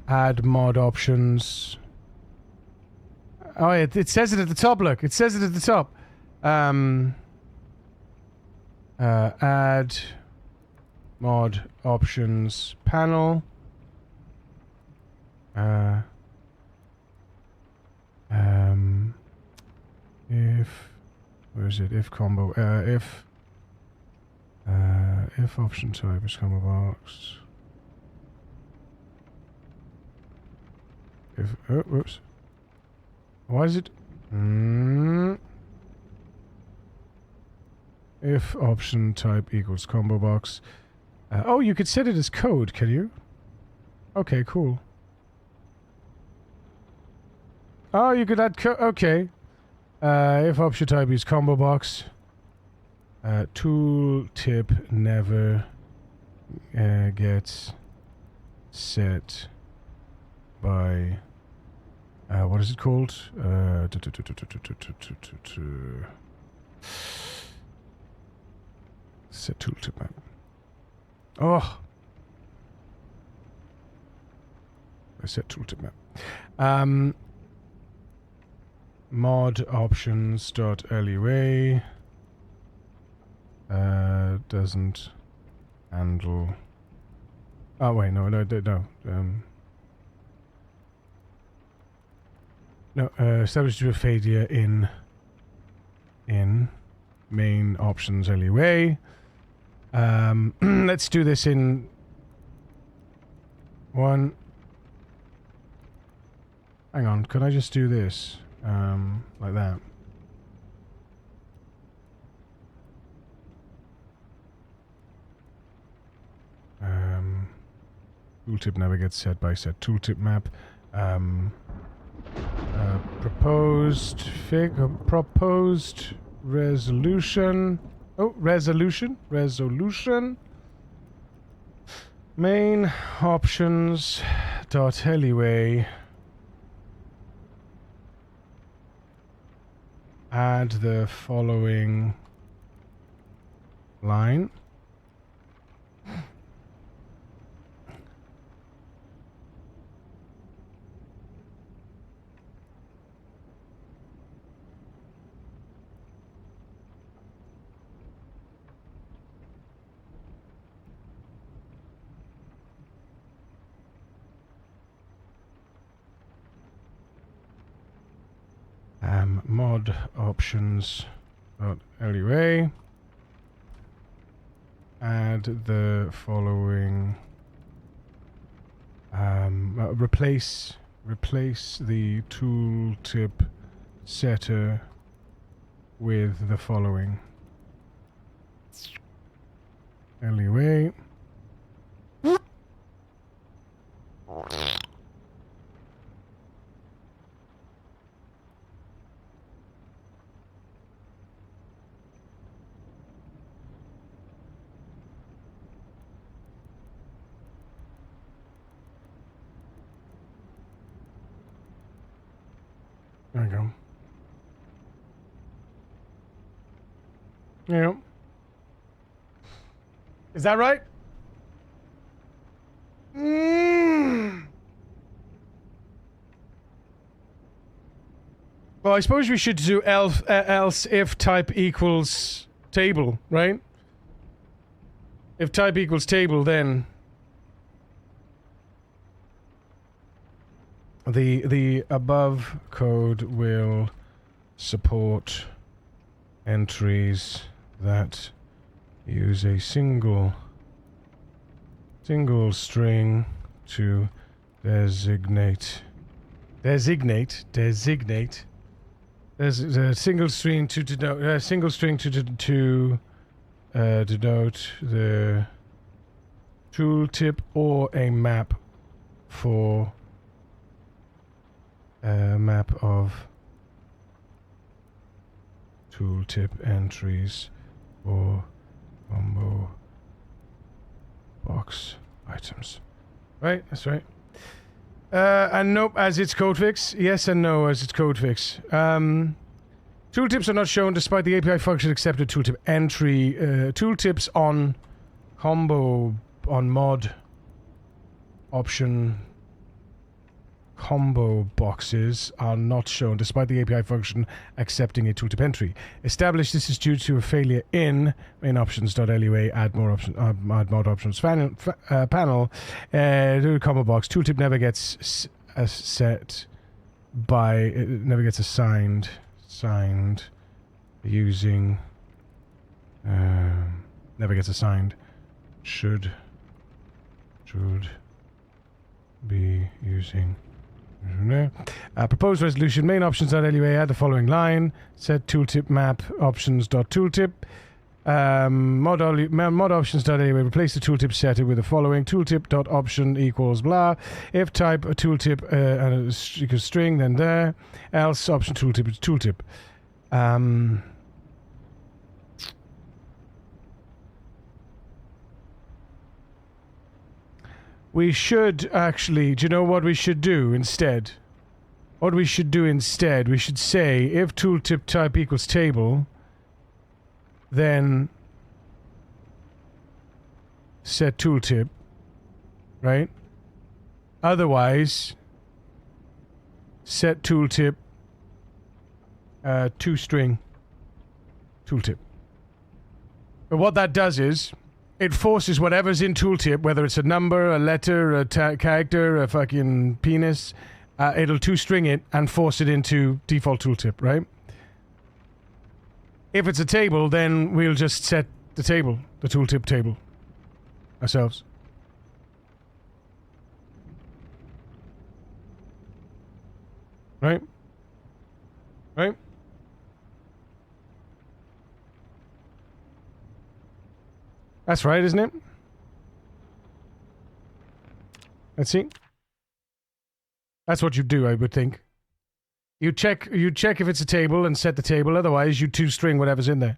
Add mod options. Oh, it says it at the top, look. It says it at the top. Add mod options panel. Where is it? If combo. If option type is combo box. If whoops. Why is it? If option type equals combo box. Oh, you could set it as code, can you? Okay, cool. Oh, you could add code. Okay. If option type is combo box. Tooltip never gets set by what is it called? Set tooltip map. Oh, I set tooltip map. Mod options.lua doesn't handle. Oh wait, no. No, established a failure in main options LUA. Let's do this in one. Hang on, can I just do this? Like that. Tooltip never gets set by set tooltip map. Proposed resolution. Oh, resolution. Main options dot anyway. Add the following line. Mod options .lua. Add the following. Replace the tooltip setter with the following. LUA. There we go. Yeah. Is that right? Well, I suppose we should do else if type equals table, right? If type equals table, then the above code will support entries that use a single string to designate. There's a single string to denote denote the tooltip or a map for a map of tooltip entries or combo box items. Right, that's right. And nope, as its code fix. Yes and no, as its code fix. Tooltips are not shown despite the API function accepted tooltip entry. Tooltips on combo on mod option combo boxes are not shown despite the API function accepting a tooltip entry. Establish this is due to a failure in main options.lua add mod options panel. Do a combo box. Tooltip never gets set by it never gets assigned using never gets assigned should be using proposed resolution main options.lua add the following line set tooltip map options.tooltip mod options.lua replace the tooltip setter with the following tooltip.option equals blah if type a tooltip and a string then there else option tooltip is tooltip. We should actually, do you know what we should do instead? What we should do instead, we should say if tooltip type equals table, then set tooltip, right? Otherwise, set tooltip toString tooltip. But what that does is, it forces whatever's in tooltip, whether it's a number, a letter, a character, a fucking penis, it'll toString it and force it into default tooltip, right? If it's a table, then we'll just set the table, the tooltip table, ourselves. Right? Right? That's right, isn't it? Let's see. That's what you do, I would think. You check if it's a table and set the table, otherwise you toString whatever's in there.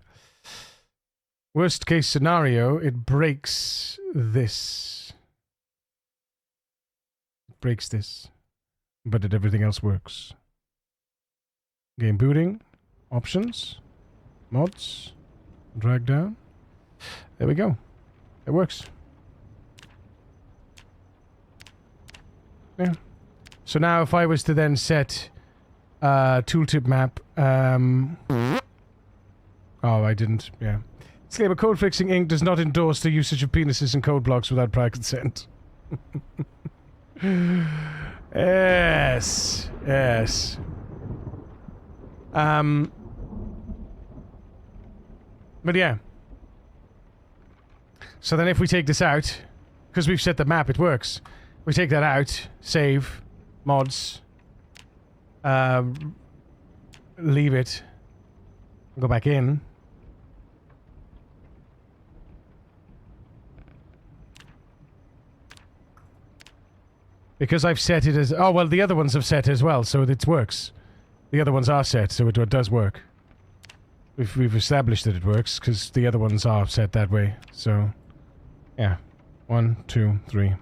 Worst case scenario, it breaks this. It breaks this. But everything else works. Game booting, options, mods, drag down. There we go. It works. Yeah. So now if I was to then set tooltip map, oh, I didn't, yeah. Disclaimer, Code Fixing Inc. does not endorse the usage of penises in code blocks without prior consent. Yes. Yes. But yeah. So then if we take this out, because we've set the map, it works. We take that out, save, mods, leave it, go back in. Because I've set it as... Oh, well, the other ones have set as well, so it works. The other ones are set, so it does work. We've established that it works, because the other ones are set that way, so... Yeah. 1, 2, 3.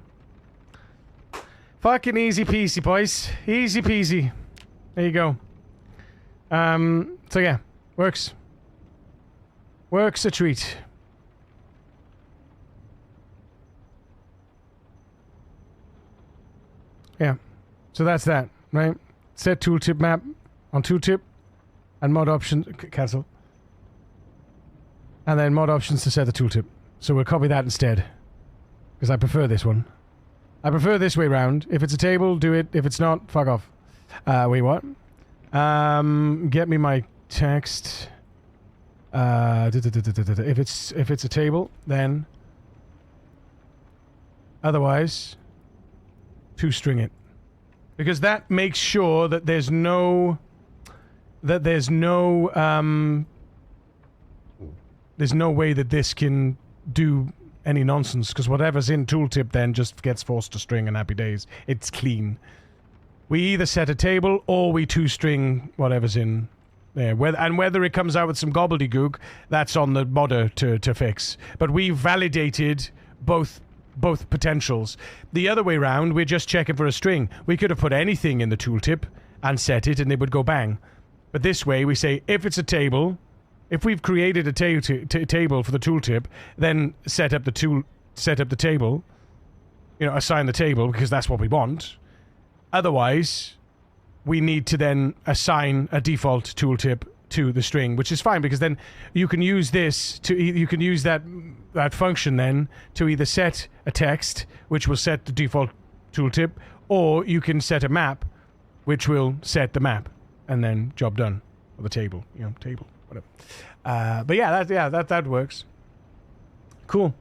Fucking easy peasy, boys. Easy peasy. There you go. So yeah. Works. Works a treat. Yeah. So that's that, right? Set tooltip map on tooltip. And mod options... Cancel. And then mod options to set the tooltip. So we'll copy that instead. Because I prefer this one. I prefer this way round. If it's a table, do it. If it's not, fuck off. Wait, what? Get me my text. If it's a table, then... Otherwise... two-string it. Because that makes sure that there's no... there's no way that this can do any nonsense, because whatever's in tooltip then just gets forced to string and happy days. It's clean. We either set a table or we two-string whatever's in there. Whether it comes out with some gobbledygook, that's on the modder to fix. But we validated both potentials. The other way round, we're just checking for a string. We could have put anything in the tooltip and set it and it would go bang. But this way we say, if it's a table... If we've created a table for the tooltip, then set up the table, you know, assign the table, because that's what we want. Otherwise, we need to then assign a default tooltip to the string, which is fine, because then you can use this to, you can use that function then to either set a text, which will set the default tooltip, or you can set a map, which will set the map, and then job done. Or the table, you know, table. But yeah, that works. Cool.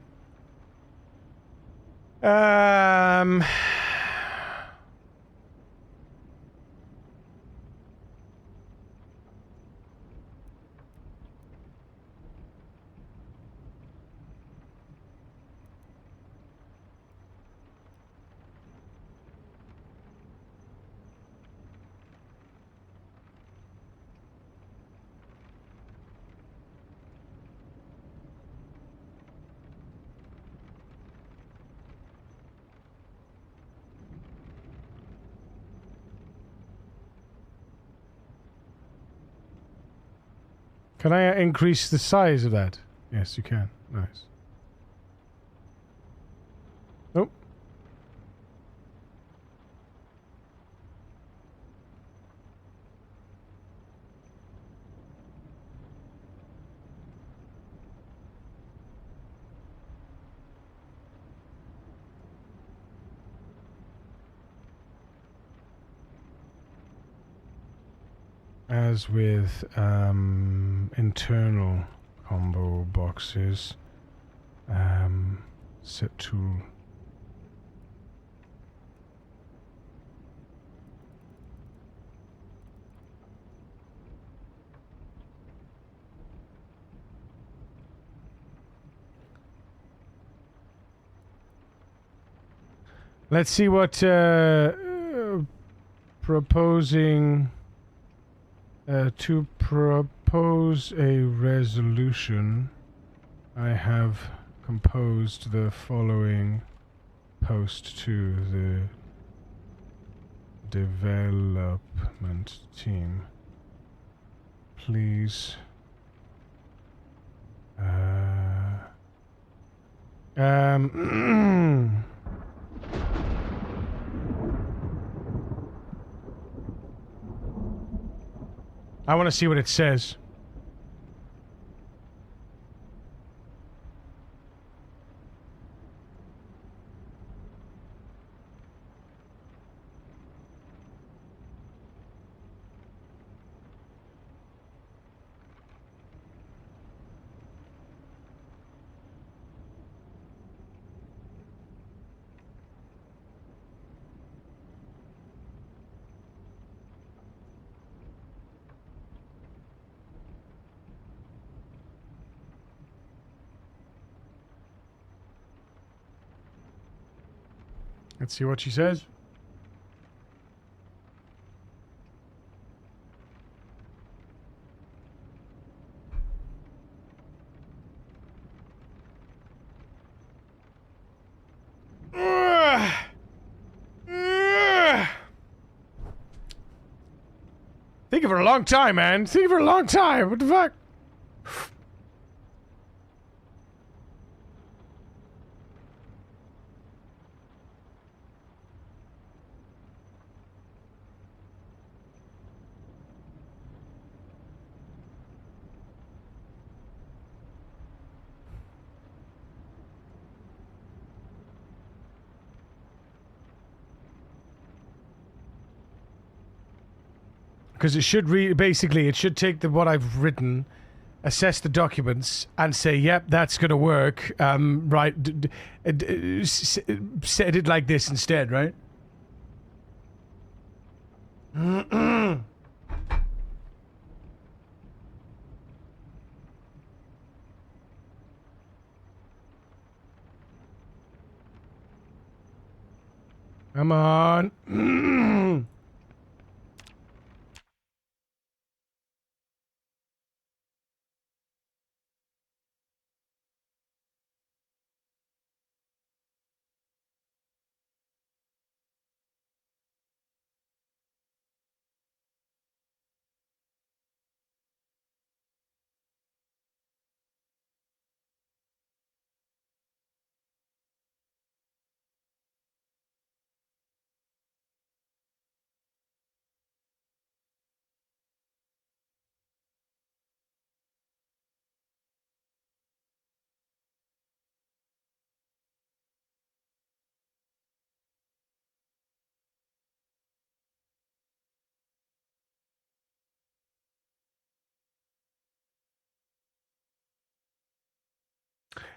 Can I increase the size of that? Yes, you can. Nice. Nope. As with internal combo boxes, set tool. Let's see what proposing. To propose a resolution, I have composed the following post to the development team. Please I want to see what it says. Let's see what she says. Think of her a long time, man. Think of her a long time. What the fuck? Because it should basically it should take what I've written, assess the documents, and say, "Yep, that's gonna work." Right, set it like this instead, right? Come on.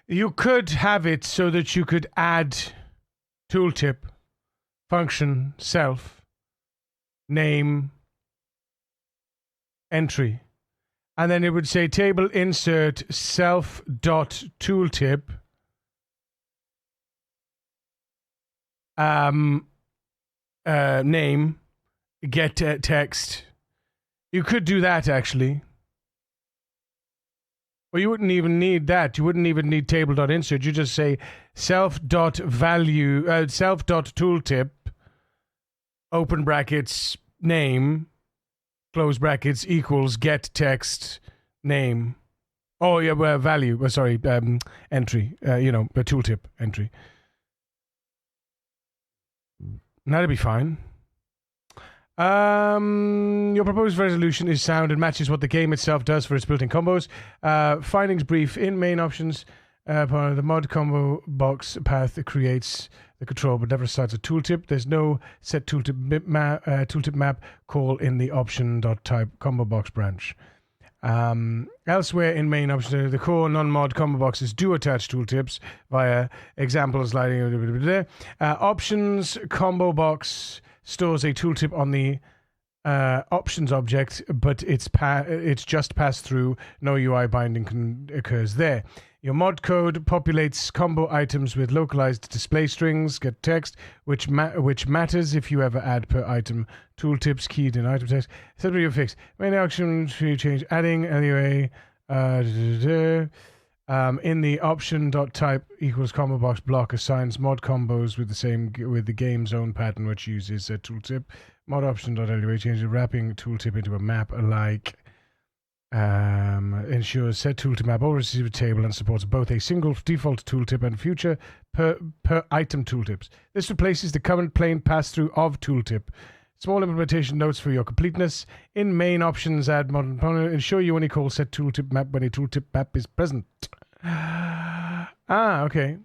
You could have it so that you could add tooltip, function, self, name, entry. And then it would say table insert self dot tooltip name get text. You could do that actually. Well, you wouldn't even need that. You wouldn't even need table.insert. You just say self.value, self.tooltip, open brackets, name, close brackets, equals get text, name. Oh, yeah, value. Sorry, entry. A tooltip entry. And that'd be fine. Your proposed resolution is sound and matches what the game itself does for its built-in combos. Findings brief in main options. Part of the mod combo box path creates the control but never starts a tooltip. There's no set tooltip map call in the option.type combo box branch. Elsewhere in main options, the core non-mod combo boxes do attach tooltips via example sliding. Options combo box stores a tooltip on the options object, but it's just passed through. No UI binding occurs there. Your mod code populates combo items with localized display strings, get text, which matters if you ever add per item tooltips keyed in item text. Set your fix. Main action to change adding anyway. In the option.type equals combo box block assigns mod combos with the game's own pattern, which uses a tooltip. Mod option.anyway changes the wrapping tooltip into a map alike. Ensures set tooltip map always receives a table and supports both a single default tooltip and future per item tooltips. This replaces the current plain pass-through of tooltip. Small implementation notes for your completeness. In main options, add modern component. Ensure you only call set tooltip map when a tooltip map is present. Okay.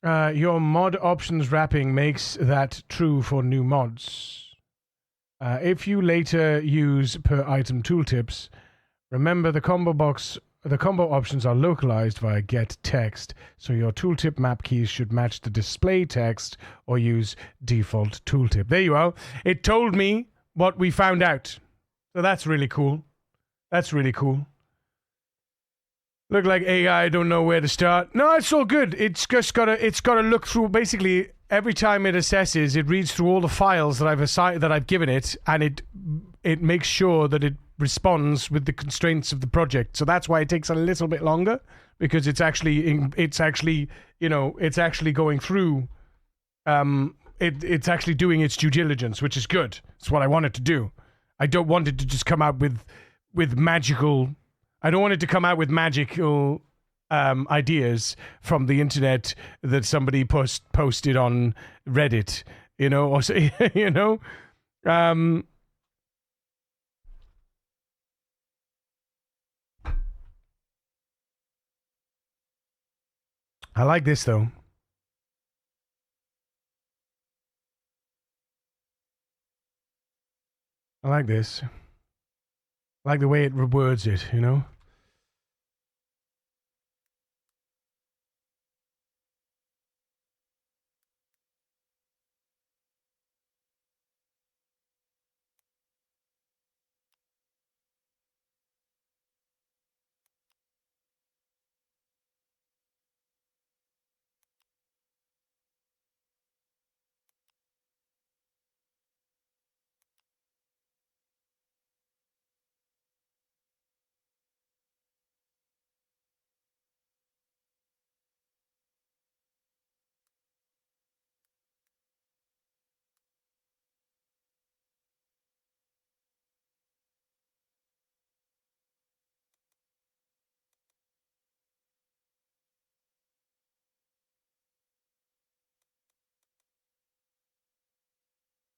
Your mod options wrapping makes that true for new mods. If you later use per item tooltips, remember the combo options are localized via get text, so your tooltip map keys should match the display text or use default tooltip. There you are. It told me what we found out. So that's really cool. That's really cool. Look like AI don't know where to start. No, it's all good. It's gotta look through basically every time it assesses, it reads through all the files that I've given it, and it makes sure that it responds with the constraints of the project. So that's why it takes a little bit longer, because it's actually going through. It's actually doing its due diligence, which is good. It's what I want it to do. I don't want it to just come out with magical. I don't want it to come out with magical ideas from the internet that somebody posted on Reddit, or I like this though. I like this. I like the way it rewords it,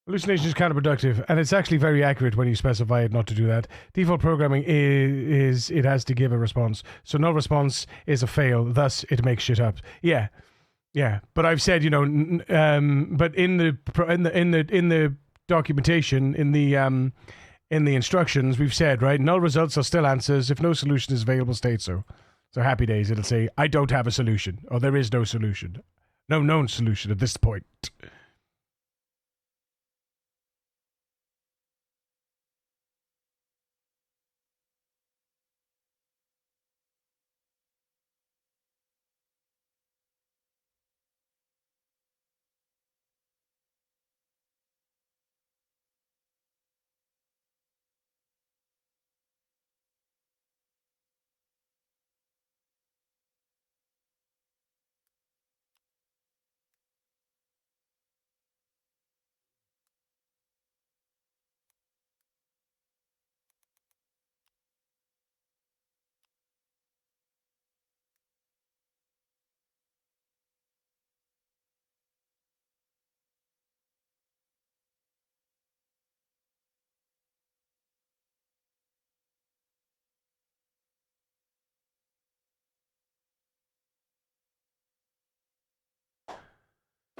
Hallucination is counterproductive, and it's actually very accurate when you specify it not to do that. Default programming is it has to give a response, so no response is a fail. Thus, it makes shit up. Yeah. But I've said, but in the documentation, in the instructions, we've said, right, null results are still answers. If no solution is available, state so. So happy days, it'll say, I don't have a solution, or there is no solution, no known solution at this point.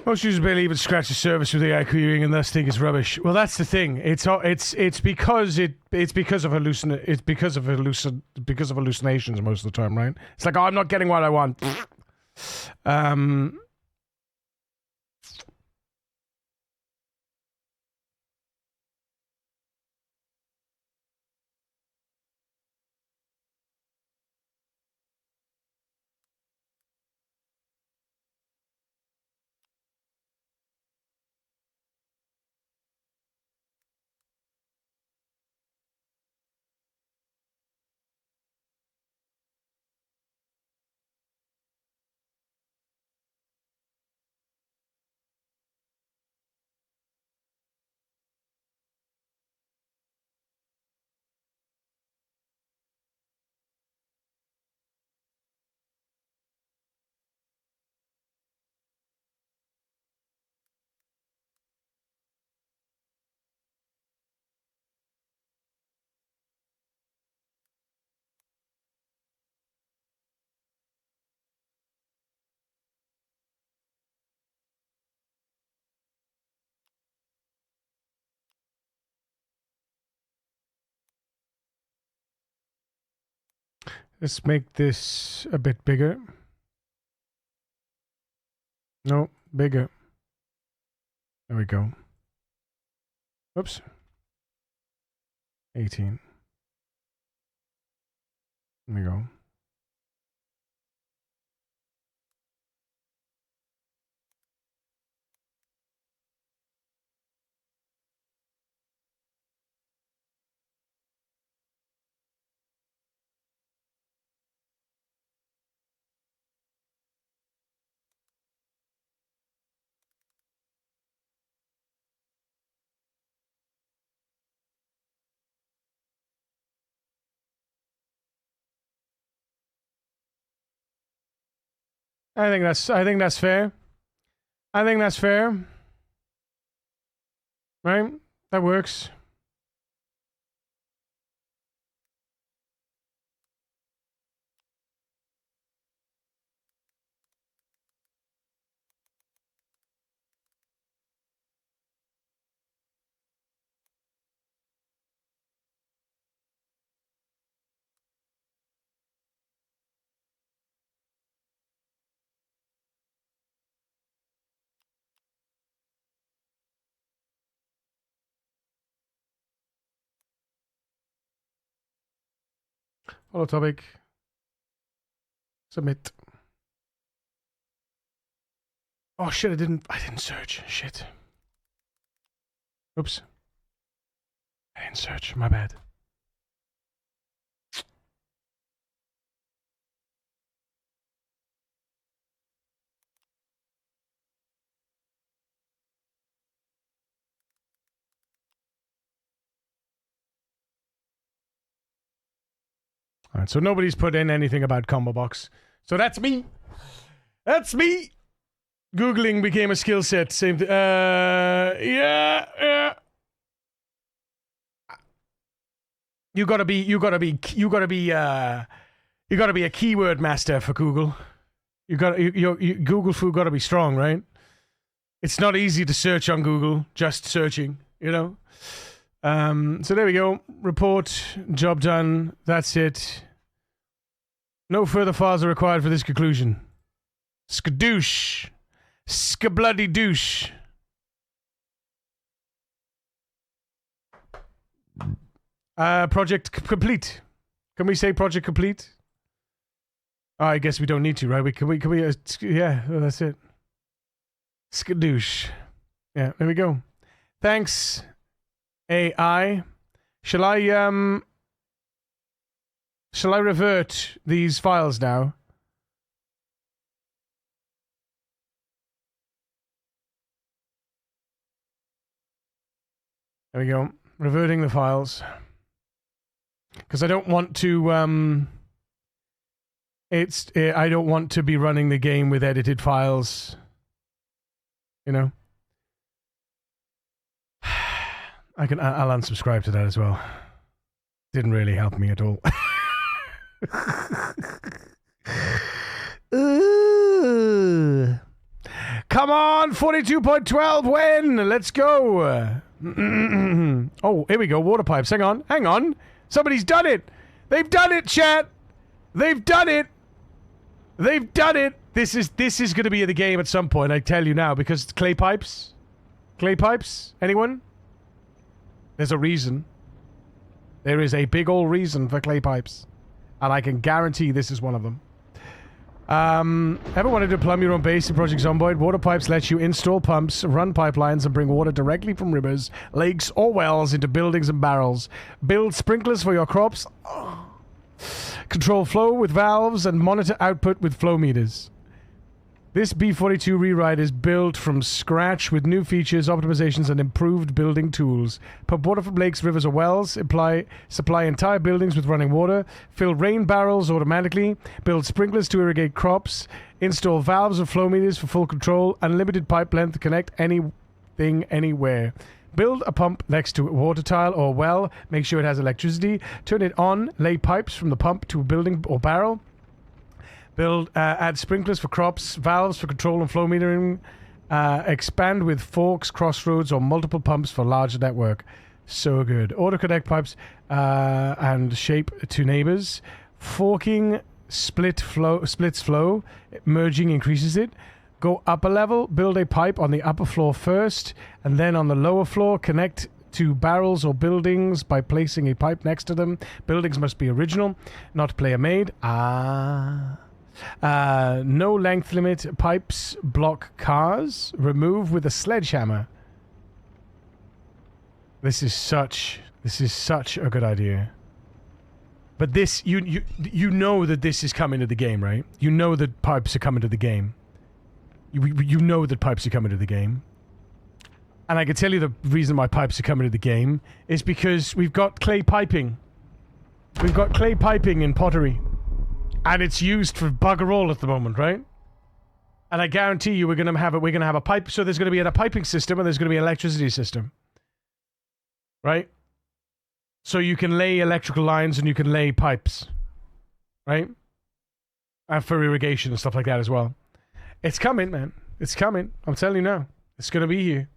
Most users barely even scratch the surface with AI querying and thus think it's rubbish. Well, that's the thing. It's because of hallucinations most of the time, right? It's like, oh, I'm not getting what I want. Let's make this a bit bigger. No, bigger. There we go. Oops. 18. There we go. I think that's fair. I think that's fair. Right? That works. Follow topic. Submit. Oh shit, I didn't search. Shit. Oops. I didn't search, my bad. Alright, so nobody's put in anything about combo box. So that's me. That's me. Googling became a skill set. Same thing. Yeah. You gotta be a keyword master for Google. Google food gotta be strong, right? It's not easy to search on Google, just searching, you know? So there we go. Report, job done. That's it. No further files are required for this conclusion. Skadoosh. Skabloody douche. Project complete. Can we say project complete? Oh, I guess we don't need to, right? Can we yeah, well, that's it. Skadoosh. Yeah, there we go. Thanks, AI. Shall I revert these files now? There we go. Reverting the files. Because I don't want to, I don't want to be running the game with edited files. You know? I'll unsubscribe to that as well. Didn't really help me at all. Come on, 42.12 win. Let's go. Oh, here we go. Water pipes. Hang on. Somebody's done it. They've done it, chat. They've done it. This is going to be in the game at some point, I tell you now, because clay pipes. Anyone? There's a reason. There is a big old reason for clay pipes. And I can guarantee this is one of them. Ever wanted to plumb your own base in Project Zomboid? Water pipes let you install pumps, run pipelines, and bring water directly from rivers, lakes, or wells into buildings and barrels. Build sprinklers for your crops. Control flow with valves and monitor output with flow meters. This B42 rewrite is built from scratch with new features, optimizations, and improved building tools. Pump water from lakes, rivers, or wells. Supply entire buildings with running water. Fill rain barrels automatically. Build sprinklers to irrigate crops. Install valves and flow meters for full control. Unlimited pipe length to connect anything, anywhere. Build a pump next to a water tile or well. Make sure it has electricity. Turn it on. Lay pipes from the pump to a building or barrel. Add sprinklers for crops, valves for control and flow metering. Expand with forks, crossroads, or multiple pumps for larger network. So good. Auto connect pipes and shape to neighbors. Forking splits flow. Merging increases it. Go up a level. Build a pipe on the upper floor first, and then on the lower floor, connect to barrels or buildings by placing a pipe next to them. Buildings must be original, not player made. No length limit. Pipes block cars. Remove with a sledgehammer. This is such a good idea. But this, you know that this is coming to the game, right? You know that pipes are coming to the game. You know that pipes are coming to the game. And I can tell you the reason why pipes are coming to the game is because we've got clay piping. We've got clay piping in pottery. And it's used for bugger all at the moment, right? And I guarantee you we're gonna have a pipe, so there's gonna be a piping system and there's gonna be an electricity system. Right? So you can lay electrical lines and you can lay pipes. Right? And for irrigation and stuff like that as well. It's coming, man. It's coming. I'm telling you now. It's gonna be here.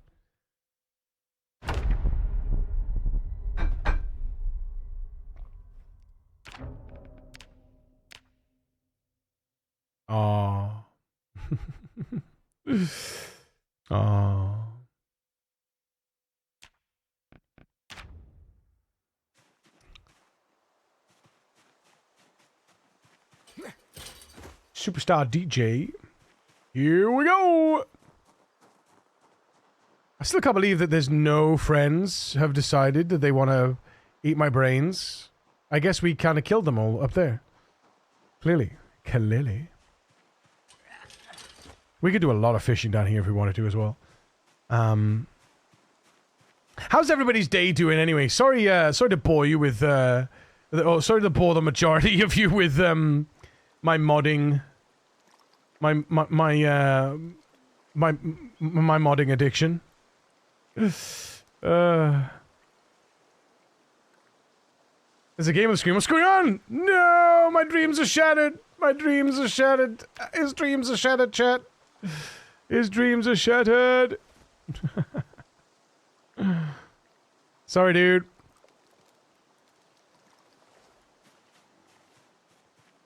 Oh. Oh. Superstar DJ. Here we go. I still can't believe that there's no friends have decided that they want to eat my brains. I guess we kind of killed them all up there. Clearly. We could do a lot of fishing down here if we wanted to as well. How's everybody's day doing anyway? Sorry to bore you with sorry to bore the majority of you with my modding my modding addiction. There's a game of Scream. What's going on? No, my dreams are shattered. My dreams are shattered. His dreams are shattered, chat. His dreams are shattered. Sorry, dude.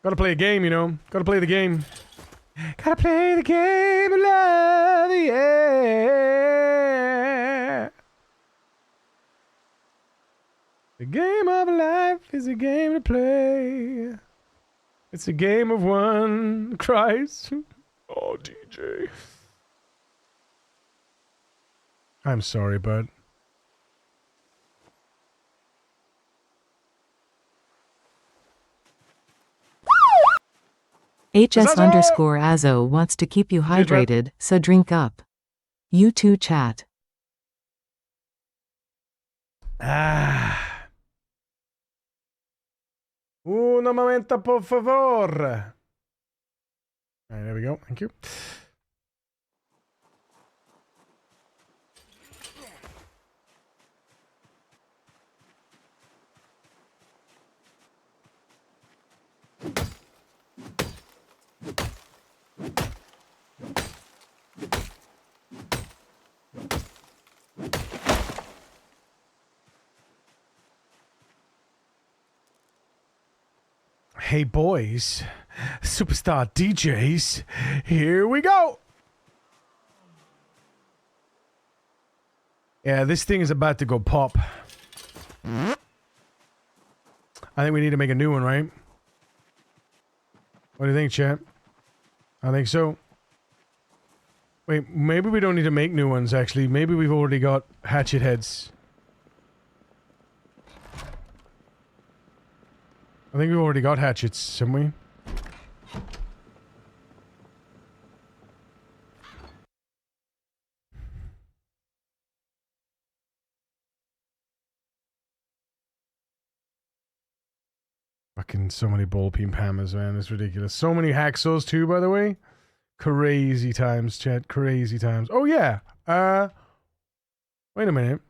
Gotta play a game, you know. Gotta play the game. Gotta play the game of love, yeah. The game of life is a game to play. It's a game of one Christ. Oh, DJ. I'm sorry, bud. HS_Azo wants to keep you hydrated, so drink up. You too, chat. Ah. Un momento, por favor. All right, there we go. Thank you. Hey boys, superstar DJs, here we go! Yeah, this thing is about to go pop. I think we need to make a new one, right? What do you think, chat? I think so. Wait, maybe we don't need to make new ones, actually. Maybe we've already got hatchet heads. I think we've already got hatchets, haven't we? Fucking so many ball peen hammers, man. It's ridiculous. So many hacksaws too, by the way. Crazy times, chat. Crazy times. Oh, yeah. Wait a minute.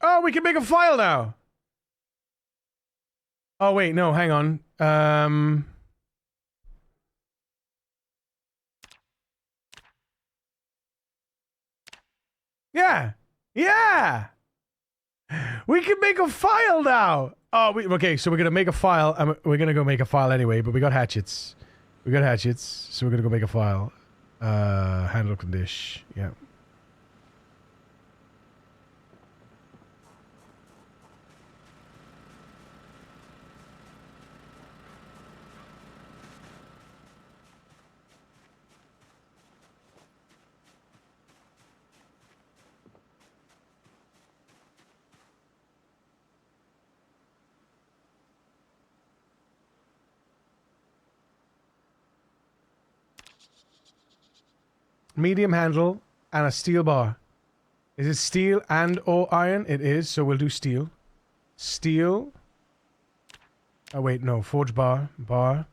Oh, we can make a file now. Oh, wait. No, hang on. Yeah. Yeah. We can make a file now. Oh, okay. So we're going to make a file. We're going to go make a file anyway, but we got hatchets. We got hatchets. So we're going to go make a file. Handle condition. Yeah. Medium handle and a steel bar. Is it steel and or iron? It is, so we'll do steel. Steel. Oh, wait, no. Forge bar. Bar.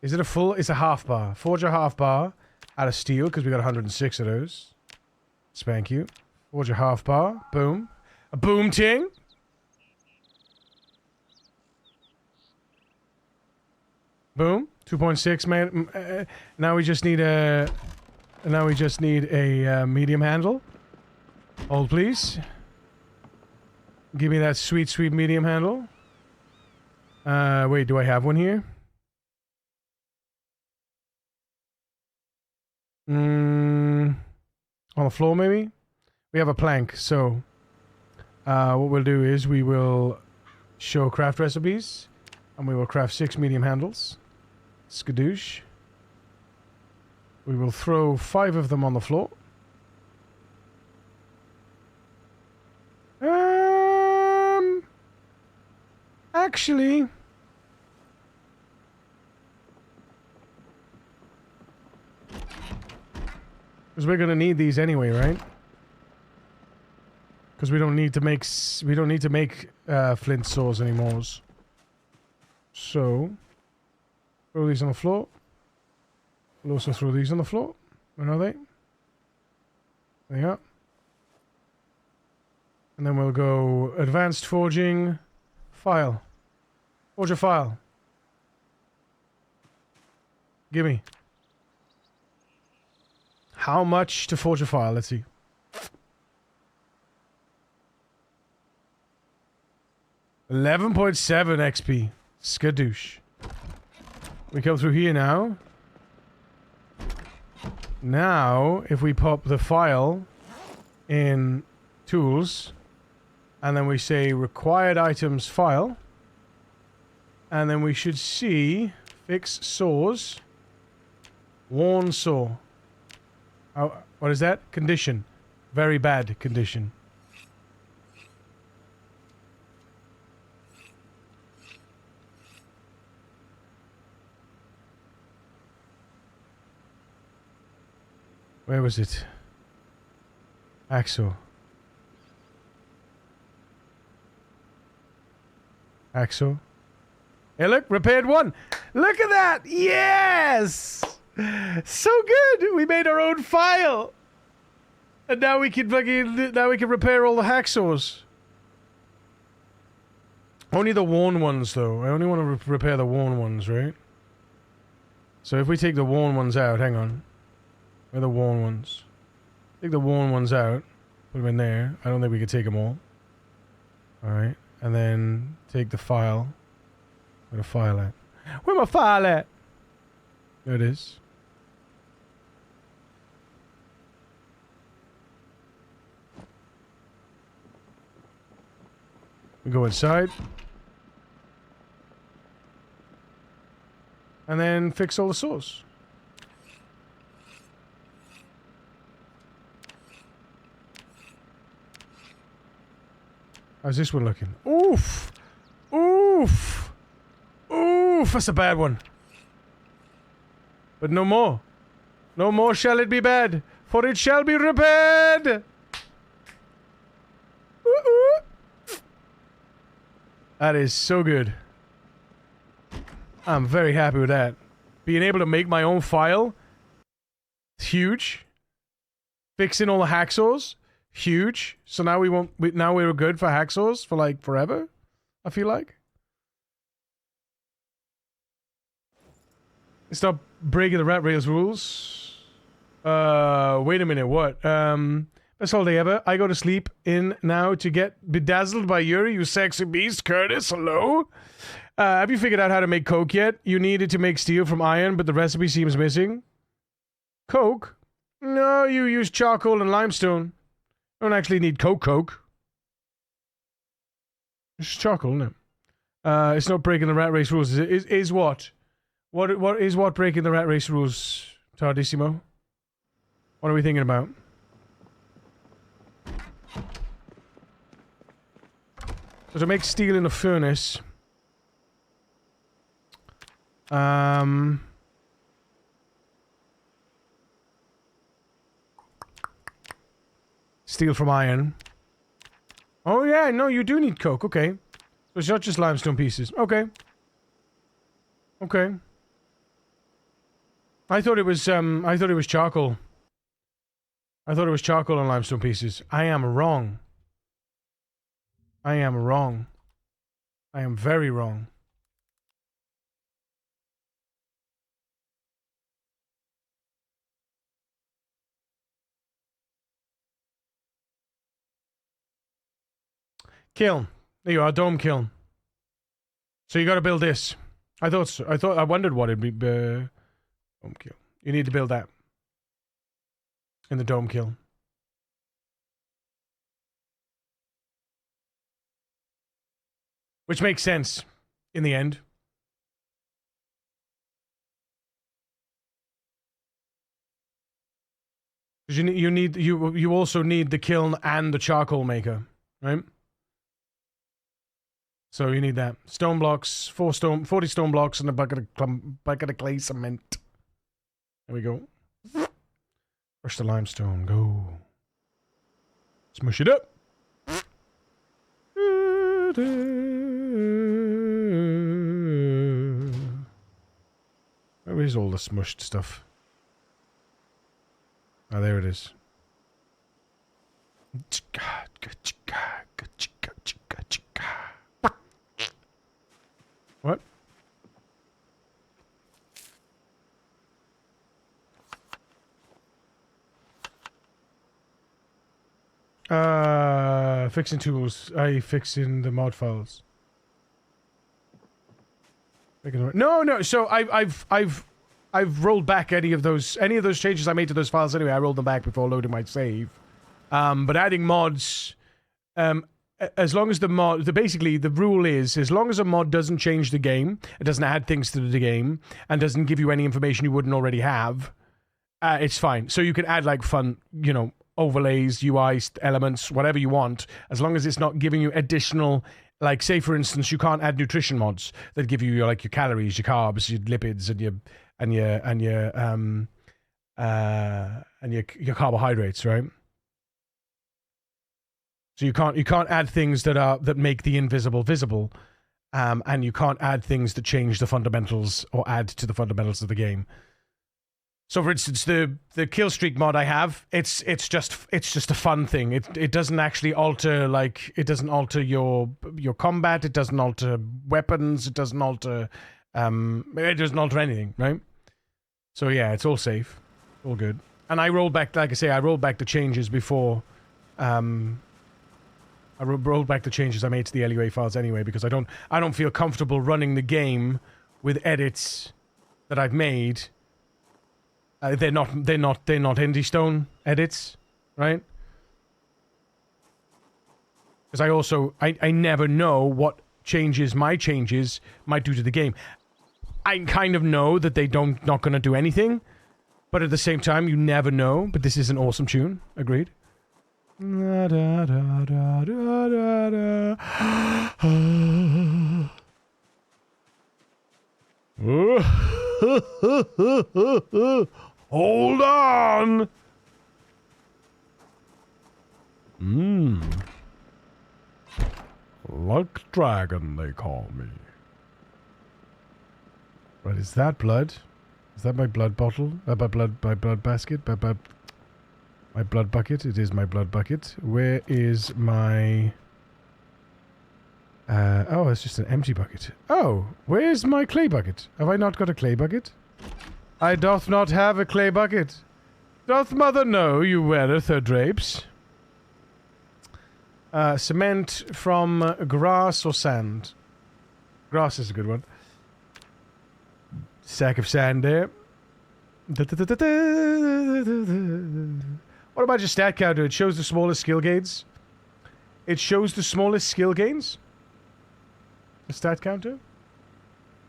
Is it a full? It's a half bar. Forge a half bar out of steel, because we got 106 of those. Spank you. Forge a half bar. Boom. A boom ting. Boom. 2.6 man. Now we just need a. Now we just need a medium handle. Hold, please. Give me that sweet, sweet medium handle. Wait, do I have one here? On the floor, maybe? We have a plank, so... what we'll do is we will show craft recipes. And we will craft 6 medium handles. Skadoosh. We will throw 5 of them on the floor. Actually... Because we're gonna need these anyway, right? Because we don't need to make flint saws anymore. So throw these on the floor. We'll also throw these on the floor. Where are they? There they are. And then we'll go advanced forging file. Forge a file. Gimme. How much to forge a file? Let's see. $11.7 XP. Skadoosh. We come through here now. Now, if we pop the file in tools, and then we say required items file, and then we should see fix saws, worn saw. Oh, what is that? Condition. Very bad condition. Where was it? Axle. Axle. Hey, look, repaired 1. Look at that! Yes! So good! We made our own file! And now we can repair all the hacksaws. Only the worn ones, though. I only want to repair the worn ones, right? So if we take the worn ones out, hang on. Where are the worn ones? Take the worn ones out. Put them in there. I don't think we could take them all. Alright. And then take the file. Where the file at? Where my file at? There it is. We go inside. And then fix all the saws. How's this one looking? Oof! Oof! Oof! That's a bad one. But no more. No more shall it be bad, for it shall be repaired! That is so good. I'm very happy with that. Being able to make my own file, huge. Fixing all the hacksaws, huge. So now now we're good for hacksaws for like forever, I feel like. Stop breaking the rat race rules. Wait a minute, what? Best holiday ever. I go to sleep in now to get bedazzled by Yuri, you sexy beast. Curtis, hello? Have you figured out how to make coke yet? You needed to make steel from iron, but the recipe seems missing. Coke? No, you use charcoal and limestone. You don't actually need coke. It's charcoal, isn't it? It's not breaking the rat race rules. Is what? What is what breaking the rat race rules, Tardissimo? What are we thinking about? So to make steel in a furnace... steel from iron. Oh yeah, no, you do need coke, okay. So it's not just limestone pieces. Okay. Okay. I thought it was charcoal. I thought it was charcoal and limestone pieces. I am wrong. I am wrong. I am very wrong. Kiln. There you are, dome kiln. So you gotta build this. I thought so. I wondered what it'd be. Dome kiln. You need to build that. In the dome kiln. Which makes sense in the end. You also need the kiln and the charcoal maker, right? So you need that. Stone blocks, 40 stone blocks, and a bucket of clay cement. There we go. Crush the limestone. Go. Smush it up. Where is all the smushed stuff? Oh, there it is. What? Fixing tools. Fixing the mod files. No. So I've rolled back any of those changes I made to those files anyway. I rolled them back before loading my save. But adding mods, as long as basically the rule is, as long as a mod doesn't change the game, it doesn't add things to the game, and doesn't give you any information you wouldn't already have, it's fine. So you can add like fun, overlays, UI elements, whatever you want, as long as it's not giving you additional, like say for instance, you can't add nutrition mods that give you your calories, your carbs, your lipids, and your carbohydrates, right? So you can't add things that make the invisible visible, and you can't add things that change the fundamentals or add to the fundamentals of the game. So, for instance, the kill streak mod I have, it's just a fun thing. It doesn't actually alter your combat. It doesn't alter weapons. It doesn't alter anything, right? So yeah, it's all safe, all good. And I rolled back, like I say, the changes before. I rolled back the changes I made to the LUA files anyway, because I don't feel comfortable running the game with edits that I've made. They're not Indie Stone edits, right? Because I never know what my changes might do to the game. I kind of know that they not going to do anything, but at the same time, you never know. But this is an awesome tune. Agreed. Da, da, da, da, da, da, da. Hold on! Luck Dragon, they call me. Right, is that blood? Is that my blood bottle? My blood basket? My blood bucket? It is my blood bucket. Where is my... oh, it's just an empty bucket. Oh, where's my clay bucket? Have I not got a clay bucket? I doth not have a clay bucket. Doth mother know you weareth her drapes? Cement from grass or sand? Grass is a good one. Sack of sand there. What about your stat counter? It shows the smallest skill gains. It shows the smallest skill gains? The stat counter?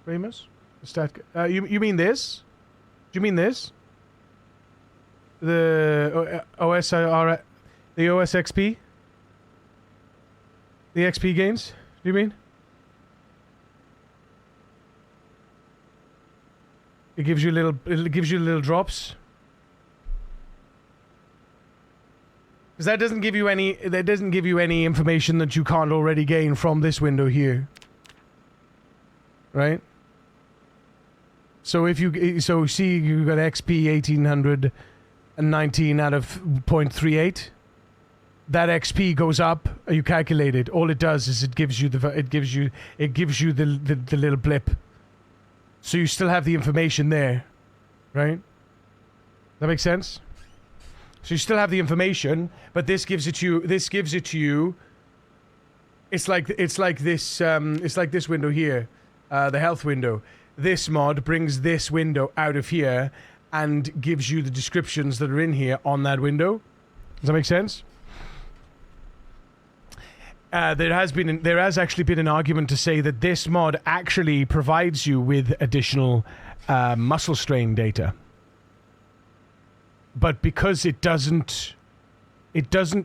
Remus? The stat... you mean this? Do you mean this? The OSR... The OSXP? The XP gains? Do you mean? It gives you little drops. Because that doesn't give you any information that you can't already gain from this window here. Right? So if you see you got XP 1819 out of 0.38, that XP goes up. You calculate it. All it does is it gives you the little blip. So you still have the information there, right? That makes sense. So you still have the information, but this gives it to you. This gives it to you. It's like this window here, the health window. This mod brings this window out of here and gives you the descriptions that are in here on that window. Does that make sense? There has actually been an argument to say that this mod actually provides you with additional muscle strain data, but because it doesn't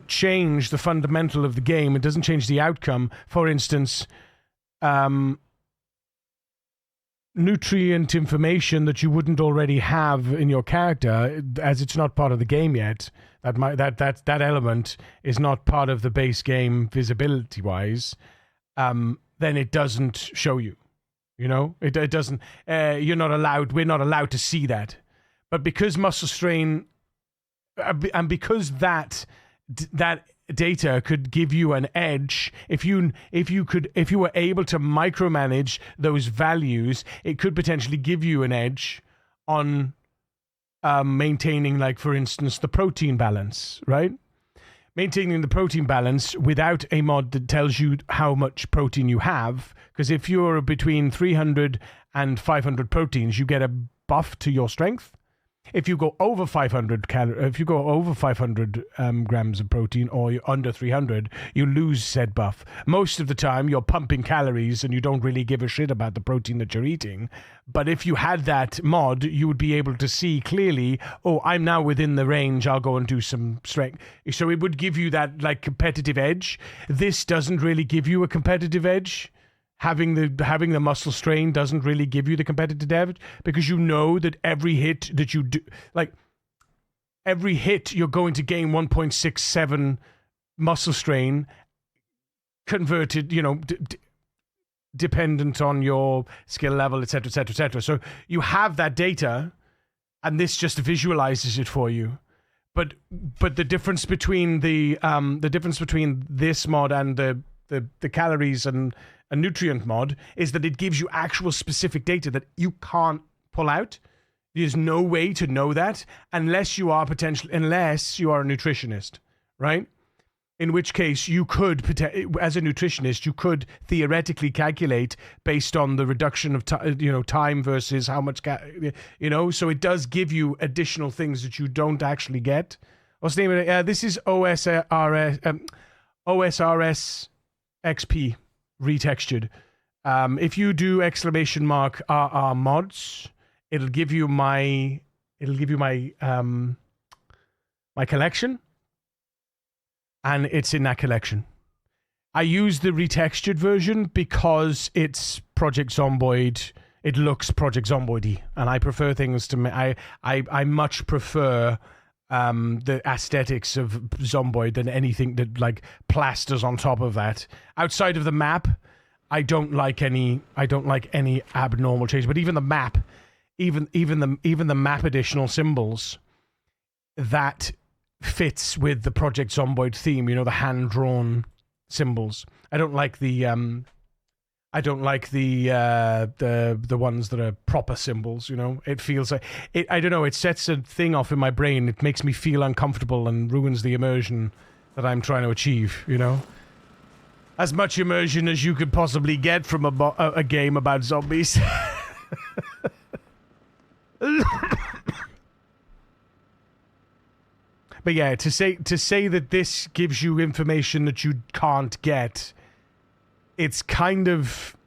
change the fundamental of the game, it doesn't change the outcome. For instance, nutrient information that you wouldn't already have in your character, as it's not part of the game yet. That element is not part of the base game visibility wise. Then it doesn't show you. You know, it doesn't. You're not allowed. We're not allowed to see that. But because muscle strain, and because that data could give you an edge, if you were able to micromanage those values, it could potentially give you an edge on maintaining, like, for instance, the protein balance, right? Maintaining the protein balance without a mod that tells you how much protein you have, because if you're between 300 and 500 proteins, you get a buff to your strength. If you go over 500 grams of protein, or you're under 300, you lose said buff. Most of the time, you're pumping calories and you don't really give a shit about the protein that you're eating. But if you had that mod, you would be able to see clearly, oh, I'm now within the range, I'll go and do some strength. So it would give you that, like, competitive edge. This doesn't really give you a competitive edge. Having the muscle strain doesn't really give you the competitive edge, because you know that every hit that you do, like, every hit you're going to gain 1.67 muscle strain converted, you know, dependent on your skill level, etc., etc., etc. So you have that data, and this just visualizes it for you. But the difference between this mod and the calories and a nutrient mod is that it gives you actual specific data that you can't pull out. There's no way to know that unless you are a nutritionist, right? In which case you could, as a nutritionist, you could theoretically calculate based on the reduction of time versus how much, so it does give you additional things that you don't actually get. What's the name of it? This is OSRS XP retextured. If you do !RR mods, it'll give you my collection, and it's in that collection. I use the retextured version because it's Project Zomboid. It looks Project Zomboidy, and I prefer things to I much prefer the aesthetics of Zomboid than anything that, like, plasters on top of that. Outside of the map, I don't like any abnormal change. But even the map, even the map additional symbols, that fits with the Project Zomboid theme. You know, the hand drawn symbols. I don't like the ones that are proper symbols, you know. It feels like I don't know, it sets a thing off in my brain. It makes me feel uncomfortable and ruins the immersion that I'm trying to achieve, you know. As much immersion as you could possibly get from a game about zombies. But yeah, to say that this gives you information that you can't get, it's kind of...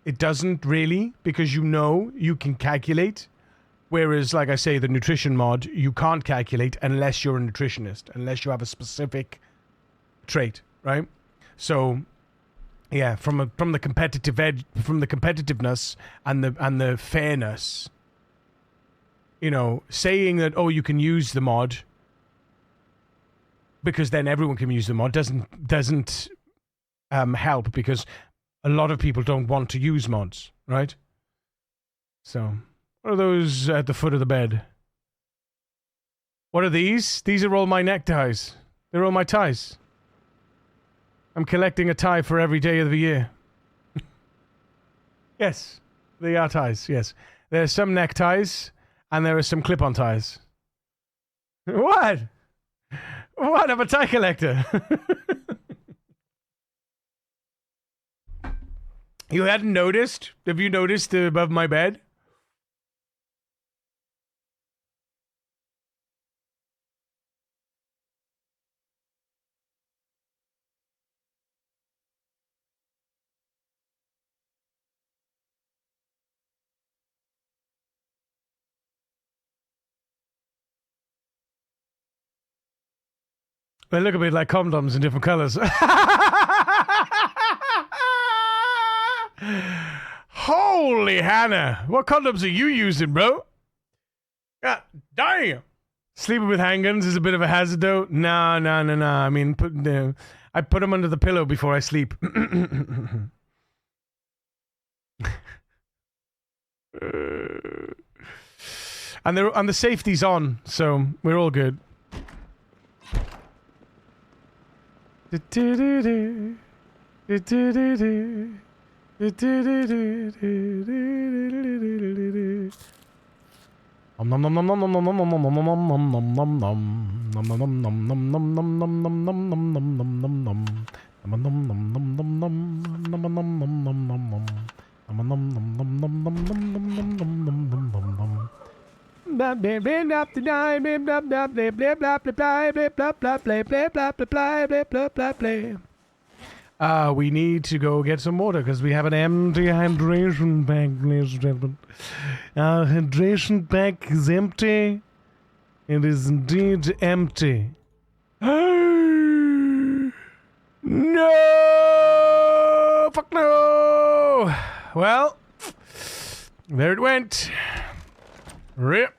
It doesn't really, because you can calculate. Whereas, like I say, the nutrition mod, you can't calculate unless you're a nutritionist, unless you have a specific trait, right? So, yeah, from the competitive edge, from the competitiveness and the fairness, you know, saying that, oh, you can use the mod because then everyone can use the mod doesn't help, because a lot of people don't want to use mods, right? So, what are those at the foot of the bed? What are these? These are all my neckties. They're all my ties. I'm collecting a tie for every day of the year. Yes, they are ties, yes. There are some neckties, and there are some clip-on ties. What? What? I'm a tie collector. You hadn't noticed? Have you noticed above my bed? They look a bit like condoms in different colors. Holy Hannah. What condoms are you using, bro? God damn. Sleeping with handguns is a bit of a hazard, though. No. I mean, I put them under the pillow before I sleep. And the safety's on, so we're all good. We need to go get some water because we have an empty hydration bag, ladies and gentlemen. Our hydration bag is empty. It is indeed empty. No! Fuck no! Well, there it went. Rip.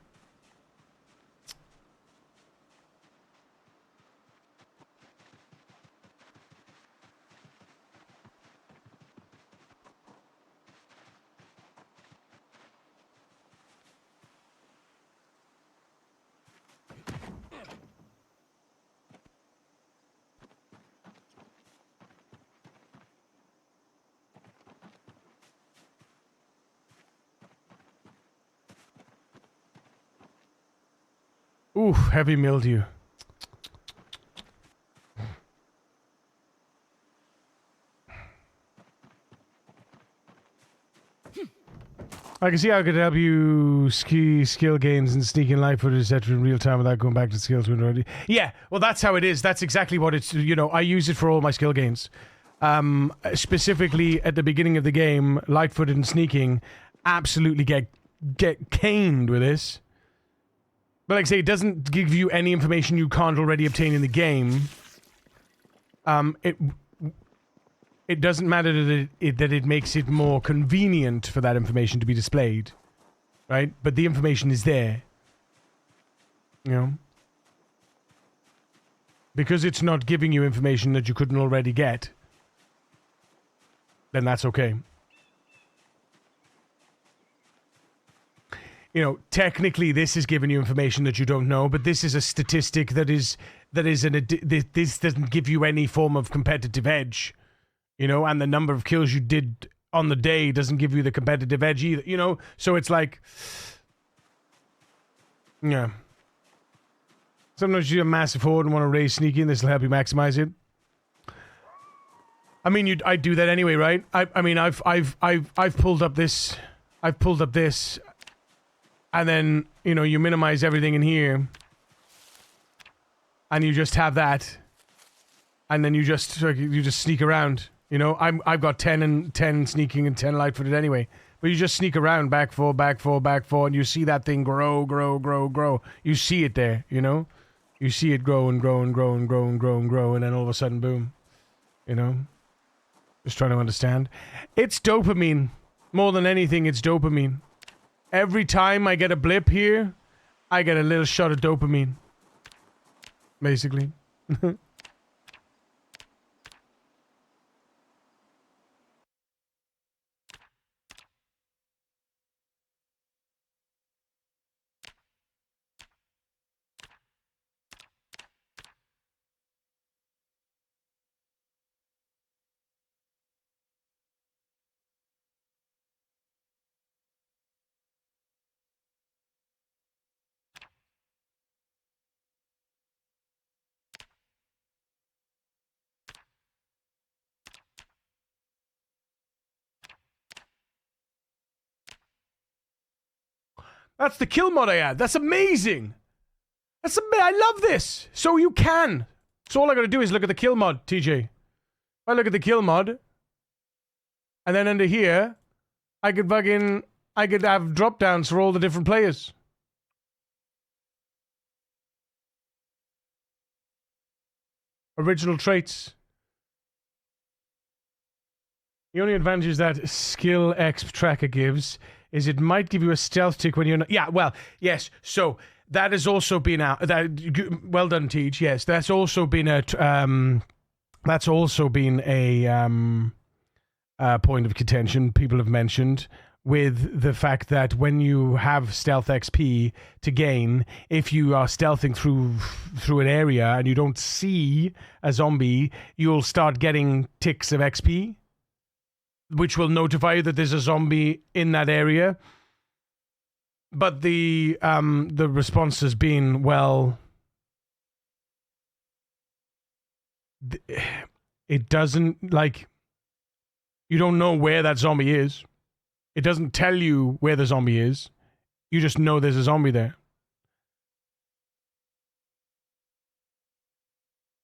Ooh, heavy mildew. I can see how I could help you skill gains and sneaking light footage, etc. in real time without going back to skills window already. Yeah, well, that's how it is. That's exactly what it's, you know, I use it for all my skill gains. Specifically at the beginning of the game, light footed and sneaking absolutely get caned with this. But like I say, it doesn't give you any information you can't already obtain in the game. It doesn't matter that it makes it more convenient for that information to be displayed, right? But the information is there, you know? Because it's not giving you information that you couldn't already get, then that's okay. You know, technically this is giving you information that you don't know, but this is a statistic this doesn't give you any form of competitive edge, you know, and the number of kills you did on the day doesn't give you the competitive edge either, you know, so it's like, yeah. Sometimes you're a massive horde and want to raise sneaking, this will help you maximize it. I mean, I do that anyway, right? I mean, I've pulled up this, and then, you know, you minimize everything in here, and you just have that, and then you just sneak around. You know, I've got 10 sneaking and 10 light footed anyway, but you just sneak around, back four, and you see that thing grow. You see it there, you know, you see it grow, and then all of a sudden, boom, you know. Just trying to understand. It's dopamine more than anything. It's dopamine. Every time I get a blip here, I get a little shot of dopamine. Basically. That's the kill mod I had. That's amazing. I love this. So you can. So all I gotta do is look at the kill mod, TJ. I look at the kill mod, and then under here, I could have drop downs for all the different players. Original traits. The only advantage that skill X tracker gives is it might give you a stealth tick when you're not. Yeah, well, yes. So that has also been out. Well done, Teach. Yes, that's also been a. That's also been a point of contention. People have mentioned with the fact that when you have stealth XP to gain, if you are stealthing through an area and you don't see a zombie, you'll start getting ticks of XP, which will notify you that there's a zombie in that area. But the response has been, well, it doesn't, like, you don't know where that zombie is. It doesn't tell you where the zombie is. You just know there's a zombie there.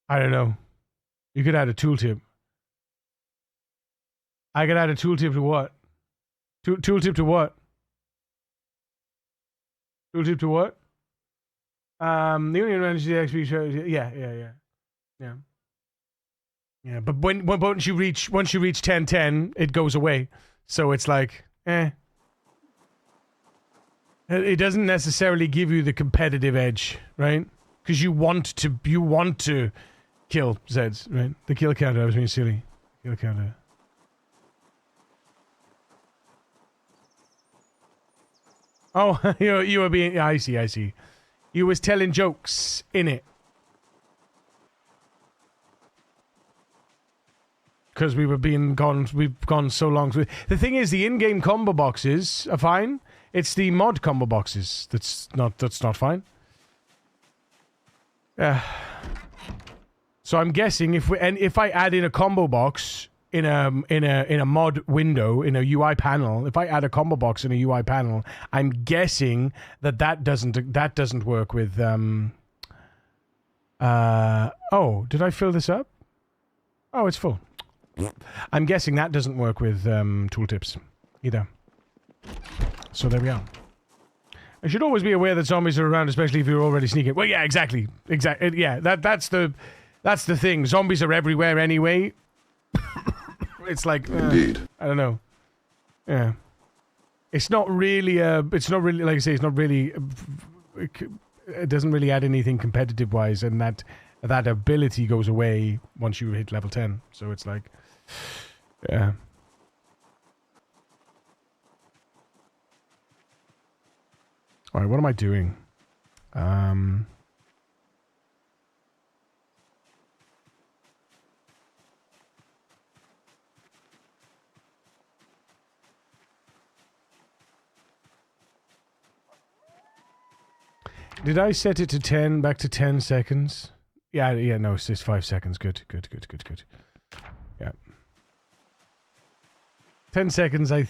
I don't know. You could add a tooltip. I could add a tooltip to what? Tooltip to what? Tooltip to what? The only advantage the XP shows. Yeah. But once you reach 1010, it goes away. So it's like, It doesn't necessarily give you the competitive edge, right? Because you want to kill Zeds, right? The kill counter. I was being silly. Kill counter. Oh, you were being. I see. You was telling jokes in it. Because we've gone so long. The thing is, the in-game combo boxes are fine. It's the mod combo boxes that's not fine. So I'm guessing if I add in a combo box in a mod window in a UI panel, if I add a combo box in a UI panel, I'm guessing that doesn't work with oh, did I fill this up? Oh, it's full. I'm guessing that doesn't work with tooltips either. So there we are. I should always be aware that zombies are around, especially if you're already sneaking. Well, yeah, exactly. Yeah, that's the thing. Zombies are everywhere anyway. It's like indeed. I don't know. Yeah, it's not really like I say. It's not really. It doesn't really add anything competitive wise, and that ability goes away once you hit level 10. So it's like, yeah. All right, what am I doing? Did I set it to 10, back to 10 seconds? Yeah, no, it's just 5 seconds. Good. Yeah. 10 seconds, 10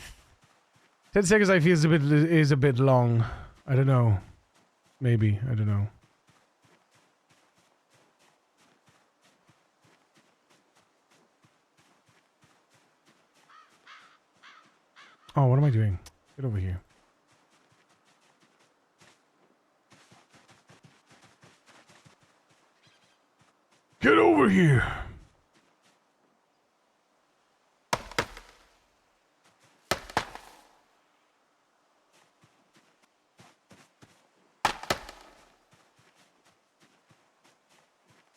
seconds I feel is a bit long. I don't know. Maybe. I don't know. Oh, what am I doing? Get over here. Get over here!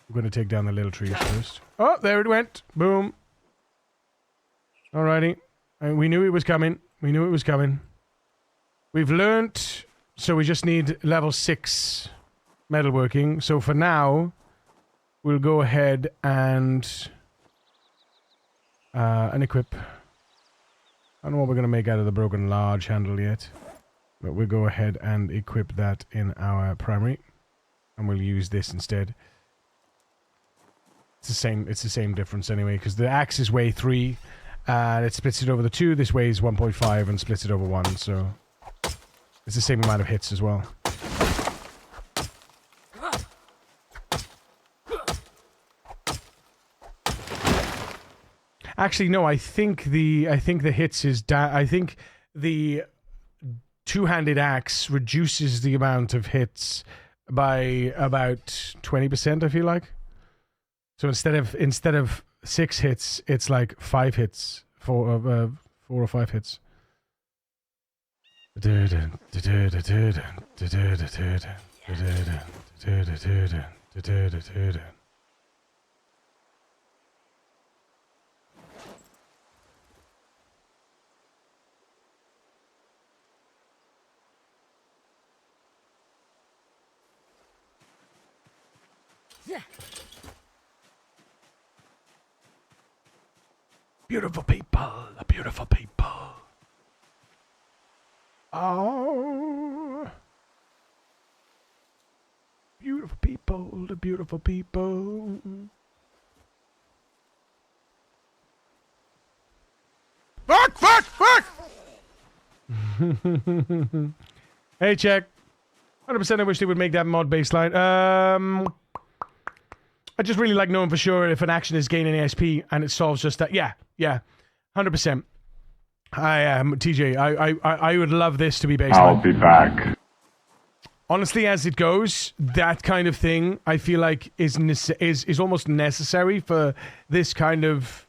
I'm going to take down the little trees first. Oh, there it went. Boom. Alrighty. We knew it was coming. We knew it was coming. We've learnt, so we just need level 6 metalworking. So for now, we'll go ahead and equip. I don't know what we're going to make out of the broken large handle yet. But we'll go ahead and equip that in our primary. And we'll use this instead. It's the same difference anyway, because the axe is weigh 3. And it splits it over the 2. This weighs 1.5 and splits it over 1, so it's the same amount of hits as well. Actually, no. I think the hits is I think the two-handed axe reduces the amount of hits by about 20%. I feel like. So instead of 6 hits, it's like 5 hits, 4 or 5 hits. Beautiful people, the beautiful people. Oh, beautiful people, the beautiful people. Fuck, fuck, fuck! Hey, check. 100% I wish they would make that mod baseline. I just really like knowing for sure if an action is gaining ASP and it solves just that. Yeah, 100%. TJ. I would love this to be baseline. I'll be back. Honestly, as it goes, that kind of thing I feel like is almost necessary for this kind of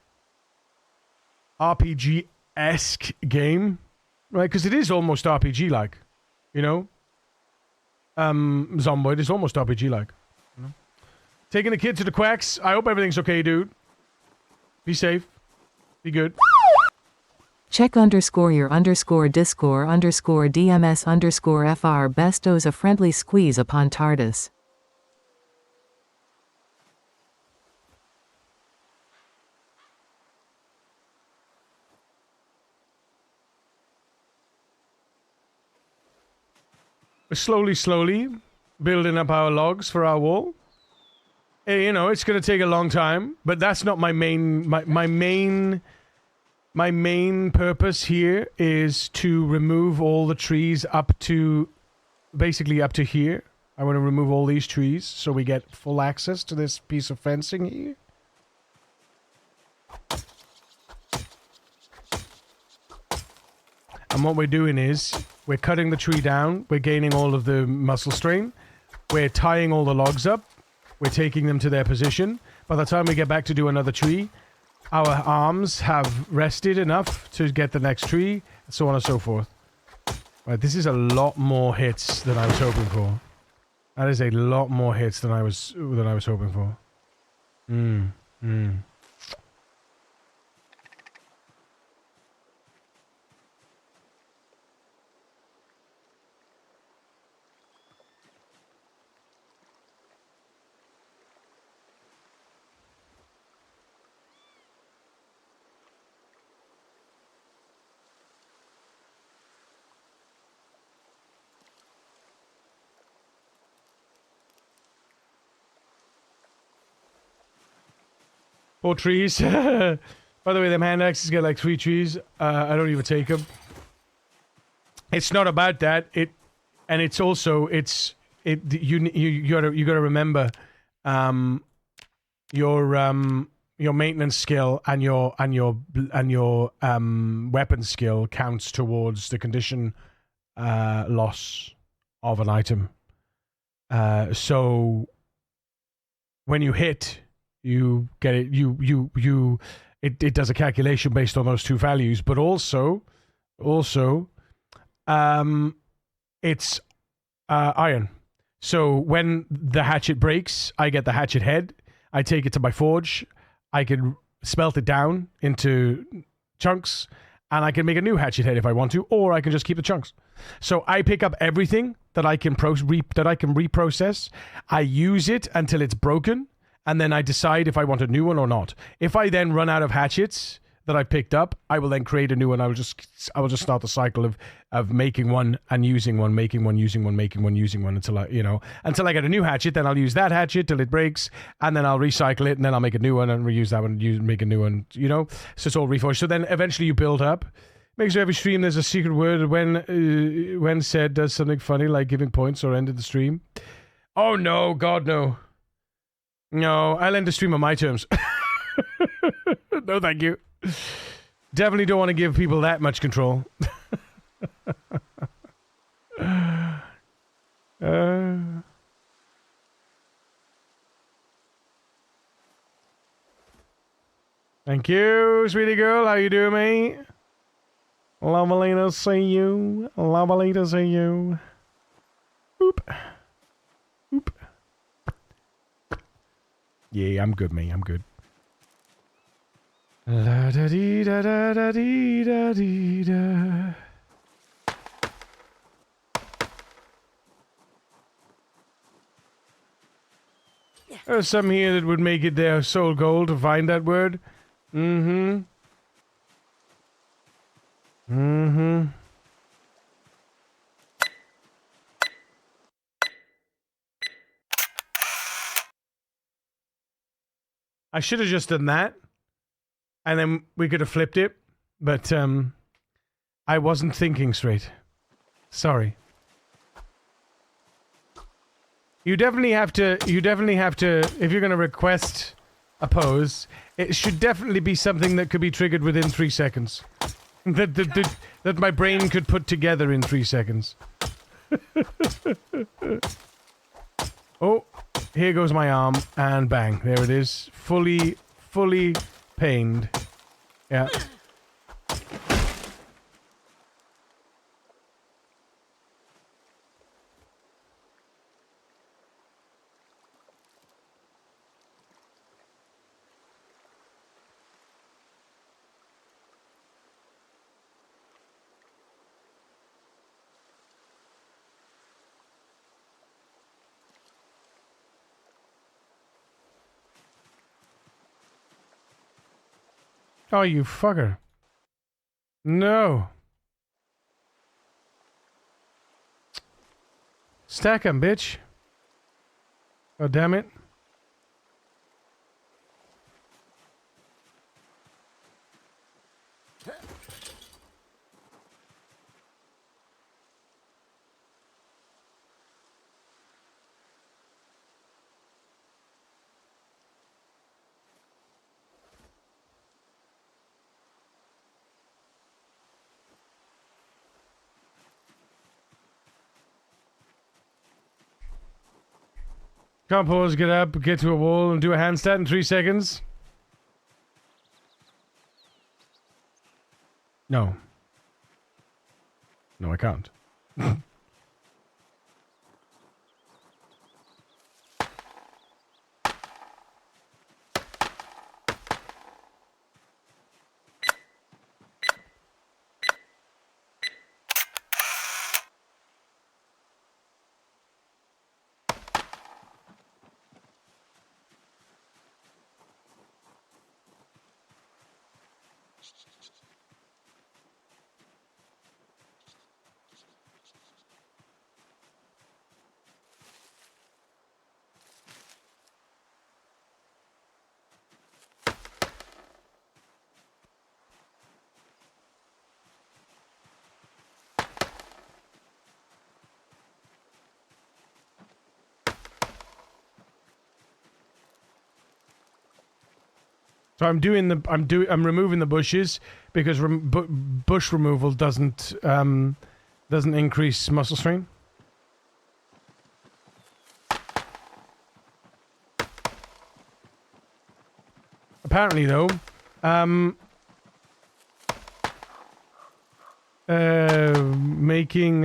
RPG-esque game, right? Because it is almost RPG-like, you know. Zomboid is almost RPG-like. Taking the kid to the quacks. I hope everything's okay, dude. Be safe. Be good. Check _your _discore _DMS _FR bestos a friendly squeeze upon TARDIS. We're slowly building up our logs for our wall. Hey, you know, it's going to take a long time, but that's not my main... My main purpose here is to remove all the trees up to... Basically up to here. I want to remove all these trees so we get full access to this piece of fencing here. And what we're doing is, we're cutting the tree down, we're gaining all of the muscle strain, we're tying all the logs up, we're taking them to their position. By the time we get back to do another tree, our arms have rested enough to get the next tree, and so on and so forth. Right, this is a lot more hits than I was hoping for. That is a lot more hits than I was hoping for. Four trees. By the way, them hand axes get like 3 trees. I don't even take them. It's not about that. It's also you gotta remember, your maintenance skill and your weapon skill counts towards the condition loss of an item. So when you hit, you get it. It does a calculation based on those 2 values, but also, it's iron. So when the hatchet breaks, I get the hatchet head, I take it to my forge. I can smelt it down into chunks, and I can make a new hatchet head if I want to, or I can just keep the chunks. So I pick up everything that I can reprocess. I use it until it's broken, and then I decide if I want a new one or not. If I then run out of hatchets that I picked up, I will then create a new one. I will just start the cycle of making one and using one, making one, using one, making one, using one until I get a new hatchet. Then I'll use that hatchet till it breaks, and then I'll recycle it, and then I'll make a new one and reuse that one, and make a new one. So it's all reforged. So then eventually you build up. Make sure every stream there's a secret word when said does something funny like giving points or ended the stream. Oh no, God no. No, I'll end the stream on my terms. No, thank you. Definitely don't want to give people that much control. Thank you, sweetie girl. How you doing, mate? Lovely to see you. Lovely to see you. Oop. Oop. Yeah, I'm good, mate. I'm good. La da dee da da da dee da dee da. There's some here that would make it their soul goal to find that word. Mm-hmm. Mm-hmm. I should have just done that. And then we could have flipped it, but I wasn't thinking straight. Sorry. You definitely have to, if you're going to request a pose, it should definitely be something that could be triggered within 3 seconds. That my brain could put together in 3 seconds. Oh, here goes my arm, and bang, there it is. Fully pained. Yeah. Oh, you fucker. No. Stack 'em, bitch. Oh, damn it. Can't pause, get up, get to a wall, and do a handstand in 3 seconds. No. No, I can't. So I'm removing the bushes because bush removal doesn't increase muscle strain. Apparently, though, making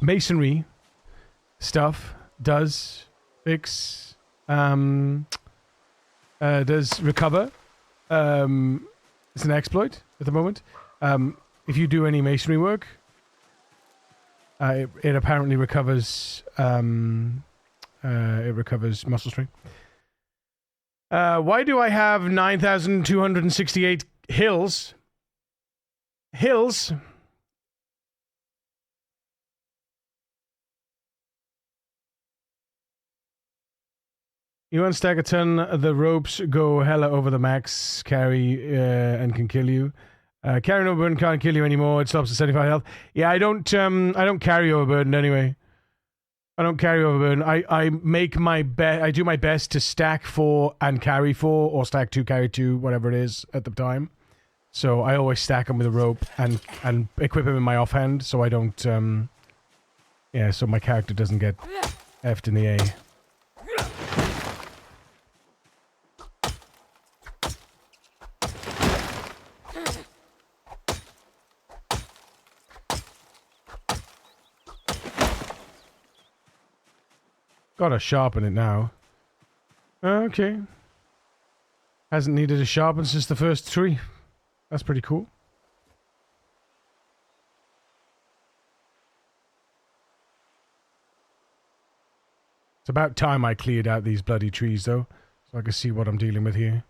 masonry stuff does fix does recover. It's an exploit at the moment. If you do any masonry work, it apparently recovers. It recovers muscle strength. Why do I have 9,268 hills? Hills? You unstack a ton, the ropes go hella over the max carry and can kill you. Carrying overburden can't kill you anymore. It stops at 75 health. Yeah, I don't carry overburden anyway. I don't carry overburden. I make my best. I do my best to stack 4 and carry 4, or stack 2, carry 2, whatever it is at the time. So I always stack them with a rope and equip them in my offhand, so I don't. Yeah, so my character doesn't get effed in the A. Gotta sharpen it now. Okay. Hasn't needed a sharpen since the first 3. That's pretty cool. It's about time I cleared out these bloody trees, though, so I can see what I'm dealing with here.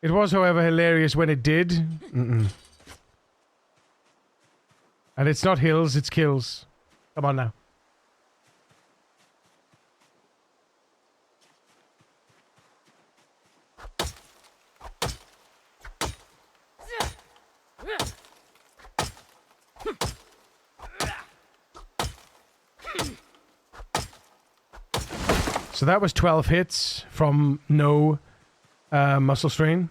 It was, however, hilarious when it did. And it's not hills, it's kills. Come on now. So that was 12 hits from no muscle strain.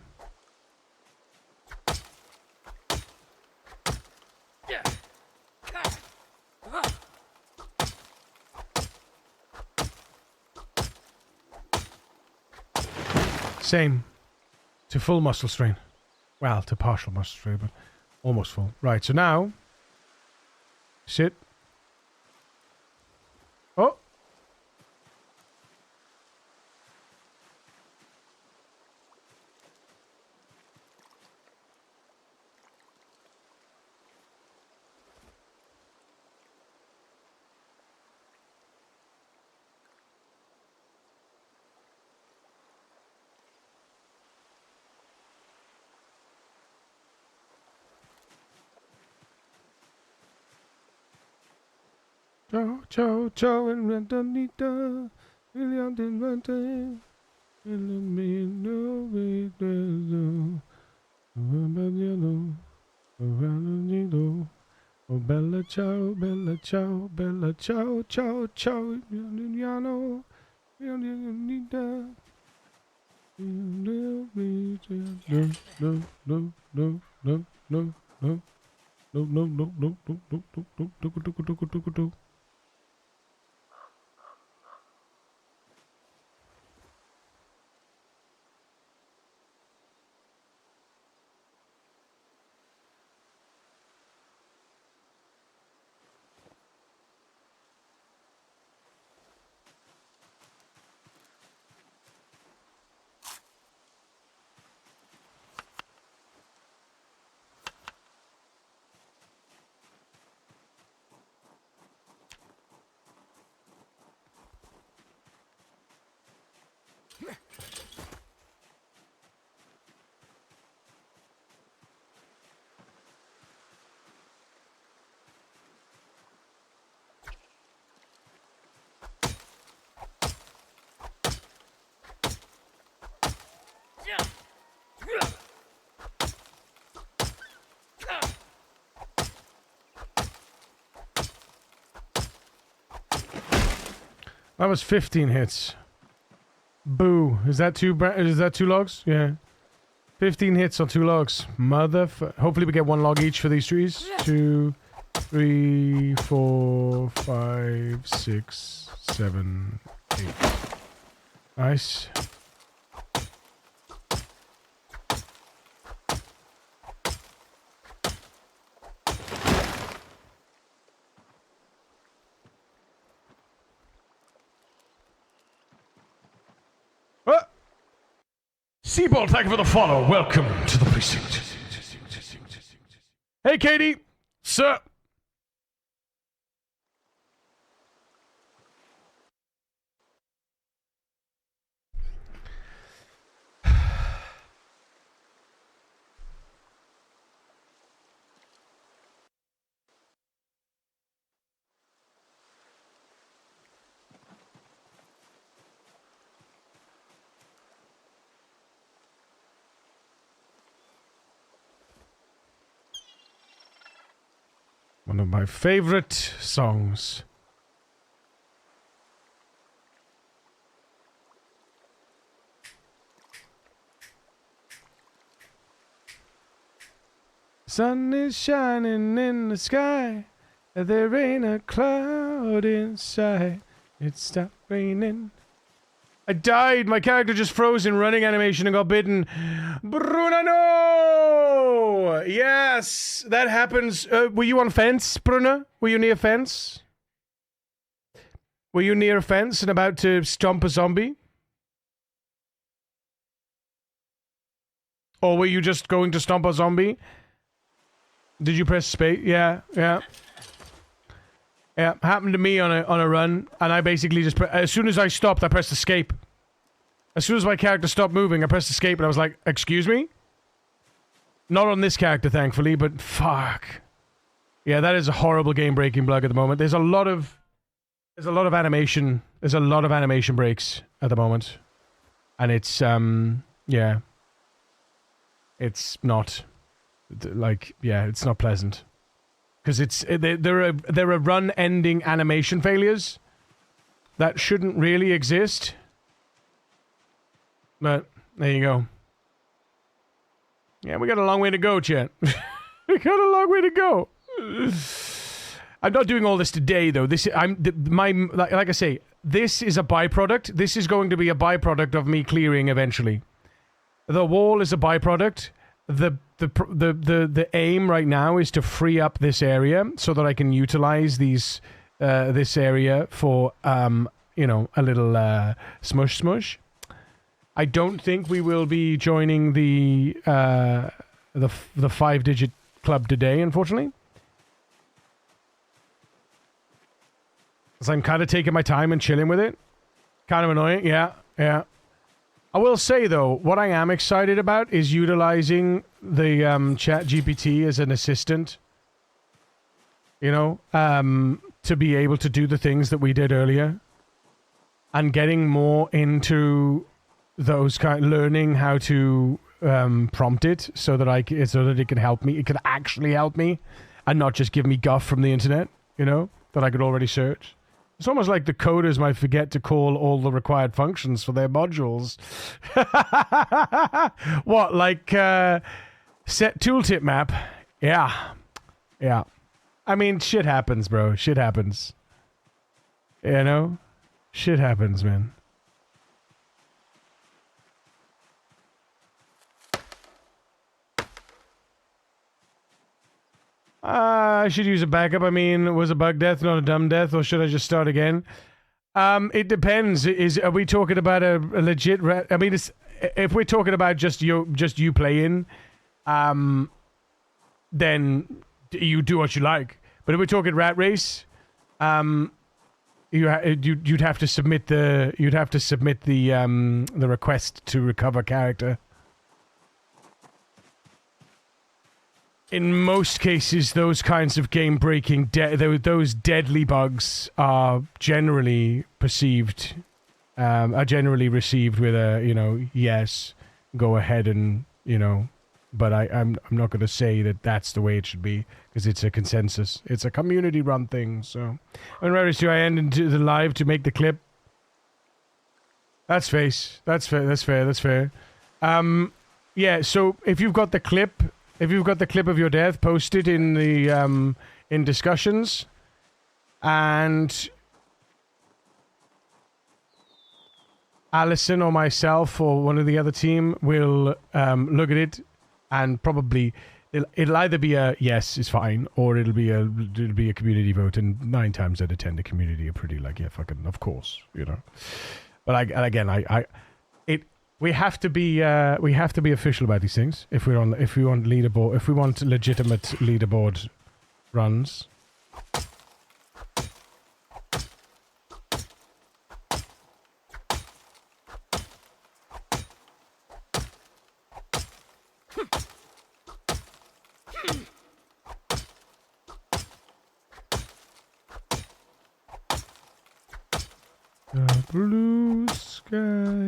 Same to full muscle strain. Well, to partial muscle strain, but almost full. Right, so now sit. Oh. Ciao, ciao, ciao, and Rantanita. Oh, bella ciao, bella ciao, bella ciao, ciao, ciao, Indiano. No, no, no, no, no, no, no, no, no, no, no, no, no, no. That was 15 hits. Boo. Is that two logs? Yeah. 15 hits on 2 logs. Hopefully we get 1 log each for these trees. 2, 3, 4, 5, 6, 7, 8. Nice. Seabold, thank you for the follow. Welcome to the precinct. Hey, Katie. Sir. One of my favorite songs. Sun is shining in the sky. There ain't a cloud inside. It stopped raining. I died. My character just froze in running animation and got bitten. Bruno, no! Yes, that happens. Were you on fence, Bruno? Were you near fence? Were you near a fence and about to stomp a zombie? Or were you just going to stomp a zombie? Did you press space? Yeah. Yeah, happened to me on a run, and I basically just as soon as I stopped, I pressed escape. As soon as my character stopped moving, I pressed escape, and I was like, "Excuse me." Not on this character, thankfully, but fuck. Yeah, that is a horrible game-breaking bug at the moment. There's a lot of animation. There's a lot of animation breaks at the moment, and it's yeah, it's not like it's not pleasant. Because there are run-ending animation failures that shouldn't really exist. But there you go. Yeah, we got a long way to go, chat. We got a long way to go. I'm not doing all this today, though. Like I say, this is a byproduct. This is going to be a byproduct of me clearing eventually. The wall is a byproduct. The aim right now is to free up this area so that I can utilize this area for a little smush. I don't think we will be joining the 5-digit club today, unfortunately. So I'm kind of taking my time and chilling with it. Kind of annoying, yeah. I will say, though, what I am excited about is utilizing the chat GPT as an assistant. To be able to do the things that we did earlier. And getting more into those learning how to prompt it so that it can help me. It can actually help me and not just give me guff from the internet, that I could already search. It's almost like the coders might forget to call all the required functions for their modules. What, like set tooltip map? Yeah. I mean, shit happens, bro. Shit happens. Shit happens, man. I should use a backup. I mean, was a bug death not a dumb death, or should I just start again? It depends. Are we talking about a legit? I mean, if we're talking about just you playing, then you do what you like. But if we're talking rat race, you'd have to submit the request to recover character. In most cases, those kinds of game-breaking, those deadly bugs are generally received with a, yes, go ahead and, but I'm not going to say that that's the way it should be, because it's a consensus. It's a community-run thing, so. And where do I end into the live to make the clip? That's fair. Yeah, so if you've got the clip... If you've got the clip of your death, post it in the in discussions, and Allison or myself or one of the other team will look at it, and probably it'll either be a yes, it's fine, or it'll be a community vote. And 9 times out of 10, the community are pretty like, yeah, fucking, of course, But We have to be official about these things if we want leaderboard, if we want legitimate leaderboard runs. The blue sky.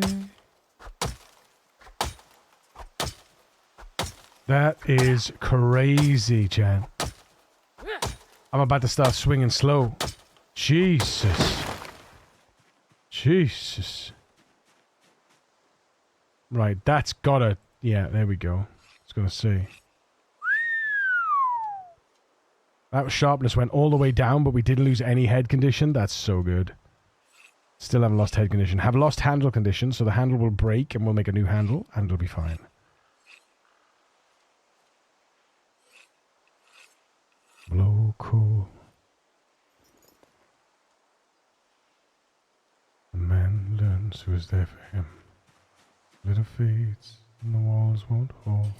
That is crazy, Jan. I'm about to start swinging slow. Jesus. Jesus. Right, that's gotta... Yeah, there we go. I was gonna say. That sharpness went all the way down, but we didn't lose any head condition. That's so good. Still haven't lost head condition. Have lost handle condition, so the handle will break and we'll make a new handle, and it'll be fine. Blow cool. The man learns who is there for him. Glitter fades and the walls won't hold.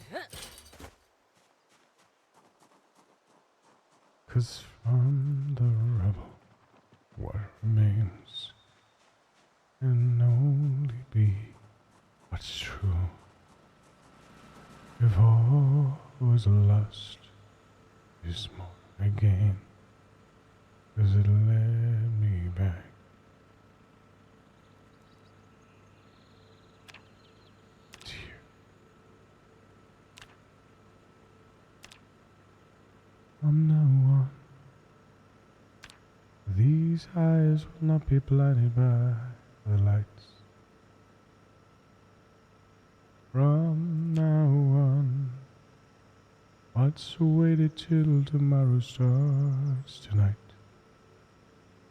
'Cause from the rubble, what remains can only be what's true. If all was lost, is more again, 'cause it led me back to you. From now on, these eyes will not be blinded by the lights. From now on, what's waited till tomorrow starts tonight?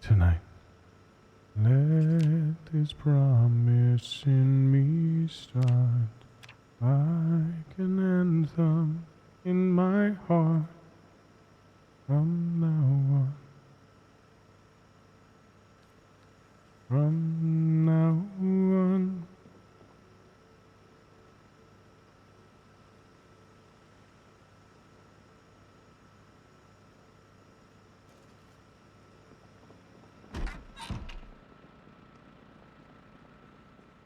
Tonight, let this promise in me start like an anthem in my heart. From now on, from now on.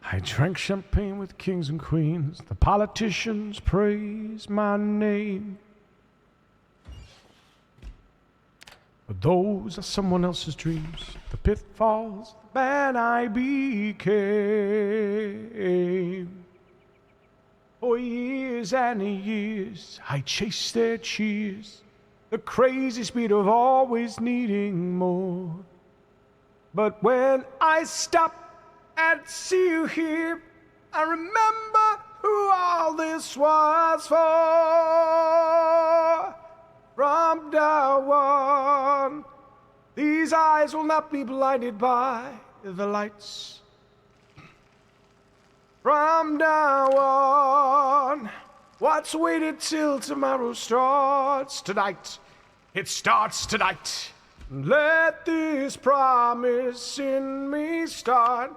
I drank champagne with kings and queens. The politicians praise my name. But those are someone else's dreams. The pitfalls, the man I became. For years and years, I chased their cheers. The crazy speed of always needing more. But when I stop and see you here, I remember who all this was for. From now on, these eyes will not be blinded by the lights. From now on, what's waited till tomorrow starts tonight. It starts tonight. Let this promise in me start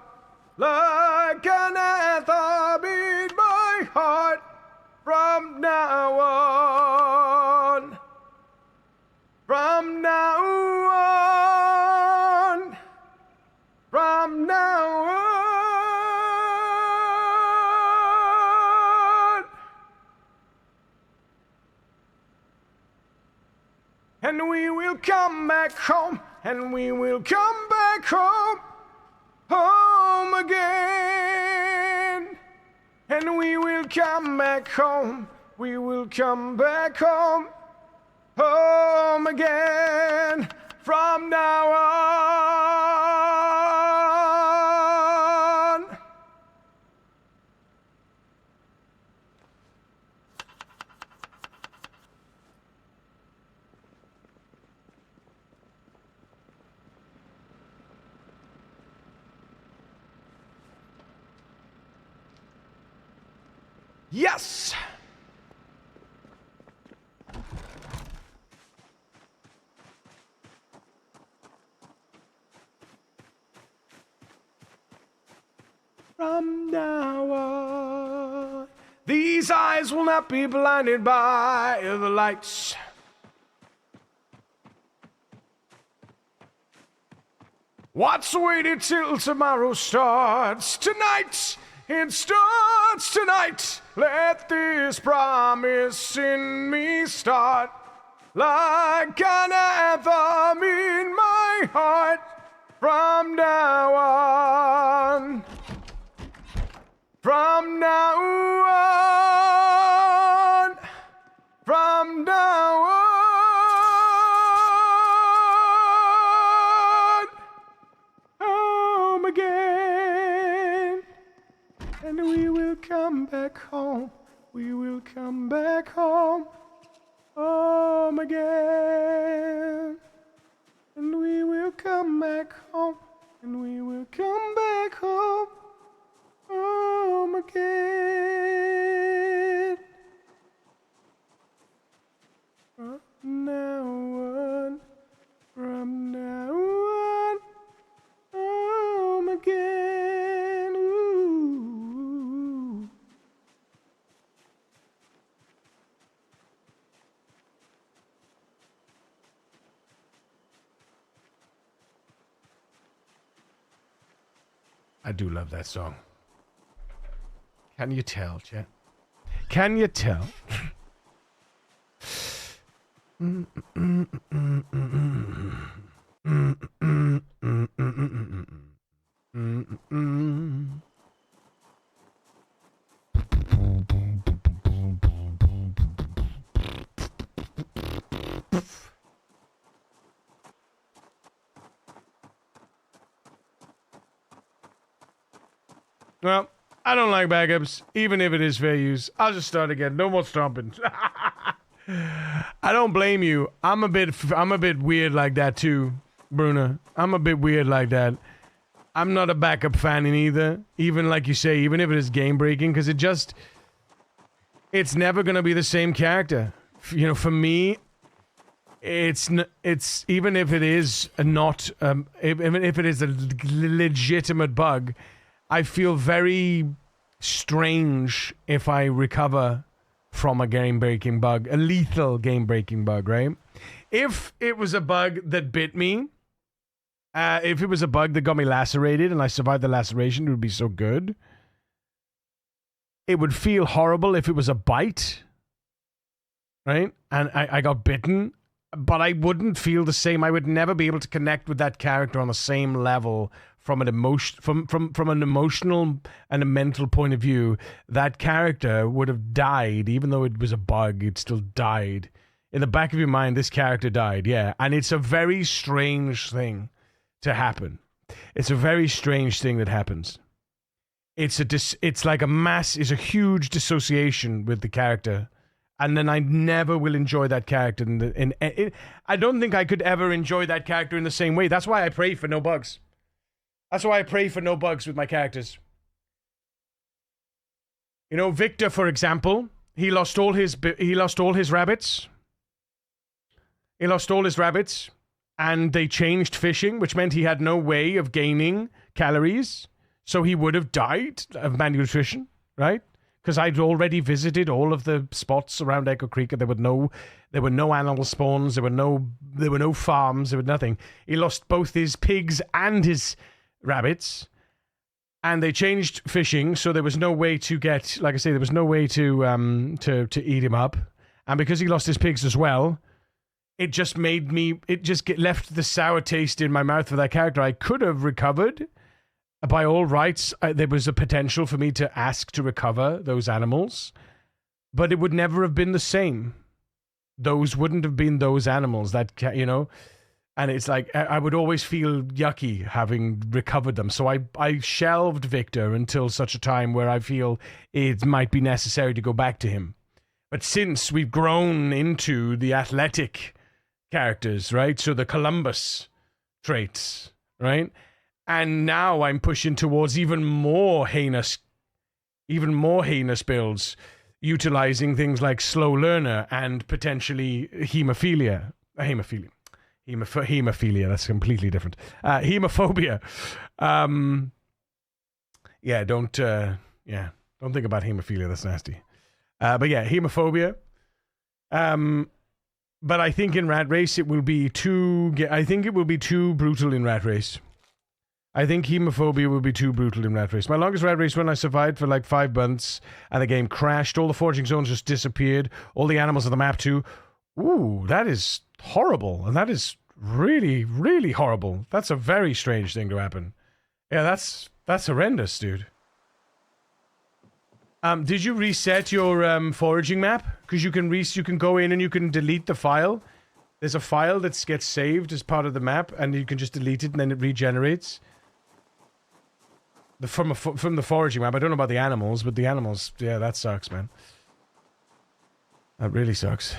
like an anthem in my heart. From now on, from now on, from now on. And we will come back home, and we will come back home, home again. And we will come back home, we will come back home, home again. From now on. Yes! From now on, these eyes will not be blinded by the lights. What's waited till tomorrow starts tonight? It starts tonight. Let this promise in me start like an anthem in my heart. From now on, from now on, from now on, home again, and we will come back home. We will come back home, home again. And we will come back home, and we will come back home, home again. From now on, from now on, home again. Ooh. I do love that song. Can you tell, Chet? Can you tell? Well, I don't like backups, even if it is fair use. I'll just start again. No more stomping. I don't blame you. I'm a bit weird like that too, Bruna. I'm a bit weird like that. I'm not a backup fan in either. Even like you say, even if it is game breaking, because it's never gonna be the same character. You know, for me, it's even if it is not, even if it is a legitimate bug, I feel very strange if I recover from a game-breaking bug, a lethal game-breaking bug, right? If it was a bug that bit me, if it was a bug that got me lacerated and I survived the laceration, it would be so good. It would feel horrible if it was a bite, right? And I got bitten, but I wouldn't feel the same. I would never be able to connect with that character on the same level from an emotional and a mental point of view. That character would have died, even though it was a bug. It still died. In the back of your mind, this character died, yeah. And it's a very strange thing to happen. It's a very strange thing that happens. It's like it's a huge dissociation with the character. And then I never will enjoy that character. I don't think I could ever enjoy that character in the same way. That's why I pray for no bugs. That's why I pray for no bugs with my characters. You know, Victor, for example, he lost all his rabbits. He lost all his rabbits, and they changed fishing, which meant he had no way of gaining calories. So he would have died of malnutrition, right? Because I'd already visited all of the spots around Echo Creek, and there were no animal spawns, there were no farms, there was nothing. He lost both his pigs and his rabbits, and they changed fishing, so there was no way to get, like I say, there was no way to eat him up. And because he lost his pigs as well, it just left the sour taste in my mouth for that character. I could have recovered. By all rights, there was a potential for me to ask to recover those animals, but it would never have been the same. Those wouldn't have been those animals that, you know, and it's like, I would always feel yucky having recovered them. So I shelved Victor until such a time where I feel it might be necessary to go back to him. But since we've grown into the athletic characters, right? So the Columbus traits, right? And now I'm pushing towards even more heinous builds, utilizing things like slow learner and potentially hemophilia, that's completely different. Hemophobia. yeah, don't think about hemophilia. That's nasty. But yeah, hemophobia. But I think in Rat Race it will be too. I think it will be too brutal in Rat Race. I think hemophobia will be too brutal in Rat Race. My longest Rat Race when I survived for like 5 months, and the game crashed. All the foraging zones just disappeared. All the animals on the map too. Ooh, that is horrible, and that is really, really horrible. That's a very strange thing to happen. Yeah, that's horrendous, dude. Did you reset your foraging map? Because you can go in and you can delete the file. There's a file that gets saved as part of the map, and you can just delete it, and then it regenerates. From the foraging map. I don't know about the animals, but the animals, yeah, that sucks, man. That really sucks.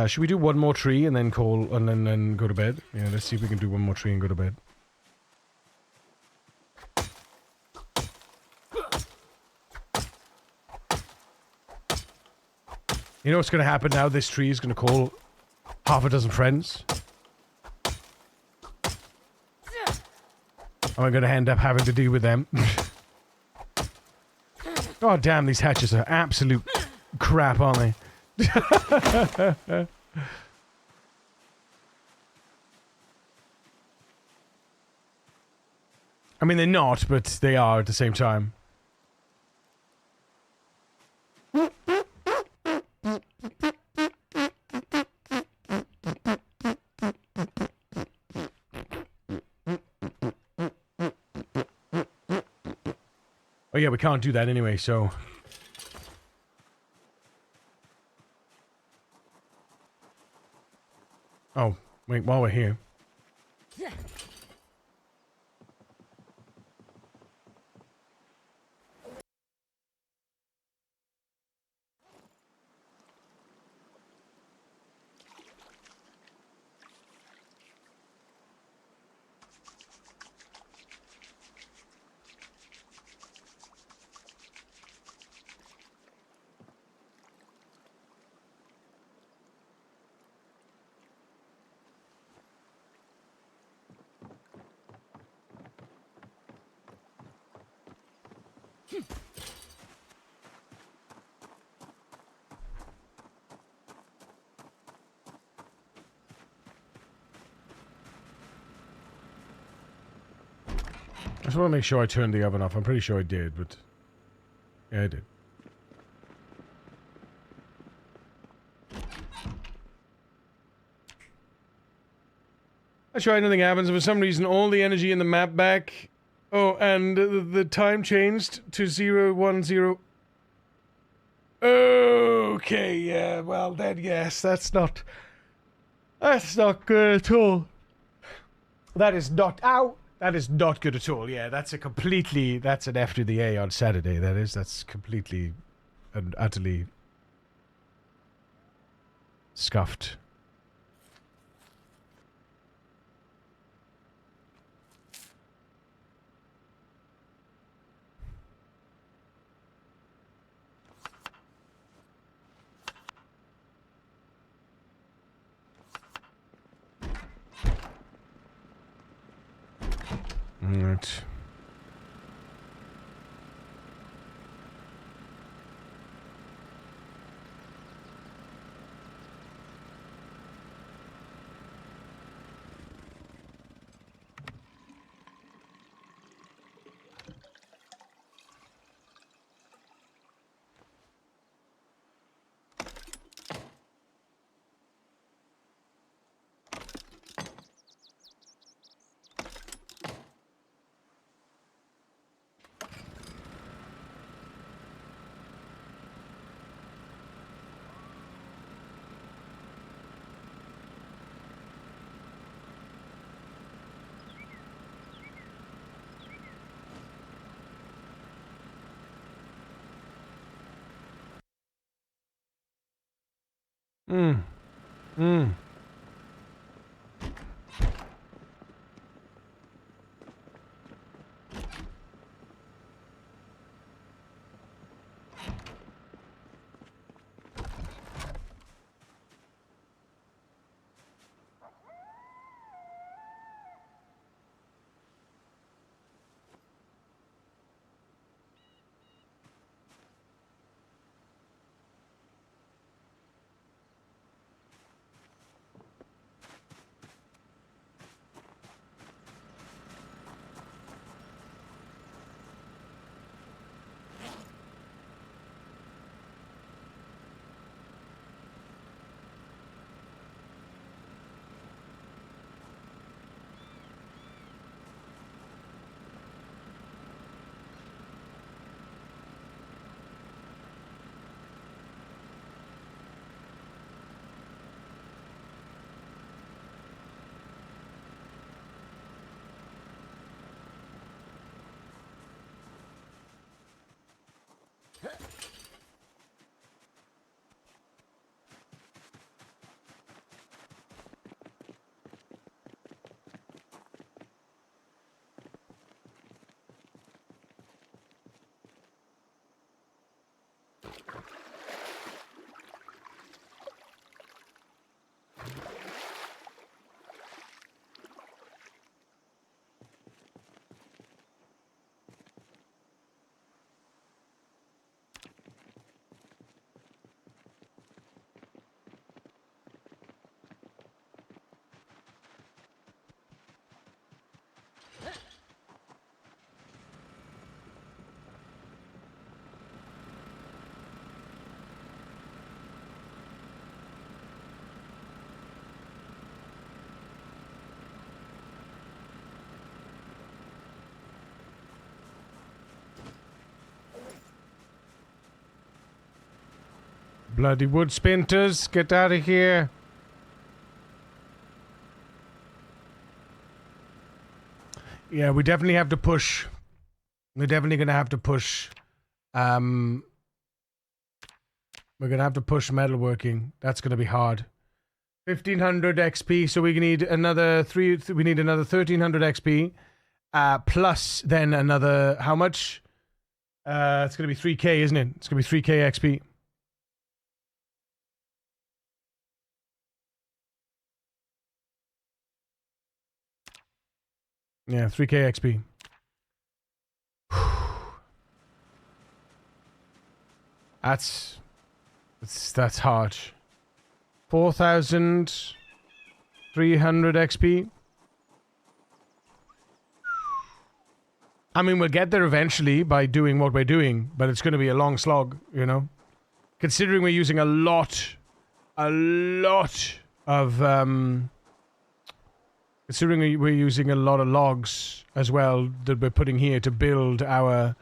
Should we do one more tree and then call and then go to bed? Yeah, let's see if we can do one more tree and go to bed. You know what's going to happen now? This tree is going to call half a dozen friends. And we're going to end up having to deal with them. God damn, these hatches are absolute crap, aren't they? I mean, they're not, but they are at the same time. Oh yeah, we can't do that anyway, so... Oh, wait, while we're here... I just want to make sure I turned the oven off. I'm pretty sure I did, but... Yeah, I did. That's right, nothing happens. For some reason, all the energy in the map back... Oh, and the time changed to 010... Okay, yeah, well then, yes, that's not good at all. That is not... Ow! That is not good at all. Yeah, that's an F to the A on Saturday. That's completely and utterly scuffed. Alright. Mm. Mm. Bloody wood spinters, get out of here. Yeah, we definitely have to push. We're definitely going to have to push. We're going to have to push metalworking. That's going to be hard. 1500 XP, so we need another we need another 1300 XP. Plus then another, how much? It's going to be 3k, isn't it? It's going to be 3k XP. Yeah, 3k XP. That's hard. 4,300 XP. I mean, we'll get there eventually by doing what we're doing, but it's going to be a long slog, you know? Considering we're using a lot of, considering we're using a lot of logs as well that we're putting here to build our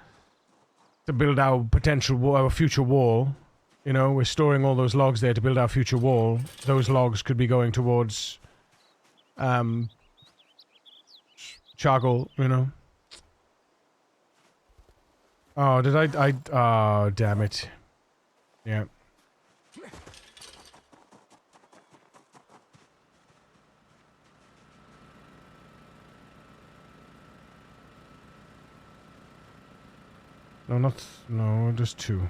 potential our future wall. You know, we're storing all those logs there to build our future wall. Those logs could be going towards charcoal, you know. Oh, did I oh, damn it. Yeah. No, just 2.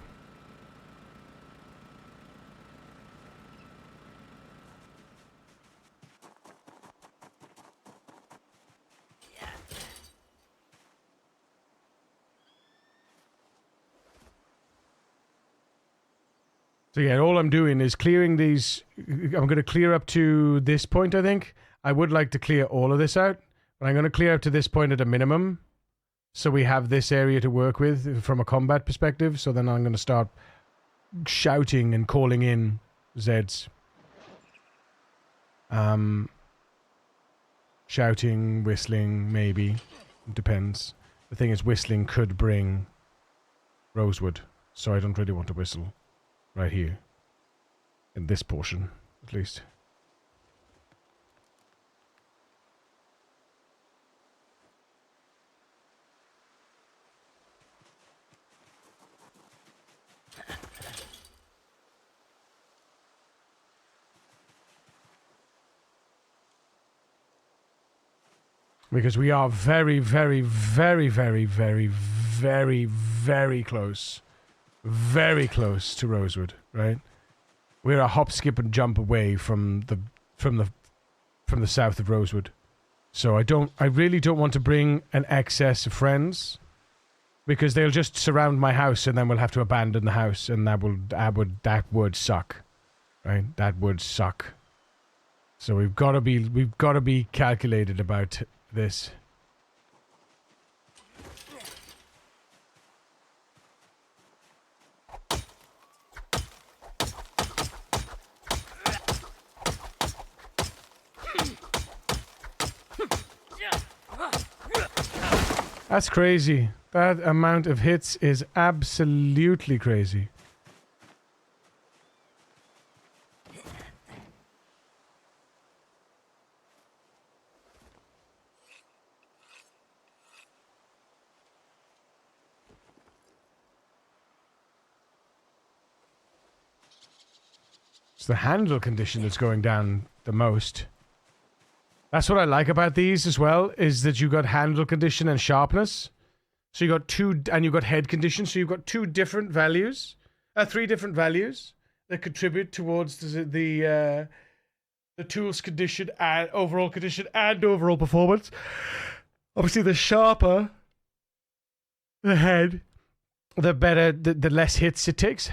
So yeah, all I'm doing is clearing these. I'm going to clear up to this point, I think. I would like to clear all of this out, but I'm going to clear up to this point at a minimum. So we have this area to work with from a combat perspective. So then I'm going to start shouting and calling in Zeds. Shouting, whistling, maybe. It depends. The thing is, whistling could bring rosewood. So I don't really want to whistle. Right here. In this portion, at least. Because we are very, very, very, very, very, very, very close. Very close to Rosewood, right? We're a hop, skip, and jump away from the south of Rosewood. So I really don't want to bring an excess of friends, because they'll just surround my house and then we'll have to abandon the house, and that would suck, right? That would suck. So we've got to be calculated about this. That's crazy. That amount of hits is absolutely crazy. It's the handle condition that's going down the most. That's what I like about these as well, is that you got handle condition and sharpness. So you got two, and you got head condition, so you've got 2 different values. 3 different values that contribute towards the tool's condition and overall performance. Obviously, the sharper the head, the better, the less hits it takes.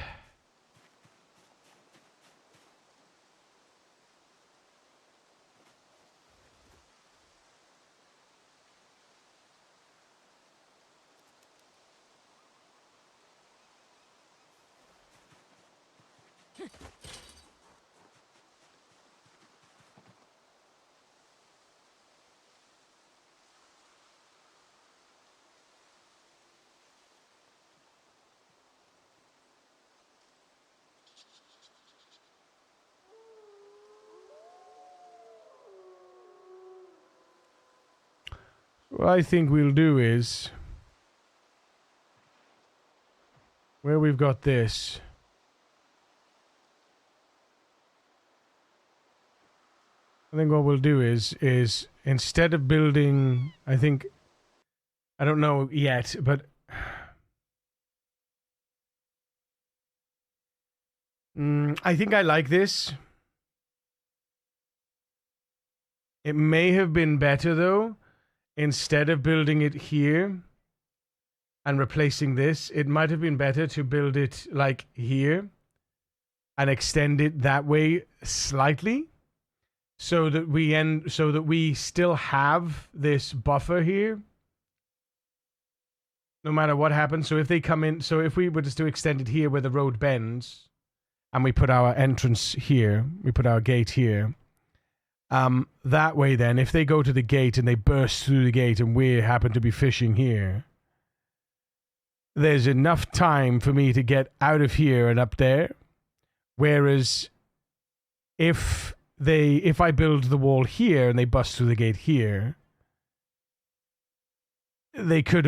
What I think we'll do is, where we've got this, I think what we'll do is instead of building, I don't know yet, but I think I like this. It may have been better though, instead of building it here and replacing this, it might have been better to build it like here and extend it that way slightly, so that we still have this buffer here no matter what happens. So if they come in, so if we were just to extend it here where the road bends and we put our entrance here, we put our gate here, that way then, if they go to the gate and they burst through the gate and we happen to be fishing here, there's enough time for me to get out of here and up there. Whereas if I build the wall here and they bust through the gate here, they could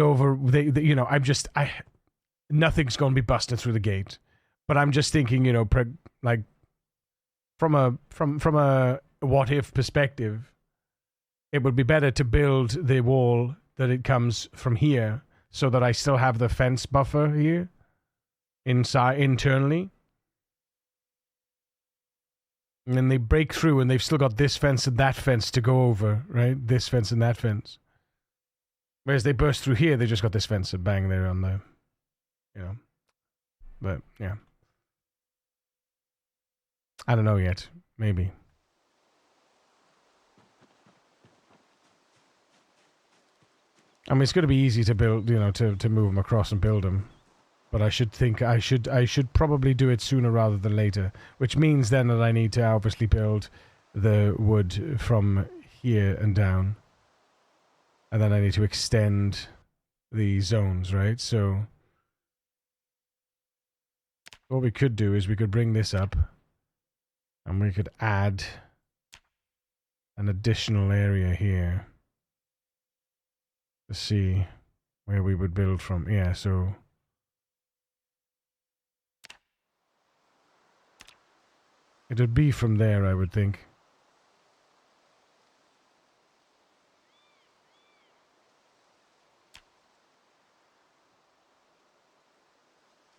nothing's going to be busted through the gate. But I'm just thinking, like from a what if perspective, it would be better to build the wall that it comes from here so that I still have the fence buffer here internally. And then they break through and they've still got this fence and that fence to go over, right? This fence and that fence. Whereas they burst through here, they just got this fence and bang, they're on the, But, yeah. I don't know yet. Maybe. I mean, it's going to be easy to build, to move them across and build them. But I should probably do it sooner rather than later. Which means then that I need to obviously build the wood from here and down. And then I need to extend the zones, right? So what we could do is we could bring this up. And we could add an additional area here. To see where we would build from. Yeah, so it would be from there, I would think.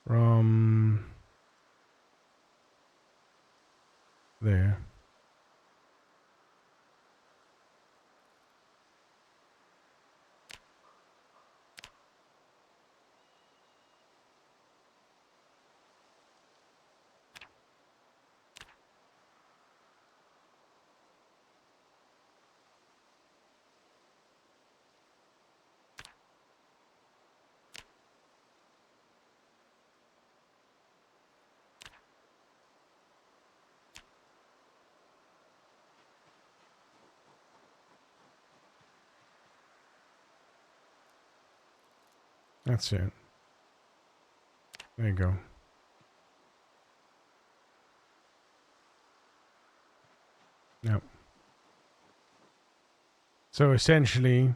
From there. That's it. There you go. Yep. So essentially,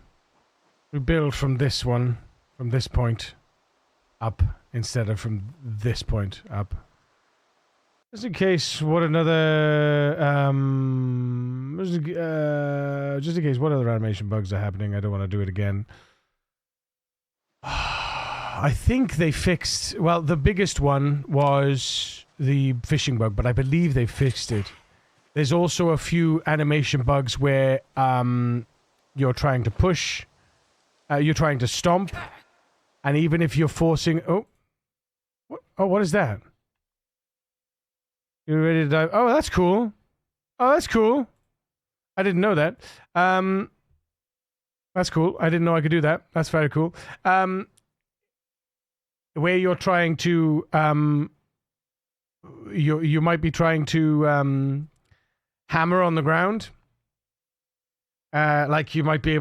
we build from this one, from this point up, instead of from this point up. Just in case what another, just in case what other animation bugs are happening, I don't want to do it again. I think they fixed... Well, the biggest one was the fishing bug, but I believe they fixed it. There's also a few animation bugs where you're trying to push, you're trying to stomp, and even if you're forcing... Oh, what is that? You're ready to dive? Oh, that's cool. Oh, that's cool. I didn't know that. That's cool. I didn't know I could do that. That's very cool. Where you're trying to... You might be trying to... hammer on the ground, like you might be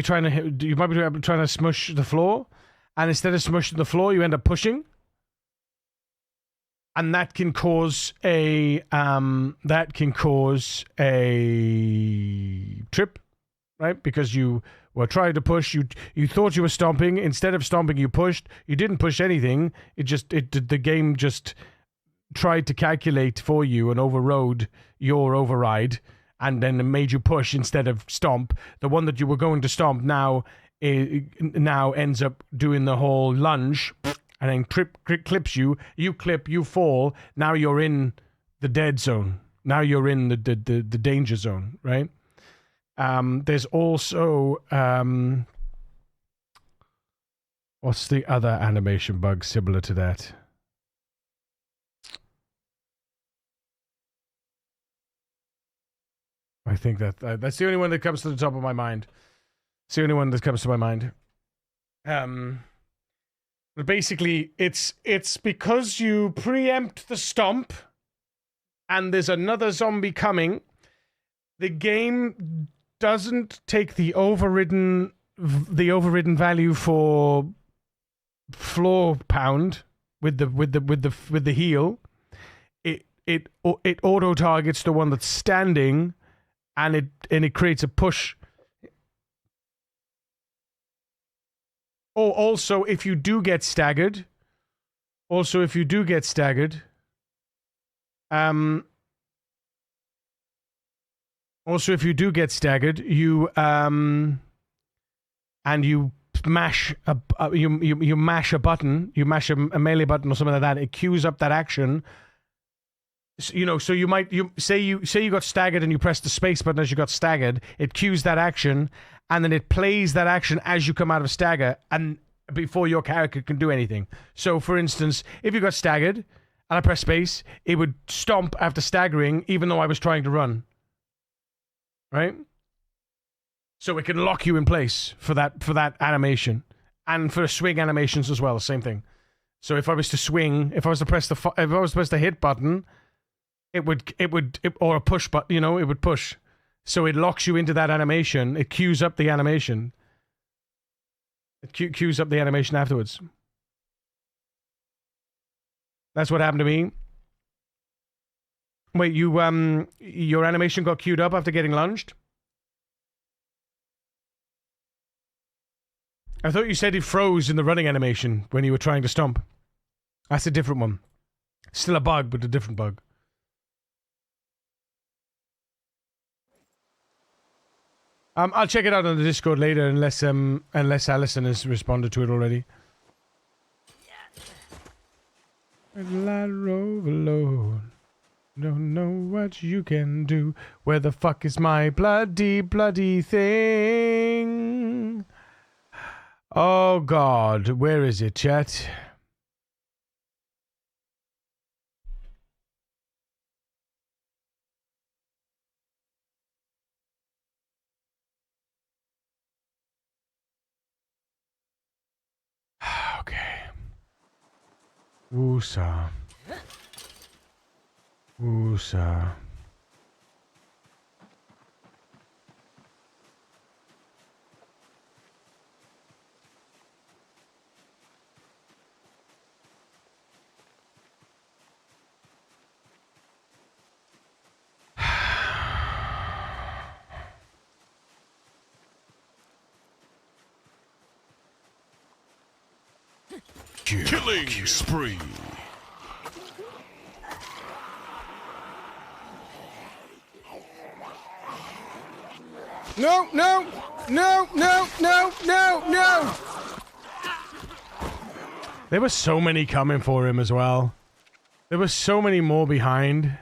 trying to smush the floor, and instead of smushing the floor, you end up pushing, and that can cause a trip, right? Because you were trying to push, you thought you were stomping. Instead of stomping, you pushed. You didn't push anything. The game just tried to calculate for you and overrode your override, and then it made you push instead of stomp. The one that you were going to stomp now ends up doing the whole lunge, and then clips you. You clip, you fall. Now you're in the dead zone. Now you're in the danger zone, right? There's also what's the other animation bug similar to that? I think that's the only one that comes to the top of my mind. It's the only one that comes to my mind. But basically, it's because you preempt the stomp, and there's another zombie coming. The game doesn't take the overridden value for floor pound with the heel. It auto targets the one that's standing. And it creates a push. Oh, also, if you do get staggered, you and you mash you mash a button, you mash a melee button or something like that, it queues up that action. You know, so you say you got staggered and you press the space button as you got staggered, it cues that action, and then it plays that action as you come out of stagger and before your character can do anything. So, for instance, if you got staggered and I press space, it would stomp after staggering, even though I was trying to run. Right? So it can lock you in place for that animation, and for swing animations as well, same thing. So if I was to swing, if I was to press the hit button, it would or a push button, you know, it would push. So it locks you into that animation. It queues up the animation. It queues up the animation afterwards. That's what happened to me. Wait, your animation got queued up after getting lunged? I thought you said it froze in the running animation when you were trying to stomp. That's a different one. Still a bug, but a different bug. I'll check it out on the Discord later, unless Alison has responded to it already. I rove alone. Don't know what you can do. Where the fuck is my bloody thing? Oh God, where is it, chat? Okay. Woosa. Woosa. Killing spree. No, no, no, no, no, no, no. There were so many coming for him as well. There were so many more behind.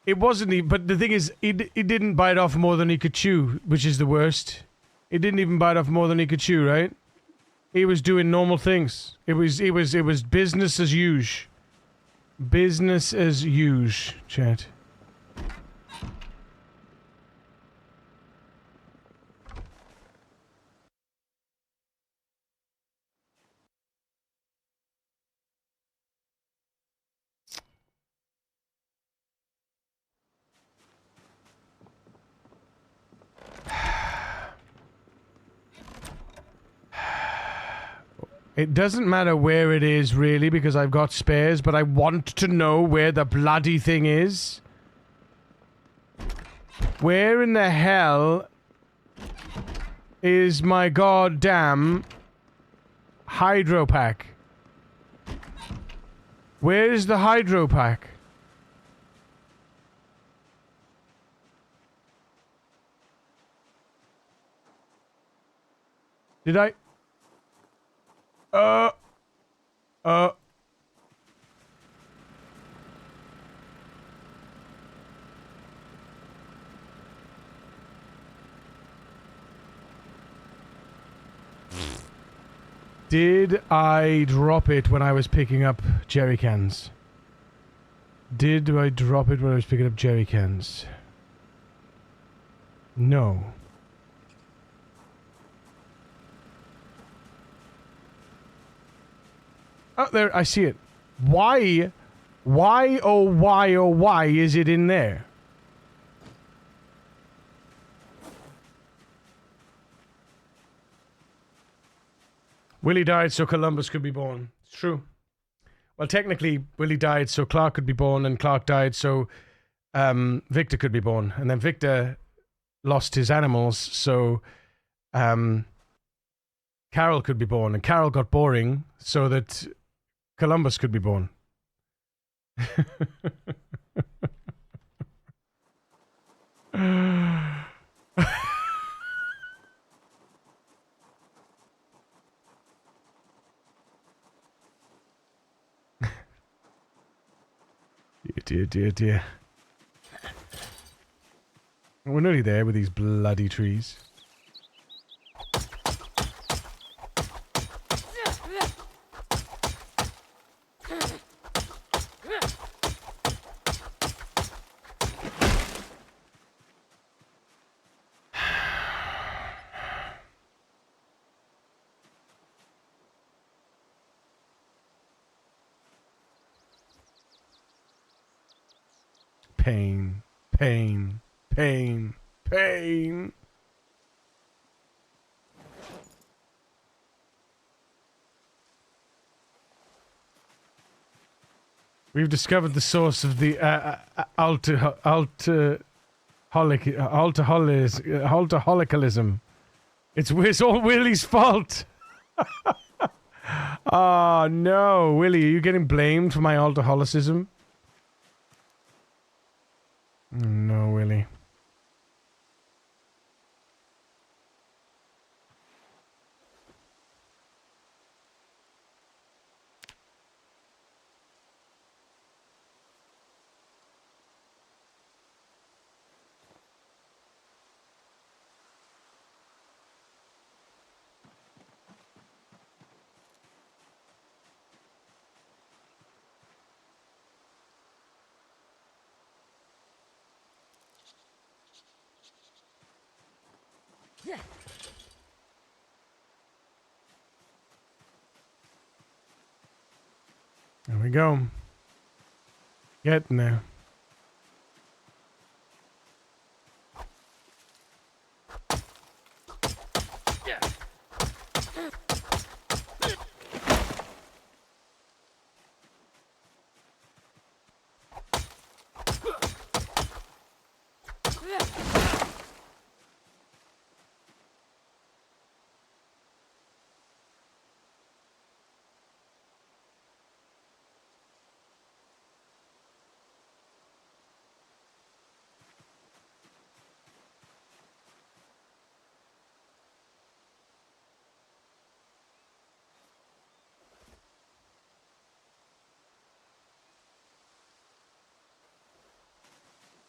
It wasn't even, but the thing is, he didn't bite off more than he could chew, which is the worst. He didn't even bite off more than he could chew, right? He was doing normal things. It was business as usual. Business as usual, chat. It doesn't matter where it is, really, because I've got spares, but I want to know where the bloody thing is. Where in the hell is my goddamn hydro pack? Where is the hydro pack? Did I... Did I drop it when I was picking up jerry cans? Did I drop it when I was picking up jerry cans? No. Oh, there, I see it. Why? Why, oh, why is it in there? Willie died so Columbus could be born. It's true. Well, technically, Willie died so Clark could be born, and Clark died so Victor could be born. And then Victor lost his animals, so Carol could be born. And Carol got boring so that Columbus could be born. Dear. We're nearly there with these bloody trees. Pain. We've discovered the source of the alcoholism. It's all Willie's fault. Oh no, Willie, are you getting blamed for my alcoholicism? No, Willie. There we go. Getting there.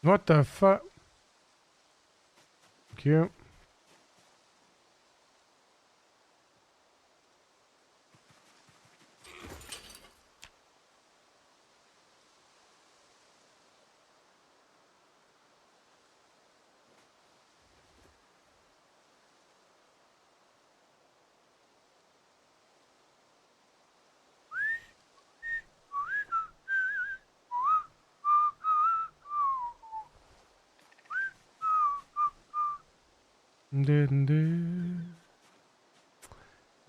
What the fuck? Thank you.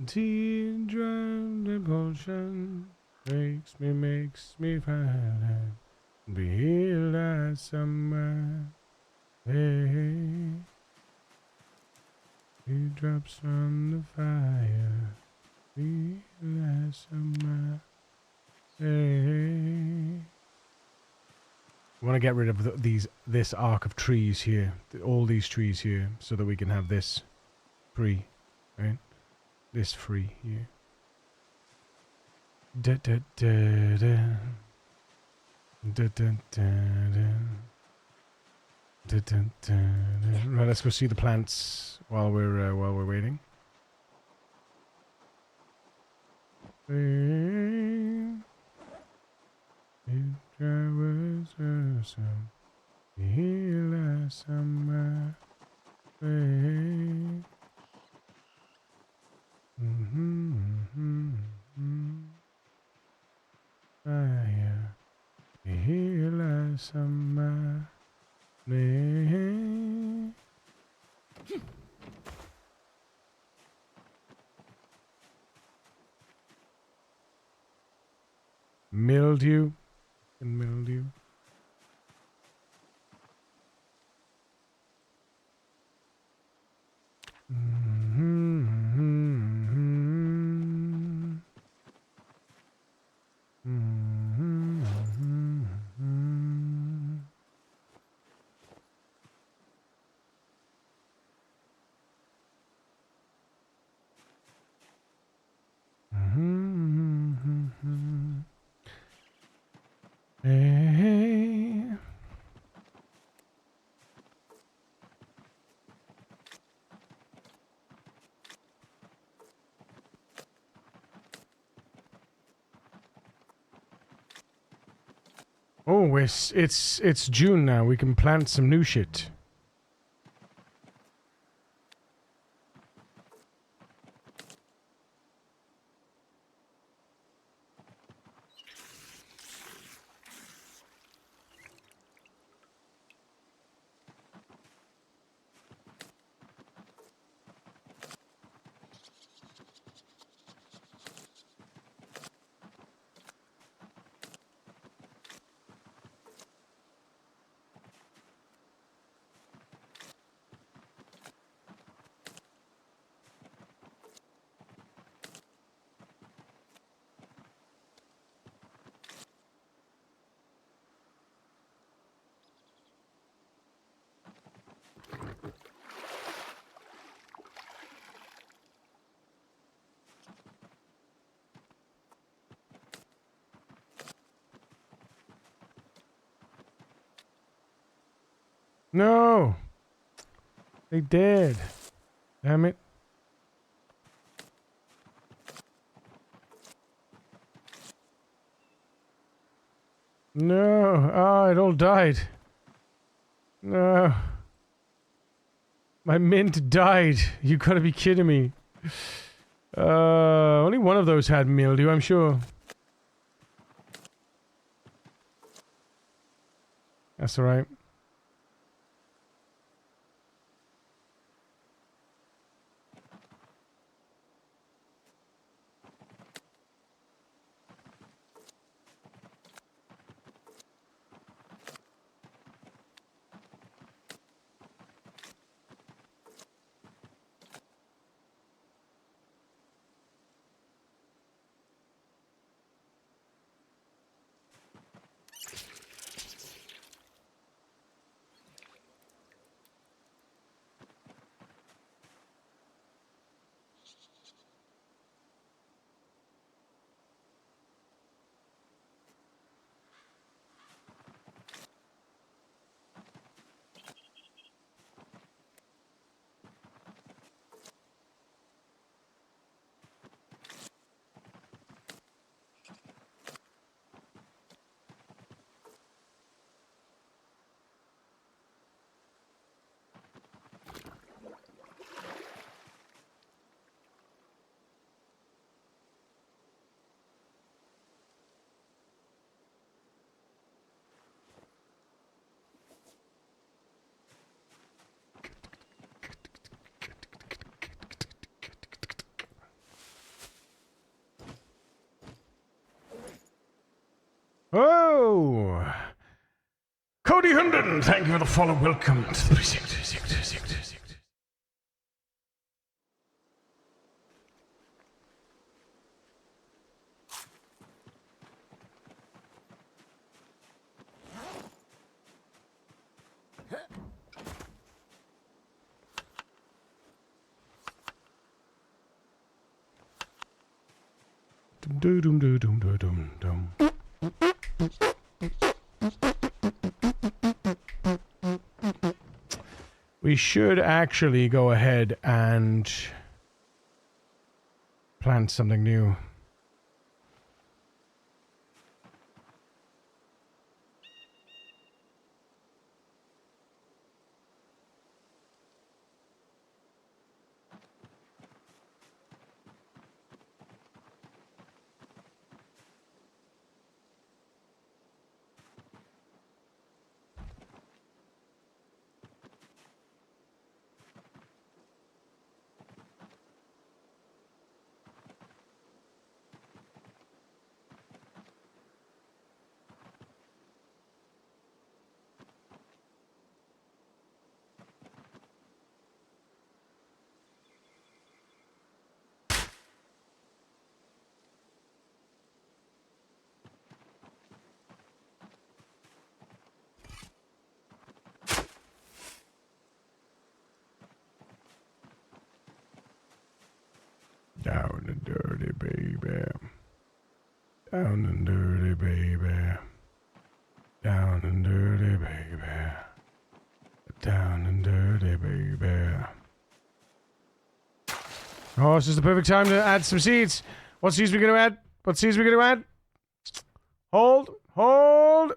Teardrop devotion makes me fine. Be here last summer. Hey, teardrops on the fire. Be here last summer. Hey. We want to get rid of this arc of trees here, all these trees here, so that we can have this free, right? This free here. Da da da da. Da da da da. Da da da da. Right, let's go see the plants while we're waiting. It was awesome. Here last summer. Fire. Here last summer. Mildew and mildew. Hey. Oh, it's June now. We can plant some new shit. No! They did. Damn it. No. Oh, it all died. No. My mint died. You gotta be kidding me. Only one of those had mildew, I'm sure. That's alright. Oh! Cody Hunden, thank you for the follow. Welcome to the precinct. Dum dum dum dum dum dum dum. We should actually go ahead and plant something new. Down and dirty, baby. Down and dirty, baby. Down and dirty, baby. Down and dirty, baby. Oh, this is the perfect time to add some seeds. What seeds are we going to add? What seeds are we going to add? Hold. Hold.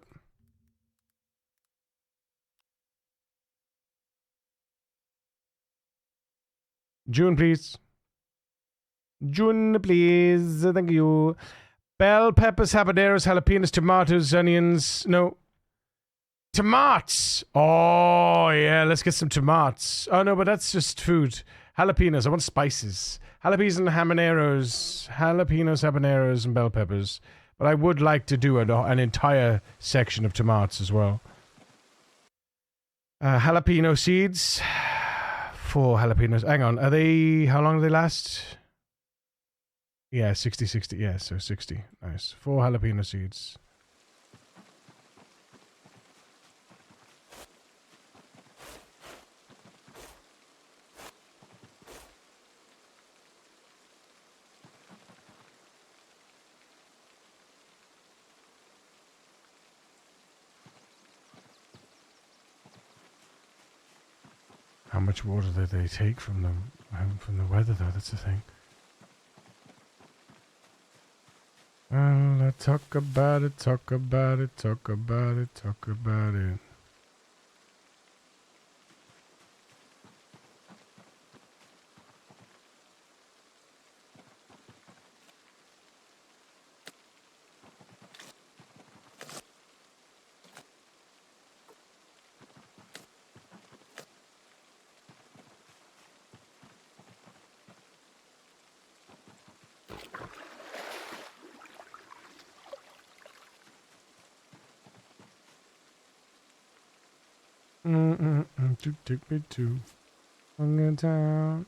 June, please. June, please. Thank you. Bell peppers, habaneros, jalapenos, tomatoes, onions. No. Tomatoes. Oh, yeah. Let's get some tomatoes. Oh, no, but that's just food. Jalapenos. I want spices. Jalapenos and habaneros. Jalapenos, habaneros, and bell peppers. But I would like to do an entire section of tomatoes as well. Jalapeno seeds. 4 jalapenos. Hang on. Are they... How long do they last? Yeah, 60. Yeah, so 60. Nice. 4 jalapeno seeds. How much water do they take from the weather, though? That's the thing. Well, talk about it, talk about it, talk about it, talk about it. To take me to Hunger Town.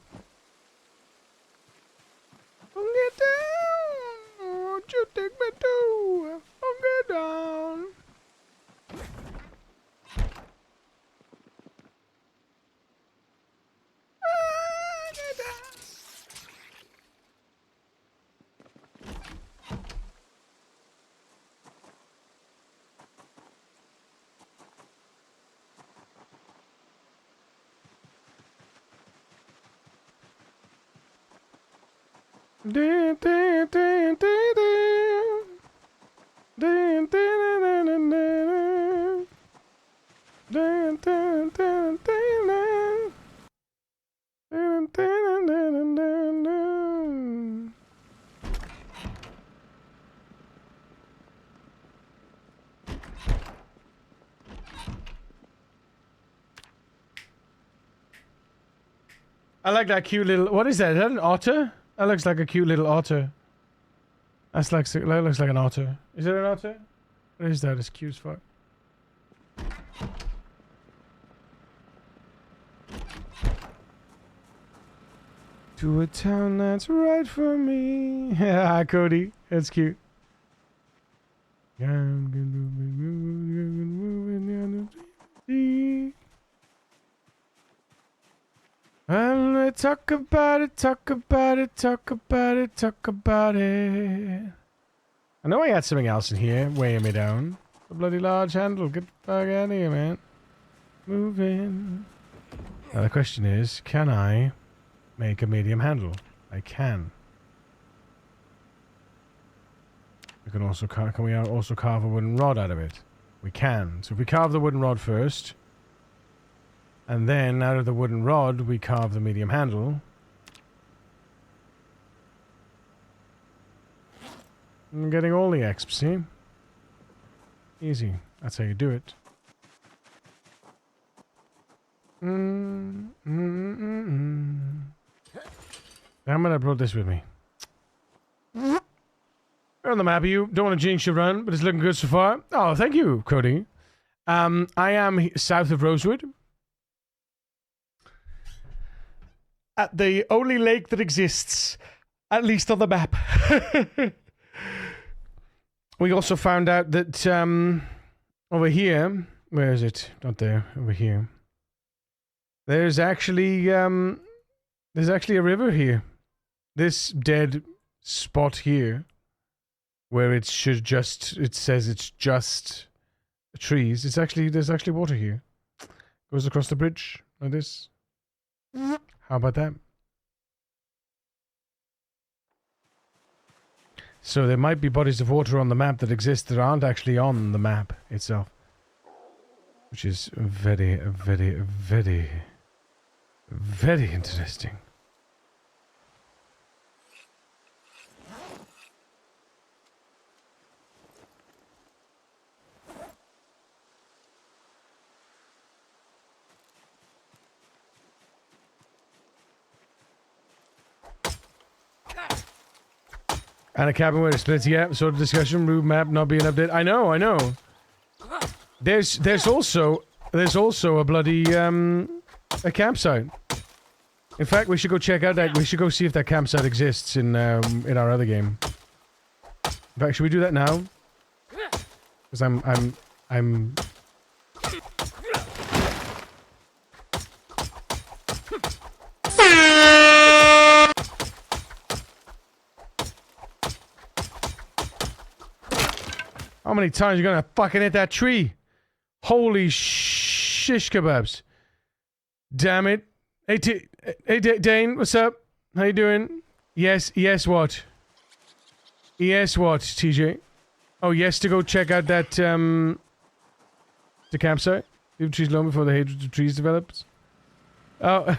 Hunger Town. Won't you take me to Hunger Town? I like that cute little... What is that? Is that an otter? That looks like a cute little otter. That looks like an otter. Is it an otter? What is that? It's cute as fuck. To a town that's right for me. Yeah, Cody. That's cute. And I talk about it, talk about it, talk about it, talk about it. I know I had something else in here weighing me down. A bloody large handle. Get the fuck out of here, man. Move in. Now the question is, can I make a medium handle? I can. We can also can we also carve a wooden rod out of it? We can. So if we carve the wooden rod first, and then out of the wooden rod we carve the medium handle. I'm getting all the exps, see? Easy. That's how you do it. Damn it, I brought this with me. We're on the map, you. Don't want to jinx your run, but it's looking good so far. Oh, thank you, Cody. I am south of Rosewood. At the only lake that exists, at least on the map. We also found out that over here, where is it? Not there. Over here. There's actually a river here. This dead spot here, where it says it's just trees. There's actually water here. Goes across the bridge like this. How about that? So there might be bodies of water on the map that exist that aren't actually on the map itself. Which is very, very, very, very interesting. And a cabin where it splits, yeah, sort of discussion, route map not being updated. I know. There's also a bloody a campsite. In fact, we should go check out that. We should go see if that campsite exists in our other game. In fact, should we do that now? Because I'm. How many times are you gonna fucking hit that tree? Holy shish kebabs. Damn it. Hey, Dane, what's up? How you doing? Yes, what? Yes, what, TJ? Oh, yes, to go check out that, the campsite? Leave trees alone before the hatred of trees develops? Oh.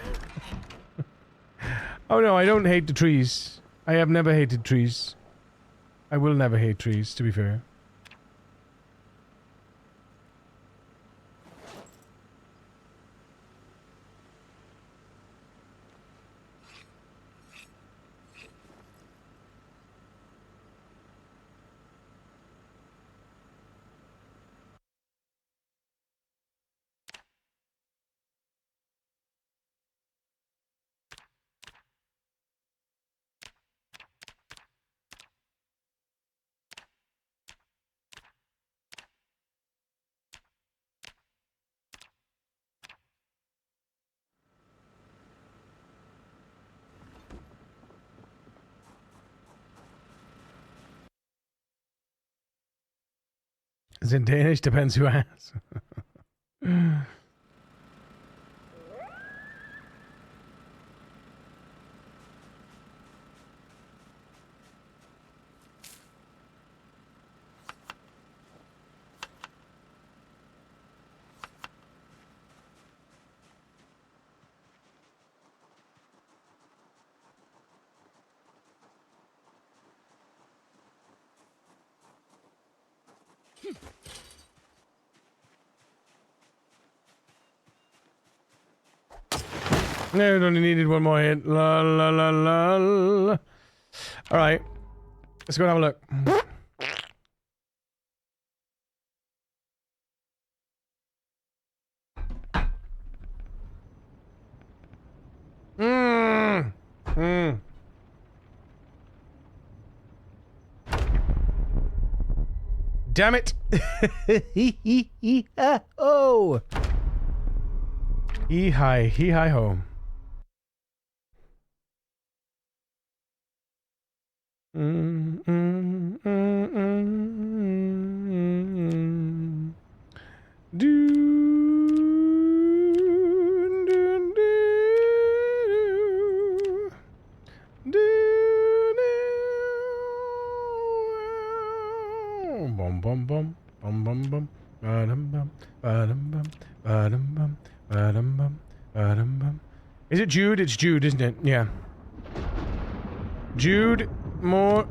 Oh, no, I don't hate the trees. I have never hated trees. I will never hate trees, to be fair. Is it Danish? Depends who asks. No, it only needed one more hit. La la la la la. Alright. Let's go and have a look. Damn it! Oh! Hee hi ho. Bum bum bum bum bum bum ba-dum bum ba-dum bum ba-dum bum ba-dum bum ba-dum bum. Is it Jude? It's Jude, isn't it? Yeah. Jude, more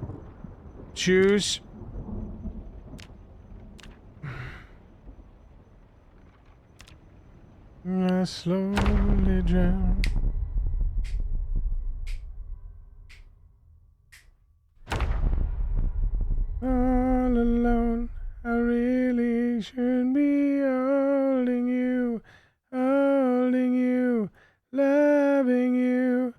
shoes. I slowly drown. All alone, I really should be holding you, loving you, loving you.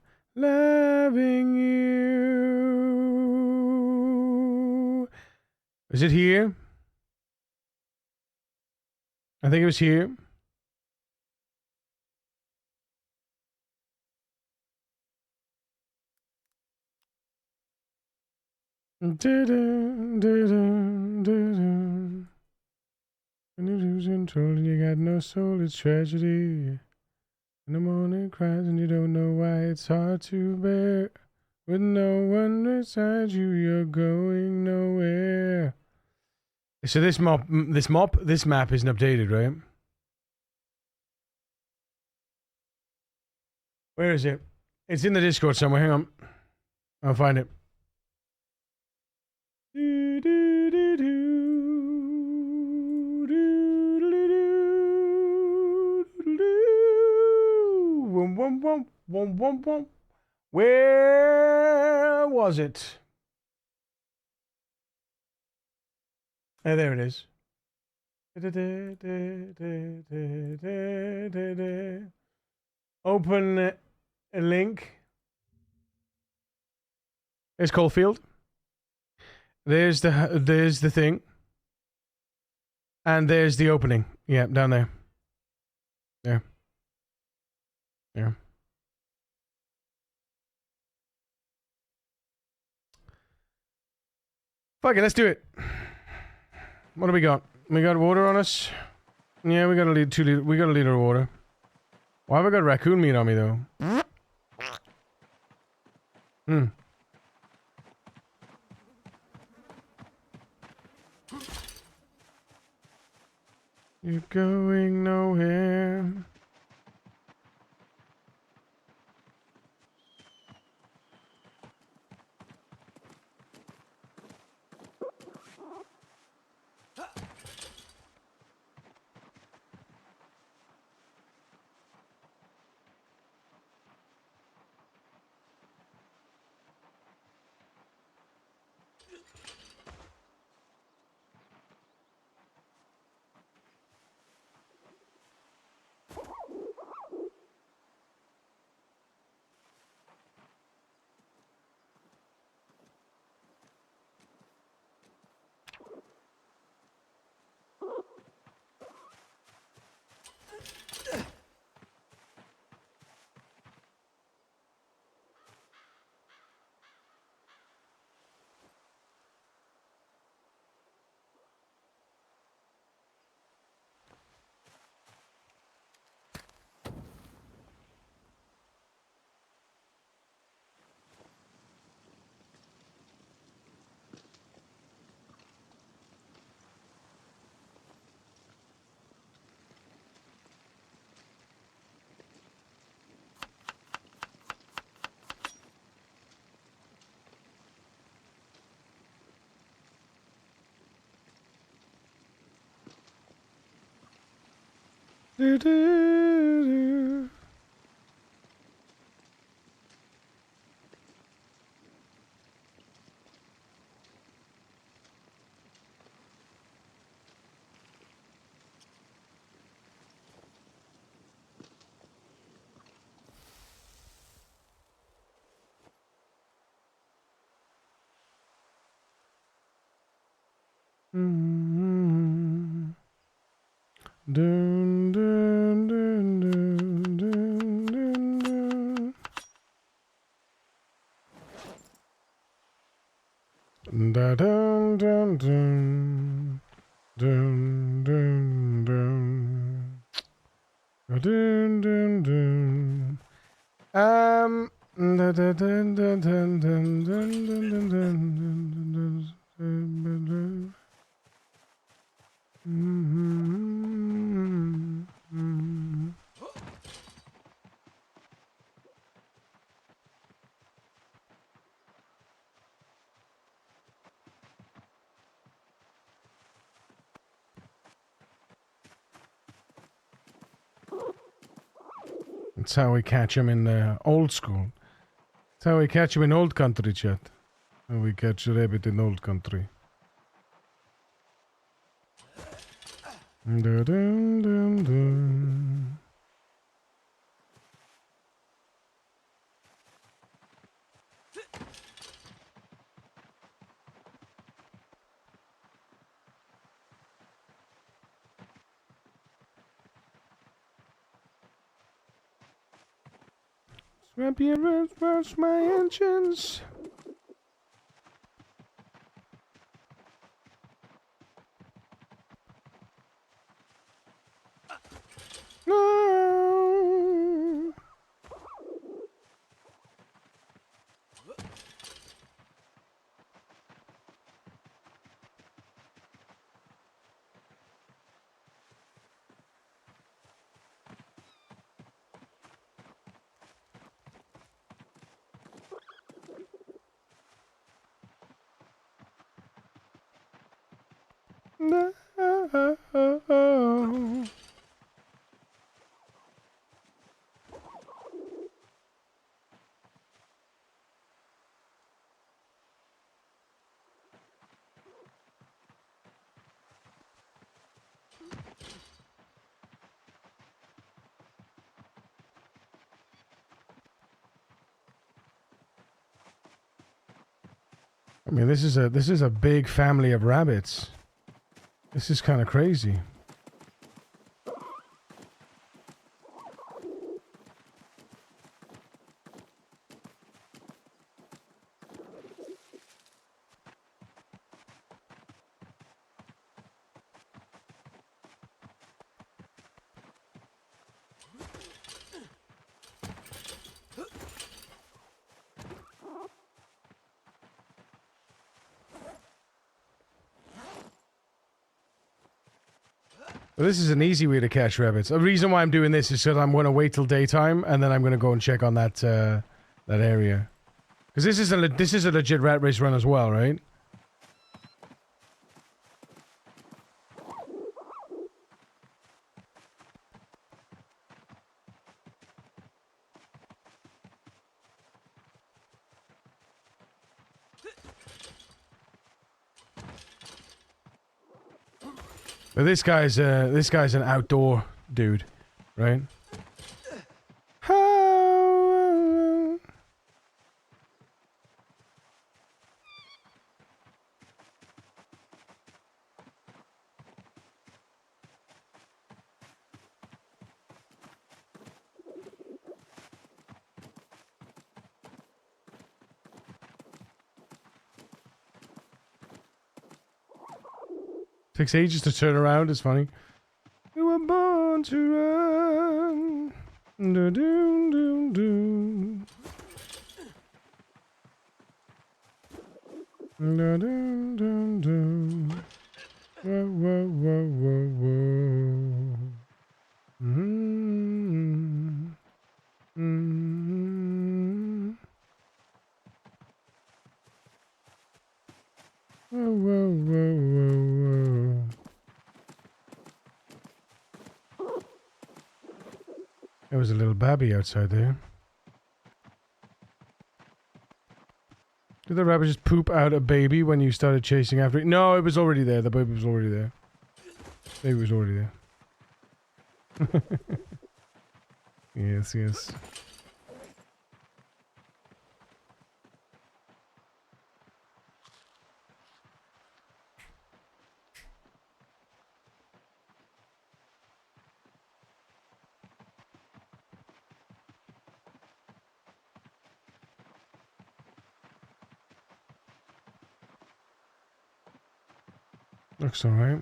Is it here? I think it was here. When you lose control and you got no soul, it's tragedy. In the morning cries and you don't know why it's hard to bear. With no one beside you, you're going nowhere. So this map isn't updated, right? Where is it? It's in the Discord somewhere. Hang on. I'll find it. Where was it? Oh, there it is. Open a link. It's Caulfield. There's the thing. And there's the opening. Yeah, down there. There. There. Fuck it, let's do it. What do we got? We got water on us? Yeah, we got a liter, we got a liter of water. Why have I got raccoon meat on me though? You're going nowhere. Dun, dun, dun, dun, dun, dun, dun. Da dun dun dun dun dun dun dun dun dun. Da da dun dun dun dun dun dun dun dun dun dun. That's how we catch him in the old school. That's how we catch him in old country, chat. How we catch a rabbit in old country. Dun, dun, dun, dun. Swampy and rush my engines. No. No. I mean, this is a big family of rabbits. This is kind of crazy. Well, this is an easy way to catch rabbits. The reason why I'm doing this is because I'm going to wait till daytime and then I'm going to go and check on that that area. Because this is a legit rat race run as well, right? But this guy's an outdoor dude, right? Takes ages to turn around, it's funny. We were born to run. Do do do do. Do do do do. Whoa whoa whoa whoa whoa. Mm-hmm. Mm-hmm. Whoa whoa whoa whoa whoa. There was a little babby outside there. Did the rabbit just poop out a baby when you started chasing after it? No, it was already there. The baby was already there. Baby was already there. Yes, yes. Looks alright.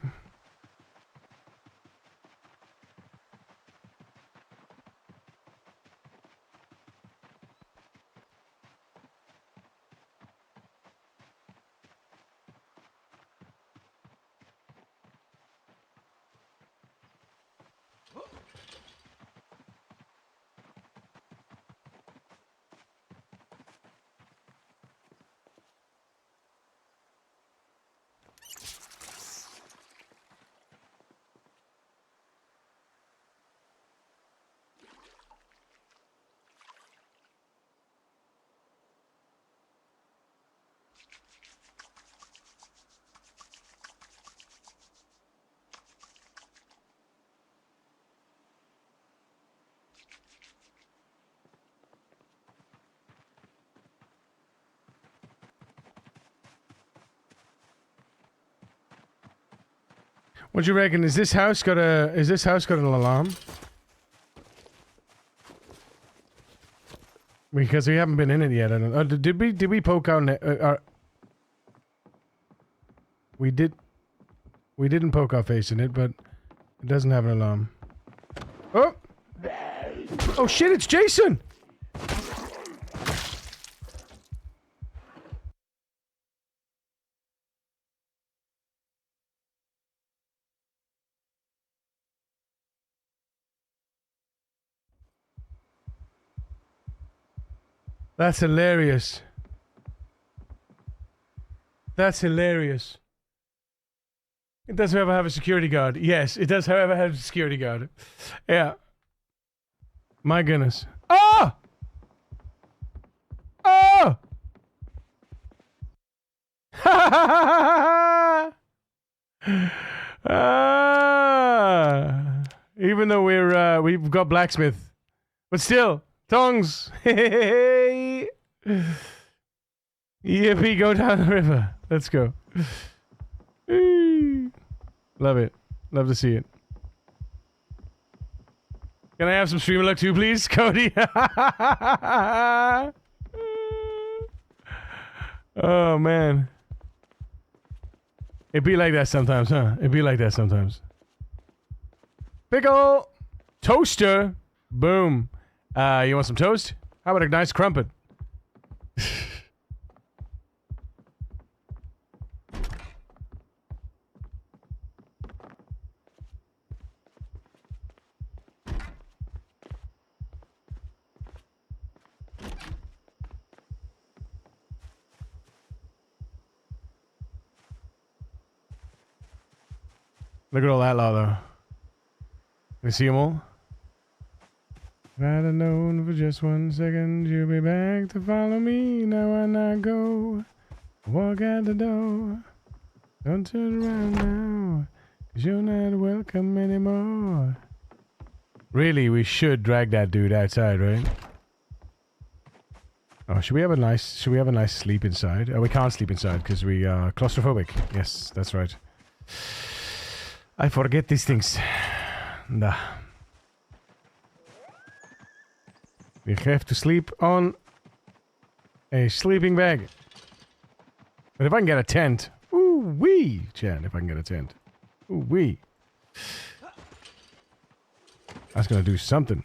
What do you reckon? Is this house got an alarm? Because we haven't been in it yet. I don't know. Did we poke out? We did. We didn't poke our face in it, but it doesn't have an alarm. Oh! Oh shit! It's Jason. That's hilarious. That's hilarious. It does, however, have a security guard. Yes, it does, however, have a security guard. Yeah. My goodness. Oh! Oh! Even though we've got blacksmith, but still tongs. Yippee! Go down the river. Let's go. Love it. Love to see it. Can I have some streamer luck too, please, Cody? Oh man. It be like that sometimes, huh? It be like that sometimes. Pickle! Toaster! Boom. You want some toast? How about a nice crumpet? Look at all that lot, though. You see them all? If I'd have known for just 1 second you'll be back to follow me, now I not go. Walk out the door. Don't turn around now, 'cause you're not welcome anymore. Really, we should drag that dude outside, right? Oh, should we have a nice sleep inside? Oh, we can't sleep inside because we are claustrophobic. Yes, that's right. I forget these things. Nah. We have to sleep on a sleeping bag. But if I can get a tent. Ooh wee, Chan, if I can get a tent. Ooh wee. That's gonna do something.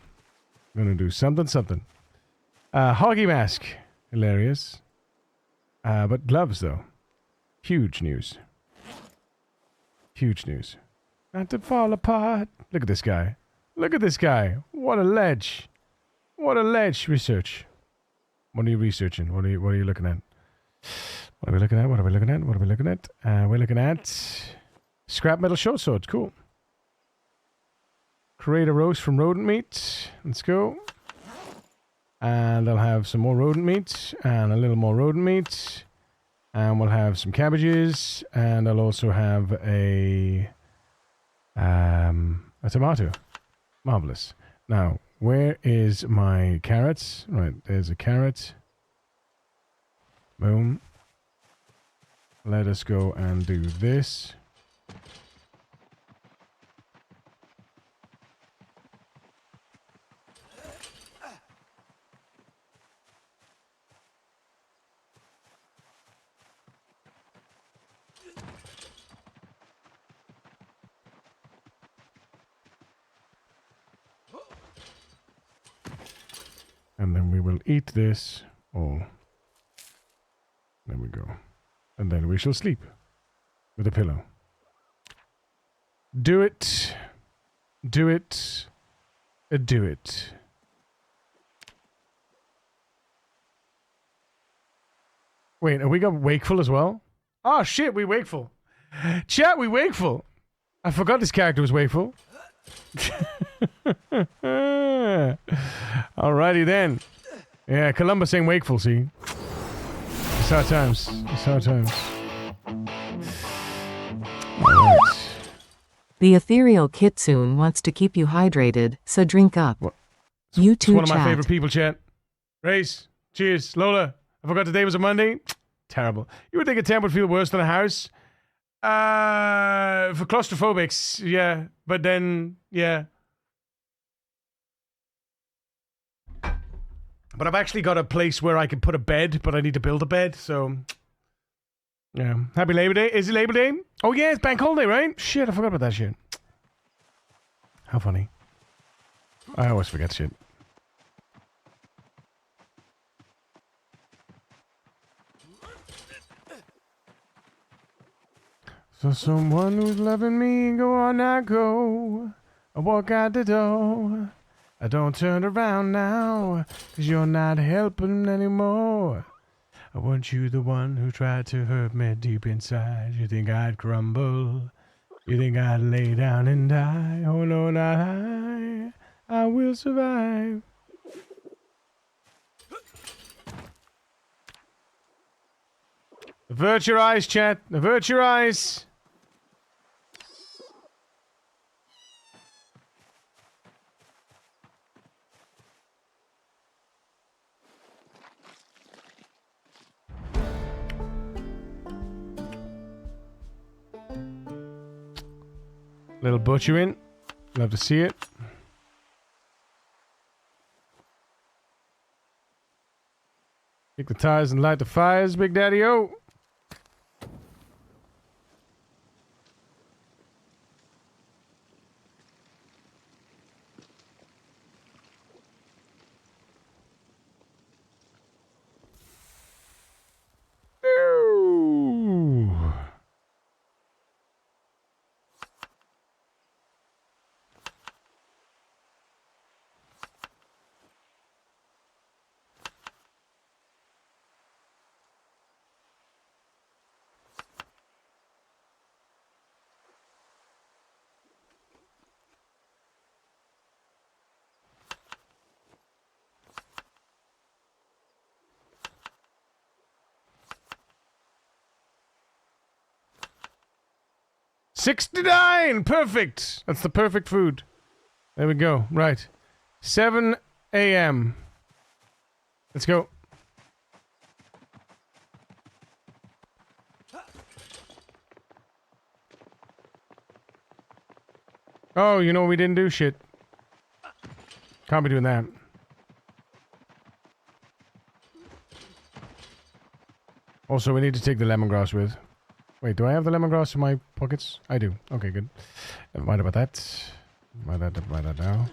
Gonna do something. Hoggy mask. Hilarious. But gloves though. Huge news. Huge news. Not to fall apart. Look at this guy. Look at this guy. What a ledge. What a ledge. Research. What are you researching? What are you looking at? What are we looking at? We're looking at scrap metal short sword. Cool. Create a roast from rodent meat. Let's go. And I'll have some more rodent meat and a little more rodent meat. And we'll have some cabbages, and I'll also have a tomato. Marvelous. Now, where is my carrots? Right, there's a carrot. Boom. Let us go and do this. And then we will eat this all. There we go. And then we shall sleep with a pillow. Do it. Do it. Do it. Wait, have we got wakeful as well? Oh shit, we wakeful. Chat, we wakeful. I forgot this character was wakeful. Alrighty then. Yeah, Columbus ain't wakeful, see? It's hard times. It's hard times. Alright. The ethereal kitsune wants to keep you hydrated, so drink up. What? You It's too, one of my chat. favorite people, chat. Race. Cheers. Lola. I forgot today was a Monday. Terrible. You would think a tent would feel worse than a house. For claustrophobics, yeah. But then, yeah. But I've actually got a place where I can put a bed, but I need to build a bed, so... Yeah. Happy Labor Day. Is it Labor Day? Oh, yeah, it's bank holiday, right? Shit, I forgot about that shit. How funny. I always forget shit. So someone who's loving me, go on now, go. I walk out the door. I don't turn around now, 'cause you're not helping anymore. I want you the one who tried to hurt me deep inside. You think I'd crumble? You think I'd lay down and die? Oh no, not I will survive. Avert your eyes, chat. Avert your eyes. Little butcher in. Love to see it. Kick the tires and light the fires, Big Daddy-O. Ooh. $69! Perfect! That's the perfect food. There we go. Right. 7 a.m. Let's go. Oh, you know we didn't do shit. Can't be doing that. Also, we need to take the lemongrass with. Wait, do I have the lemongrass in my pockets? I do. Okay, good. Never mind about that. Mind that now.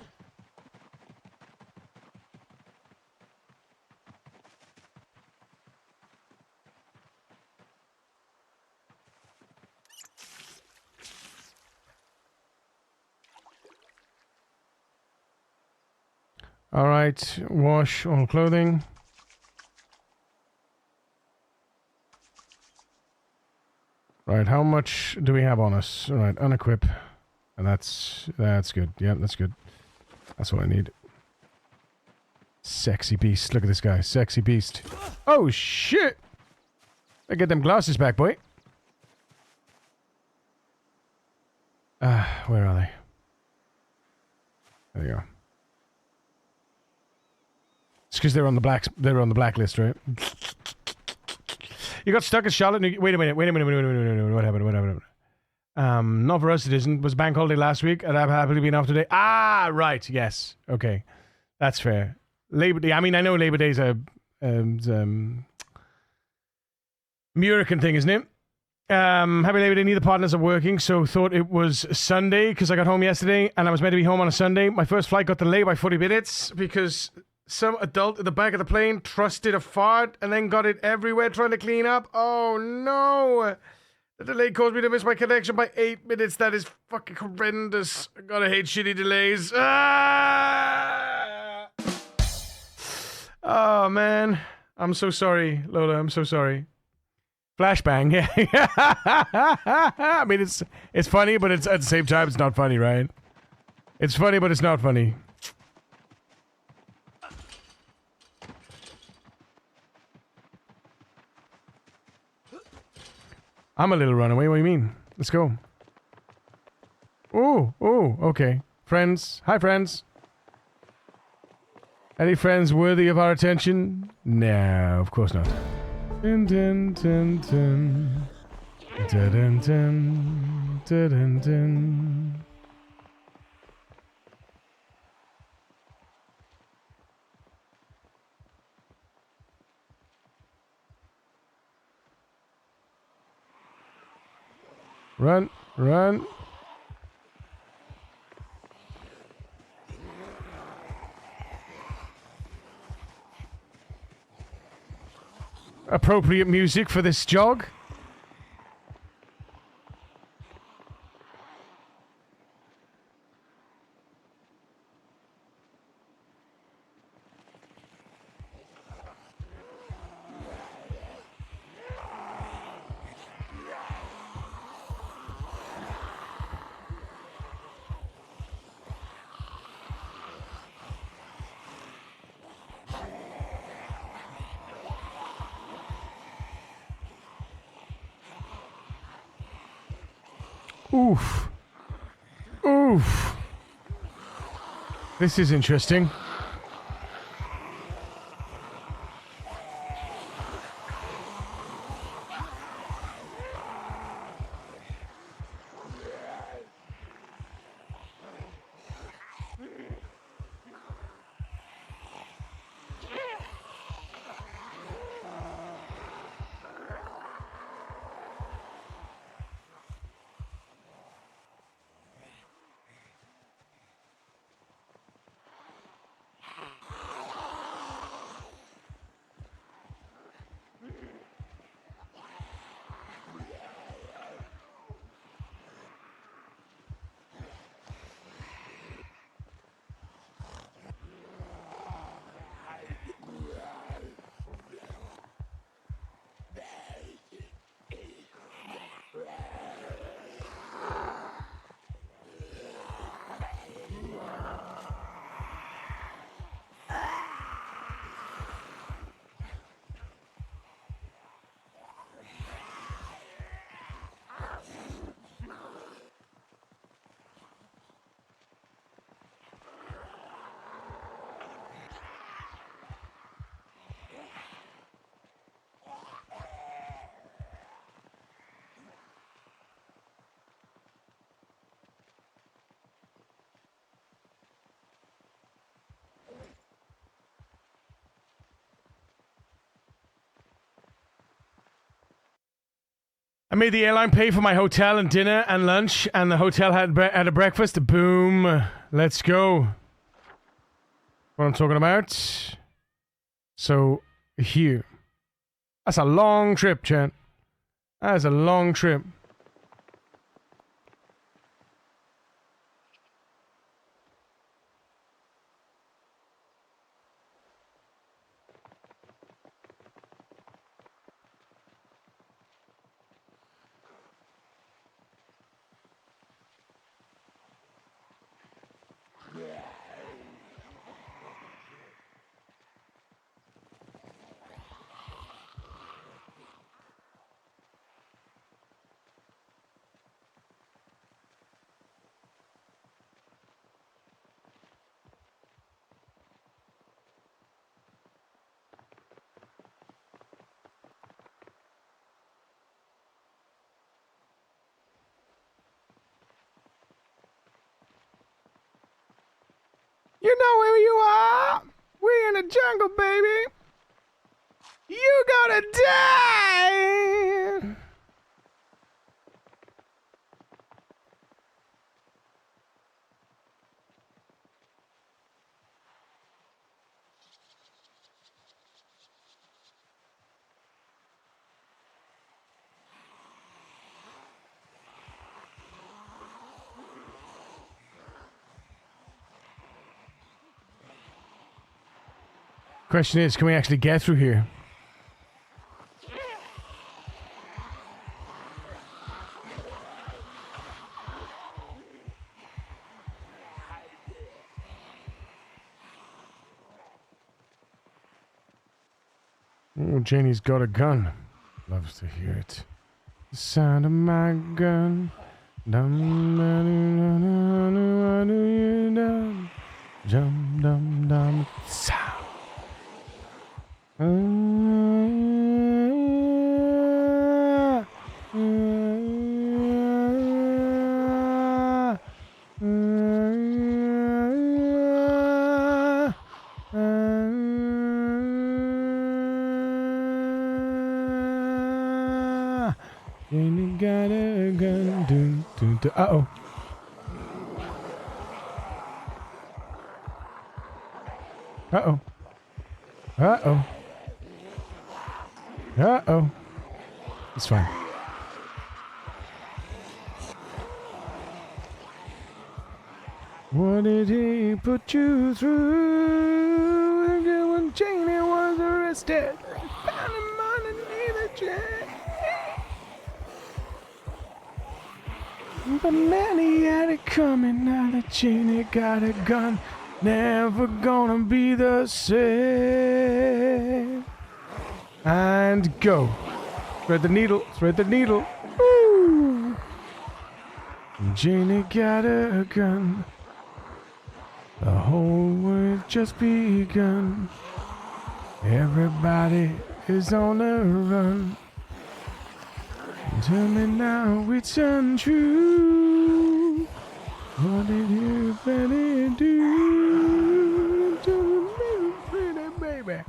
Alright, wash all clothing. Right, how much do we have on us? Alright, unequip. And that's good. Yeah, that's good. That's what I need. Sexy beast. Look at this guy. Sexy beast. Oh, shit! I get them glasses back, boy. Where are they? There you go. It's because they're on the blacklist, right? You got stuck at Charlotte. Wait a minute. What happened? Not for us. It isn't. It was bank holiday last week, and I've happily been off today. Ah, right. Yes. Okay, that's fair. Labor Day. I mean, I know Labor Day's a American thing, isn't it? Happy Labor Day. Neither partners are working, so thought it was Sunday because I got home yesterday, and I was meant to be home on a Sunday. My first flight got delayed by 40 minutes because some adult in the back of the plane trusted a fart and then got it everywhere trying to clean up. Oh no! The delay caused me to miss my connection by 8 minutes. That is fucking horrendous. I gotta hate shitty delays. Ah! Oh man. I'm so sorry, Lola. I'm so sorry. Flashbang, yeah. I mean, it's funny, but it's at the same time, it's not funny, right? It's funny, but it's not funny. I'm a little runaway. What do you mean? Let's go. Ooh, okay. Friends. Hi, friends. Any friends worthy of our attention? No, of course not. Dun, dun, dun, dun. Dun, dun, dun. Dun, dun, dun. Run, run. Appropriate music for this jog. Oof. Oof. This is interesting. I made the airline pay for my hotel and dinner and lunch, and the hotel had a breakfast. Boom. Let's go. What I'm talking about. So, here. That's a long trip, chat. That's a long trip. You know where you are. We in the jungle, baby. You gonna die. Question is, can we actually get through here? Oh, Janie's got a gun. Loves to hear it. The sound of my gun. Dum dum dum dum dum dum sound. Janie got a gun. Dun, dun, dun. Uh-oh. Uh-oh. Uh-oh. Uh-oh. It's fine. What did he put you through? When Janie was arrested, found him underneath the chair. But man, he had it coming. Now that Janie got a gun, never gonna be the same. And go. Thread the needle. Thread the needle. Woo! Janie got a gun. The whole world just begun. Everybody is on the run. Tell me now it's untrue. What did you better do to me, pretty baby?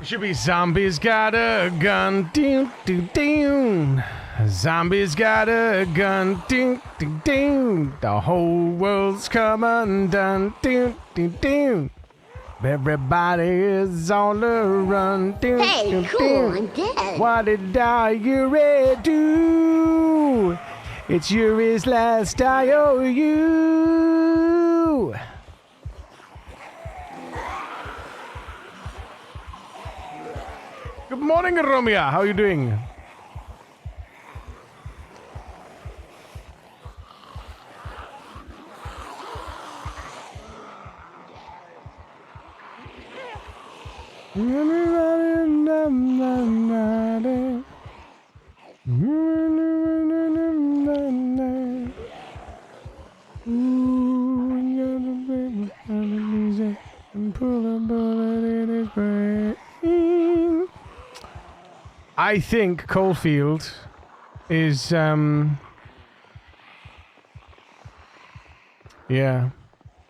Should be zombies got a gun, ding, ding, ding. Zombies got a gun, ding, ding, ding. The whole world's come undone, ding, ding, ding. Everybody is on the run, ding, Hey, ding, cool, ding. I'm dead. What did Yuri do? It's Yuri's last IOU. Good morning, Romeo. How are you doing? I think Coalfield is yeah,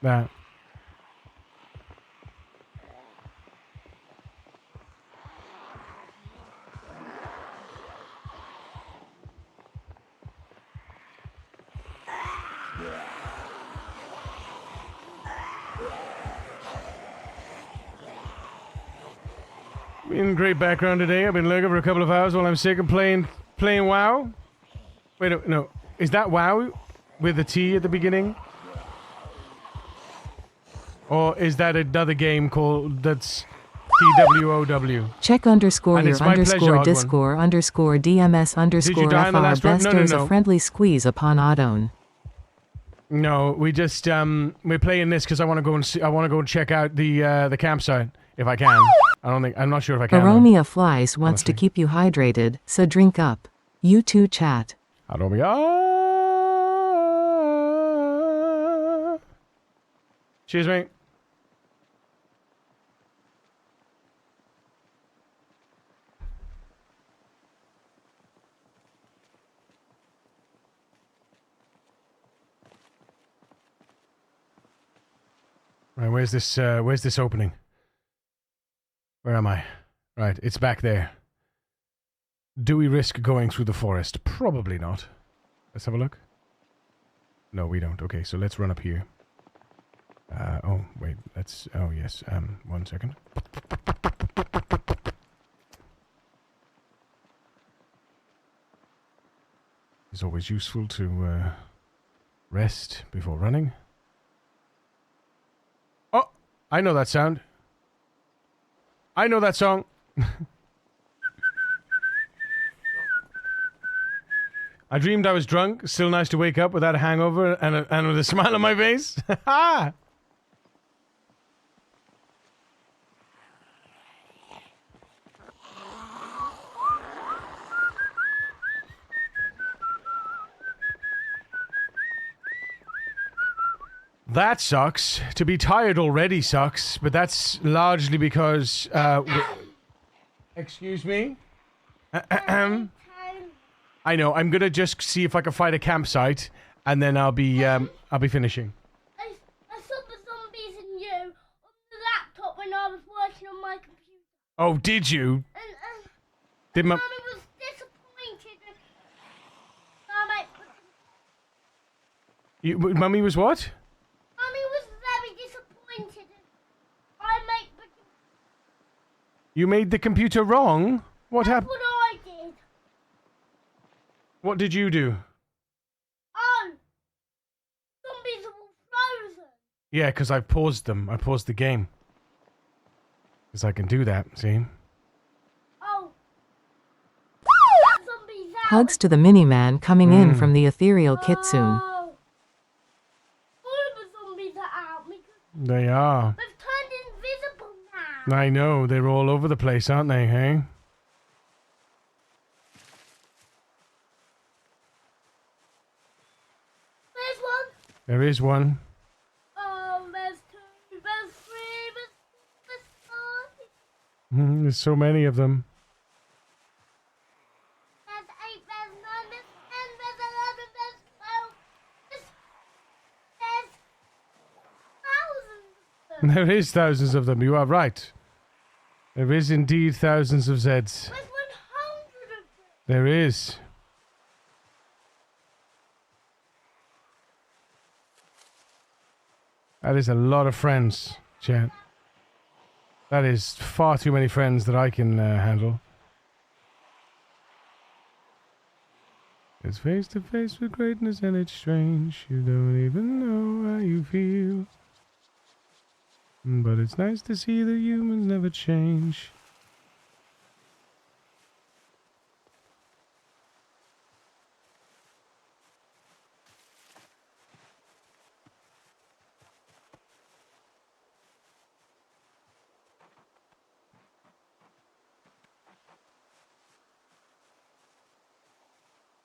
that. In great background today. I've been lurking for a couple of hours while I'm sick of playing WoW. Wait, no. Is that WoW with a T at the beginning? Or is that another game called that's TWOW? Check underscore And your it's my pleasure, underscore Ogwen. discore underscore DMS underscore die in the FR last one? No, no, bestos no. a friendly squeeze upon Audon. No, we just we're playing this because I want to go and see, I want to go and check out the campsite if I can. I'm not sure if I can. Aromia Flies wants to Honestly. keep you hydrated, so drink up. You too chat. Aromia. Cheers, mate. Right, where's this opening? Where am I? Right, it's back there. Do we risk going through the forest? Probably not. Let's have a look. No, we don't. Okay, so let's run up here. Oh, wait, let's... Oh, yes, 1 second. It's always useful to rest before running. Oh, I know that sound. I know that song. I dreamed I was drunk. Still nice to wake up without a hangover and with a smile on my face. Ha! That sucks. To be tired already sucks, but that's largely because, excuse me? I know, I'm gonna just see if I can find a campsite, and then I'll be finishing. I saw the zombies and you on the laptop when I was working on my computer. Oh, did you? Did Mummy was disappointed. Mummy was what? Mummy was very disappointed. You made the computer wrong? What happened? That's what I did. What did you do? Oh, zombies are all frozen. Yeah, because I paused them. I paused the game. Because I can do that, see? Oh. That zombie's out. Hugs to the mini-man coming in from the ethereal Kitsune. Oh. All of the zombies are out because They are. they've turned invisible now. I know, they're all over the place, aren't they, hey? There's one. There is one. Oh, there's two. There's three. There's five. There's so many of them. There's 8, there's 9, there's 10, there's 11, there's 12. There's thousands of them. There is thousands of them, you are right. There is indeed thousands of Zeds. There's 100 of them. There is. That is a lot of friends, chat. That is far too many friends that I can handle. It's face to face with greatness and it's strange. You don't even know how you feel. But it's nice to see that humans never change.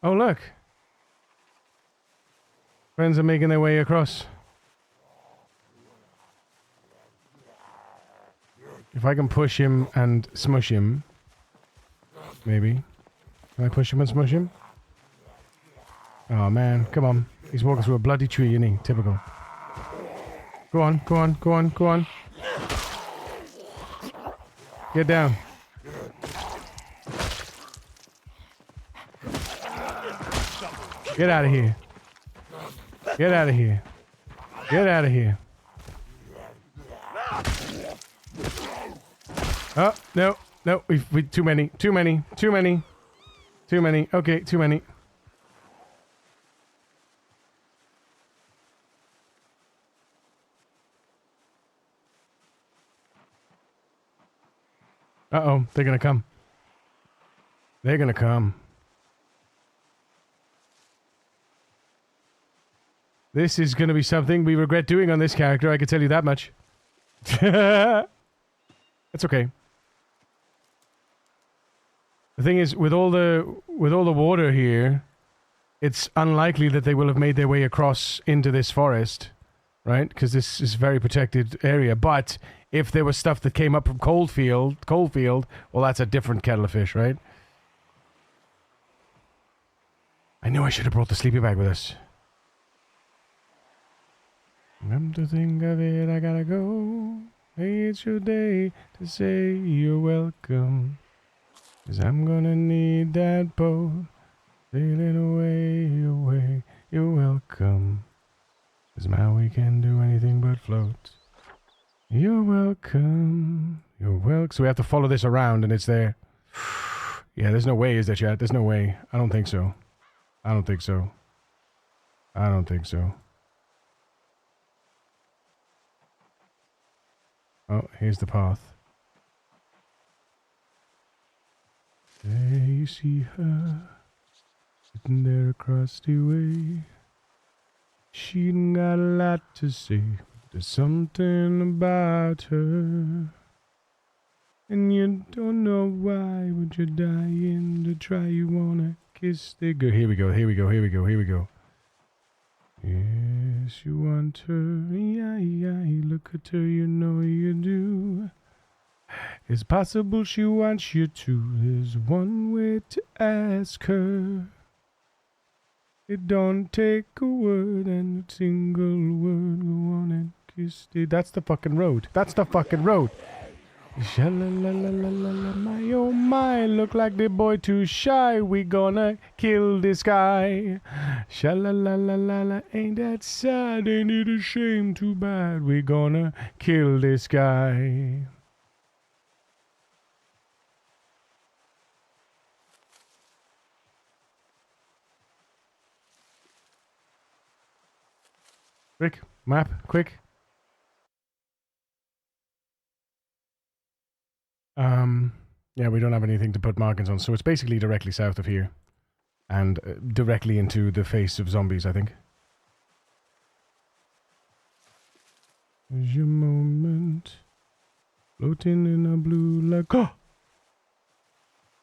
Oh, look. Friends are making their way across. If I can push him and smush him, maybe. Can I push him and smush him? Oh man, come on. He's walking through a bloody tree, isn't he? Typical. Go on, go on, go on, go on. Get down. Get out of here. Get out of here. Get out of here. Oh, no, no, we too many. Okay, too many. Uh-oh, they're gonna come. They're gonna come. This is gonna be something we regret doing on this character, I can tell you that much. It's okay. The thing is, with all the water here, it's unlikely that they will have made their way across into this forest. right? Because this is a very protected area. But if there was stuff that came up from coalfield, well, that's a different kettle of fish, right? I knew I should have brought the sleeping bag with us. Come to think of it, I gotta go. Hey, it's your day to say you're welcome. 'Cause I'm gonna need that boat. Sailing away, you're welcome. 'Cause Maui can do anything but float. You're welcome. You're welcome. So we have to follow this around and it's there. Yeah, there's no way, is there, chat? There's no way. I don't think so. I don't think so. I don't think so. Oh, here's the path. There you see her, sitting there across the way. She ain't got a lot to say, but there's something about her. And you don't know why, but you're dying to try. You wanna kiss the girl. Here we go, here we go, here we go, here we go. Yes, you want her, yeah, look at her, you know you do. It's possible she wants you to. There's one way to ask her. It don't take a word and a single word. Go on and kiss the... That's the fucking road. That's the fucking road. Sha-la-la-la-la-la-la, my oh my, look like the boy too shy. We gonna kill this guy. Sha-la-la-la-la-la, ain't that sad? Ain't it a shame? Too bad. We gonna kill this guy. Quick, map, quick. Yeah, we don't have anything to put markings on, so it's basically directly south of here. And directly into the face of zombies, I think. There's your moment. Floating in a blue like... Oh!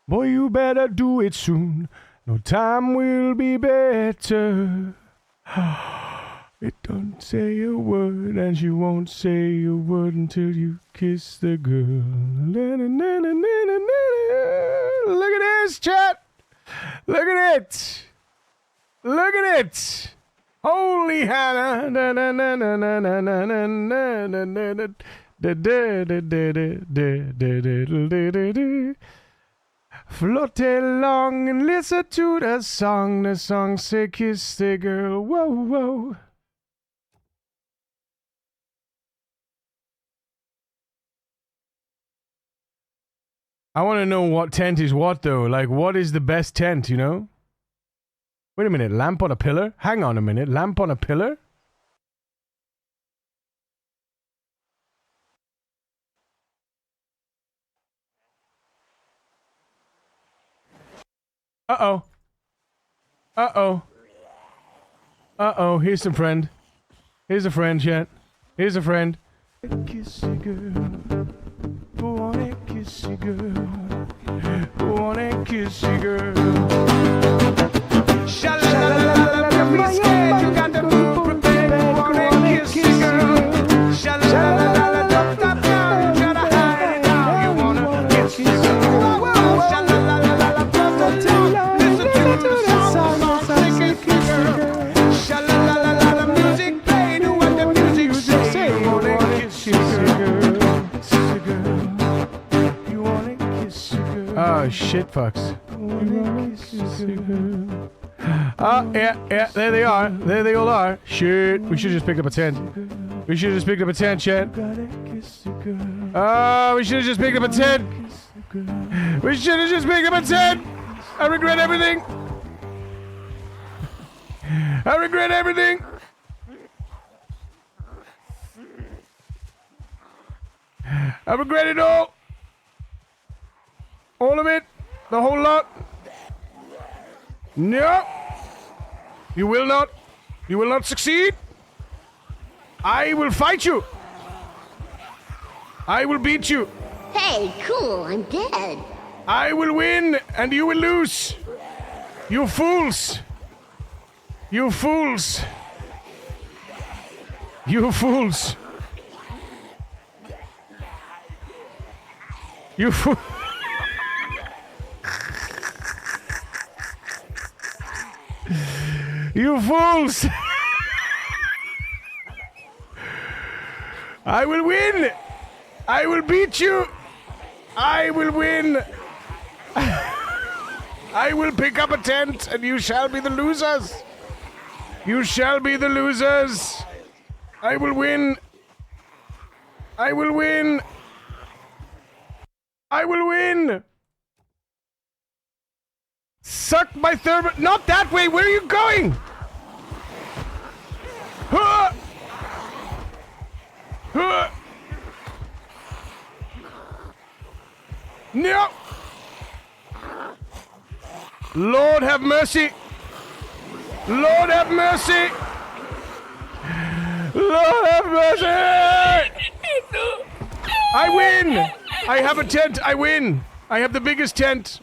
Boy, you better do it soon. No time will be better. It don't say a word, and she won't say a word until you kiss the girl. Look at this, chat! Look at it! Look at it! Holy Hannah! Float along and listen to the song. The song say kiss the girl. Whoa, whoa. I want to know what tent is what, though. Like, what is the best tent, you know? Wait a minute, lamp on a pillar? Hang on a minute, lamp on a pillar? Uh-oh. Uh-oh. Uh-oh, here's some friend. Here's a friend, chat. Here's a friend. Kissy girl. Go on and kissy girl. Go on and kissy girl. Sha-la-la-la-la-la, don't be scared. You got to move prepared. Go on and kissy girl. Sha-la-la-la-la, don't stop now. You try to hide it now. You wanna kiss the girl. Sha-la-la-la-la, don't talk. Listen to the song. Sing it, girl. Sha-la-la-la-la, music play. Do what the music say. You wanna kiss the girl. Oh shit, fucks. Oh, yeah, there they are. There they all are. Shit, we should have just picked up a tent. We should have just picked up a tent, chat. Oh, we should have just picked up a tent. We should have just picked up a tent. I regret everything. I regret everything. I regret it all. All of it. The whole lot. No. You will not. You will not succeed. I will fight you. I will beat you. Hey, cool, I'm dead. I will win and you will lose. You fools. You fools. You fools! You fool! You fools! I will win! I will beat you! I will win! I will pick up a tent and you shall be the losers! You shall be the losers! I will win! I will win! I will win! Suck my thermal... Not that way! Where are you going? Huh! Huh! No! Lord have mercy! Lord have mercy! Lord have mercy! I win! I have a tent. I win. I have the biggest tent.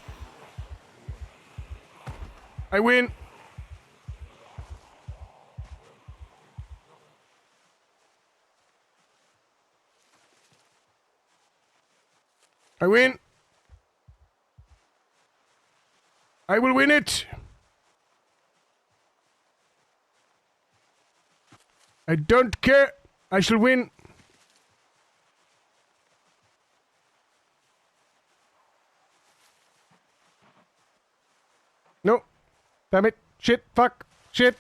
I win. I win. I will win it. I don't care. I shall win. No. Damn it. Shit. Fuck. Shit.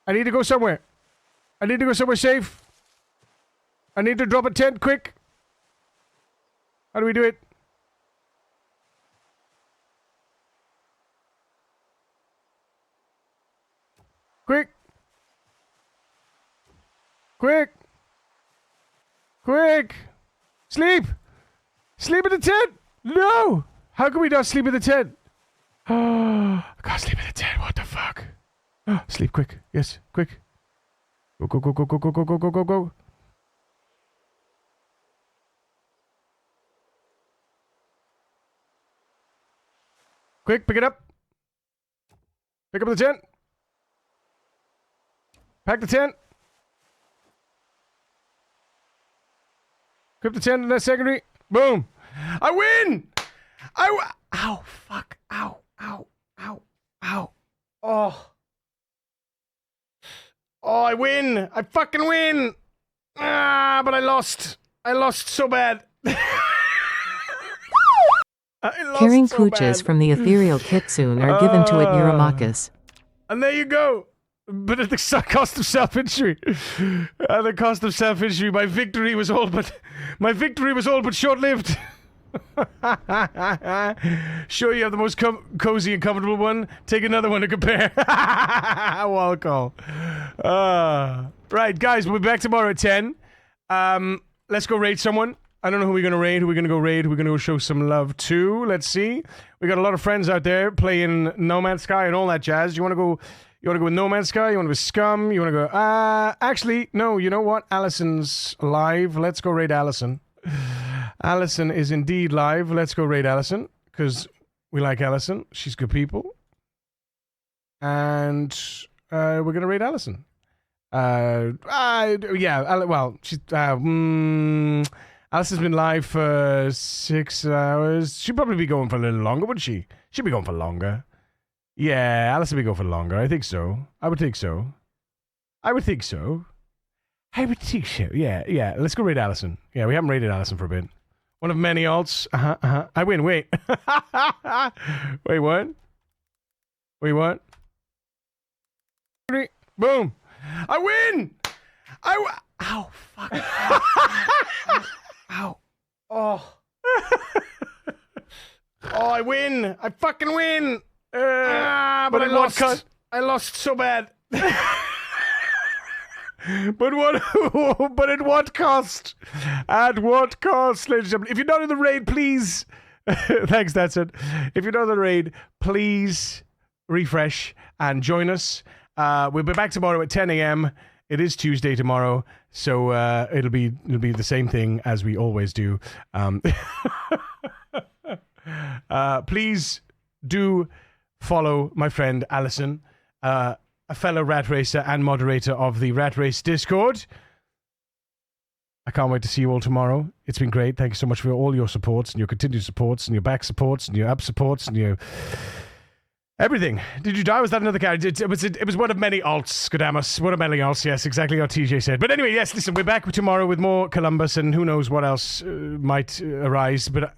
I need to go somewhere. I need to go somewhere safe. I need to drop a tent quick. How do we do it? Quick. Quick. Quick. Sleep. Sleep in the tent. No. How can we not sleep in the tent? I can't sleep in the tent. What the fuck? Sleep quick. Yes, quick. Go, go, go, go, go, go, go, go, go, go, go. Quick, pick it up. Pick up the tent. Pack the tent. Equip the tent in that secondary. Boom. I win! Ow, fuck. Ow, ow, ow, ow. Oh. Oh, I win. I fucking win. Ah, but I lost. I lost so bad. Carrying pooches from the ethereal kitsune are given to it Eurymachus. And there you go. But at the cost of self-injury. At the cost of self-injury, my victory was all but short-lived. Sure, you have the most cozy and comfortable one. Take another one to compare. Wall call. Right, guys, we'll be back tomorrow at 10. Let's go raid someone. I don't know who we're going to raid, who we're going to go raid, who we're going to go show some love to. Let's see. We got a lot of friends out there playing No Man's Sky and all that jazz. You want to go with No Man's Sky? You want to go with Scum? You want to go... actually, no, you know what? Allison's live. Let's go raid Allison. Allison is indeed live. Let's go raid Allison, because we like Allison. She's good people. And we're going to raid Allison. Well, she's... Allison's been live for 6 hours. She'd probably be going for a little longer, wouldn't she? She'd be going for longer. Yeah, Allison would be going for longer. I think so. I would think so. Yeah. Let's go raid Allison. Yeah, we haven't raided Allison for a bit. One of many alts. I win. Wait. Wait, what? Boom. I win. Ow, fuck. Ow. Oh. Oh, I win. I fucking win. But I lost. I lost so bad. But at what cost? At what cost, ladies and gentlemen? If you're not in the raid, please. Thanks, that's it. If you're not in the raid, please refresh and join us. We'll be back tomorrow at 10 a.m. It is Tuesday tomorrow, so it'll be the same thing as we always do. Please do follow my friend Allison. a fellow rat racer and moderator of the Rat Race Discord. I can't wait to see you all tomorrow. It's been great. Thank you so much for all your supports and your continued supports and your back supports and your up supports and your everything. Did you die? Was that another character? It was one of many alts, Godamus. One of many alts, yes, exactly what TJ said. But anyway, yes, listen, we're back tomorrow with more Columbus and who knows what else might arise. But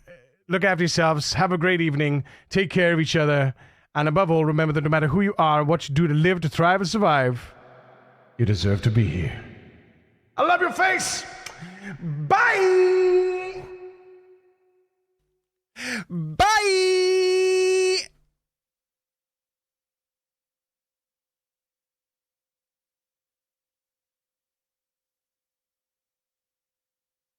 look after yourselves. Have a great evening. Take care of each other. And above all, remember that no matter who you are, what you do to live, to thrive, and survive, you deserve to be here. I love your face. Bye.